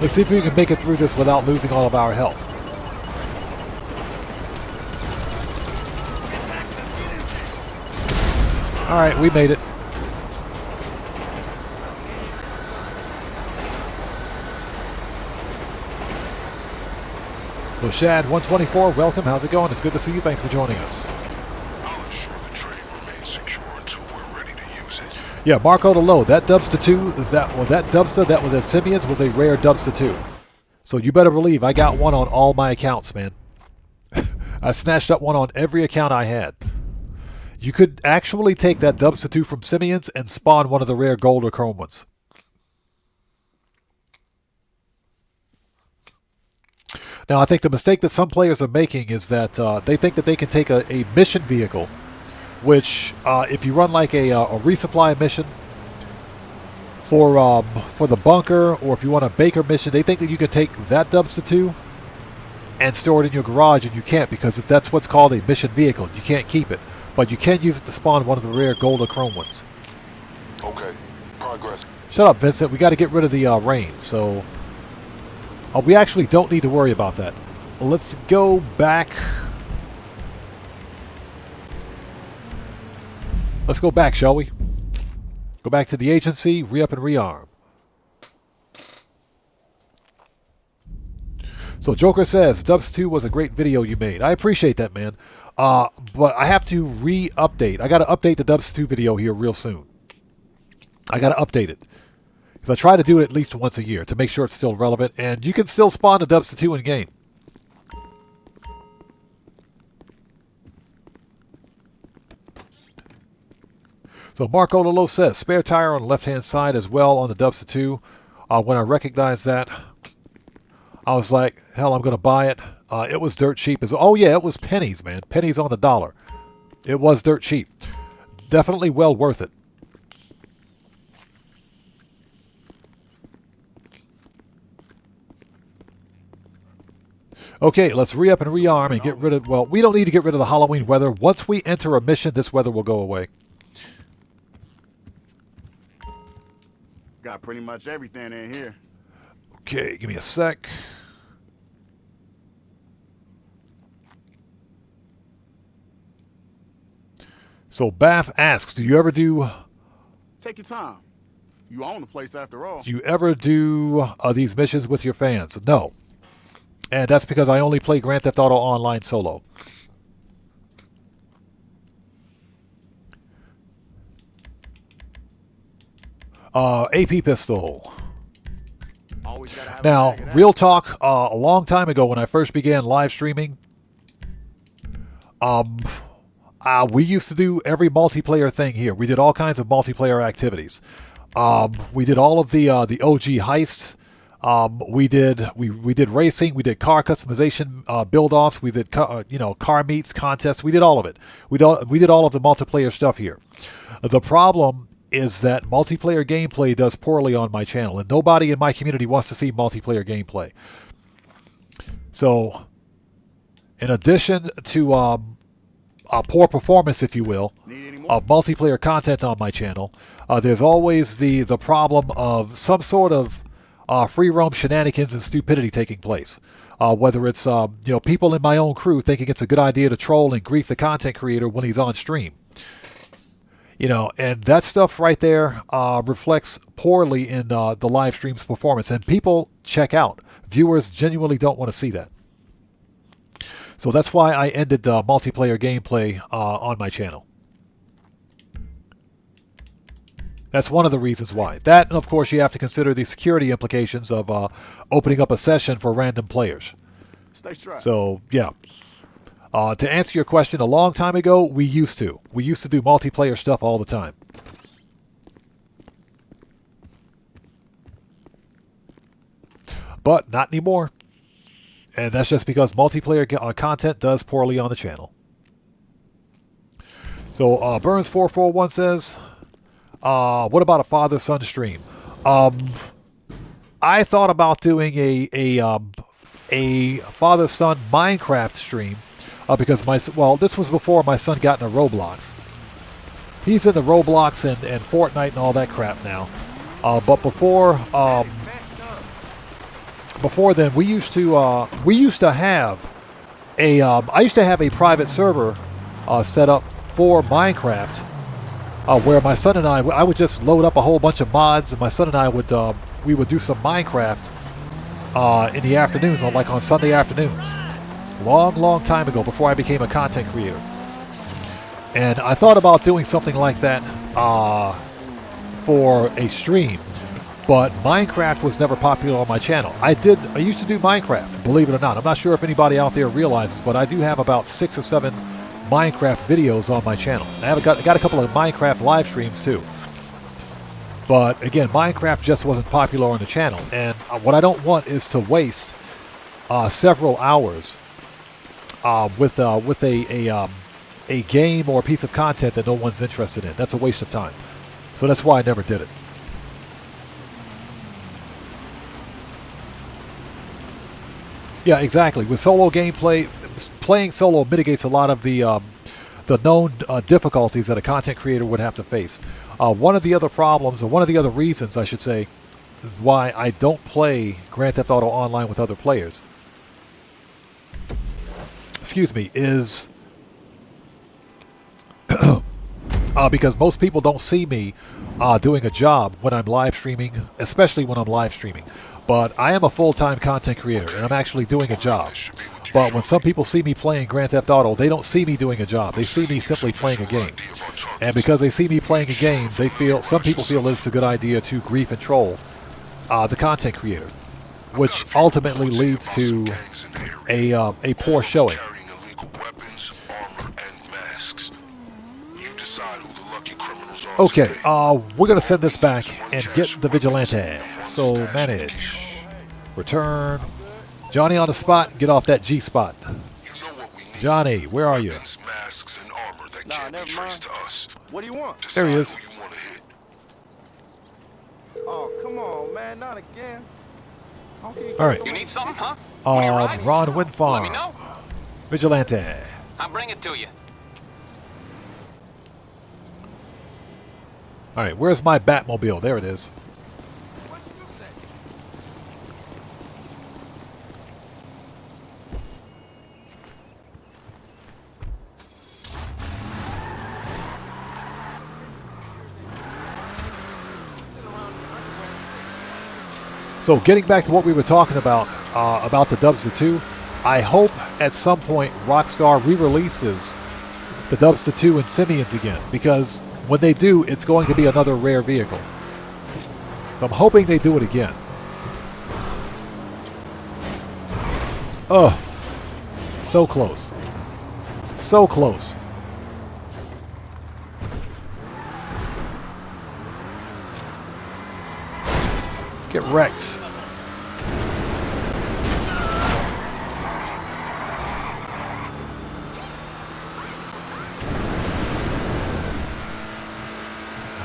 Let's see if we can make it through this without losing all of our health. Alright, we made it. So Shad 124, welcome. How's it going? It's good to see you. Thanks for joining us. I'll ensure the train remains secure until we're ready to use it. Yeah, Marco the Low. That Dubster 2, that Dubster that was at Simians was a rare Dubster 2. So you better believe I got one on all my accounts, man. I snatched up one on every account I had. You could actually take that Dubster 2 from Simians and spawn one of the rare gold or chrome ones. Now, I think the mistake that some players are making is that they think that they can take a mission vehicle, which if you run like a resupply mission for the bunker, or if you want a Baker mission, they think that you can take that dumpster 2 and store it in your garage, and you can't, because that's what's called a mission vehicle. You can't keep it, but you can use it to spawn one of the rare gold or chrome ones. Okay, progress. Shut up, Vincent. We got to get rid of the rain, so we actually don't need to worry about that. Let's go back. Let's go back, shall we? Go back to the agency, re-up and rearm. So Joker says, Dubs 2 was a great video you made. I appreciate that, man. But I have to re-update. I got to update the Dubs 2 video here real soon. I got to update it. Because I try to do it at least once a year to make sure it's still relevant. And you can still spawn the Dubs 2 in-game. So Marco Lolo says, spare tire on the left-hand side as well on the Dubs 2. When I recognized that, I was like, hell, I'm going to buy it. It was dirt cheap as well. Oh, yeah, it was pennies, man. Pennies on the dollar. It was dirt cheap. Definitely well worth it. Okay, let's re-up and rearm and get rid of... Well, we don't need to get rid of the Halloween weather. Once we enter a mission, this weather will go away. Got pretty much everything in here. Okay, give me a sec. So Bath asks, do you ever do... Take your time. You own the place after all. Do you ever do these missions with your fans? No. And that's because I only play Grand Theft Auto Online solo. AP pistol. Now, real talk, a long time ago when I first began live streaming, we used to do every multiplayer thing here. We did all kinds of multiplayer activities. We did all of the OG heists. We did racing. We did car customization, build-offs. We did car meets, contests. We did all of it. We did all of the multiplayer stuff here. The problem is that multiplayer gameplay does poorly on my channel, and nobody in my community wants to see multiplayer gameplay. So, in addition to a poor performance, if you will, of multiplayer content on my channel, there's always the problem of some sort of free roam shenanigans and stupidity taking place. Whether it's people in my own crew thinking it's a good idea to troll and grief the content creator when he's on stream. And that stuff right there reflects poorly in the live stream's performance, and people check out. Viewers genuinely don't want to see that. So that's why I ended multiplayer gameplay on my channel. That's one of the reasons why. That, and of course, you have to consider the security implications of opening up a session for random players. Stay strapped. So, yeah. To answer your question, a long time ago, we used to. We used to do multiplayer stuff all the time. But not anymore. And that's just because multiplayer content does poorly on the channel. So, Burns441 says, what about a father-son stream? I thought about doing a father-son Minecraft stream. Because this was before my son got into Roblox. He's into Roblox and Fortnite and all that crap now. But before then, we used to have I used to have a private server set up for Minecraft, where my son and I would just load up a whole bunch of mods, and my son and I would we would do some Minecraft in the afternoons, on Sunday afternoons. Long time ago, before I became a content creator. And I thought about doing something like that for a stream, but Minecraft was never popular on my channel. I used to do Minecraft, believe it or not. I'm not sure if anybody out there realizes, but I do have about 6 or 7 Minecraft videos on my channel. I got a couple of Minecraft live streams too. But again, Minecraft just wasn't popular on the channel, and what I don't want is to waste several hours with a game or a piece of content that no one's interested in. That's a waste of time. So that's why I never did it. Yeah, exactly. With solo gameplay, playing solo mitigates a lot of the known difficulties that a content creator would have to face. One of the other problems, or one of the other reasons, I should say, why I don't play Grand Theft Auto Online with other players, excuse me, is because most people don't see me doing a job when I'm live streaming, especially when I'm live streaming. But I am a full-time content creator, and I'm actually doing a job. But when some people see me playing Grand Theft Auto, they don't see me doing a job. They see me simply playing a game. And because they see me playing a game, some people feel it's a good idea to grief and troll the content creator, which ultimately leads to a poor showing. Okay, we're going to send this back and get the vigilante. So manage, return, Johnny on the spot. Get off that G spot. Johnny, where are you? Nah, never mind. What do you want? There he is. Oh, come on, man, not again. Okay, all right. You need something, huh? Ron Windfarm. Let me know. Vigilante. I'll bring it to you. All right, where's my Batmobile? There it is. So getting back to what we were talking about the Dubster 2, I hope at some point Rockstar re-releases the Dubster 2 and Simians again, because when they do, it's going to be another rare vehicle. So I'm hoping they do it again. Oh, so close. So close. Get wrecked.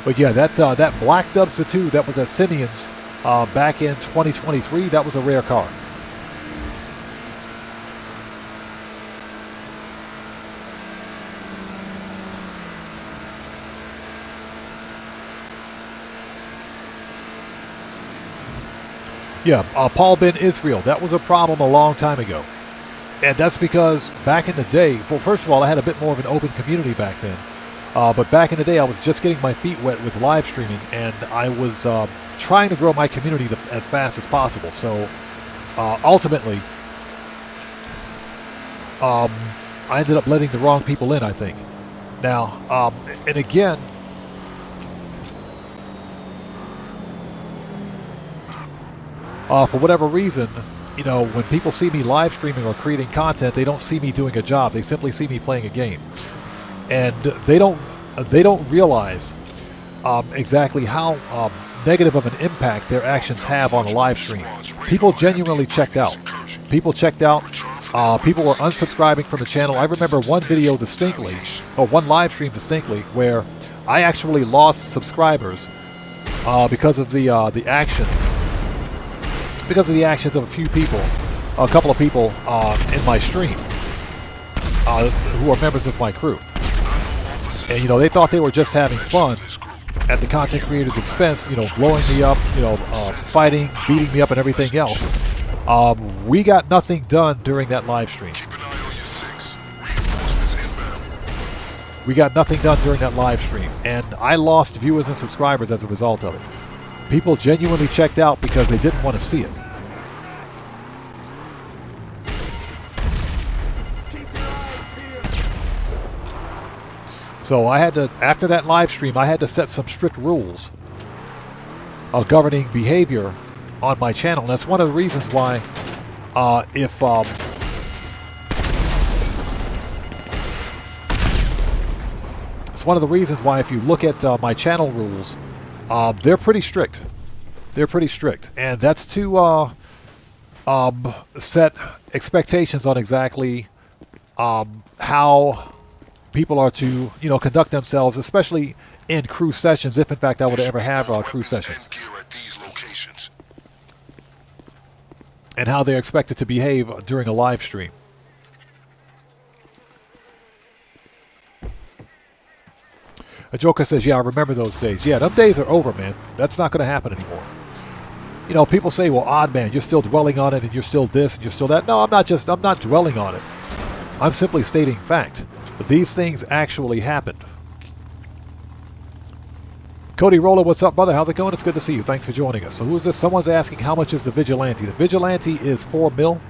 But yeah, that black Dubster 2 that was at Simians back in 2023, that was a rare car. Yeah, Paul Ben Israel, that was a problem a long time ago. And that's because back in the day, well, first of all, I had a bit more of an open community back then. But back in the day, I was just getting my feet wet with live streaming, and I was trying to grow my community as fast as possible. So ultimately, I ended up letting the wrong people in, I think. Now, and again, for whatever reason, you know, when people see me live streaming or creating content, they don't see me doing a job. They simply see me playing a game. And they don't realize exactly how negative of an impact their actions have on a live stream. People genuinely checked out. People checked out. People were unsubscribing from the channel. I remember one video distinctly, or one live stream distinctly, where I actually lost subscribers because of the actions. Because of the actions of a few people, a couple of people in my stream who are members of my crew. And, you know, they thought they were just having fun at the content creator's expense, you know, blowing me up, you know, fighting, beating me up and everything else. We got nothing done during that live stream. We got nothing done during that live stream. And I lost viewers and subscribers as a result of it. People genuinely checked out because they didn't want to see it. So I had to, after that live stream, I had to set some strict rules governing behavior on my channel. And that's one of the reasons why it's one of the reasons why if you look at my channel rules, they're pretty strict. They're pretty strict. And that's to set expectations on exactly how people are to, conduct themselves, especially in crew sessions, if in fact I would ever have crew sessions, and how they're expected to behave during a live stream. A Joker says, yeah, I remember those days. Yeah, them days are over, man. That's not going to happen anymore. People say, well, odd man, you're still dwelling on it and you're still this and you're still that. No, I'm not dwelling on it. I'm simply stating fact. But these things actually happened. Cody Roller, what's up, brother? How's it going? It's good to see you. Thanks for joining us. So who is this? Someone's asking how much is the Vigilante. The Vigilante is $4 million.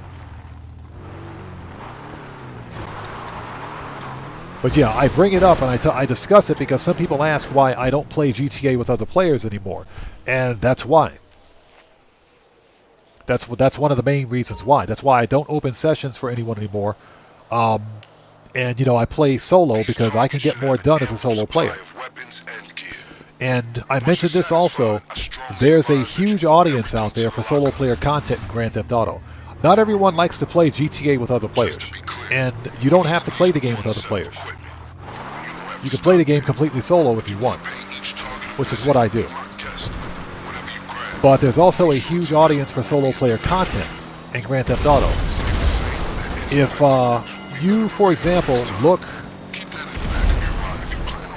But yeah, I bring it up and I discuss it because some people ask why I don't play GTA with other players anymore. And that's why. That's one of the main reasons why. That's why I don't open sessions for anyone anymore. And, I play solo because I can get more done as a solo player. And I mentioned this also. There's a huge audience out there for solo player content in Grand Theft Auto. Not everyone likes to play GTA with other players. And you don't have to play the game with other players. You can play the game completely solo if you want, which is what I do. But there's also a huge audience for solo player content in Grand Theft Auto. If you, for example, look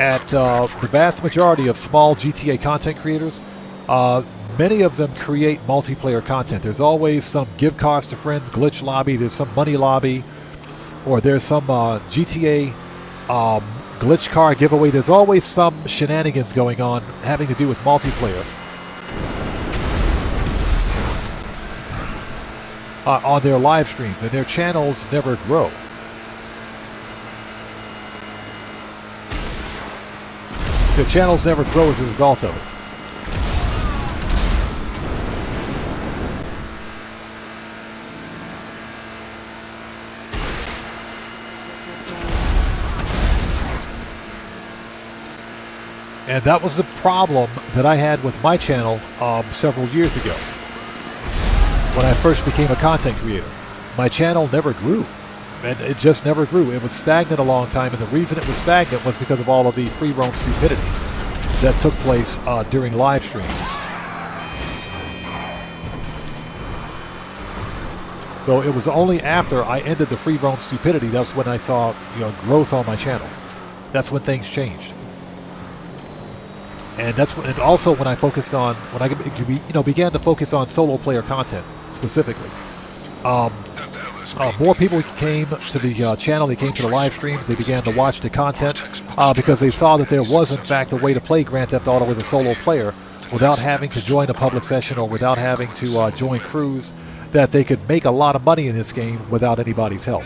at the vast majority of small GTA content creators, many of them create multiplayer content. There's always some give cars to friends, glitch lobby, there's some money lobby, or there's some GTA glitch car giveaway. There's always some shenanigans going on having to do with multiplayer on their live streams, and their channels never grow. Their channels never grow as a result of it. And that was the problem that I had with my channel several years ago. When I first became a content creator, my channel never grew. And it just never grew. It was stagnant a long time, and the reason it was stagnant was because of all of the free roam stupidity that took place during live streams. So it was only after I ended the free roam stupidity that's when I saw growth on my channel. That's when things changed. And and also when I focused on, when I began to focus on solo player content specifically. More people came to the channel, they came to the live streams, they began to watch the content because they saw that there was in fact a way to play Grand Theft Auto as a solo player without having to join a public session or without having to join crews, that they could make a lot of money in this game without anybody's help.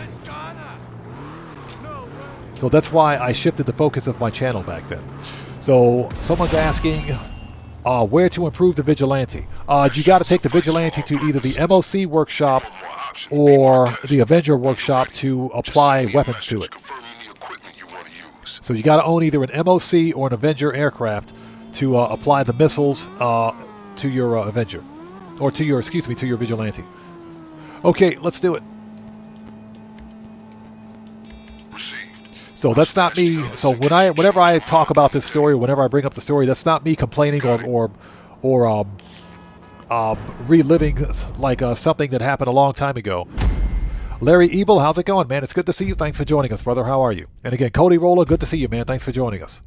So that's why I shifted the focus of my channel back then. So someone's asking where to improve the Vigilante. You got to take the Vigilante to either the MOC workshop or the Avenger workshop to apply weapons to it. So you got to own either an MOC or an Avenger aircraft to apply the missiles to your Avenger, or to your Vigilante. Okay, let's do it. So that's not me. So whenever I talk about this story, or whenever I bring up the story, that's not me complaining or reliving like something that happened a long time ago. Larry Ebel, how's it going, man? It's good to see you. Thanks for joining us, brother. How are you? And again, Cody Roller, good to see you, man. Thanks for joining us.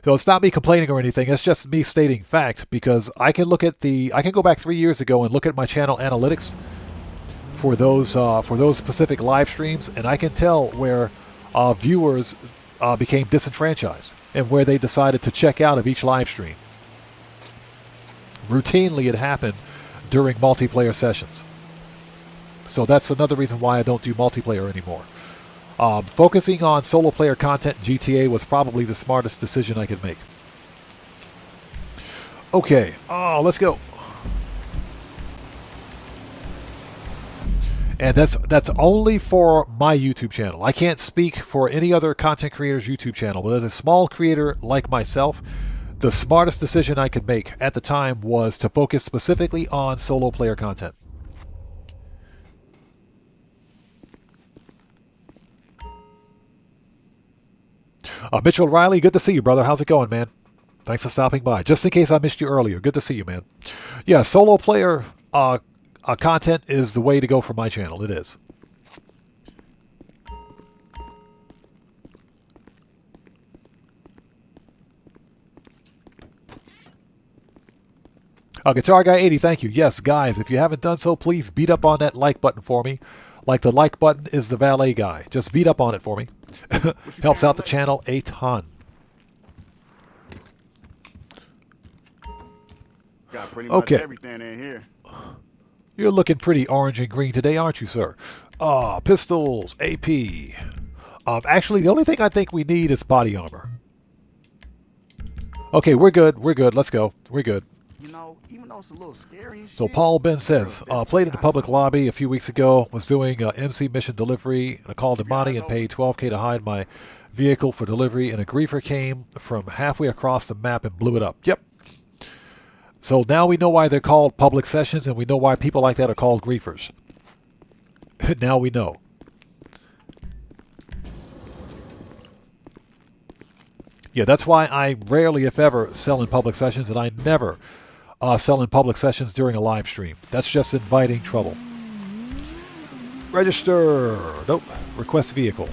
So it's not me complaining or anything. It's just me stating fact, because I can look at I can go back 3 years ago and look at my channel analytics for those specific live streams, and I can tell where viewers became disenfranchised and where they decided to check out of each live stream. Routinely, it happened during multiplayer sessions. So that's another reason why I don't do multiplayer anymore. Focusing on solo player content in GTA was probably the smartest decision I could make. Okay, let's go. And that's only for my YouTube channel. I can't speak for any other content creator's YouTube channel. But as a small creator like myself, the smartest decision I could make at the time was to focus specifically on solo player content. Mitchell Riley, good to see you, brother. How's it going, man? Thanks for stopping by. Just in case I missed you earlier, good to see you, man. Yeah, solo player content is the way to go for my channel. It is. Guitar Guy 80, thank you. Yes, guys, if you haven't done so, please beat up on that like button for me. Like the like button is the valet guy. Just beat up on it for me. Helps out the channel a ton. Got pretty much everything in here. You're looking pretty orange and green today, aren't you, sir? Pistols, AP. Actually, the only thing I think we need is body armor. Okay, we're good. We're good. Let's go. We're good. You know, even though it's a little scary and shit. So Paul Ben says, played in the public lobby a few weeks ago, was doing MC mission delivery, and I called Imani and paid $12K to hide my vehicle for delivery, and a griefer came from halfway across the map and blew it up. Yep. So now we know why they're called public sessions, and we know why people like that are called griefers. Now we know. Yeah, that's why I rarely, if ever, sell in public sessions, and I never sell in public sessions during a live stream. That's just inviting trouble. Register. Nope. Request vehicle.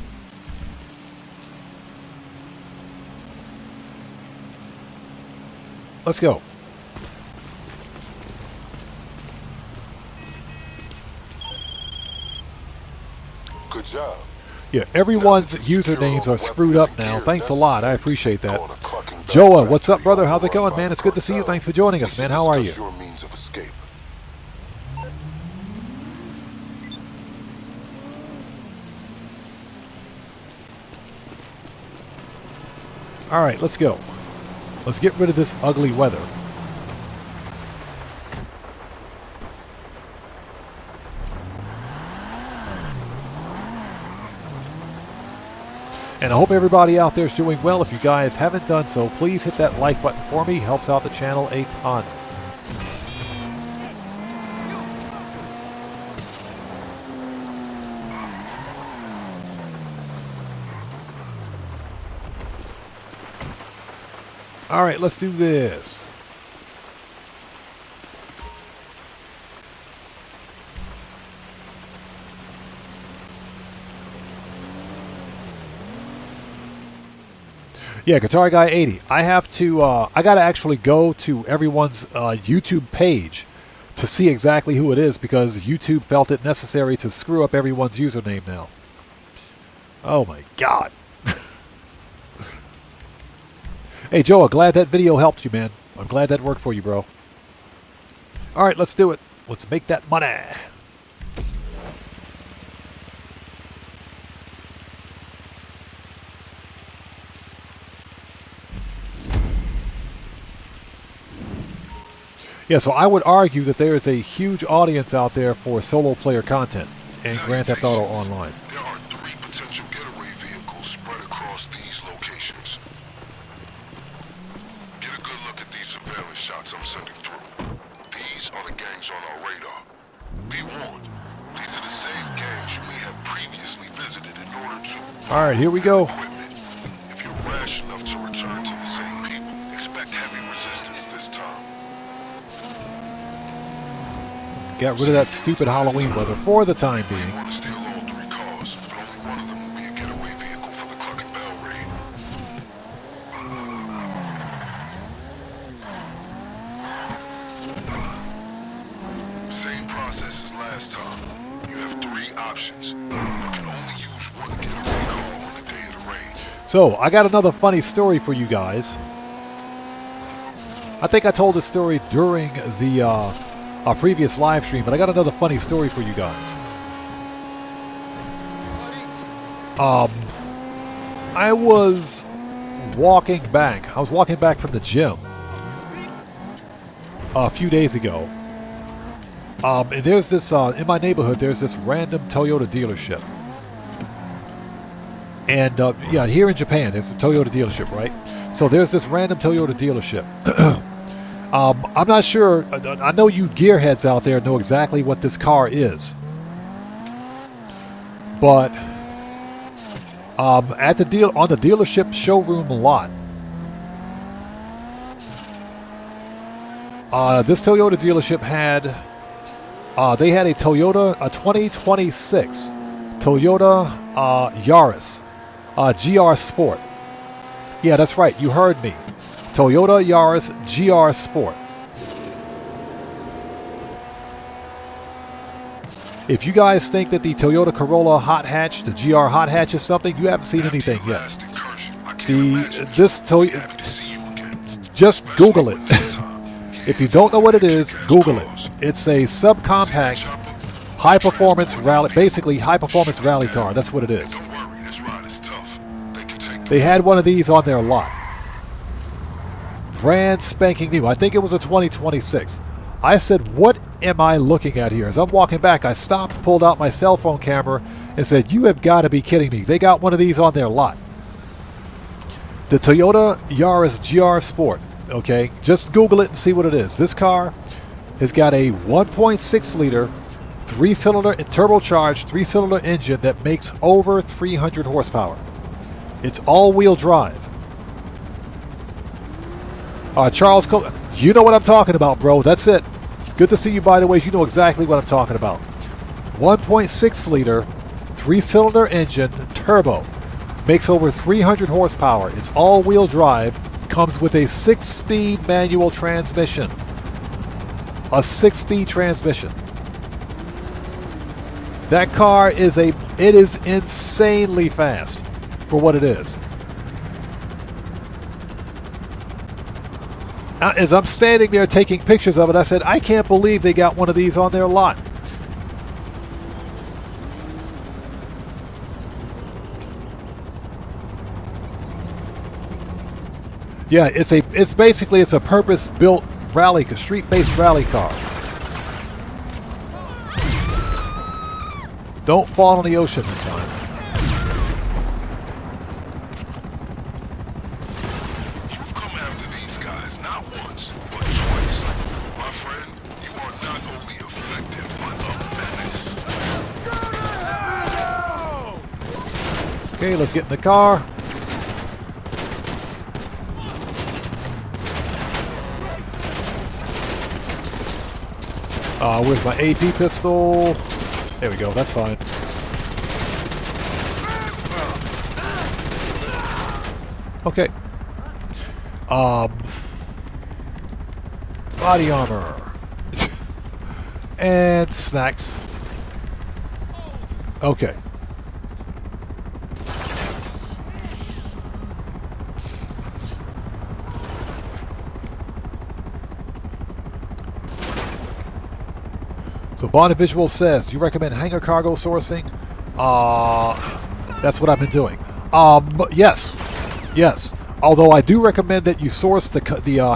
Let's go. Good job. Yeah, everyone's usernames are screwed up now. Thanks a lot. I appreciate that. Joa, what's up, brother? How's it going, man? It's good to see you. Thanks for joining us, man. How are you? All right, let's go. Let's get rid of this ugly weather. And I hope everybody out there is doing well. If you guys haven't done so, please hit that like button for me. Helps out the channel a ton. All right, let's do this. Yeah, Guitar Guy 80. I have to, I got to actually go to everyone's YouTube page to see exactly who it is because YouTube felt it necessary to screw up everyone's username now. Oh my God. Hey, Joe, glad that video helped you, man. I'm glad that worked for you, bro. All right, let's do it. Let's make that money. Yeah, so I would argue that there is a huge audience out there for solo player content in Grand Theft Auto Online. There are 3 potential getaway vehicles spread across these locations. Get a good look at these surveillance shots I'm sending through. These are the gangs on our radar. Be warned, these are the same gangs you may have previously visited in order to... All right, here we go. If you're rash enough to return to the same people, expect heavy resistance this time. Get rid of that stupid Halloween weather for the time being. Want to steal all 3 cars, but only one of them will be a getaway vehicle for the Clucking Bell raid. Same process as last time. You have 3 options. You can only use one getaway car on the day of the raid. So, I got another funny story for you guys. I think I told this story during the our previous live stream, but I got another funny story for you guys. I was walking back. I was walking back from the gym a few days ago. And there's this, in my neighborhood, there's this random Toyota dealership. And, yeah, here in Japan, there's a Toyota dealership, right? So there's this random Toyota dealership. I'm not sure. I know you gearheads out there know exactly what this car is. But on the dealership showroom lot, this Toyota dealership had a 2026 Toyota Yaris GR Sport. Yeah, that's right. You heard me. Toyota Yaris GR Sport. If you guys think that the Toyota Corolla hot hatch, the GR hot hatch is something, you haven't seen anything yet. Just Google it. If you don't know what it is, Google it. It's a subcompact, high-performance rally, basically high-performance rally car. That's what it is. They had one of these on their lot. Brand spanking new. I think it was a 2026. I said, what am I looking at here? As I'm walking back, I stopped, pulled out my cell phone camera, and said, you have got to be kidding me. They got one of these on their lot. The Toyota Yaris GR Sport. Okay, just Google it and see what it is. This car has got a 1.6 liter, 3-cylinder, turbocharged 3-cylinder engine that makes over 300 horsepower. It's all-wheel drive. Charles Cole, you know what I'm talking about, bro. That's it. Good to see you, by the way. You know exactly what I'm talking about. 1.6 liter, 3-cylinder engine, turbo. Makes over 300 horsepower. It's all-wheel drive. Comes with a 6-speed manual transmission. A 6-speed transmission. That car is insanely fast for what it is. As I'm standing there taking pictures of it, I said, I can't believe they got one of these on their lot. Yeah, it's basically a purpose-built rally, street-based rally car. Don't fall in the ocean this time. You've come after these guys not once, but twice. My friend, you are not only effective, but a menace. Okay, let's get in the car. Where's my AP pistol? There we go, that's fine. Okay. Body armor. And snacks. Okay. So Bonavisual says, you recommend hangar cargo sourcing? That's what I've been doing. Yes. Although I do recommend that you source the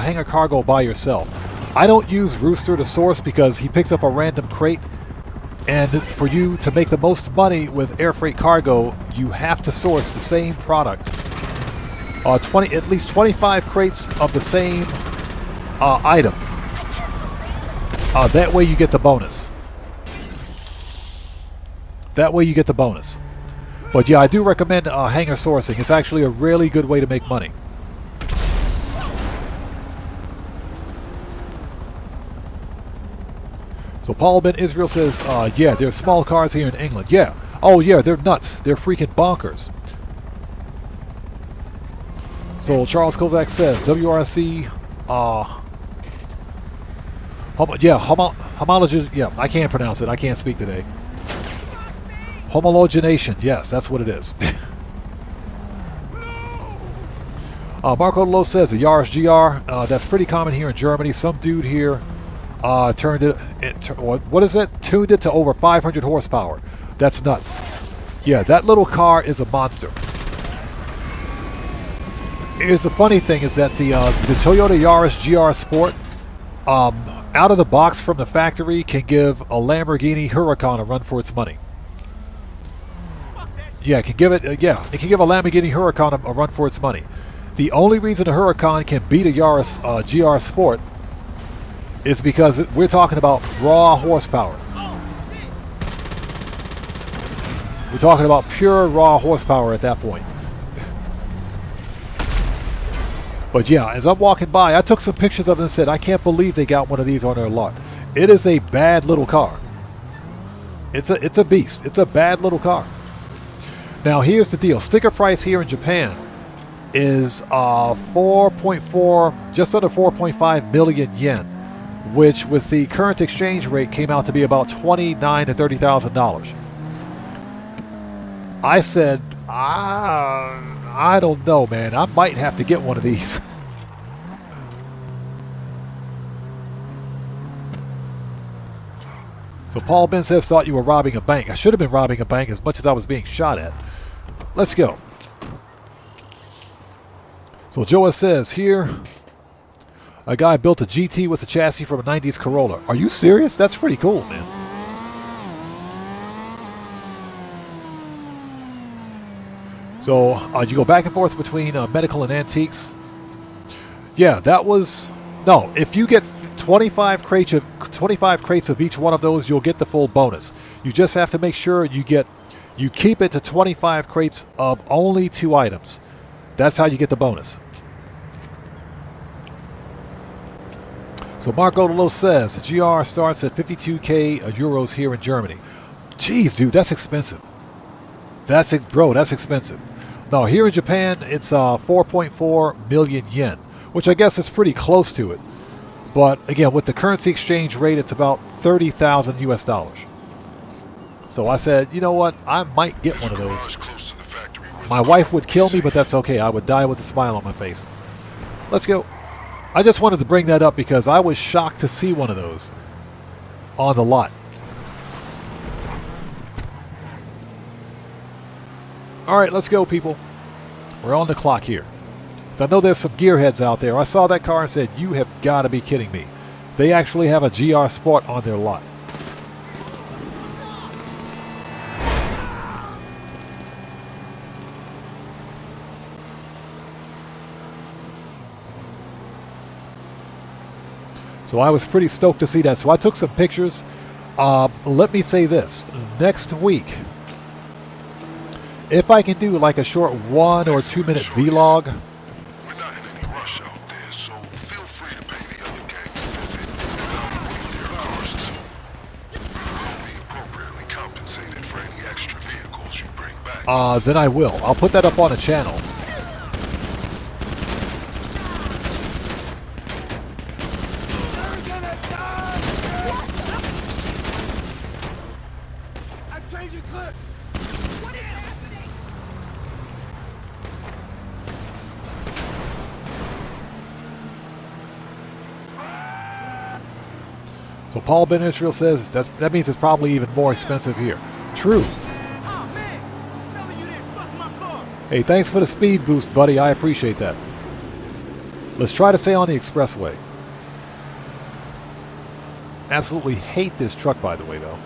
hangar cargo by yourself. I don't use Rooster to source because he picks up a random crate. And for you to make the most money with air freight cargo, you have to source the same product. At least 25 crates of the same item. That way you get the bonus. But yeah, I do recommend hangar sourcing. It's actually a really good way to make money. So Paul Ben Israel says, yeah, there's small cars here in England. Yeah. Oh yeah, they're nuts. They're freaking bonkers. So Charles Kozak says, WRC, homology, yeah, I can't pronounce it. I can't speak today. Homologination, yes, that's what it is. Marco Lowe says, the Yaris GR, that's pretty common here in Germany. Some dude here tuned it to over 500 horsepower. That's nuts. Yeah, that little car is a monster. Here's the funny thing is that the Toyota Yaris GR Sport, out of the box from the factory, can give a Lamborghini Huracan a run for its money. Yeah, it can give a Lamborghini Huracan a run for its money. The only reason a Huracan can beat a Yaris GR Sport is because we're talking about raw horsepower. We're talking about pure raw horsepower at that point. But yeah, as I'm walking by, I took some pictures of it and said, I can't believe they got one of these on their lot. It is a bad little car. It's a beast. It's a bad little car. Now here's the deal. Sticker price here in Japan is 4.4, just under 4.5 million yen, which with the current exchange rate came out to be about $29,000 to $30,000. I said, I don't know, man. I might have to get one of these. So Paul Ben says, thought you were robbing a bank. I should have been robbing a bank as much as I was being shot at. Let's go. So Joa says, here, a guy built a GT with a chassis from a 90s Corolla. Are you serious? That's pretty cool, man. So you go back and forth between medical and antiques. Yeah, that was... No, if you get 25 crates of each one of those, you'll get the full bonus. You just have to make sure you keep it to 25 crates of only 2 items. That's how you get the bonus. So Marco Lolo says the GR starts at 52k euros here in Germany. Jeez, dude, that's expensive. That's expensive. No, here in Japan, it's 4.4 million yen, which I guess is pretty close to it. But again, with the currency exchange rate, it's about 30,000 US dollars. So I said, you know what? I might get one of those. My wife would kill me, but that's okay. I would die with a smile on my face. Let's go. I just wanted to bring that up because I was shocked to see one of those on the lot. All right, let's go, people. We're on the clock here. I know there's some gearheads out there. I saw that car and said, you have got to be kidding me. They actually have a GR Sport on their lot. So I was pretty stoked to see that. So I took some pictures. Let me say this. Next week, if I can do like a short 1 or 2 minute vlog. We're not in any rush out there, so feel free to pay the other gangs a visit. Their costs. You'll be appropriately compensated for any extra vehicles you bring back. Then I will. I'll put that up on a channel. So Paul Ben Israel says that means it's probably even more expensive here. True. Hey, thanks for the speed boost, buddy. I appreciate that. Let's try to stay on the expressway. Absolutely hate this truck, by the way, though.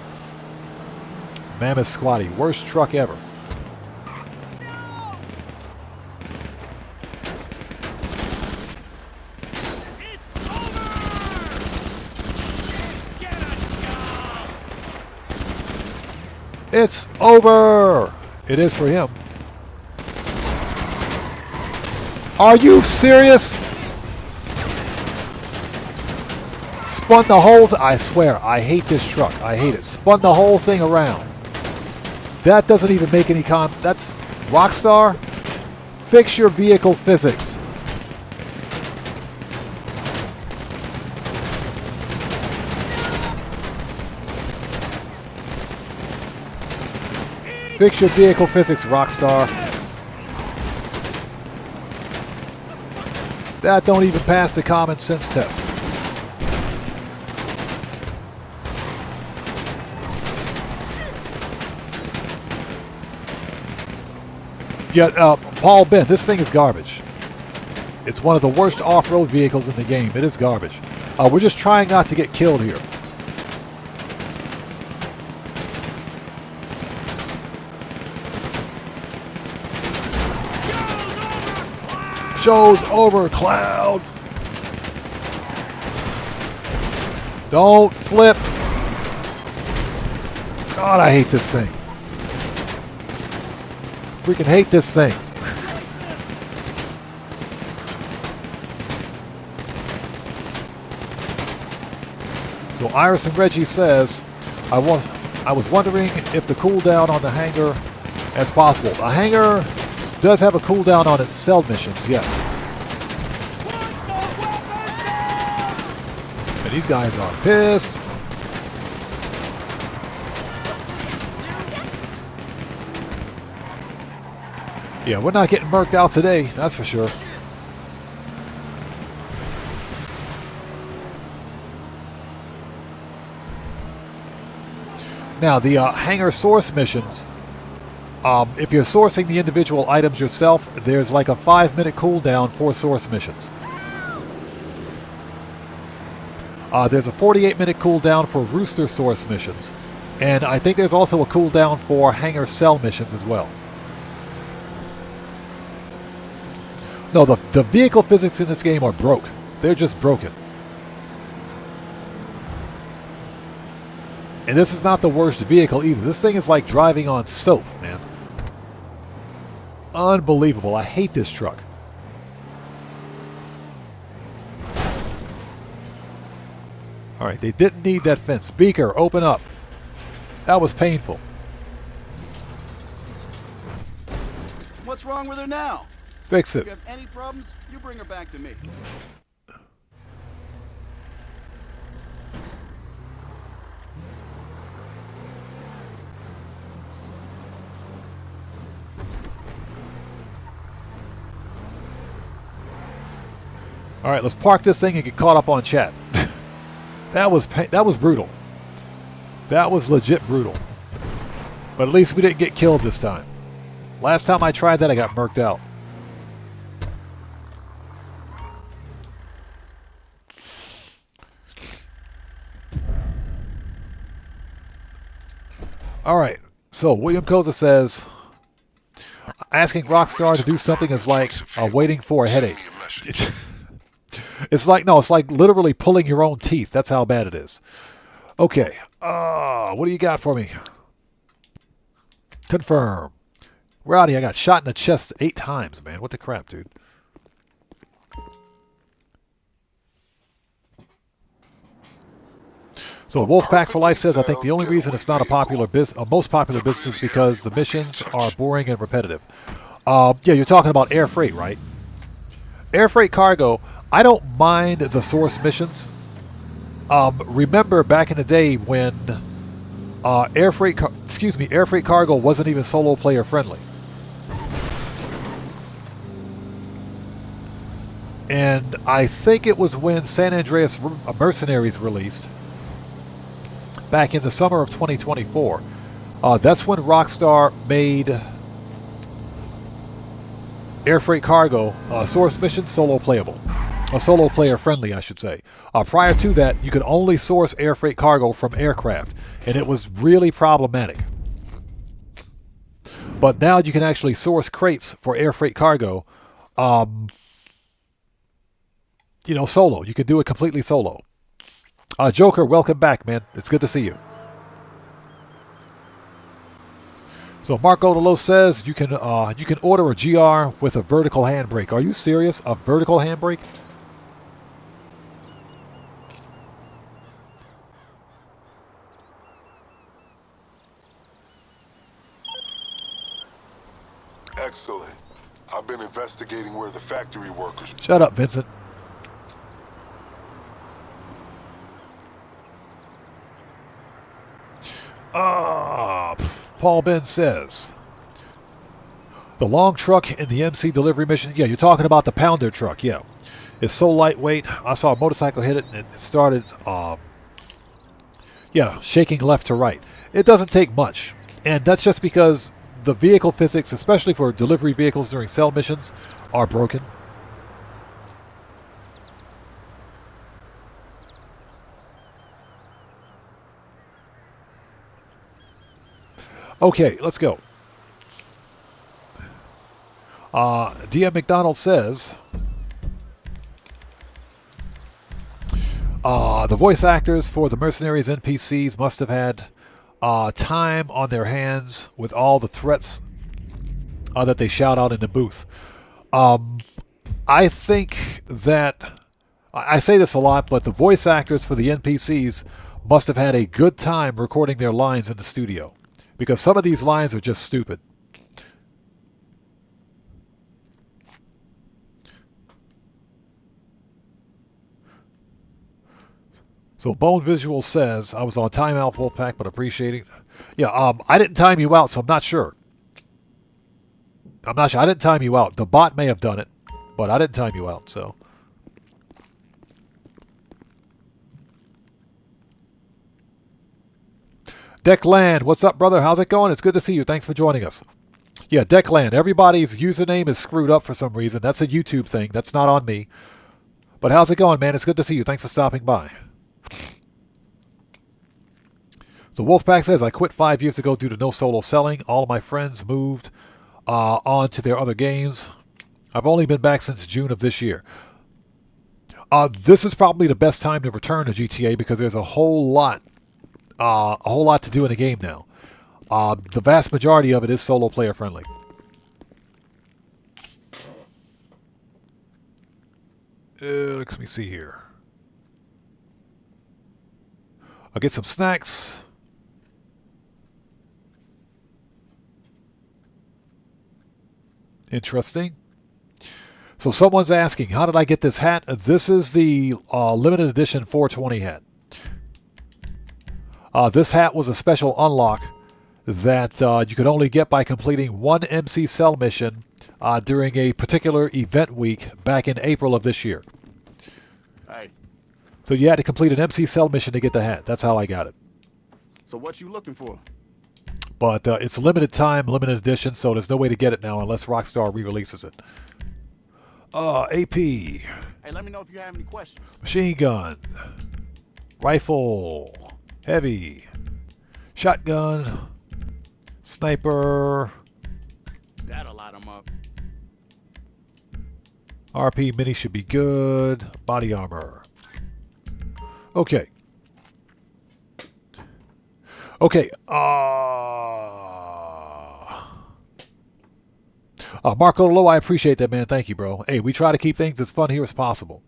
Mammoth Squatty. Worst truck ever. It's over! It is for him. Are you serious? Spun the whole I swear, I hate this truck. I hate it. Spun the whole thing around. That doesn't even make any that's Rockstar. Fix your vehicle physics. Fix your vehicle physics, Rockstar. That don't even pass the common sense test. Yet, Paul Ben, this thing is garbage. It's one of the worst off-road vehicles in the game. It is garbage. We're just trying not to get killed here. Show's over, Cloud. Don't flip. God, I hate this thing. Freaking hate this thing. So Iris and Reggie says, I was wondering if the cooldown on the hangar is possible. The hangar does have a cooldown on its cell missions, yes. And these guys are pissed. Yeah, we're not getting murked out today, that's for sure. Now, the hangar source missions, if you're sourcing the individual items yourself, there's like a 5-minute cooldown for source missions. There's a 48-minute cooldown for Rooster source missions. And I think there's also a cooldown for hangar cell missions as well. No, the vehicle physics in this game are broke. They're just broken. And this is not the worst vehicle either. This thing is like driving on soap, man. Unbelievable. I hate this truck. Alright, they didn't need that fence. Beaker, open up. That was painful. What's wrong with her now? Fix it. If you have any problems, you bring her back to me. All right, let's park this thing and get caught up on chat. That was brutal. That was legit brutal. But at least we didn't get killed this time. Last time I tried that, I got murked out. All right, so William Koza says, asking Rockstar to do something is like waiting for a headache. It's like literally pulling your own teeth. That's how bad it is. Okay, what do you got for me? Confirm. Rowdy, I got shot in the chest 8 times, man. What the crap, dude? So Wolfpack for Life says, I think the only reason it's not a most popular business is because the missions are boring and repetitive. Yeah, you're talking about air freight, right? Air freight cargo, I don't mind the source missions. Remember back in the day when air freight cargo wasn't even solo player friendly. And I think it was when San Andreas Mercenaries released back in the summer of 2024. That's when Rockstar made air freight cargo source missions solo playable. Solo player friendly, I should say. Prior to that, you could only source air freight cargo from aircraft, and it was really problematic. But now you can actually source crates for air freight cargo, solo. You could do it completely solo. Joker, welcome back, man. It's good to see you. So Marco Delo says you can order a GR with a vertical handbrake. Are you serious? A vertical handbrake? Excellent. I've been investigating where the factory workers... Shut up, Vincent. Paul Ben says, the long truck in the MC delivery mission, yeah, you're talking about the Pounder truck, yeah. It's so lightweight. I saw a motorcycle hit it and it started, shaking left to right. It doesn't take much. And that's just because the vehicle physics, especially for delivery vehicles during cell missions, are broken. Okay, let's go. DM McDonald says, the voice actors for the mercenaries NPCs must have had time on their hands with all the threats that they shout out in the booth. I think that, I say this a lot, but the voice actors for the NPCs must have had a good time recording their lines in the studio, because some of these lines are just stupid. So Bone Visual says, I was on timeout Wolfpack, but appreciating. Yeah, I didn't time you out, so I'm not sure. I didn't time you out. The bot may have done it, but I didn't time you out, so. Deckland, what's up, brother? How's it going? It's good to see you. Thanks for joining us. Yeah, Deckland, everybody's username is screwed up for some reason. That's a YouTube thing. That's not on me. But how's it going, man? It's good to see you. Thanks for stopping by. So Wolfpack says, I quit 5 years ago due to no solo selling. All of my friends moved on to their other games. I've only been back since June of this year. This is probably the best time to return to GTA because there's a whole lot to do in the game now. The vast majority of it is solo player friendly. Let me see here. I'll get some snacks. Interesting. So someone's asking, how did I get this hat? This is the limited edition 420 hat. This hat was a special unlock that you could only get by completing one MC Cell mission during a particular event week back in April of this year. Hey. So you had to complete an MC Cell mission to get the hat. That's how I got it. So what you looking for? But it's limited time, limited edition, so there's no way to get it now unless Rockstar re-releases it. AP. Hey, let me know if you have any questions. Machine gun. Rifle. Heavy. Shotgun. Sniper. That'll light them up. RP mini should be good. Body armor. Okay. Okay. Marco Lowe, I appreciate that, man. Thank you, bro. Hey, we try to keep things as fun here as possible.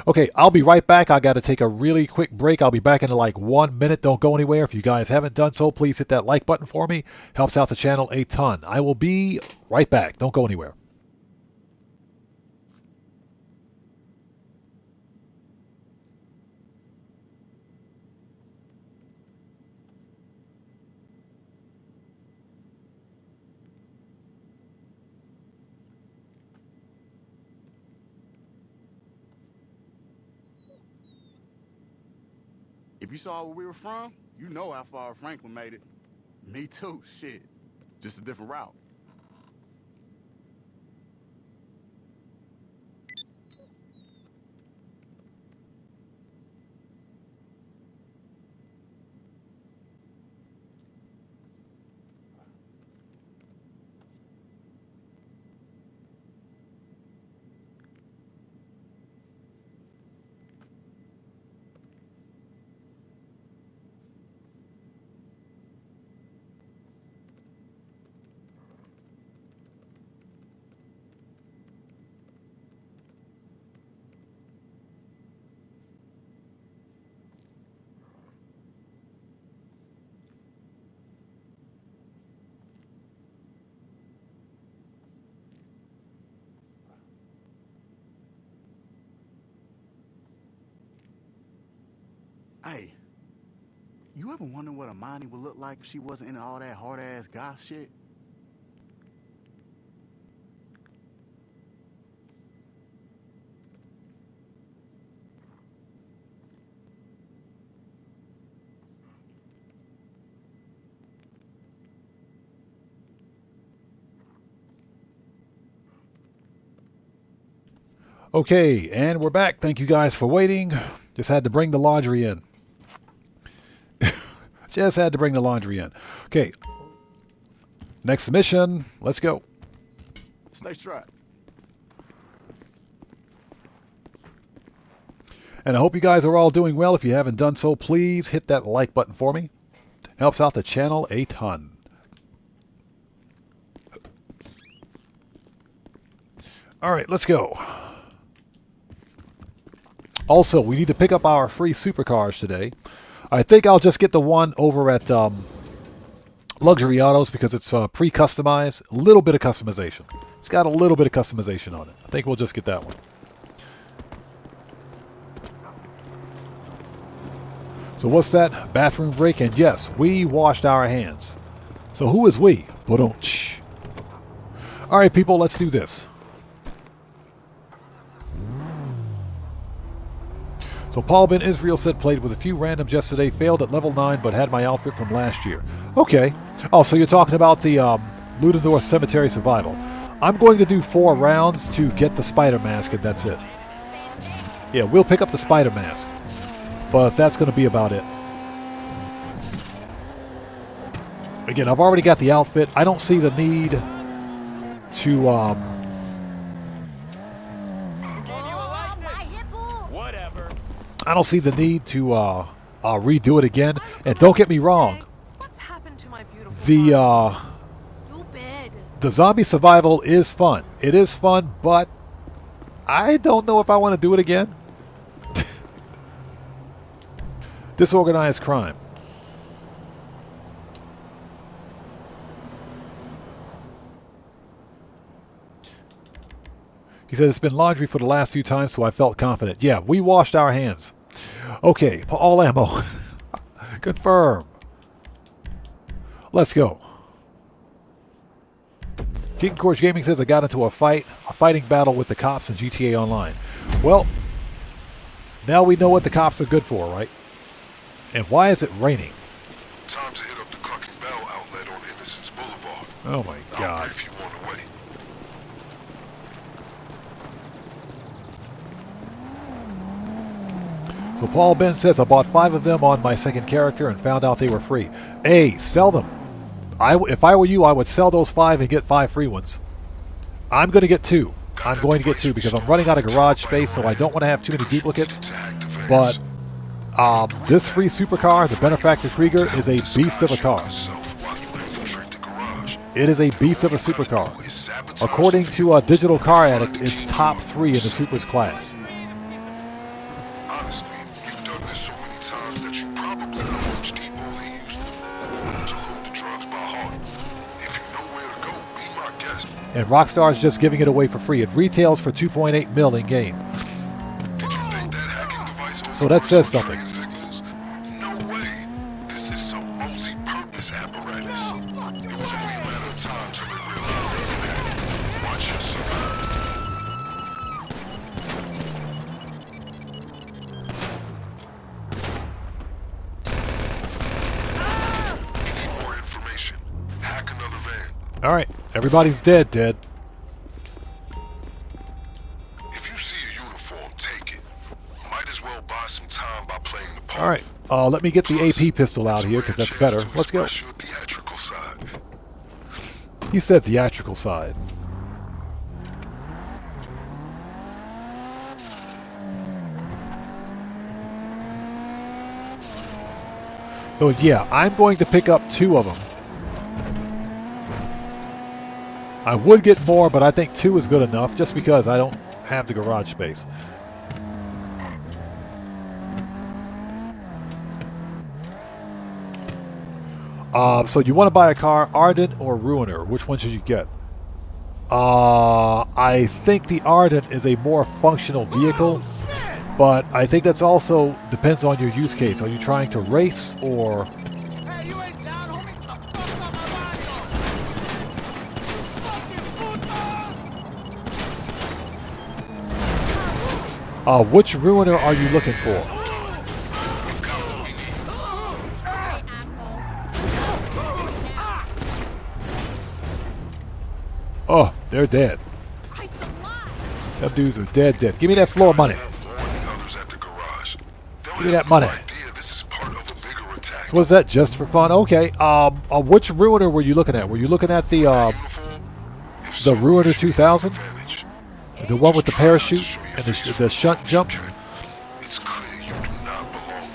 Okay, I'll be right back. I got to take a really quick break. I'll be back in like 1 minute. Don't go anywhere. If you guys haven't done so, please hit that like button for me. Helps out the channel a ton. I will be right back. Don't go anywhere. If you saw where we were from, you know how far Franklin made it. Me too, shit. Just a different route. Hey, you ever wonder what Amani would look like if she wasn't into all that hard-ass goth shit? Okay, and we're back. Thank you guys for waiting. Just had to bring the laundry in. Just had to bring the laundry in. Okay. Next mission. Let's go. Stay strapped. And I hope you guys are all doing well. If you haven't done so, please hit that like button for me. Helps out the channel a ton. All right, let's go. Also, we need to pick up our free supercars today. I think I'll just get the one over at Luxury Autos because it's pre-customized. A little bit of customization. It's got a little bit of customization on it. I think we'll just get that one. So what's that? Bathroom break? And yes, we washed our hands. So who is we? Ba-dum-tsh. All right, people, let's do this. So Paul Ben Israel said, played with a few randoms yesterday, failed at level 9, but had my outfit from last year. Okay. Oh, so you're talking about the Ludendorff Cemetery Survival. I'm going to do 4 rounds to get the spider mask, and that's it. Yeah, we'll pick up the spider mask. But that's going to be about it. Again, I've already got the outfit. I don't see the need to... I don't see the need to redo it again. And don't get me wrong. What's happened to my beautiful the zombie survival is fun. It is fun, but I don't know if I want to do it again. Disorganized crime. He said it's been laundry for the last few times, so I felt confident. Yeah, we washed our hands. Okay, all ammo. Confirm. Let's go. King Course Gaming says I got into a fighting battle with the cops in GTA Online. Well, now we know what the cops are good for, right? And why is it raining? Time to hit up the Clucking Bell outlet on Innocence Boulevard. Oh my God. If you want to wait. So Paul Ben says I bought 5 of them on my second character and found out they were free. Hey, sell them. If I were you, I would sell those 5 and get 5 free ones. I'm going to get 2. I'm going to get 2 because I'm running out of garage space, so I don't want to have too many duplicates. But this free supercar, the Benefactor Krieger, is a beast of a car. It is a beast of a supercar. According to Digital Car Addict, it's top 3 in the supers class. Honestly, you've done this so many times that you probably know which depot they used to load the drugs by heart. If you know where to go, be my guest. And Rockstar's just giving it away for free. It retails for $2.8 million in game. Did you think that hacking device So that says something. signals? No way. This is some multi-purpose apparatus. It was only a matter of time till they realized they could hack it. Watch yourself. More information. Hack another van. All right, everybody's dead. If you see a uniform, take it. Might as well buy some time by playing the part. All right, let me get the AP pistol out here because that's better. Let's go. Your theatrical side. He said theatrical side. So yeah, I'm going to pick up 2 of them. I would get more, but I think 2 is good enough just because I don't have the garage space. So you want to buy a car, Ardent or Ruiner? Which one should you get? I think the Ardent is a more functional vehicle, but I think that's also depends on your use case. Are you trying to race or... which Ruiner are you looking for? Oh, they're dead. Them dudes are dead. Give me that floor money. Give me that money. This is part of a bigger attack. So was that just for fun? Okay. Which Ruiner were you looking at? Were you looking at the Ruiner 2000? The one with the parachute and the shunt jump? It's clear you do not belong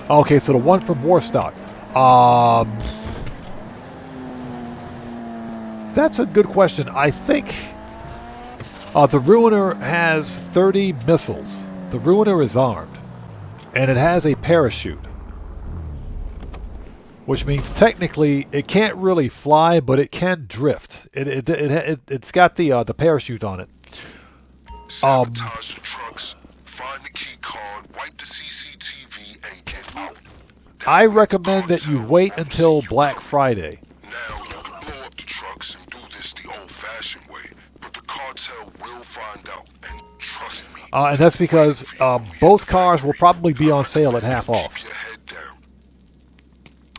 there. Okay, so the one from Warstock. That's a good question. I think the Ruiner has 30 missiles. The Ruiner is armed, and it has a parachute, which means technically it can't really fly, but it can drift. It's got the parachute on it. Sabotage the trucks, find the key card, wipe the CCTV, and get out. I recommend that you wait until Black Friday. Now you can blow up the trucks and do this the old-fashioned way, but the cartel will find out, and trust me. And that's because both cars will probably be on sale at half off. Keep your head down.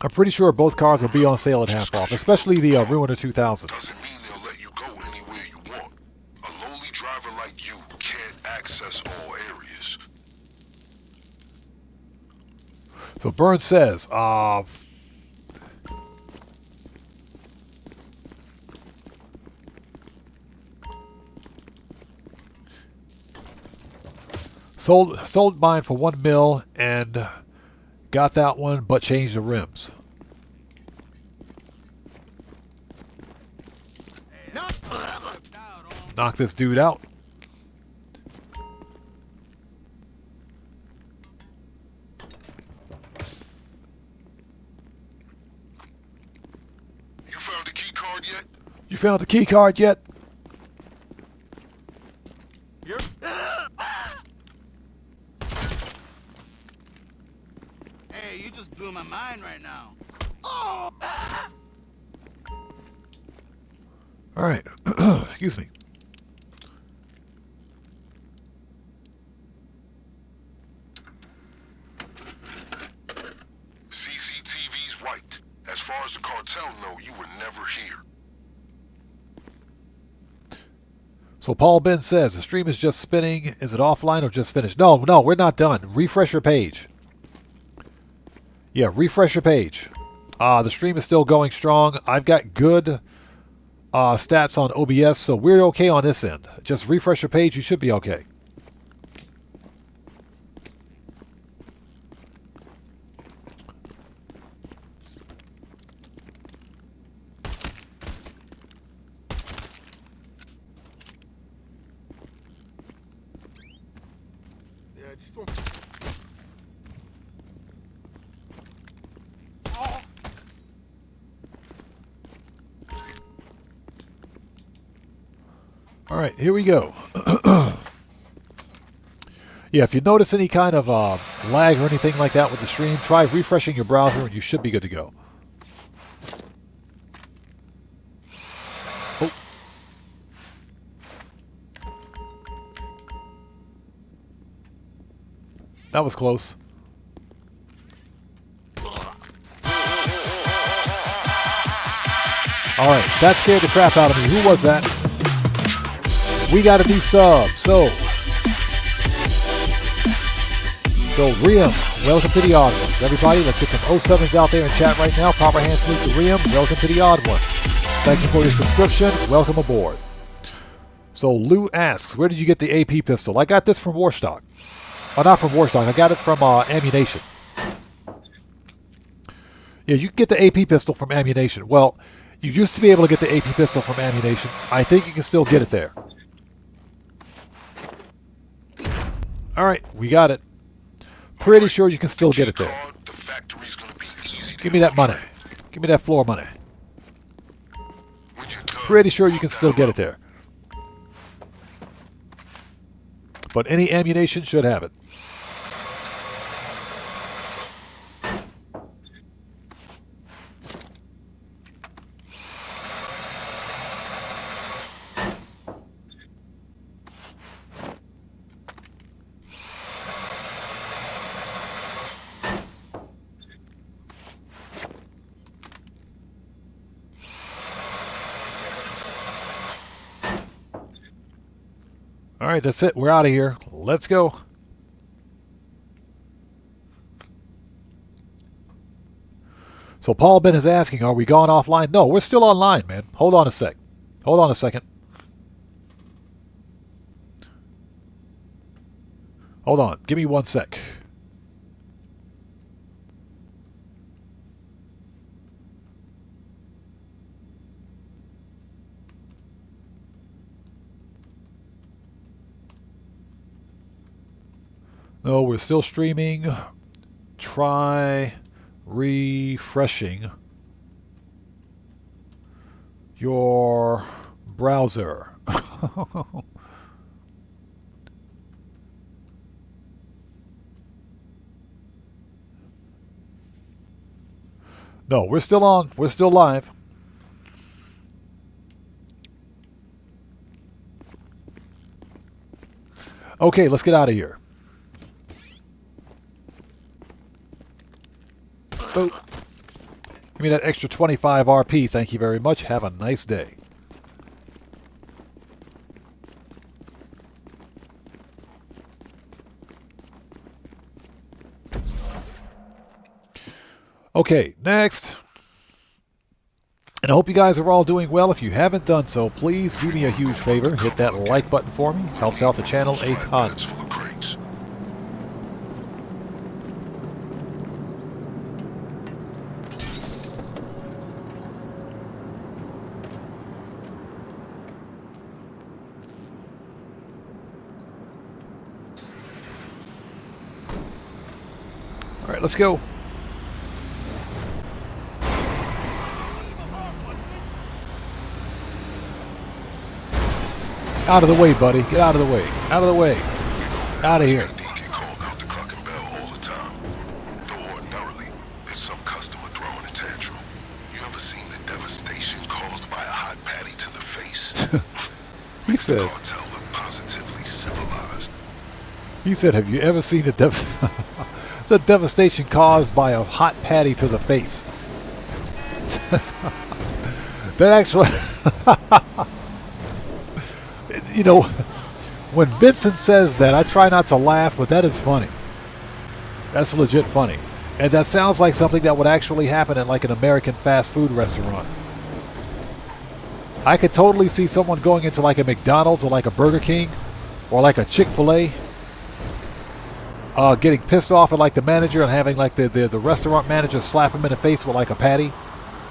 I'm pretty sure both cars will be on sale at half off, especially the Ruiner 2000. Doesn't mean they'll let you go anywhere you want. A lowly driver like you can't access all areas. So Burns says, sold mine for $1 million and got that one, but changed the rims. Knock this dude out. You found the key card yet? You found the key card yet? Hey, you just blew my mind right now. All right. Excuse me. CCTV's wiped. As far as the cartel know, you were never here. So Paul Ben says, the stream is just spinning. Is it offline or just finished? No, we're not done. Refresh your page. Yeah, refresh your page. The stream is still going strong. I've got good stats on OBS, so we're okay on this end. Just refresh your page. You should be okay. Yeah, just don't... All right, here we go. Yeah, if you notice any kind of lag or anything like that with the stream, try refreshing your browser and you should be good to go. Oh. That was close. All right, that scared the crap out of me. Who was that? We got a new sub. So Riem, welcome to the odd ones. Everybody, let's get some 07s out there in chat right now. Proper hand salute to Riem. Welcome to the odd ones. Thank you for your subscription. Welcome aboard. So Lou asks, where did you get the AP pistol? I got this from Warstock. Oh, not from Warstock. I got it from Ammunition. Yeah, you can get the AP pistol from Ammunition. Well, you used to be able to get the AP pistol from Ammunition. I think you can still get it there. All right, we got it. Pretty sure you can still get it there. Give me that money. Give me that floor money. Pretty sure you can still get it there. But any ammunition should have it. All right, that's it. We're out of here. Let's go. So Paul Ben is asking, are we gone offline? No, we're still online, man. Hold on a sec. Hold on a second. Hold on. Give me 1 sec. No, we're still streaming. Try refreshing your browser. No, we're still on. We're still live. Okay, let's get out of here. Oh. Give me that extra 25 RP. Thank you very much. Have a nice day. Okay, next. And I hope you guys are all doing well. If you haven't done so, please do me a huge favor. Hit that like button for me. Helps out the channel a ton. All right, let's go. Out of the way, buddy. Get out of the way. Out of the way. Out of here. Get called out to Clucking Bell all the time. Though ordinarily, it's some customer throwing a tantrum. You ever seen the devastation caused by a hot patty to the face? He says. The cartel look positively civilized. He said, have you ever seen the devastation caused by a hot patty to the face? That actually... You know, when Vincent says that, I try not to laugh, but that is funny. That's legit funny. And that sounds like something that would actually happen in like an American fast food restaurant. I could totally see someone going into like a McDonald's or like a Burger King or like a Chick-fil-A, getting pissed off at like the manager and having like the restaurant manager slap him in the face with like a patty,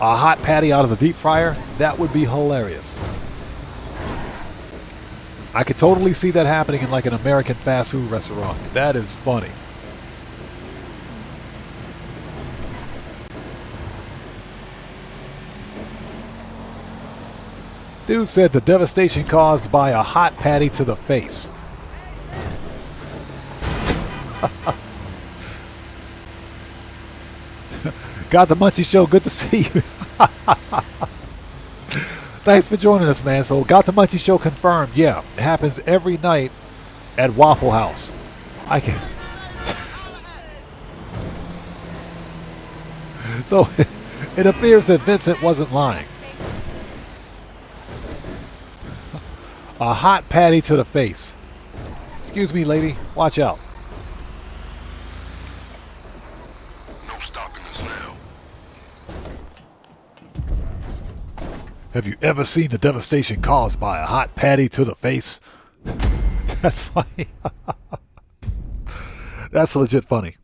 a hot patty out of the deep fryer. That would be hilarious. I could totally see that happening in like an American fast food restaurant. That is funny. Dude said the devastation caused by a hot patty to the face. Got the Munchie Show. Good to see you. Thanks for joining us, man. So, Got the Munchie Show confirmed. Yeah, it happens every night at Waffle House. I can. So, it appears that Vincent wasn't lying. A hot patty to the face. Excuse me, lady. Watch out. No stopping us now. Have you ever seen the devastation caused by a hot patty to the face? That's funny. That's legit funny.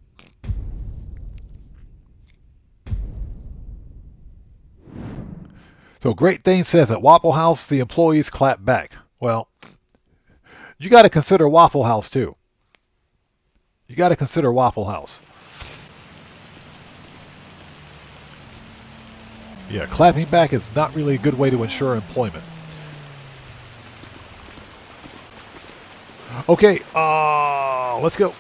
So Great Dane says at Waffle House, the employees clap back. Well, you got to consider Waffle House too. You got to consider Waffle House. Yeah, clapping back is not really a good way to ensure employment. Okay, let's go.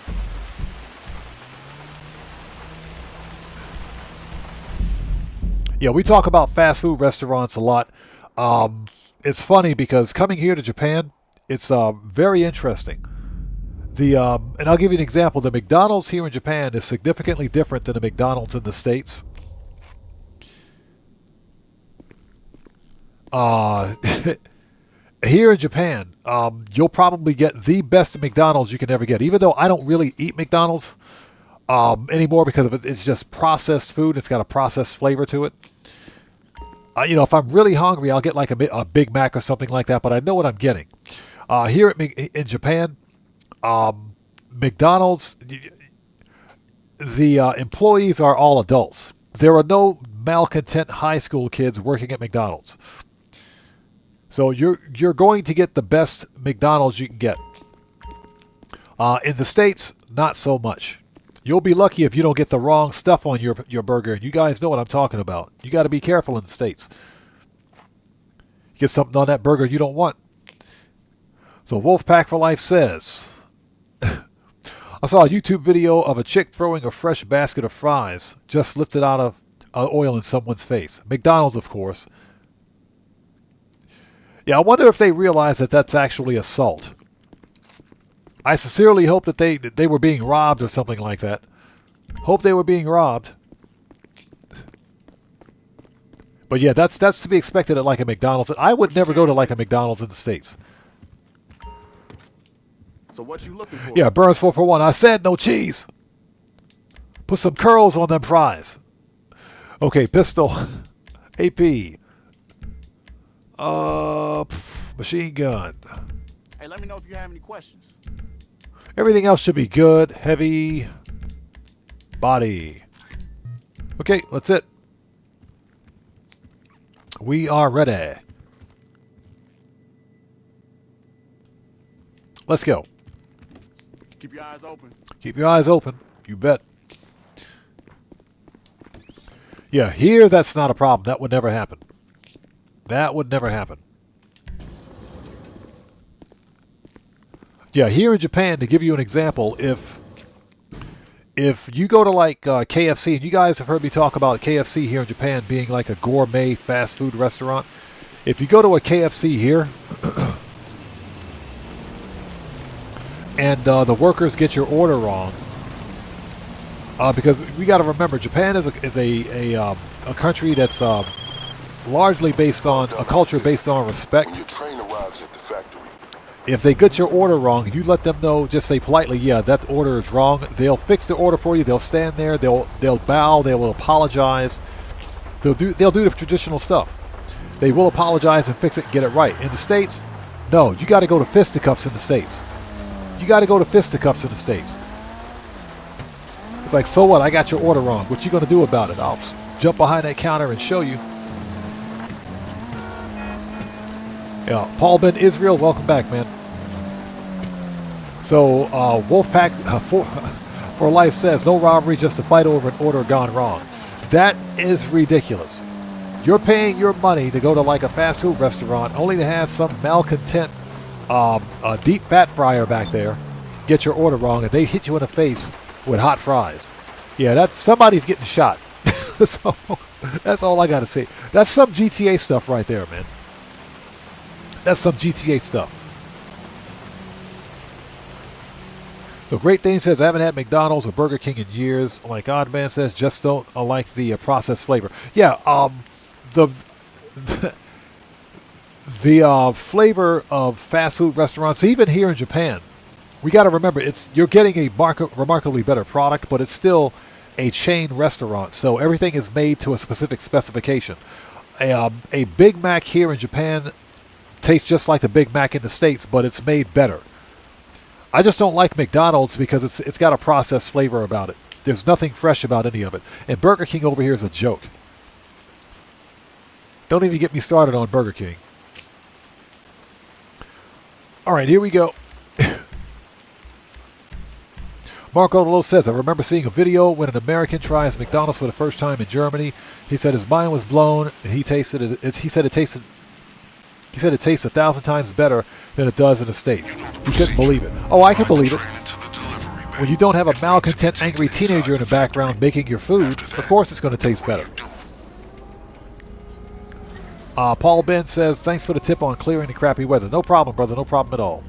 Yeah, we talk about fast food restaurants a lot. It's funny because coming here to Japan, it's very interesting. And I'll give you an example. The McDonald's here in Japan is significantly different than the McDonald's in the States. Here in Japan, you'll probably get the best McDonald's you can ever get. Even though I don't really eat McDonald's, anymore because of it's just processed food. It's got a processed flavor to it. If I'm really hungry, I'll get like a Big Mac or something like that, but I know what I'm getting. Here in Japan, McDonald's, the employees are all adults. There are no malcontent high school kids working at McDonald's. So you're going to get the best McDonald's you can get. In the States, not so much. You'll be lucky if you don't get the wrong stuff on your burger. And you guys know what I'm talking about. You got to be careful in the States. You get something on that burger you don't want. So Wolfpack for Life says, I saw a YouTube video of a chick throwing a fresh basket of fries just lifted out of oil in someone's face. McDonald's, of course. Yeah, I wonder if they realize that that's actually assault. I sincerely hope that they were being robbed or something like that. Hope they were being robbed. But yeah, that's to be expected at like a McDonald's. I would never go to like a McDonald's in the States. So what you looking for? Yeah, Burns 441. I said no cheese. Put some curls on them fries. Okay, pistol. AP. Machine gun. Hey, let me know if you have any questions. Everything else should be good. Heavy. Body. Okay, that's it. We are ready. Let's go. Keep your eyes open. Keep your eyes open. You bet. Yeah, here that's not a problem. That would never happen. That would never happen. Yeah, here in Japan, to give you an example, if you go to like KFC, and you guys have heard me talk about KFC here in Japan being like a gourmet fast food restaurant. If you go to a KFC here, and the workers get your order wrong, because we got to remember, Japan is a country that's largely based on a culture based on respect. If they get your order wrong, you let them know, just say politely, yeah, that order is wrong. They'll fix the order for you. They'll stand there. They'll bow. They will apologize. They'll do the traditional stuff. They will apologize and fix it and get it right. In the States, no, you got to go to fisticuffs in the States. You got to go to fisticuffs in the States. It's like, so what? I got your order wrong. What you going to do about it? I'll jump behind that counter and show you. Yeah, Paul Ben Israel, welcome back, man. So, Wolfpack for Life says, no robbery, just a fight over an order gone wrong. That is ridiculous. You're paying your money to go to like a fast food restaurant only to have some malcontent deep fat fryer back there get your order wrong and they hit you in the face with hot fries. Yeah, somebody's getting shot. So, that's all I got to say. That's some GTA stuff right there, man. That's some GTA stuff. So Great Thing says, I haven't had McDonald's or Burger King in years. Like Odd Man says, just don't like the processed flavor. Yeah, the flavor of fast food restaurants, even here in Japan, we got to remember, you're getting a remarkably better product, but it's still a chain restaurant. So everything is made to a specific specification. A Big Mac here in Japan tastes just like the Big Mac in the States, but it's made better. I just don't like McDonald's because it's got a processed flavor about it. There's nothing fresh about any of it. And Burger King over here is a joke. Don't even get me started on Burger King. All right, here we go. Marco Lolo says, I remember seeing a video when an American tries McDonald's for the first time in Germany. He said his mind was blown, and he tasted it. He said it tastes 1,000 times better than it does in the States. He couldn't believe it. Oh, I can believe it. When you don't have a malcontent, angry teenager in the background making your food, of course it's going to taste better. Paul Ben says, thanks for the tip on clearing the crappy weather. No problem, brother. No problem at all.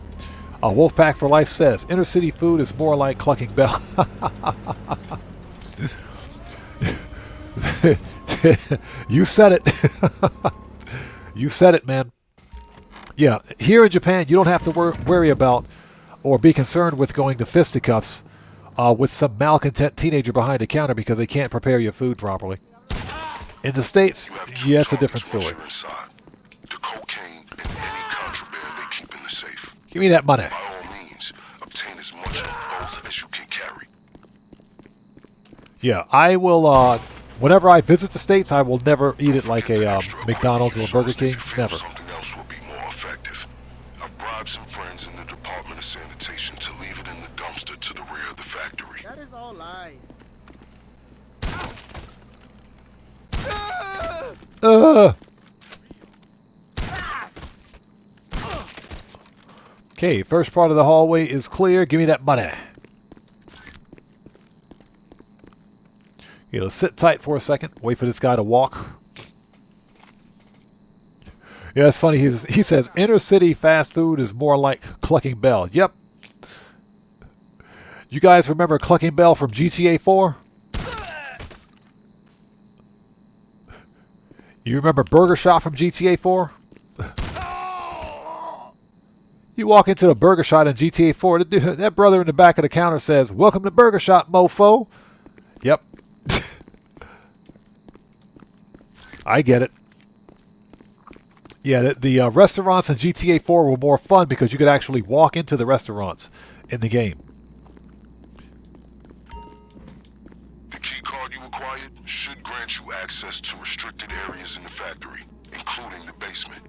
Wolfpack for Life says, inner city food is more like Clucking Bell. You said it. You said it, man. Yeah, here in Japan, you don't have to worry about or be concerned with going to fisticuffs with some malcontent teenager behind the counter because they can't prepare your food properly. In the States, yeah, it's a different story. The cocaine and any contraband they keep in the safe. Give me that money. By all means, obtain as much of both as you can carry. Yeah, I will, whenever I visit the States, I will never eat it like a McDonald's or a Burger King. Never. Something else will be more effective. I've bribed some friends in the Department of Sanitation to leave it in the dumpster to the rear of the factory. That is all lies. Okay, first part of the hallway is clear. Give me that money. Okay, let's sit tight for a second. Wait for this guy to walk. Yeah, it's funny. He says inner city fast food is more like Clucking Bell. Yep. You guys remember Clucking Bell from GTA 4? You remember Burger Shop from GTA 4? You walk into the Burger Shop in GTA 4, that brother in the back of the counter says, "Welcome to Burger Shop, mofo." Yep. I get it. Yeah, the restaurants in GTA 4 were more fun because you could actually walk into the restaurants in the game. The key card you acquired should grant you access to restricted areas in the factory, including the basement.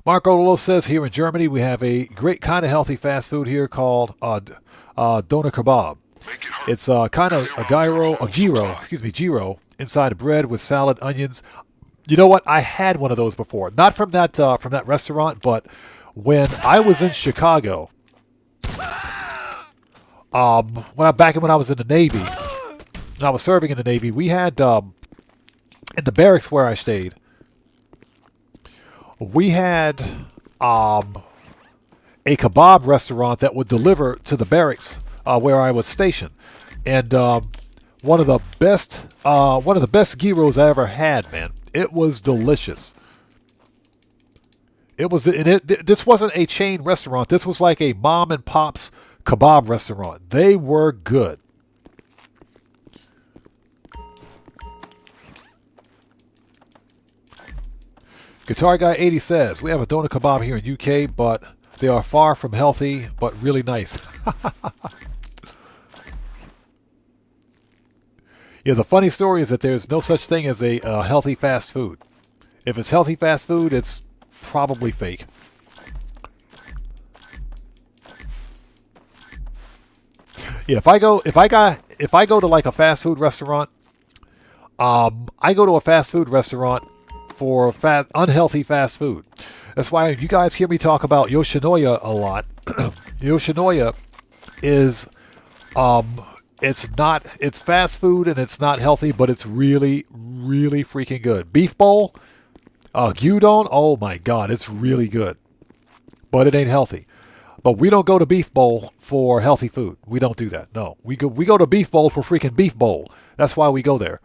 Marco Lolo says here in Germany we have a great kind of healthy fast food here called doner kebab. It's kind of a gyro inside of bread with salad, onions. You know what? I had one of those before. Not from that restaurant, but when I was in Chicago, when I was in the Navy, and I was serving in the Navy, we had in the barracks where I stayed, we had a kebab restaurant that would deliver to the barracks where I was stationed, and one of the best gyros I ever had, man. It was delicious. This wasn't a chain restaurant. This was like a mom and pop's kebab restaurant. They were good. Guitar Guy 80 says, we have a doner kebab here in UK, but they are far from healthy, but really nice. Yeah, the funny story is that there's no such thing as a healthy fast food. If it's healthy fast food, it's probably fake. Yeah, if I go to like a fast food restaurant, I go to a fast food restaurant for unhealthy fast food. That's why you guys hear me talk about Yoshinoya a lot. Yoshinoya is it's fast food and it's not healthy, but it's really, really freaking good. Beef bowl, gyudon, oh my god, it's really good. But it ain't healthy. But we don't go to beef bowl for healthy food. We don't do that. No. We go to beef bowl for freaking beef bowl. That's why we go there.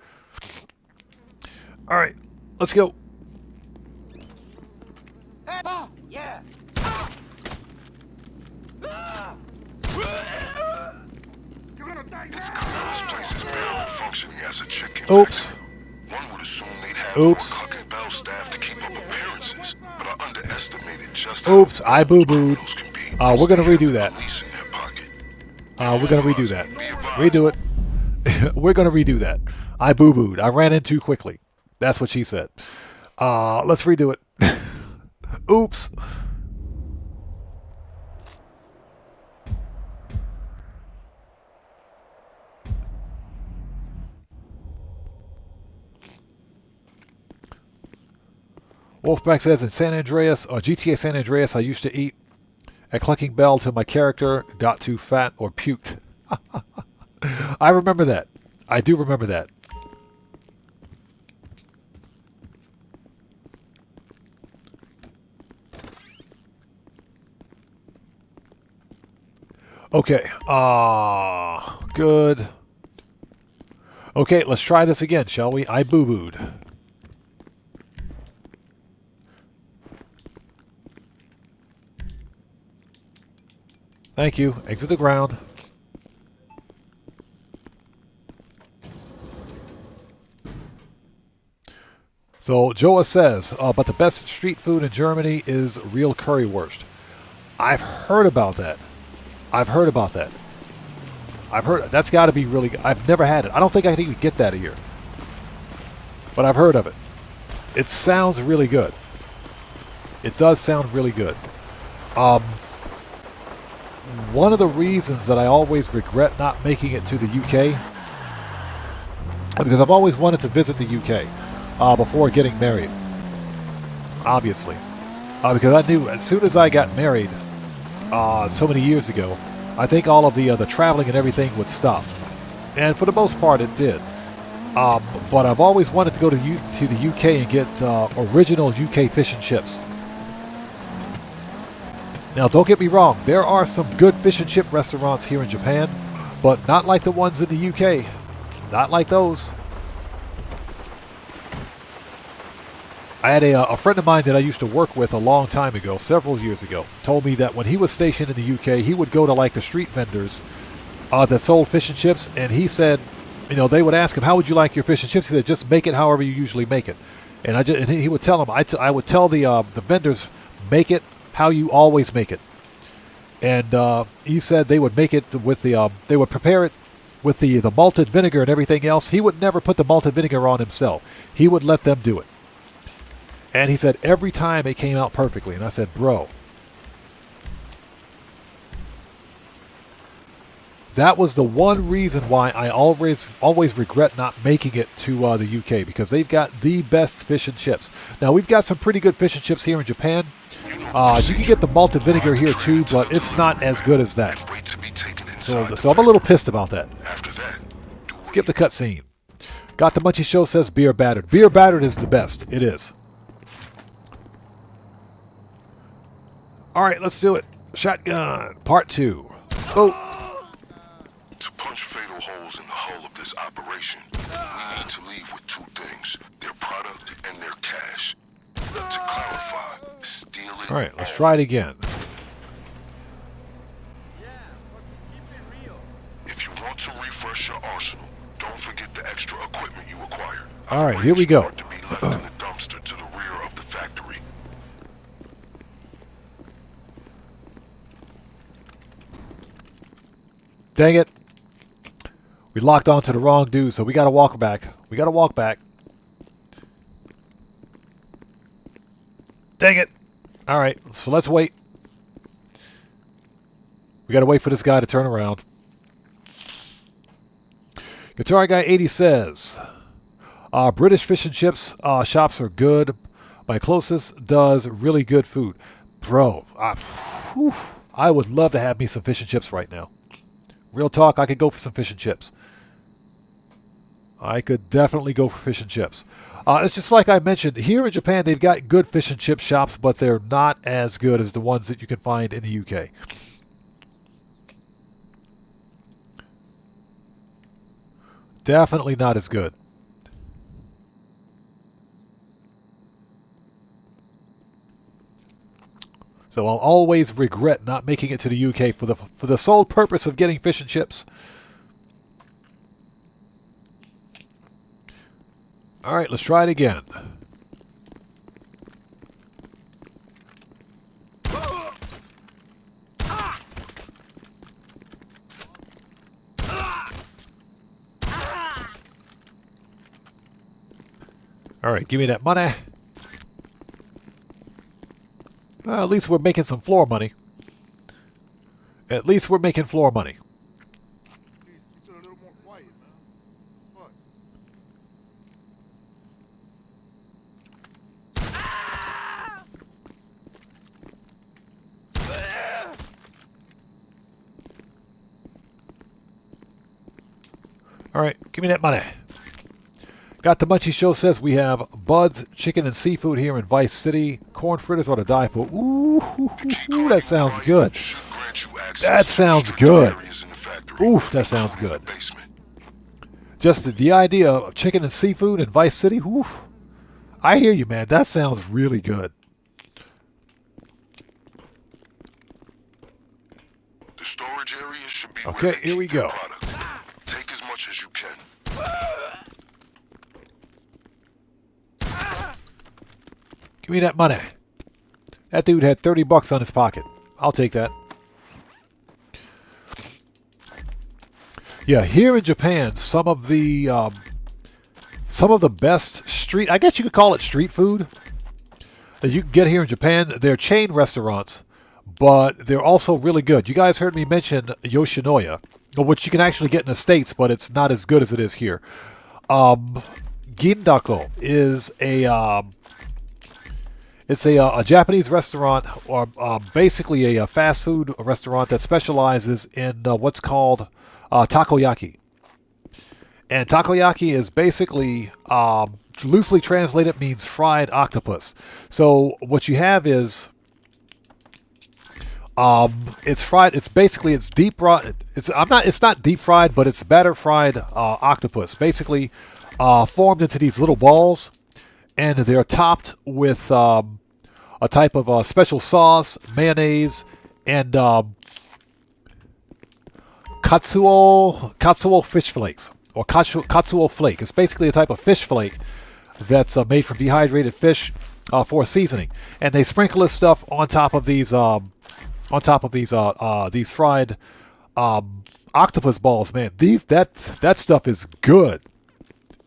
All right. Let's go. Yeah. It's clear this place is barely functioning as a chicken Oops. factory. One would assume they'd have Oops. more Clucking Bell staff to keep up appearances, but I underestimated just Oops, how I boo-booed. those can be. We're going to redo that. Police in their pocket. We're going to redo that. Redo it. We're going to redo that. I boo-booed. I ran in too quickly. That's what she said. Let's redo it. Oops. Wolfpack says in San Andreas, or GTA San Andreas, I used to eat at Clucking Bell till my character got too fat or puked. I remember that. I do remember that. Okay. Good. Okay, let's try this again, shall we? I boo-booed. Thank you. Exit the ground. So Joa says, but the best street food in Germany is real currywurst. I've heard about that. I've heard that's got to be really good. I've never had it. I don't think I can even get that here. But I've heard of it. It sounds really good. It does sound really good. One of the reasons that I always regret not making it to the UK, because I've always wanted to visit the UK before getting married, obviously. Because I knew as soon as I got married so many years ago, I think all of the traveling and everything would stop. And for the most part, it did. But I've always wanted to go to the UK and get original UK fish and chips. Now, don't get me wrong. There are some good fish and chip restaurants here in Japan, but not like the ones in the UK. Not like those. I had a friend of mine that I used to work with a long time ago, several years ago, told me that when he was stationed in the UK, he would go to like the street vendors that sold fish and chips, and he said, you know, they would ask him, how would you like your fish and chips? He said, just make it however you usually make it. And he would tell them, I would tell the vendors, make it how you always make it. And he said they would make it with they would prepare it with the malted vinegar and everything else. He would never put the malted vinegar on himself. He would let them do it. And he said every time it came out perfectly. And I said, bro, that was the one reason why I always regret not making it to the UK, because they've got the best fish and chips. Now, we've got some pretty good fish and chips here in Japan. You can get the malted vinegar here too, but it's not as good as that. So I'm a little pissed about that. Skip the cutscene. Got the Munchie Show says beer battered. Beer battered is the best. It is. All right, let's do it. Shotgun, part 2. Oh. To punch fatal holes in the hull of this operation, we need to leave with 2 things: their product and their cash. To clarify, steal it. All right, let's try it again. If you want to refresh your arsenal, don't forget the extra equipment you acquired. All right, here we go. To be left in the dumpster to the rear of the factory. Dang it. We locked onto the wrong dude, so we got to walk back. Dang it. All right, so let's wait. We got to wait for this guy to turn around. Guitar Guy 80 says, British fish and chips shops are good. My closest does really good food. Bro, I would love to have me some fish and chips right now. Real talk, I could go for some fish and chips. I could definitely go for fish and chips. It's just like I mentioned, here in Japan, they've got good fish and chip shops, but they're not as good as the ones that you can find in the UK. Definitely not as good. So I'll always regret not making it to the UK for the sole purpose of getting fish and chips. All right, let's try it again. All right, give me that money. Well, at least we're making some floor money. At least we're making floor money. All right, give me that money. Got the Munchie Show says we have Bud's Chicken and Seafood here in Vice City. Corn fritters are to die for. Ooh, that sounds good. That sounds good. Oof, that sounds good. Just the idea of chicken and seafood in Vice City. Oof. I hear you, man. That sounds really good. The The storage area should be Okay, where they here we keep their go. product. Take as much as you can. Give me that money. That dude had 30 bucks on his pocket. I'll take that. Yeah, here in Japan, some of the best street, I guess you could call it street food, that you can get here in Japan. They're chain restaurants, but they're also really good. You guys heard me mention Yoshinoya, which you can actually get in the States, but it's not as good as it is here. Gindako is a Japanese restaurant, or basically a fast food restaurant that specializes in what's called takoyaki. And takoyaki is basically, loosely translated, means fried octopus. So what you have is, it's fried. It's basically, it's deep fried. It's not deep fried, but it's batter fried octopus. Basically, formed into these little balls, and they're topped with a type of special sauce, mayonnaise, and katsuo fish flakes, or katsuo flake. It's basically a type of fish flake that's made from dehydrated fish for seasoning, and they sprinkle this stuff on top of these fried octopus balls. Man, that stuff is good.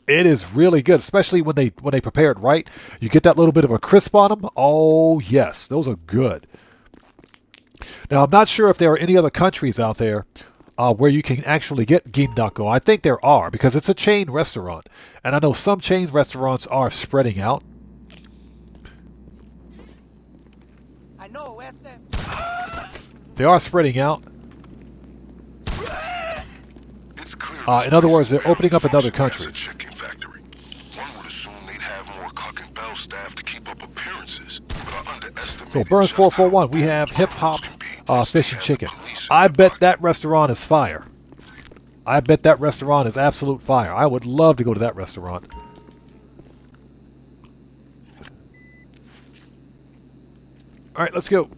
It is really good, especially when they prepare it right. You get that little bit of a crisp on them. Oh yes, those are good. Now I'm not sure if there are any other countries out there where you can actually get gindako. I think there are, because it's a chain restaurant, and I know some chain restaurants are spreading out. I know, They are spreading out. It's clear In other words, they're opening up in other countries. chicken factory. One would assume they'd have more Clucking Bell staff to keep up appearances, but I underestimated So Burns just 441, how we have hip hop can be. fish and They have chicken. the police in I their bet pocket. that restaurant is fire. I bet that restaurant is absolute fire. I would love to go to that restaurant. All right, let's go.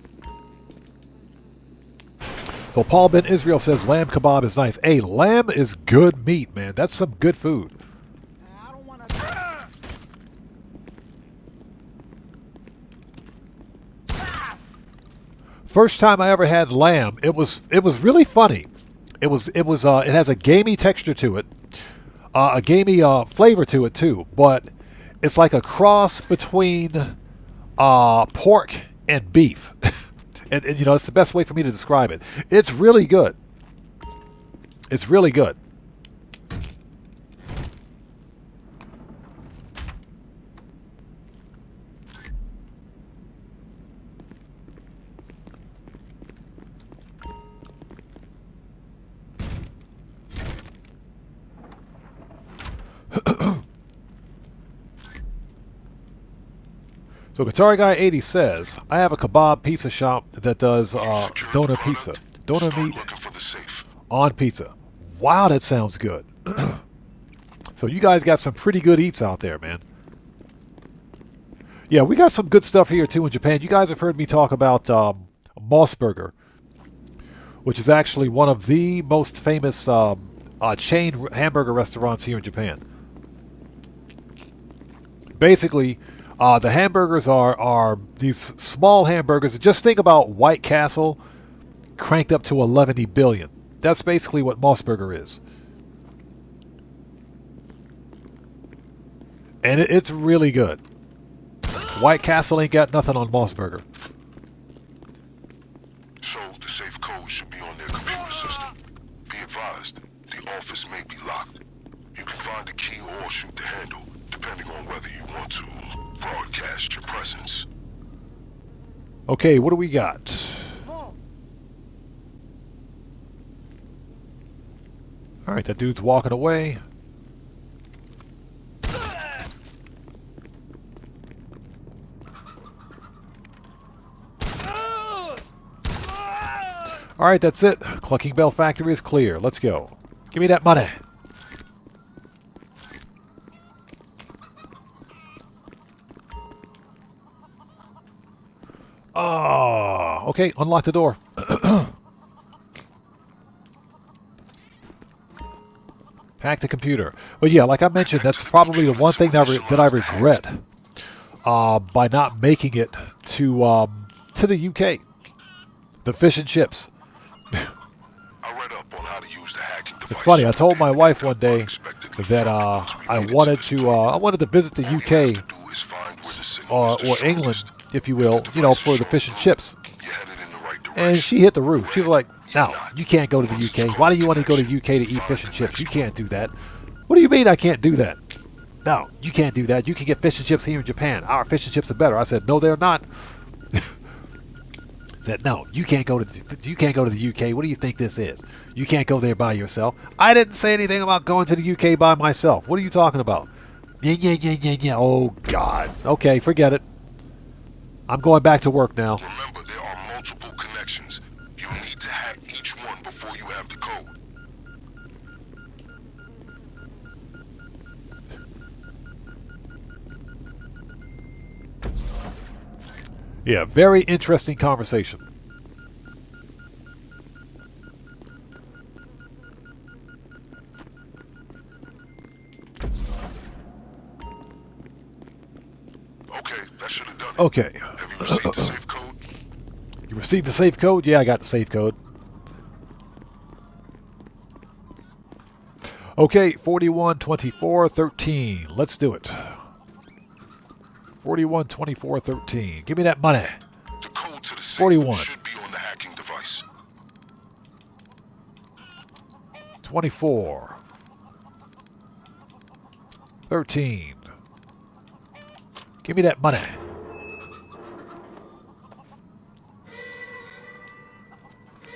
So Paul Ben Israel says lamb kebab is nice. Hey, lamb is good meat, man. That's some good food. I don't want to. First time I ever had lamb, it was really funny. It has a gamey texture to it, a gamey flavor to it too. But it's like a cross between pork and beef, and you know, it's the best way for me to describe it. It's really good. It's really good. So Guitar Guy 80 says, I have a kebab pizza shop that does donor pizza. Donor meat on pizza. Wow, that sounds good. So you guys got some pretty good eats out there, man. Yeah, we got some good stuff here too in Japan. You guys have heard me talk about Mossburger, which is actually one of the most famous chain hamburger restaurants here in Japan. Basically, the hamburgers are these small hamburgers. Just think about White Castle cranked up to 11 billion. That's basically what Mossburger is. And it's really good. White Castle ain't got nothing on Mossburger. So the safe code should be on their computer system. Be advised, the office may be locked. You can find a key or shoot the handle, depending on whether you want to broadcast your presence. Okay, what do we got? All right, that dude's walking away. All right, that's it. Clucking Bell Factory is clear. Let's go. Give me that money. Oh, okay. Unlock the door. Hack the computer. But yeah, like I mentioned, that's probably the one thing that I regret by not making it to the UK. The fish and chips. It's funny. I told my wife one day that I wanted to visit the UK or England, if you will, for the fish and chips. And she hit the roof. She was like, "No, you can't go to the UK. Why do you want to go to the UK to eat fish and chips? You can't do that." What do you mean I can't do that? No, you can't do that. You can get fish and chips here in Japan. Our fish and chips are better. I said, "No, they're not." Said, "No, you can't go to the UK. What do you think this is? You can't go there by yourself." I didn't say anything about going to the UK by myself. What are you talking about? Yeah. Oh God. Okay, forget it. I'm going back to work now. Remember, there are multiple connections. You need to hack each one before you have the code. Yeah, very interesting conversation. Okay, that should have done it. Okay. Have you received the safe code? You received the safe code? Yeah, I got the safe code. Okay, 412413. Let's do it. 412413. Give me that money. The code to the safe 41. should be on the hacking device. 24. 13. Give me that money.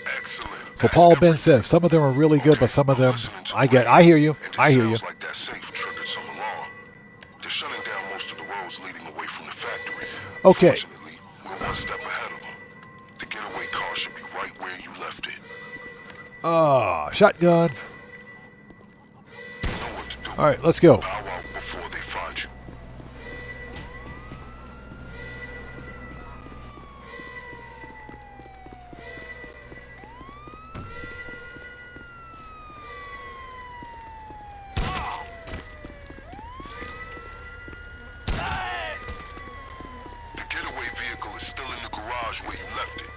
Excellent. So Paul Ben says some of them are really good, but some of them I hear you. I hear you. Like that safe triggered some alarm. They're shutting down most of the roads leading away from the factory. Okay. Fortunately, we're one step ahead of them. The getaway car should be right where you left it. Shotgun. You know what to do. All right, let's go. Bow out before they find you. The getaway vehicle is still in the garage where you left it.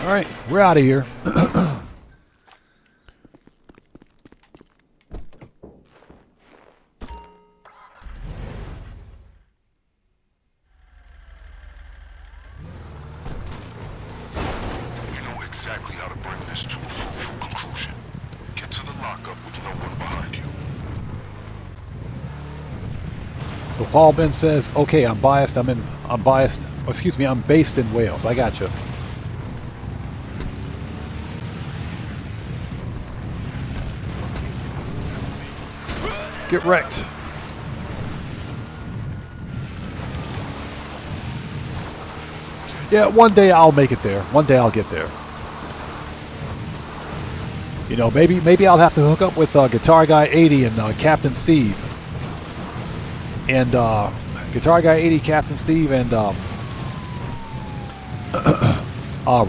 All right, we're out of here. You know exactly how to bring this to a fruitful conclusion. Get to the lockup with no one behind you. So Paul Ben says, okay, I'm biased. I'm based in Wales. I got you. Get wrecked. Yeah, one day I'll make it there. One day I'll get there. You know, maybe I'll have to hook up with Guitar Guy 80 and Captain Steve. And Guitar Guy 80, Captain Steve, and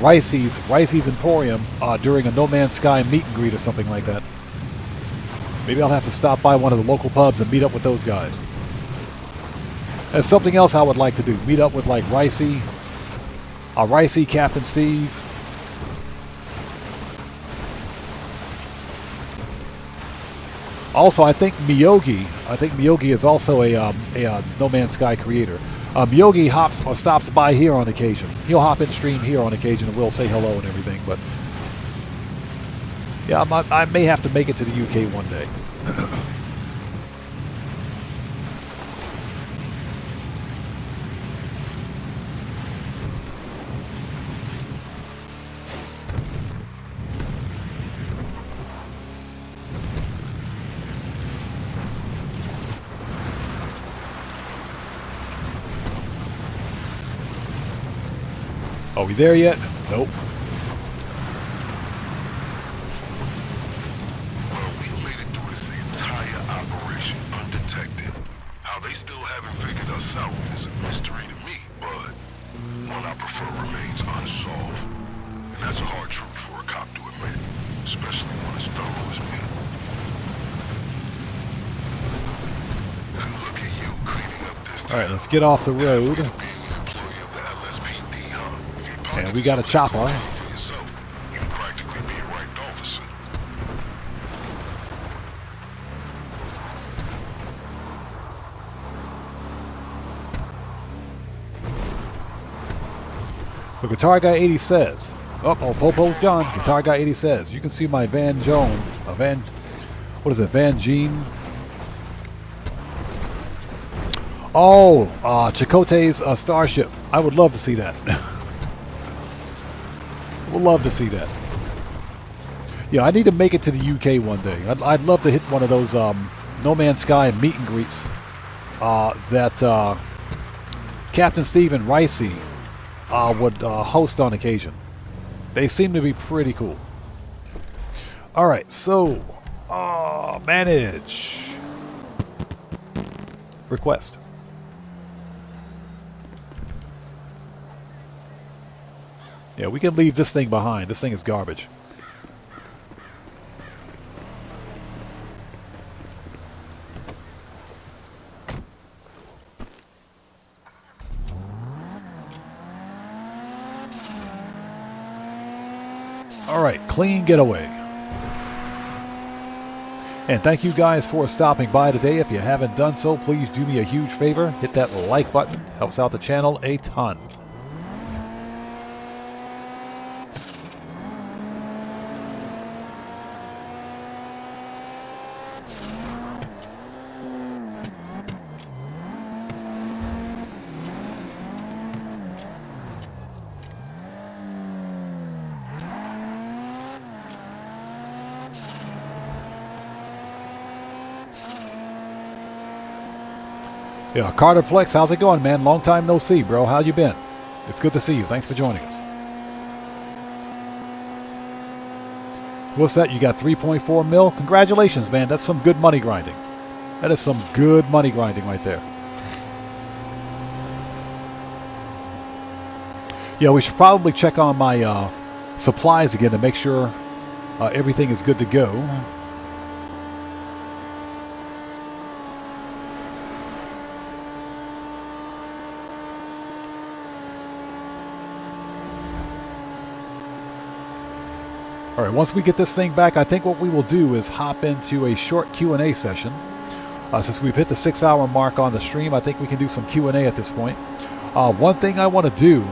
Ricey's Emporium during a No Man's Sky meet and greet or something like that. Maybe I'll have to stop by one of the local pubs and meet up with those guys. That's something else I would like to do. Meet up with like Ricey, Captain Steve. Also, I think Miyogi is also a No Man's Sky creator. Miyogi hops or stops by here on occasion. He'll hop in stream here on occasion and we'll say hello and everything. But yeah, I may have to make it to the UK one day. Are we there yet? Nope. That's a hard truth for a cop to admit, especially one as thorough as me. And look at you cleaning up this town. All right, let's get off the road. Being an employee of the LSPD, huh? If you And we got a chopper. for yourself, you'd practically be a ranked officer. So Guitar Guy 80 says, oh, Popo's gone. Guitar Guy 80 says, you can see my Van Joan, what is it, Van Gene? Oh, Chakotay's Starship. I would love to see that. Would love to see that. Yeah, I need to make it to the UK one day. I'd love to hit one of those No Man's Sky meet and greets that Captain Stephen Ricey would host on occasion. They seem to be pretty cool. All right, so manage request. Yeah, we can leave this thing behind. This thing is garbage. All right, clean getaway. And thank you guys for stopping by today. If you haven't done so, please do me a huge favor. Hit that like button. Helps out the channel a ton. Yeah, Carterplex, how's it going, man? Long time no see, bro. How you been? It's good to see you. Thanks for joining us. What's that? You got 3.4 mil? Congratulations, man. That's some good money grinding. That is some good money grinding right there. Yeah, we should probably check on my supplies again to make sure everything is good to go. All right, once we get this thing back, I think what we will do is hop into a short Q&A session. Since we've hit the 6-hour mark on the stream, I think we can do some Q&A at this point. One thing I want to do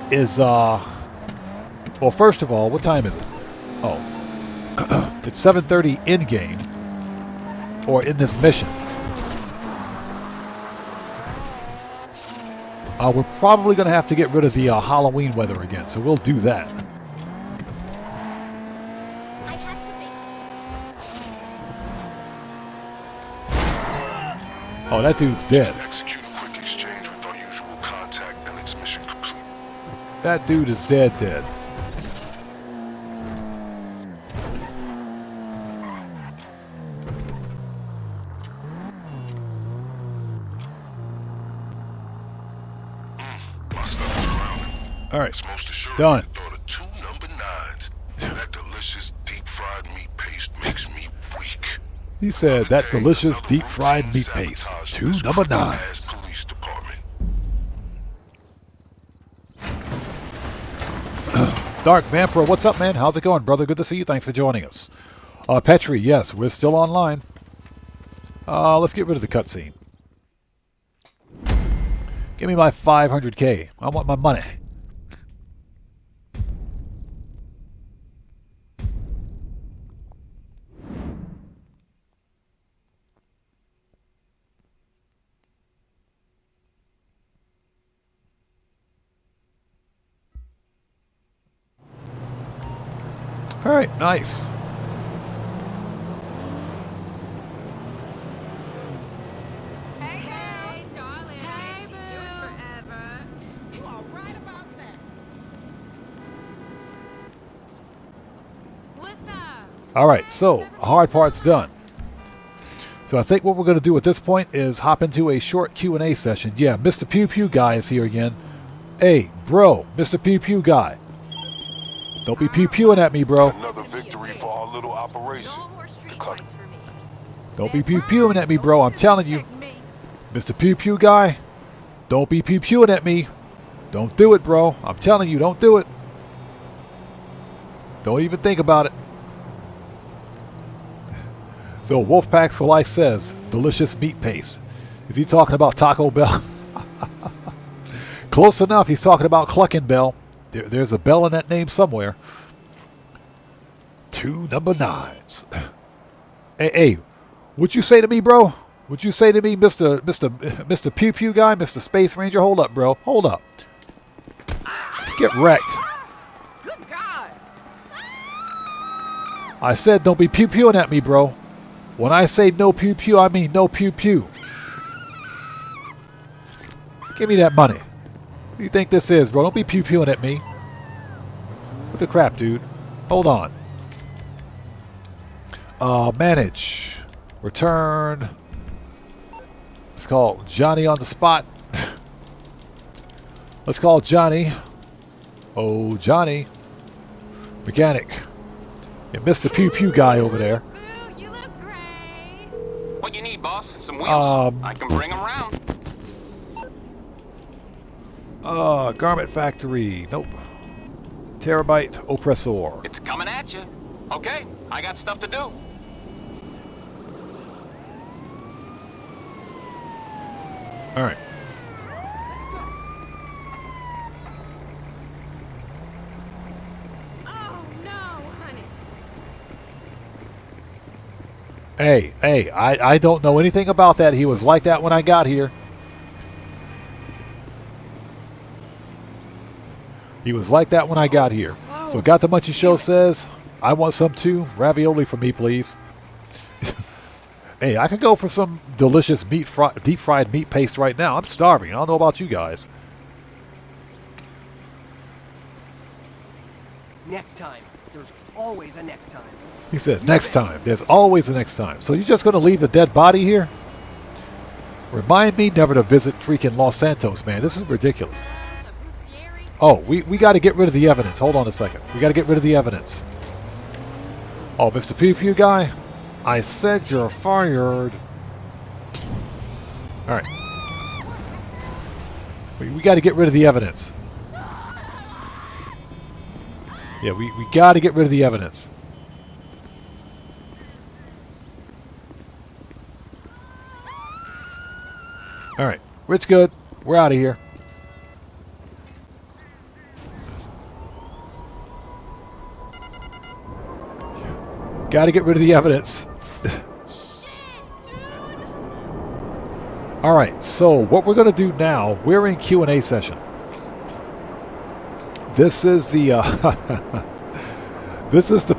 is, well, first of all, what time is it? Oh, it's 7:30 in-game, or in this mission. We're probably going to have to get rid of the Halloween weather again, so we'll do that. Oh, that dude's dead. Execute a quick exchange with our usual contact and its mission complete. That dude is dead. My stuff is grounded. All right, It's most assuredly done. the thought of 2 number 9s. That delicious deep-fried meat paste makes me weak. He said that delicious deep-fried meat paste. 2 number 9s. Police department. Dark Vampiro, what's up, man? How's it going, brother? Good to see you. Thanks for joining us. Petri, yes, we're still online. Let's get rid of the cutscene. Give me my 500K. I want my money. All right, nice. Hey, darling. Hey, boo. Forever. You are right about that. What's up? All right, so the hard part's done. So I think what we're going to do at this point is hop into a short Q&A session. Yeah, Mr. Pew Pew Guy is here again. Hey, bro, Mr. Pew Pew Guy. Don't be pew-pewing at me, bro. Another victory for our little operation. Don't be pew-pewing at me, bro. I'm telling you. Mr. Pew-pew guy, don't be pew-pewing at me. Don't do it, bro. I'm telling you, don't do it. Don't even think about it. So Wolfpack for Life says, delicious meat paste. Is he talking about Taco Bell? Close enough. He's talking about Clucking Bell. There's a bell in that name somewhere. 2 number 9s. Hey, what'd you say to me, bro? What'd you say to me, Mr. Pew Pew guy, Mr. Space Ranger? Hold up, bro. Hold up. Get wrecked. Good God. I said don't be pew-pewing at me, bro. When I say no pew-pew, I mean no pew-pew. Give me that money. What do you think this is, bro? Don't be pew-pewing at me. What the crap, dude? Hold on. Manage. Return. Let's call Johnny on the spot. Let's call Johnny. Oh, Johnny. Mechanic. And Mr. Pew Pew guy over there. Boo, you look great. What you need, boss? Some wheels? I can bring them around. Garment factory. Nope. Terabyte oppressor. It's coming at you. Okay, I got stuff to do. All right. Let's go. Oh, no, honey. Hey, I don't know anything about that. He was like that when I got here. He was like that when I got here. So Got the Munchie Show says, I want some too. Ravioli for me, please. Hey, I could go for some delicious deep fried meat paste right now. I'm starving. I don't know about you guys. Next time. There's always a next time. He said, next time. There's always a next time. So you're just going to leave the dead body here? Remind me never to visit freaking Los Santos, man. This is ridiculous. Oh, we got to get rid of the evidence. Hold on a second. We got to get rid of the evidence. Oh, Mr. Pew Pew guy, I said you're fired. All right. We got to get rid of the evidence. Yeah, we got to get rid of the evidence. All right. It's good. We're out of here. Got to get rid of the evidence. Shit, dude. All right. So what we're going to do now, we're in Q&A session. This is the this is the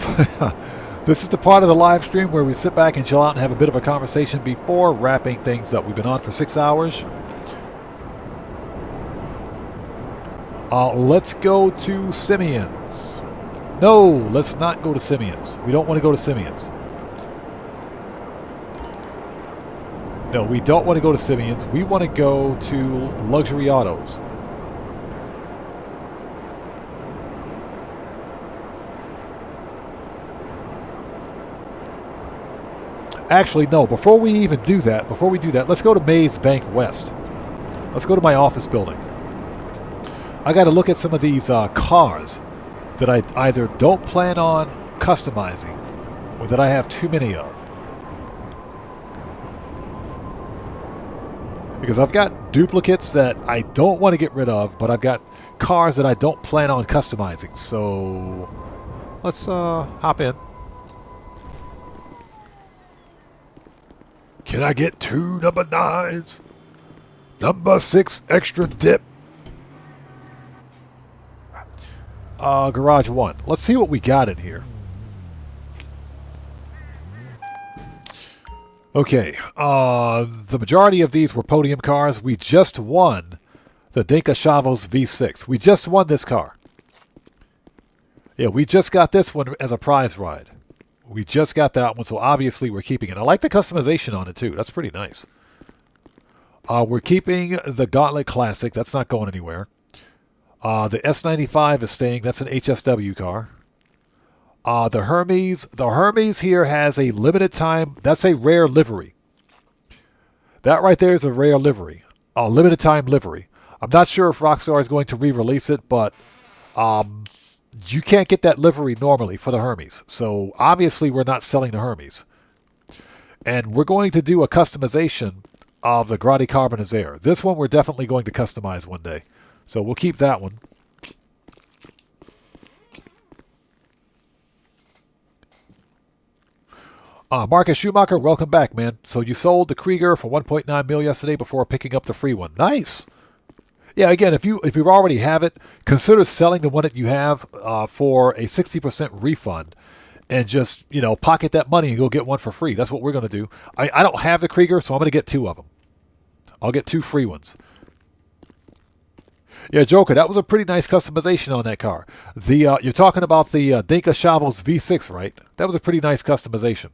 part of the live stream where we sit back and chill out and have a bit of a conversation before wrapping things up. We've been on for 6 hours. Let's go to Simeon's. No, let's not go to Simeon's. We don't want to go to Simeon's. No, we don't want to go to Simeon's. We want to go to Luxury Autos. Actually, no. Before we do that, let's go to Maze Bank West. Let's go to my office building. I got to look at some of these cars that I either don't plan on customizing or that I have too many of. Because I've got duplicates that I don't want to get rid of, but I've got cars that I don't plan on customizing. So let's hop in. Can I get 2 number 9s? Number 6 extra dip. Garage 1. Let's see what we got in here. Okay. The majority of these were podium cars. We just won the Dinka Chavos V6. We just won this car. Yeah, we just got this one as a prize ride. We just got that one, so obviously we're keeping it. I like the customization on it, too. That's pretty nice. We're keeping the Gauntlet Classic. That's not going anywhere. The S95 is staying. That's an HSW car. The Hermes here has a limited time. That's a rare livery. That right there is a rare livery, a limited time livery. I'm not sure if Rockstar is going to re-release it, but you can't get that livery normally for the Hermes. So obviously we're not selling the Hermes. And we're going to do a customization of the Gradi Carbonizaire. This one we're definitely going to customize one day. So we'll keep that one. Marcus Schumacher, welcome back, man. So you sold the Krieger for 1.9 mil yesterday before picking up the free one. Nice. Yeah, again, if you already have it, consider selling the one that you have for a 60% refund, and just pocket that money and go get one for free. That's what we're going to do. I don't have the Krieger, so I'm going to get 2 of them. I'll get 2 free ones. Yeah, Joker, that was a pretty nice customization on that car. You're talking about the Dinka Shavels V6, right? That was a pretty nice customization.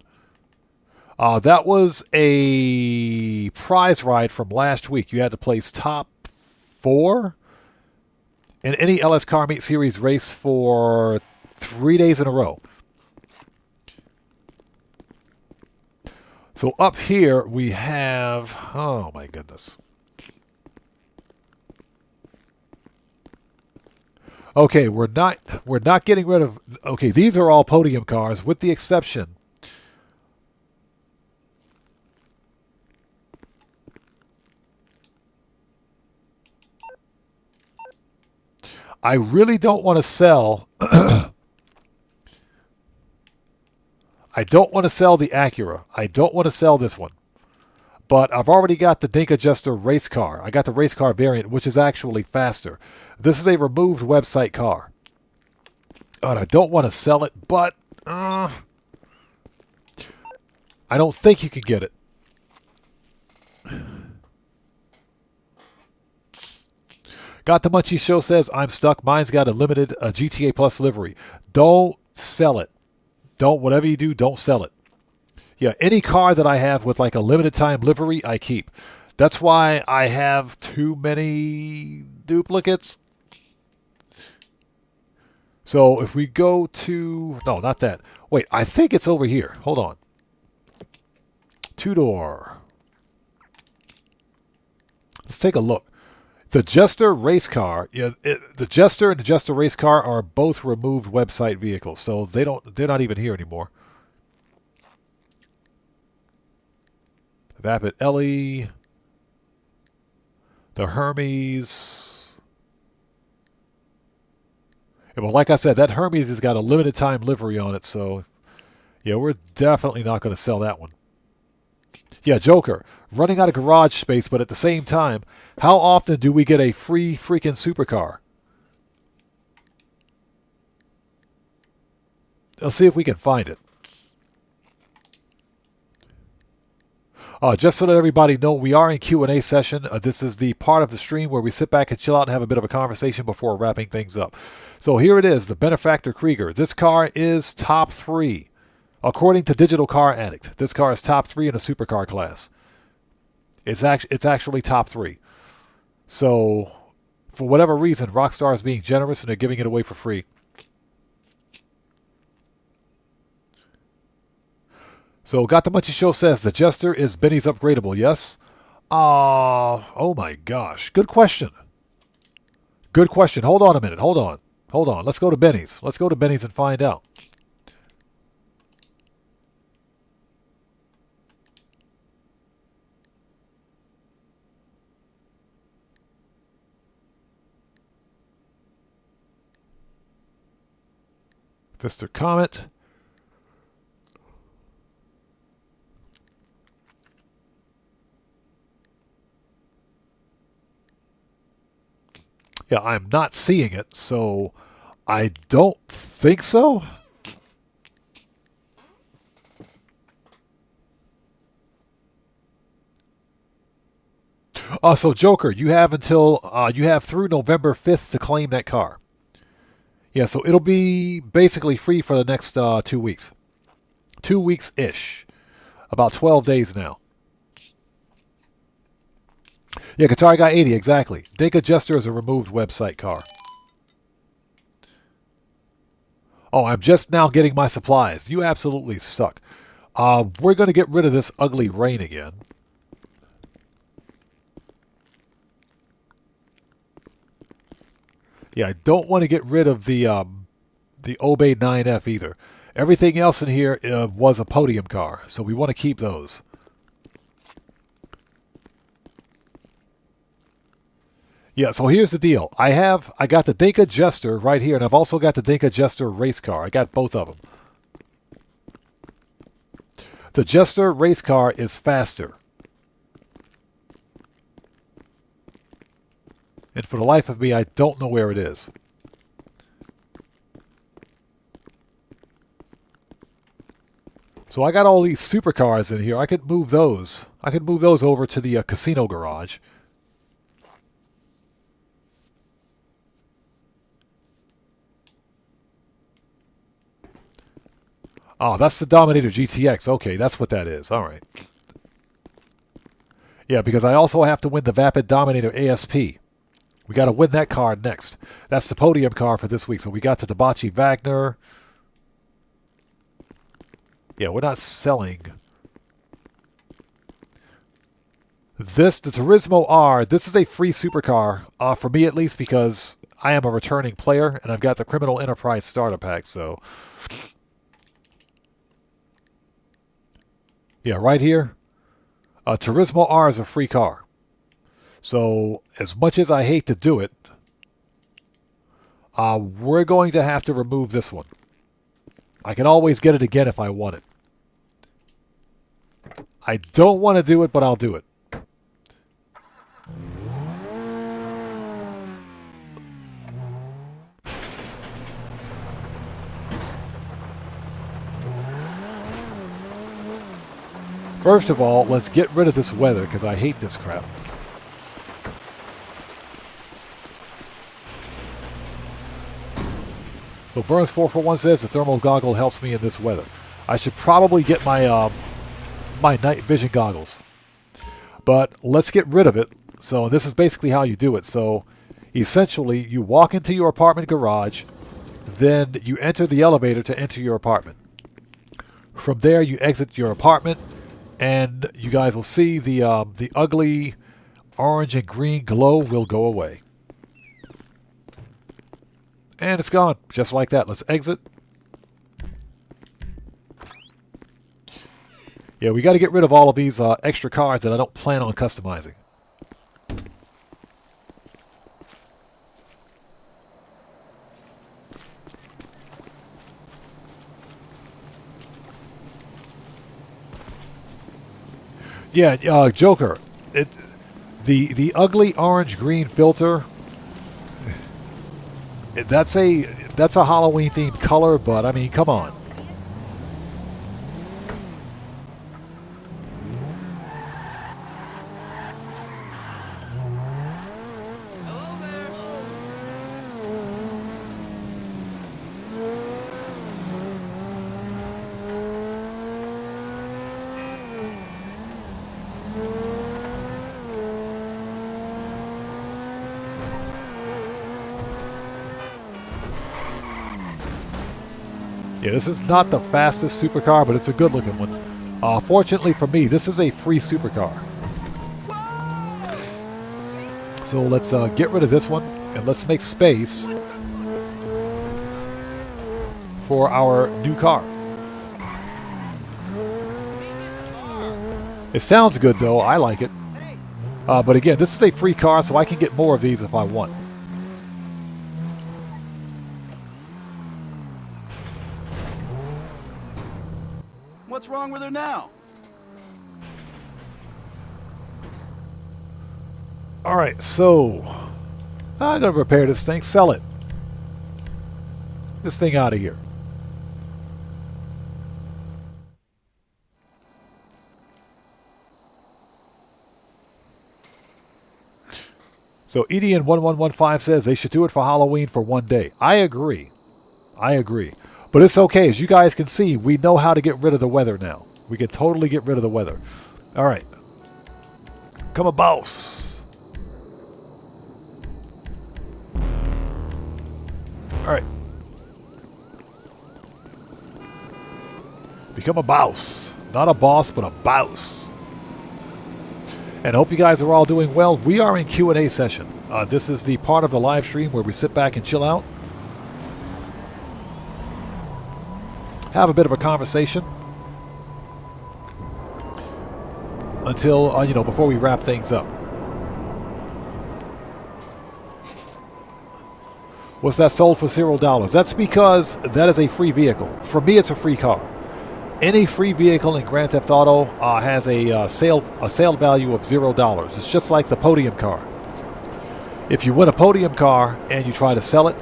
That was a prize ride from last week. You had to place top 4 in any LS Car Meet Series race for 3 days in a row. So up here we have, oh my goodness. Okay, we're not getting rid of, okay, these are all podium cars with the exception I really don't want to sell I don't want to sell the Acura. I don't want to sell this one. But I've already got the Dink Adjuster race car. I got the race car variant, which is actually faster. This is a removed website car. And I don't want to sell it, but I don't think you can get it. Got the Munchie Show says, I'm stuck. Mine's got a limited GTA Plus livery. Don't sell it. Whatever you do, don't sell it. Yeah, any car that I have with like a limited time livery, I keep. That's why I have too many duplicates. So if we go to, no, not that. Wait, I think it's over here. Hold on. 2-door. Let's take a look. The Jester race car, the Jester and the Jester race car are both removed website vehicles, so they're not even here anymore. Vapid Ellie, the Hermes. Yeah, well, like I said, that Hermes has got a limited time livery on it, so yeah, we're definitely not going to sell that one. Yeah, Joker, running out of garage space, but at the same time, how often do we get a free freaking supercar? Let's see if we can find it. Just so that everybody know, we are in Q&A session. This is the part of the stream where we sit back and chill out and have a bit of a conversation before wrapping things up. So here it is, the Benefactor Krieger. This car is top 3. According to Digital Car Addict, this car is top 3 in a supercar class. It's actually top 3. So, for whatever reason, Rockstar is being generous and they're giving it away for free. So, Got the Munchie Show says, the Jester is Benny's upgradable, yes? Oh my gosh. Good question. Good question. Hold on a minute. Hold on. Let's go to Benny's. Let's go to Benny's and find out. Mr. Comet. Yeah, I'm not seeing it, so I don't think so. So Joker, you have until you have through November 5th to claim that car. Yeah, so it'll be basically free for the next 2 weeks. 2 weeks-ish. About 12 days now. Yeah, Guitar Guy 80, exactly. Dink Adjuster is a removed website car. Oh, I'm just now getting my supplies. You absolutely suck. We're going to get rid of this ugly rain again. Yeah, I don't want to get rid of the Obey 9F either. Everything else in here was a podium car, so we want to keep those. Yeah, so here's the deal. I got the Dinka Jester right here, and I've also got the Dinka Jester race car. I got both of them. The Jester race car is faster. And for the life of me, I don't know where it is. So I got all these supercars in here. I could move those. I could move those over to the casino garage. Oh, that's the Dominator GTX. Okay, that's what that is. All right. Yeah, because I also have to win the Vapid Dominator ASP. We got to win that car next. That's the podium car for this week. So we got the Debauchy Wagner. Yeah, we're not selling. This, the Turismo R, this is a free supercar, for me at least, because I am a returning player, and I've got the Criminal Enterprise Starter Pack, so... Yeah, right here. Turismo R is a free car. So, as much as I hate to do it, we're going to have to remove this one. I can always get it again if I want it. I don't want to do it, but I'll do it. First of all, let's get rid of this weather, because I hate this crap. So Burns441 says the thermal goggle helps me in this weather. I should probably get my my night vision goggles. But let's get rid of it. So this is basically how you do it. So essentially, you walk into your apartment garage, then you enter the elevator to enter your apartment. From there, you exit your apartment, and you guys will see the ugly orange and green glow will go away. And it's gone, just like that. Let's exit. Yeah, we got to get rid of all of these extra cars that I don't plan on customizing. Yeah, Joker. The ugly orange-green filter. That's a Halloween themed color, but I mean, come on. Yeah, this is not the fastest supercar, but it's a good-looking one. Fortunately for me, this is a free supercar. So let's get rid of this one, and let's make space for our new car. It sounds good, though. I like it. But again, this is a free car, so I can get more of these if I want. What's wrong with her now? Alright, so I'm going to repair this thing, sell it. This thing out of here. So EDN1115 says they should do it for Halloween for one day. I agree. But it's okay. As you guys can see, we know how to get rid of the weather now. We can totally get rid of the weather. All right. Come on, boss. All right. Become a boss. Not a boss, but a boss. And I hope you guys are all doing well. We are in Q&A session. This is the part of the live stream where we sit back and chill out. Have a bit of a conversation. Until, before we wrap things up. What's that sold for $0? That's because that is a free vehicle. For me, it's a free car. Any free vehicle in Grand Theft Auto has a sale value of $0. It's just like the podium car. If you win a podium car and you try to sell it,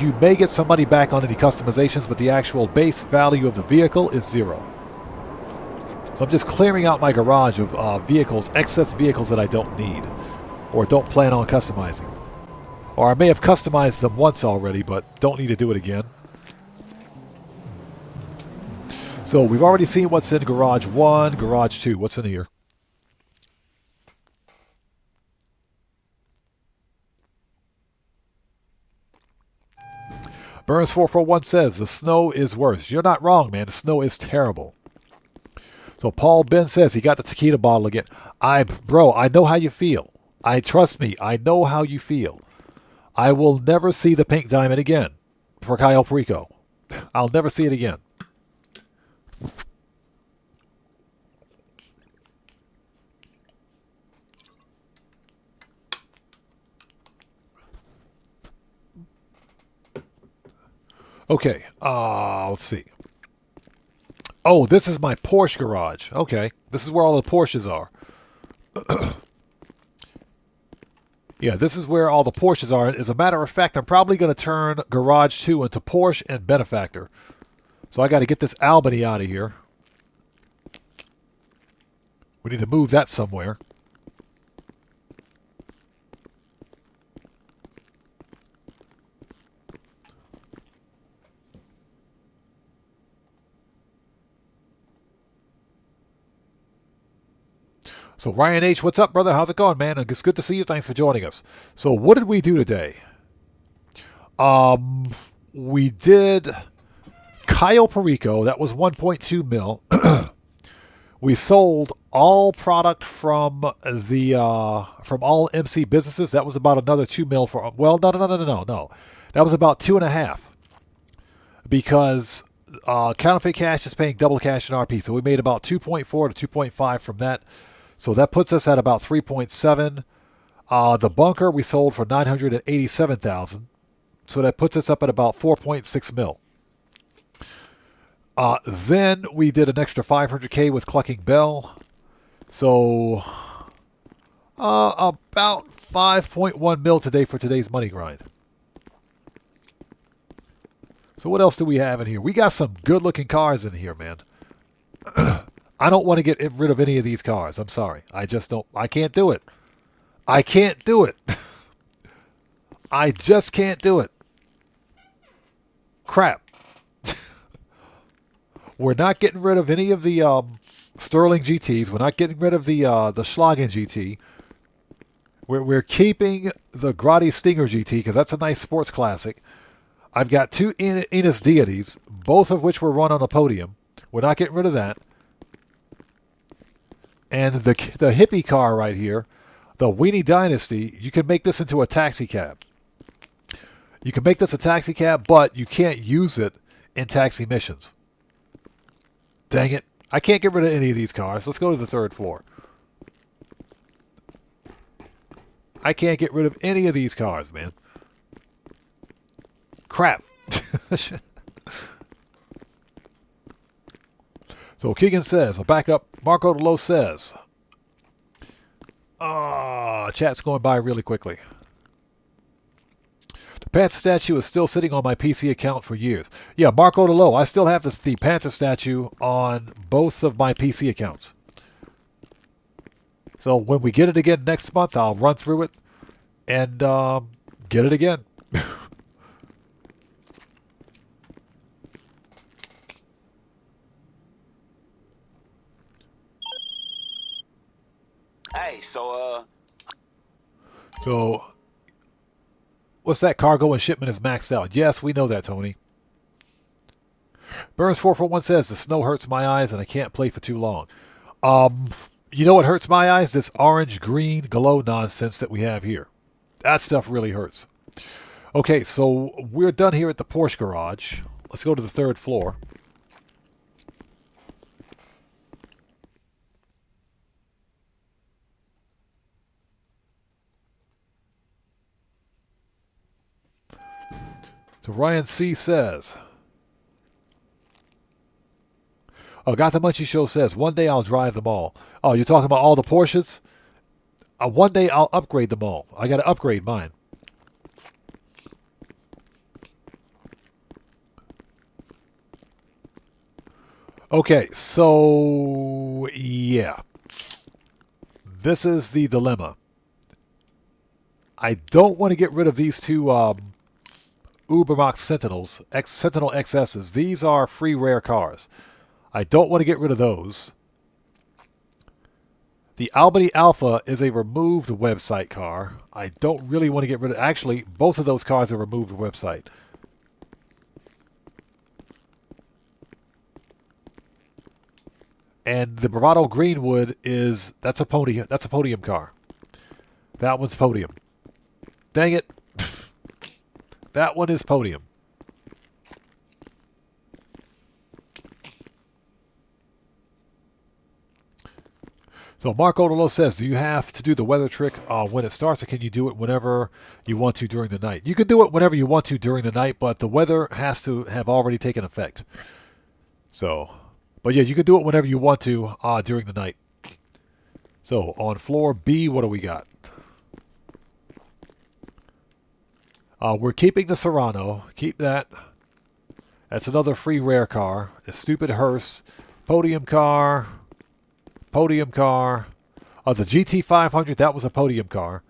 you may get some money back on any customizations, but the actual base value of the vehicle is $0. So I'm just clearing out my garage of vehicles, excess vehicles that I don't need or don't plan on customizing. Or I may have customized them once already, but don't need to do it again. So we've already seen what's in Garage 1, Garage 2. What's in here? Burns441 says, the snow is worse. You're not wrong, man. The snow is terrible. So Paul Ben says he got the tequila bottle again. Bro, I know how you feel. Trust me, I know how you feel. I will never see the pink diamond again for Cayo Perico. I'll never see it again. Okay, let's see. Oh, this is my Porsche garage. Okay, this is where all the Porsches are. Yeah, this is where all the Porsches are. As a matter of fact, I'm probably going to turn Garage 2 into Porsche and Benefactor. So I got to get this Albany out of here. We need to move that somewhere. So Ryan H., what's up, brother? How's it going, man? It's good to see you. Thanks for joining us. So what did we do today? We did Cayo Perico. That was 1.2 mil. We sold all product from all MC businesses. That was about another 2 mil for. Well, no. That was about 2.5 because Counterfeit Cash is paying double cash in RP. So we made about 2.4 to 2.5 from that. So that puts us at about 3.7. The bunker we sold for $987,000. So that puts us up at about 4.6 mil. Then we did an extra $500K with Clucking Bell. So about 5.1 mil today for today's money grind. So what else do we have in here? We got some good looking cars in here, man. I don't want to get rid of any of these cars. I'm sorry. I just don't. I can't do it. I can't do it. I just can't do it. Crap. We're not getting rid of any of the Sterling GTs. We're not getting rid of the Schlagen GT. We're keeping the Grotti Stinger GT because that's a nice sports classic. I've got two Enos Deities, both of which were run on a podium. We're not getting rid of that. And the hippie car right here, the Weenie Dynasty, you can make this into a taxi cab. You can make this a taxi cab, but you can't use it in taxi missions. Dang it. I can't get rid of any of these cars. Let's go to the third floor. I can't get rid of any of these cars, man. Crap. So Keegan says, I'll back up. Marco DeLo says, chat's going by really quickly. The Panther statue is still sitting on my PC account for years. Yeah, Marco DeLo, I still have the Panther statue on both of my PC accounts. So when we get it again next month, I'll run through it and get it again. Hey, so what's that? Cargo and shipment is maxed out. Yes, we know that, Tony. Burns441 says, the snow hurts my eyes and I can't play for too long. You know what hurts my eyes? This orange-green glow nonsense that we have here. That stuff really hurts. Okay, so we're done here at the Porsche garage. Let's go to the 3rd floor. So Ryan C. says, oh, Got the Munchie Show says, one day I'll drive them all. Oh, you're talking about all the Porsches? One day I'll upgrade them all. I got to upgrade mine. Okay, so yeah. This is the dilemma. I don't want to get rid of these two Ubermax Sentinels, Sentinel XSs. These are free rare cars. I don't want to get rid of those. The Albany Alpha is a removed website car. I don't really want to get rid of... Actually, both of those cars are removed website. And the Bravado Greenwood is... That's a podium car. That one's podium. Dang it. That one is podium. So Marco Dolo says, do you have to do the weather trick when it starts, or can you do it whenever you want to during the night? You can do it whenever you want to during the night, but the weather has to have already taken effect. So, but yeah, you can do it whenever you want to during the night. So on floor B, what do we got? We're keeping the Serrano. Keep that. That's another free rare car. A stupid hearse. Podium car. Podium car. The GT500, that was a podium car.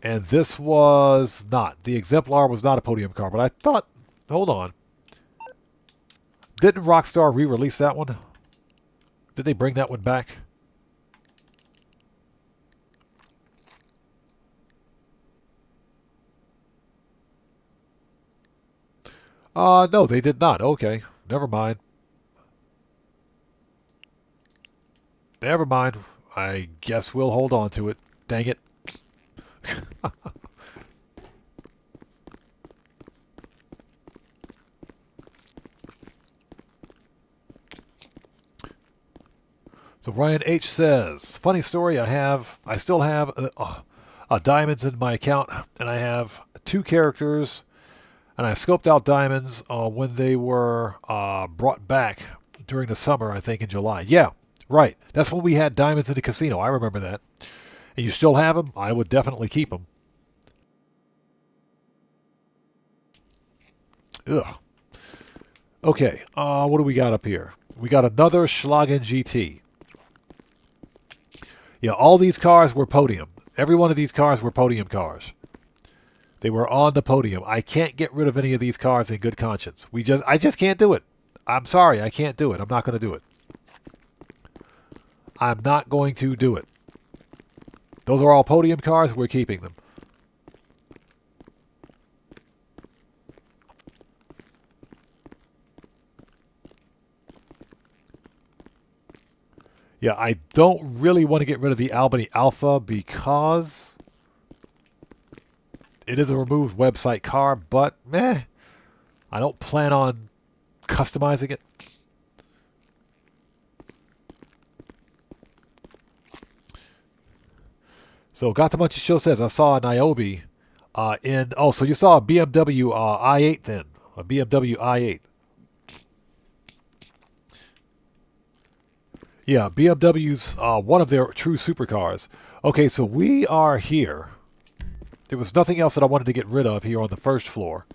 And this was not. The Exemplar was not a podium car. But I thought, hold on. Didn't Rockstar re-release that one? Did they bring that one back? No, they did not. Okay, never mind. Never mind. I guess we'll hold on to it. Dang it. So Ryan H says, funny story, I still have diamonds in my account, and I have 2 characters. And I scoped out diamonds when they were brought back during the summer, I think in July. Yeah, right. That's when we had diamonds in the casino. I remember that. And you still have them? I would definitely keep them. Ugh. Okay, what do we got up here? We got another Schlagen GT. Yeah, all these cars were podium. Every one of these cars were podium cars. They were on the podium. I can't get rid of any of these cars in good conscience. I just can't do it. I'm sorry, I can't do it. I'm not going to do it. I'm not going to do it. Those are all podium cars. We're keeping them. Yeah, I don't really want to get rid of the Albany Alpha because it is a removed website car, but meh, I don't plan on customizing it. So Got the Munchy Show says, I saw a Niobe so you saw a BMW i8 then, a BMW i8. Yeah, BMW's one of their true supercars. Okay, so we are here. There was nothing else that I wanted to get rid of here on the first floor.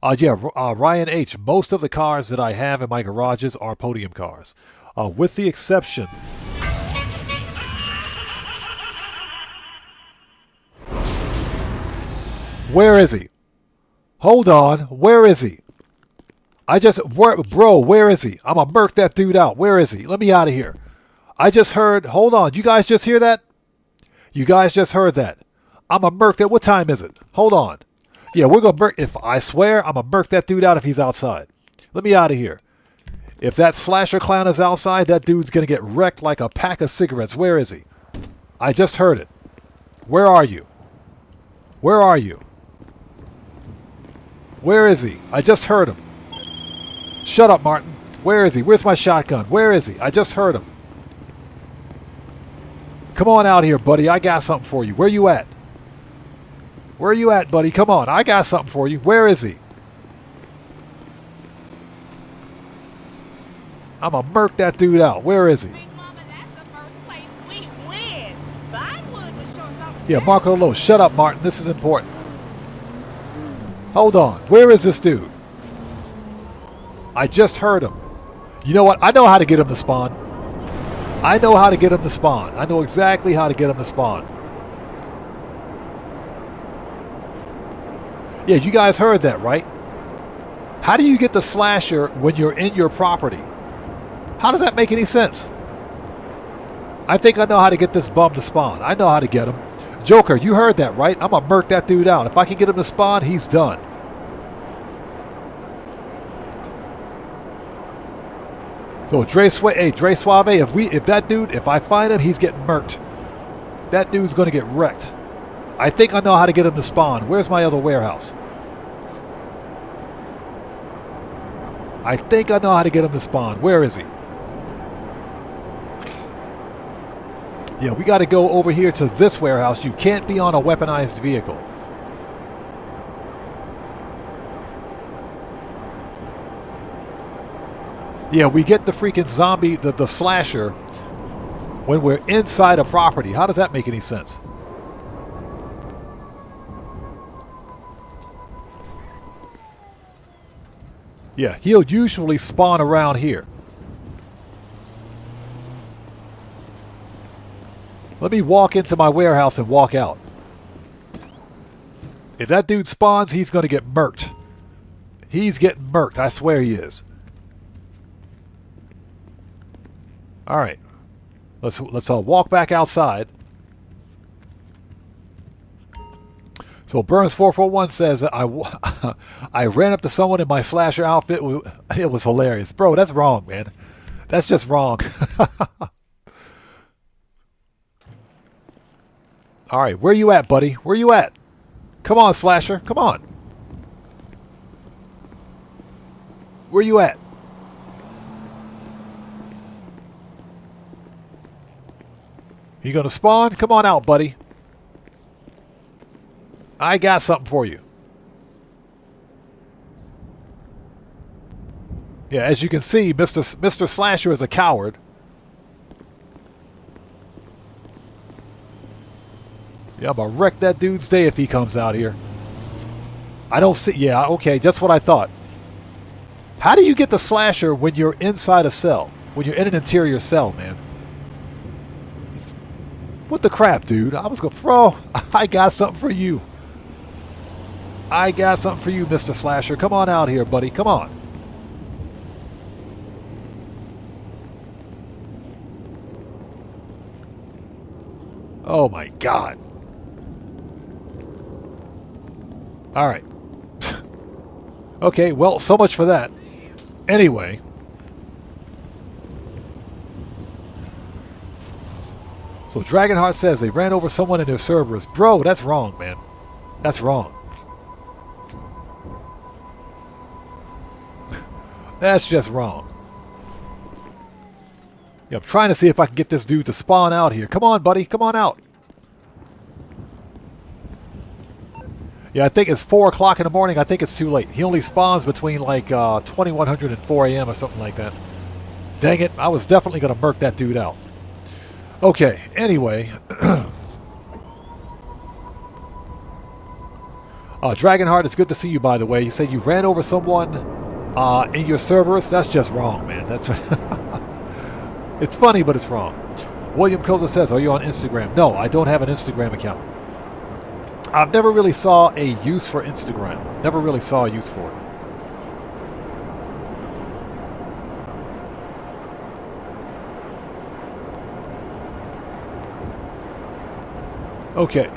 Ryan H. Most of the cars that I have in my garages are podium cars. With the exception... Where is he? Hold on. Where is he? Bro, where is he? I'm gonna murk that dude out. Where is he? Let me out of here. I just heard... Hold on. You guys just hear that? You guys just heard that. I'm a murk that. What time is it? Hold on. Yeah, we're gonna murk. I swear, I'm gonna murk that dude out if he's outside. Let me out of here. If that slasher clown is outside, that dude's going to get wrecked like a pack of cigarettes. Where is he? I just heard it. Where are you? Where are you? Where is he? I just heard him. Shut up, Martin. Where is he? Where's my shotgun? Where is he? I just heard him. Come on out here, buddy. I got something for you. Where you at? Where you at, buddy? Come on. I got something for you. Where is he? I'm going to murk that dude out. Where is he? Yeah, Marco Lowe. Shut up, Martin. This is important. Hold on. Where is this dude? I just heard him. You know what? I know how to get him to spawn. I know how to get him to spawn. I know exactly how to get him to spawn. Yeah, you guys heard that, right? How do you get the slasher when you're in your property? How does that make any sense? I think I know how to get this bum to spawn. I know how to get him. Joker, you heard that, right? I'm going to murk that dude out. If I can get him to spawn, he's done. So Dre Suave, if I find him, he's getting murked. That dude's going to get wrecked. I think I know how to get him to spawn. Where's my other warehouse? I think I know how to get him to spawn. Where is he? Yeah, we got to go over here to this warehouse. You can't be on a weaponized vehicle. Yeah, we get the freaking zombie, the slasher, when we're inside a property. How does that make any sense? Yeah, he'll usually spawn around here. Let me walk into my warehouse and walk out. If that dude spawns, he's going to get murked. He's getting murked. I swear he is. All right. Let's walk back outside. So Burns441 says that I ran up to someone in my slasher outfit. It was hilarious. Bro, that's wrong, man. That's just wrong. All right, where you at, buddy? Where you at? Come on, slasher. Come on. Where you at? You gonna spawn? Come on out, buddy. I got something for you. Yeah, as you can see, Mr. Slasher is a coward. Yeah, I'm gonna wreck that dude's day if he comes out here. I don't see... Yeah, okay, that's what I thought. How do you get the slasher when you're inside a cell? When you're in an interior cell, man? What the crap, dude? I was going... Bro, I got something for you. I got something for you, Mr. Slasher. Come on out here, buddy. Come on. Oh, my God. All right. Okay, well, so much for that. Anyway. So Dragonheart says they ran over someone in their Cerberus. Bro, that's wrong, man. That's wrong. That's just wrong. Yeah, I'm trying to see if I can get this dude to spawn out here. Come on, buddy. Come on out. Yeah, I think it's 4 o'clock in the morning. I think it's too late. He only spawns between like 2100 and 4 a.m. or something like that. Dang it. I was definitely going to murk that dude out. Okay, anyway. Dragonheart, it's good to see you, by the way. You said you ran over someone in your Cerberus. That's just wrong, man. That's it's funny, but it's wrong. William Koza says, are you on Instagram? No, I don't have an Instagram account. I've never really saw a use for Instagram. Never really saw a use for it. Okay.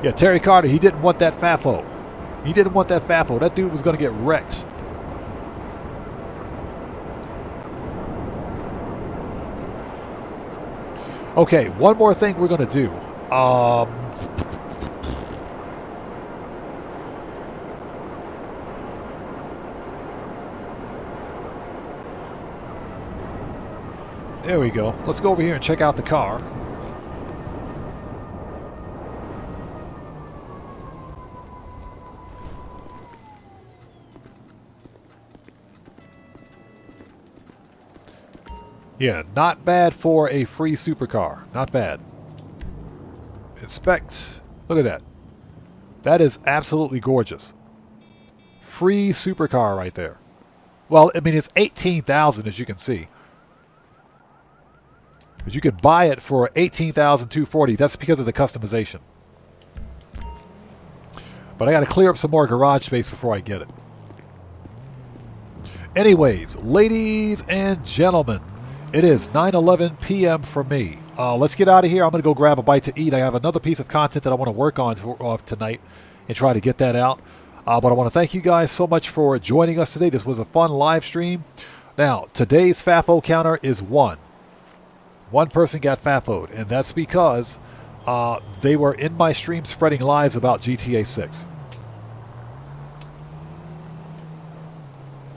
Yeah, Terry Carter, he didn't want that FAFO. He didn't want that FAFO. That dude was going to get wrecked. Okay, one more thing we're going to do. There we go. Let's go over here and check out the car. Yeah, not bad for a free supercar. Not bad. Inspect. Look at that. That is absolutely gorgeous. Free supercar right there. Well, I mean, it's $18,000 as you can see. But you can buy it for $18,240. That's because of the customization. But I got to clear up some more garage space before I get it. Anyways, ladies and gentlemen, it is 9:11 p.m. for me. Let's get out of here. I'm going to go grab a bite to eat. I have another piece of content that I want to work on tonight and try to get that out. But I want to thank you guys so much for joining us today. This was a fun live stream. Now, today's FAFO counter is 1. One person got FAFO'd, and that's because they were in my stream spreading lies about GTA 6.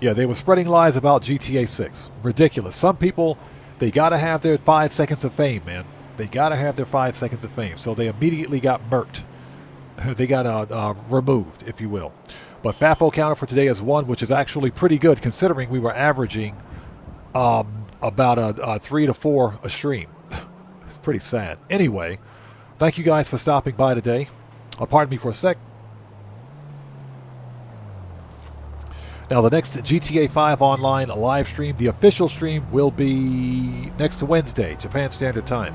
Yeah, they were spreading lies about GTA 6. Ridiculous. Some people, they got to have their 5 seconds of fame, man. They got to have their 5 seconds of fame. So they immediately got murked. They got removed, if you will. But FAFO counter for today is 1, which is actually pretty good considering we were averaging about a 3 to 4 a stream. It's pretty sad. Anyway, thank you guys for stopping by today. Pardon me for a sec. Now, the next GTA 5 online live stream, the official stream, will be next Wednesday, Japan Standard Time.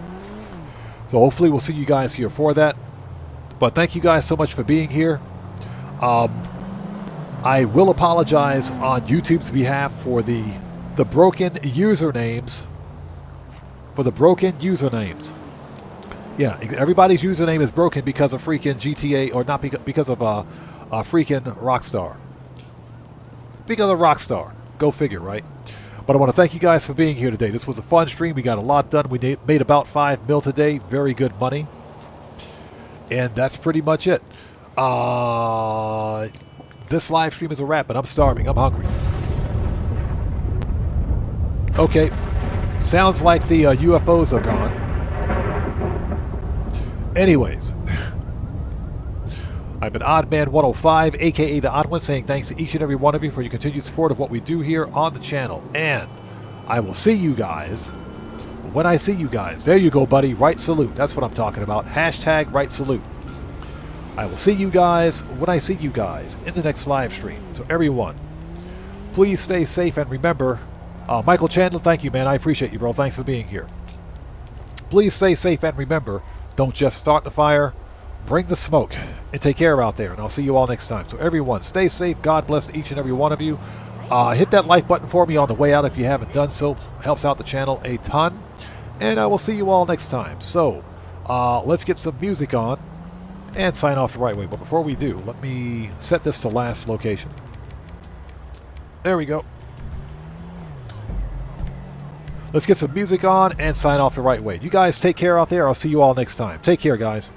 So hopefully we'll see you guys here for that. But thank you guys so much for being here. I will apologize on YouTube's behalf for the broken usernames. For the broken usernames. Yeah, everybody's username is broken because of freaking GTA, or not because of a freaking Rockstar. Because of Rockstar. Go figure, right? But I want to thank you guys for being here today. This was a fun stream. We got a lot done. We made about $5 million today. Very good money. And that's pretty much it. This live stream is a wrap, and I'm starving. I'm hungry. Okay. Sounds like the UFOs are gone. Anyways. I've been Oddman105, a.k.a. The Odd One, saying thanks to each and every one of you for your continued support of what we do here on the channel. And I will see you guys when I see you guys. There you go, buddy. Right salute. That's what I'm talking about. Hashtag right salute. I will see you guys when I see you guys in the next live stream. So everyone, please stay safe and remember, Michael Chandler, thank you, man. I appreciate you, bro. Thanks for being here. Please stay safe and remember, don't just start the fire, bring the smoke, and take care out there. And I'll see you all next time. So everyone, stay safe. God bless each and every one of you. Hit that like button for me on the way out if you haven't done so. Helps out the channel a ton. And I will see you all next time. So let's get some music on and sign off the right way. But before we do, let me set this to last location. There we go. Let's get some music on and sign off the right way. You guys take care out there. I'll see you all next time. Take care, guys.